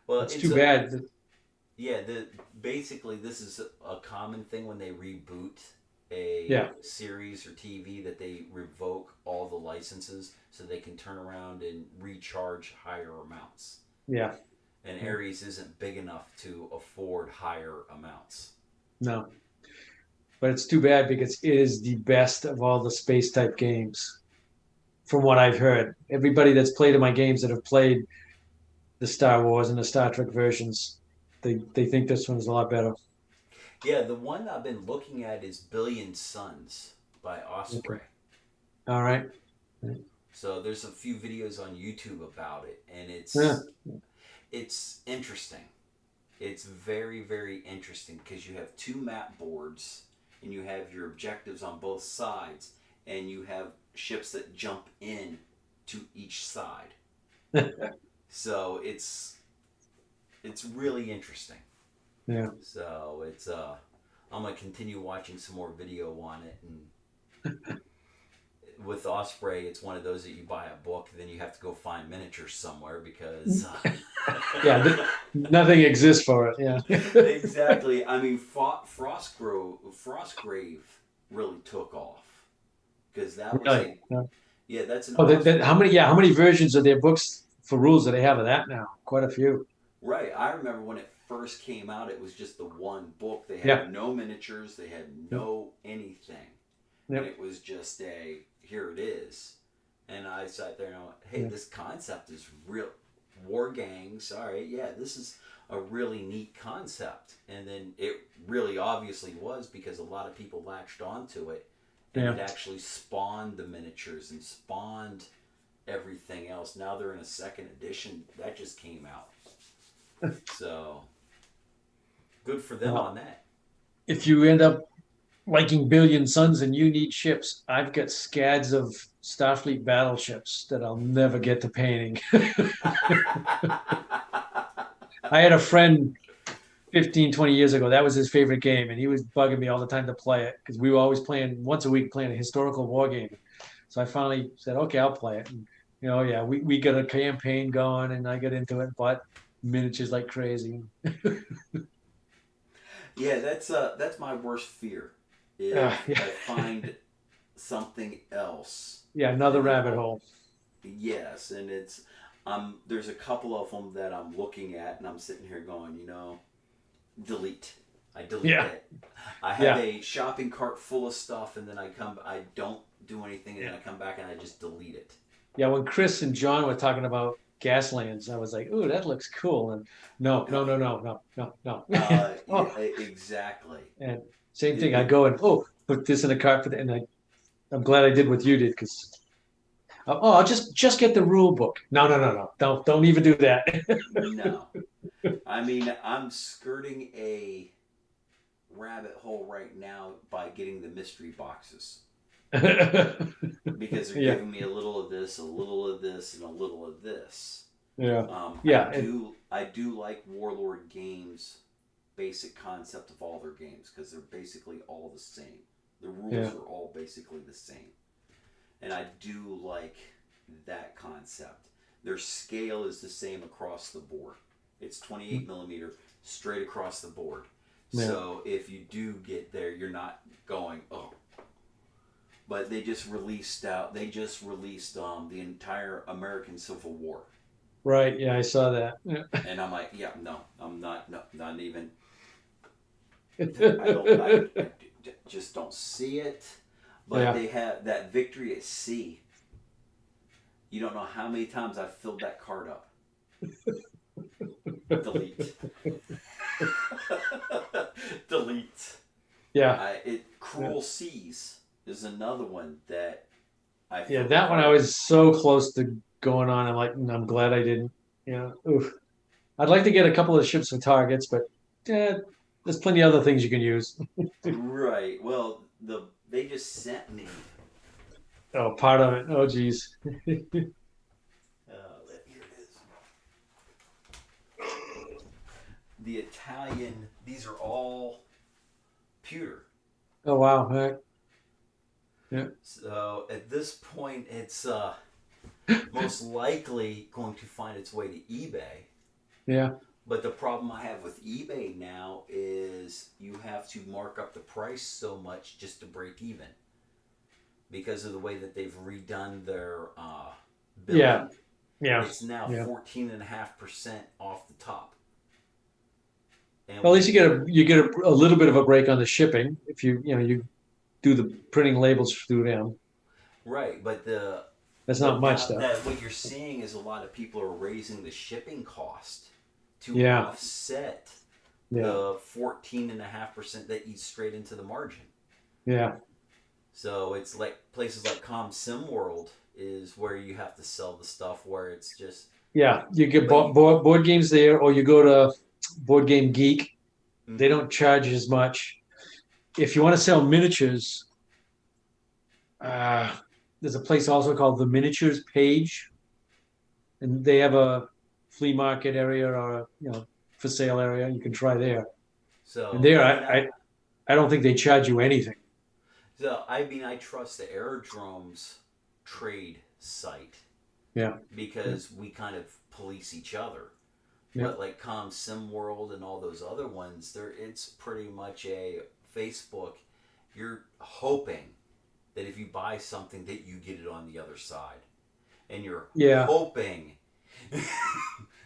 E: Well,
B: it's too bad.
E: Yeah, basically this is a common thing when they reboot a series or TV, that they revoke all the licenses so they can turn around and recharge higher amounts.
B: Yeah.
E: And Ares isn't big enough to afford higher amounts.
B: No. But it's too bad because it is the best of all the space type games, from what I've heard. Everybody that's played in my games that have played the Star Wars and the Star Trek versions, they think this one is a lot better.
E: Yeah, the one I've been looking at is Billion Suns by Osprey.
B: Okay. All right.
E: So there's a few videos on YouTube about it, and it's interesting. It's very, very interesting because you have two map boards and you have your objectives on both sides, and you have ships that jump in to each side. So it's really interesting.
B: Yeah.
E: So I'm gonna continue watching some more video on it, and with Osprey, it's one of those that you buy a book, then you have to go find miniatures somewhere because
B: nothing exists for it. Yeah.
E: Exactly. I mean, Frostgrave really took off because that was
B: really?
E: that's an
B: how many versions of their books for rules do they have of that now? Quite a few.
E: Right. I remember when it first came out, it was just the one book. They had
B: Yeah.
E: no miniatures. They had no anything.
B: Yep.
E: And it was just here it is. And I sat there and I went, hey,
B: Yeah.
E: this concept is real. War gangs. All right. Yeah, this is a really neat concept. And then it really obviously was, because a lot of people latched onto it. And
B: Yeah.
E: it actually spawned the miniatures and spawned everything else. Now they're in a second edition that just came out. So good for them
B: Well,
E: on that.
B: If you end up liking Billion Suns and you need ships, I've got scads of Starfleet battleships that I'll never get to painting. I had a friend 15, 20 years ago. That was his favorite game, and he was bugging me all the time to play it because we were always playing once a week, playing a historical war game. So I finally said, okay, I'll play it. And, yeah, we got a campaign going, and I got into it, bought miniatures like crazy.
E: Yeah, that's my worst fear. Is
B: Yeah.
E: I find something else.
B: Yeah, another rabbit hole.
E: Yes, and it's there's a couple of them that I'm looking at, and I'm sitting here going, delete. I delete
B: Yeah.
E: it. I have a shopping cart full of stuff, and then I don't do anything, and then I come back and I just delete it.
B: Yeah, when Chris and John were talking about Gaslands, I was like, "Ooh, that looks cool." And no.
E: Yeah, exactly.
B: And same thing. I go and put this in a cart for the, and I'm glad I did what you did because I'll just get the rule book. No. Don't even do that.
E: No. I mean, I'm skirting a rabbit hole right now by getting the mystery boxes. Because they're giving me a little of this, a little of this, and a little of this.
B: Yeah.
E: I do like Warlord Games' basic concept of all their games, because they're basically all the same. The rules are all basically the same. And I do like that concept. Their scale is the same across the board. It's 28 millimeter straight across the board.
B: Yeah.
E: So if you do get there, you're not going, oh. But they just released the entire American Civil War.
B: Right. Yeah, I saw that. Yeah.
E: And I'm like, yeah, no, I'm not even. I just don't see it. But they have that Victory at Sea. You don't know how many times I've filled that card up. Delete. Delete.
B: Yeah.
E: Cruel Seas is another one that I.
B: Yeah, that one I was so close to going on. I'm glad I didn't. Oof. I'd like to get a couple of ships for targets, but there's plenty of other things you can use.
E: Right. Well, they just sent me.
B: Oh, part of it. Oh, geez.
E: Here it is. The Italian. These are all pewter.
B: Oh, wow. Heck. Yeah.
E: So at this point, it's most likely going to find its way to eBay.
B: Yeah.
E: But the problem I have with eBay now is you have to mark up the price so much just to break even, because of the way that they've redone their billing.
B: Yeah.
E: It's now 14.5% off the top. And
B: Well, at least you get a little bit of a break on the shipping if you do the printing labels through them.
E: Right, but
B: that's not much though.
E: What you're seeing is a lot of people are raising the shipping cost to offset the 14.5% that eats straight into the margin.
B: Yeah.
E: So it's like places like ComSimWorld is where you have to sell the stuff where it's just
B: you get board games there, or you go to Board Game Geek. Mm-hmm. They don't charge as much. If you want to sell miniatures, there's a place also called the Miniatures Page, and they have a flea market area or for sale area. You can try there.
E: So
B: and there, I don't think they charge you anything.
E: So I trust the Aerodrome's trade site.
B: Yeah.
E: Because we kind of police each other.
B: Yeah.
E: But like ComSimWorld and all those other ones, it's pretty much a Facebook. You're hoping that if you buy something that you get it on the other side. And you're hoping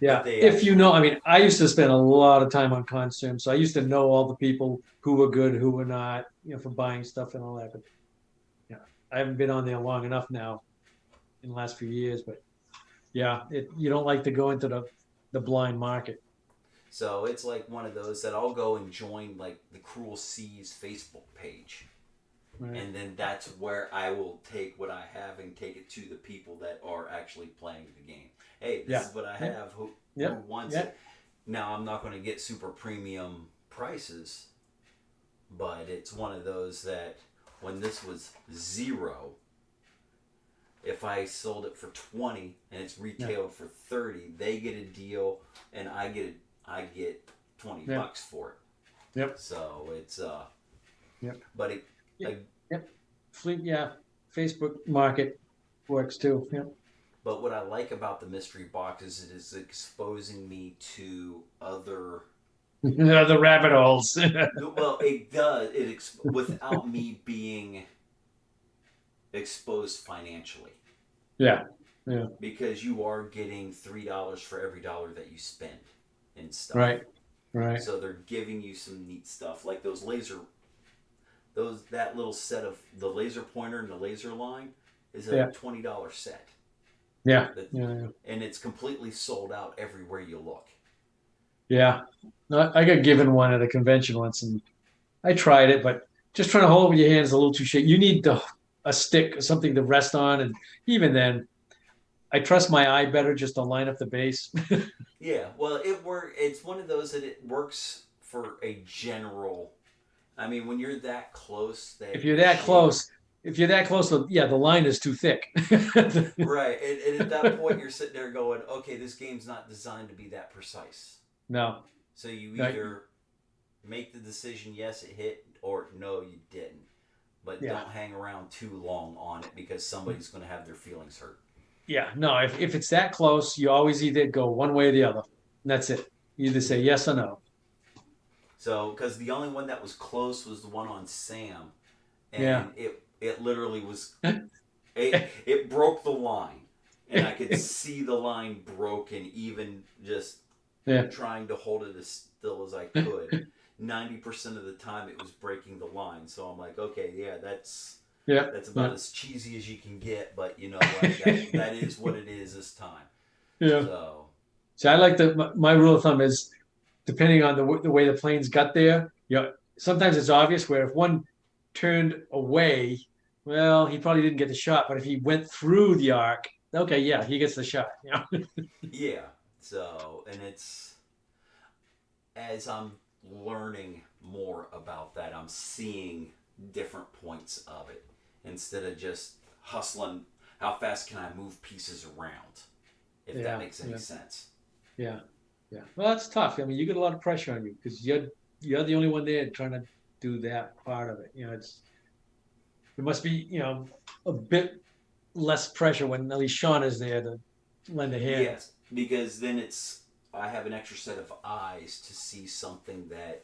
B: Yeah,
E: But they
B: if you know, I mean, I used to spend a lot of time on Consim, so I used to know all the people who were good, who were not, for buying stuff and all that. But yeah, I haven't been on there long enough now in the last few years. But yeah, you don't like to go into the blind market.
E: So it's like one of those that I'll go and join like the Cruel Seas Facebook page.
B: Right.
E: And then that's where I will take what I have and take it to the people that are actually playing the game. Hey, this is what I have. Who wants it? Now, I'm not going to get super premium prices, but it's one of those that when this was 0, if I sold it for 20 and it's retailed for 30, they get a deal and I get 20 bucks for it.
B: Yep.
E: So it's but it
B: Facebook market works too. Yep.
E: But what I like about the mystery box is it is exposing me to other
B: the rabbit holes.
E: Well, it does. Without me being exposed financially.
B: Yeah.
E: Because you are getting $3 for every dollar that you spend in stuff.
B: Right.
E: So they're giving you some neat stuff like that little set of the laser pointer and the laser line is a $20 set.
B: Yeah.
E: And it's completely sold out everywhere you look.
B: Yeah. No, I got given one at a convention once and I tried it, but just trying to hold it with your hands is a little too shaky. You need a stick or something to rest on. And even then, I trust my eye better just to line up the base.
E: Yeah. Well, it's one of those that it works for a general. I mean, when you're that close,
B: if you're that close, the line is too thick.
E: Right. And at that point, you're sitting there going, okay, this game's not designed to be that precise.
B: No.
E: So you either make the decision, yes, it hit, or no, you didn't. But don't hang around too long on it because somebody's going to have their feelings hurt.
B: Yeah. No, if it's that close, you always either go one way or the other. And that's it. You either say yes or no.
E: So, because the only one that was close was the one on Sam. And it literally was, it broke the line. And I could see the line broken, even just trying to hold it as still as I could. 90% of the time it was breaking the line. So I'm like, okay, that's about as cheesy as you can get. But you know what? that is what it is this time.
B: Yeah. So I like my rule of thumb is, depending on the way the planes got there, sometimes it's obvious where if one turned away, well, he probably didn't get the shot. But if he went through the arc, okay, he gets the shot.
E: Yeah. So, and it's, as I'm learning more about that, I'm seeing different points of it instead of just hustling. How fast can I move pieces around? If that makes any sense.
B: Yeah. Well, that's tough. I mean, you get a lot of pressure on you because you're the only one there trying to do that part of it. It must be a bit less pressure when at least Sean is there to lend a hand.
E: Yes, because then I have an extra set of eyes to see something that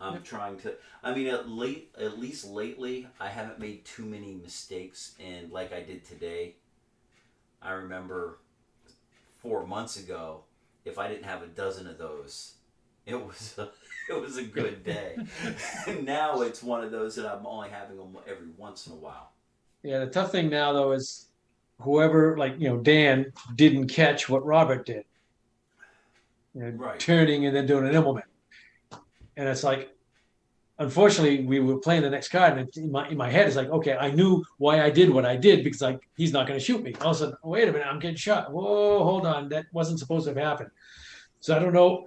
E: I'm trying to. I mean, at least lately, I haven't made too many mistakes, and like I did today. I remember 4 months ago, if I didn't have a dozen of those, it was a good day. And now it's one of those that I'm only having them every once in a while.
B: Yeah, the tough thing now though is whoever, Dan didn't catch what Robert did. Turning and then doing an implement. And it's like, unfortunately, we were playing the next card, and in my head, it's like, okay, I knew why I did what I did because he's not going to shoot me. All of a sudden, wait a minute, I'm getting shot. Whoa, hold on, that wasn't supposed to have happened. So I don't know.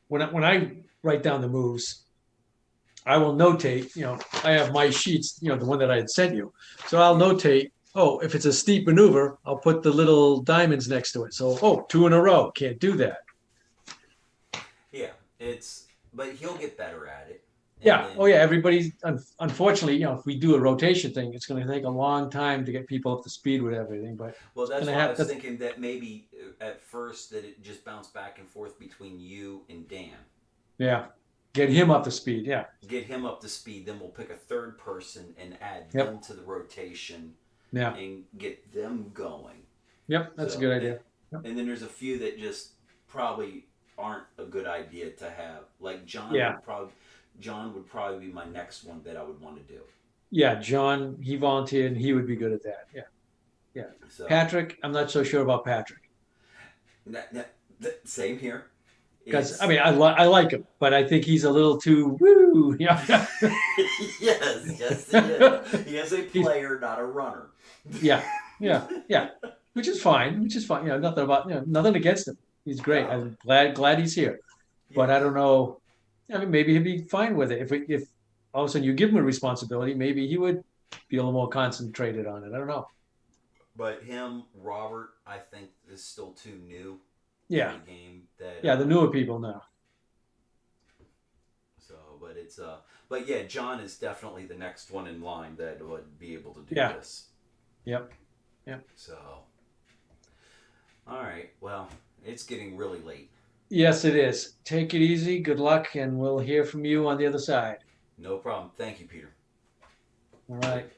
B: When I write down the moves, I will notate. I have my sheets. The one that I had sent you. So I'll notate. Oh, if it's a steep maneuver, I'll put the little diamonds next to it. So, 2 in a row, can't do that.
E: Yeah, but he'll get better at it.
B: Yeah. Everybody's unfortunately, if we do a rotation thing, it's going to take a long time to get people up to speed with everything. But
E: that's why I was thinking that maybe at first that it just bounced back and forth between you and Dan.
B: Yeah. Get him up to speed. Yeah.
E: Get him up to speed. Then we'll pick a third person and add them to the rotation.
B: Yeah.
E: And get them going.
B: Yep, that's
E: So,
B: a good idea.
E: And then there's a few that just probably aren't a good idea to have. Like John
B: Yeah.
E: would probably be my next one that I would want to do.
B: Yeah, John, he volunteered and he would be good at that. Yeah. Yeah.
E: So,
B: Patrick, I'm not so sure about Patrick.
E: Same here.
B: Because I mean, I like him, but I think he's a little too woo. Yeah.
E: yes, he is. He is a player, not a runner.
B: Yeah. Which is fine. You know, nothing against him. He's great. I'm glad he's here. But I don't know. I mean, maybe he'd be fine with it if all of a sudden you give him a responsibility. Maybe he would be a little more concentrated on it. I don't know.
E: But him, Robert, I think is still too new.
B: Yeah.
E: To the game that.
B: Yeah, the newer people now.
E: So, but yeah, John is definitely the next one in line that would be able to do
B: Yeah.
E: this.
B: Yep.
E: So, all right. Well, it's getting really late.
B: Yes, it is. Take it easy. Good luck, and we'll hear from you on the other side.
E: No problem. Thank you, Peter.
B: All right.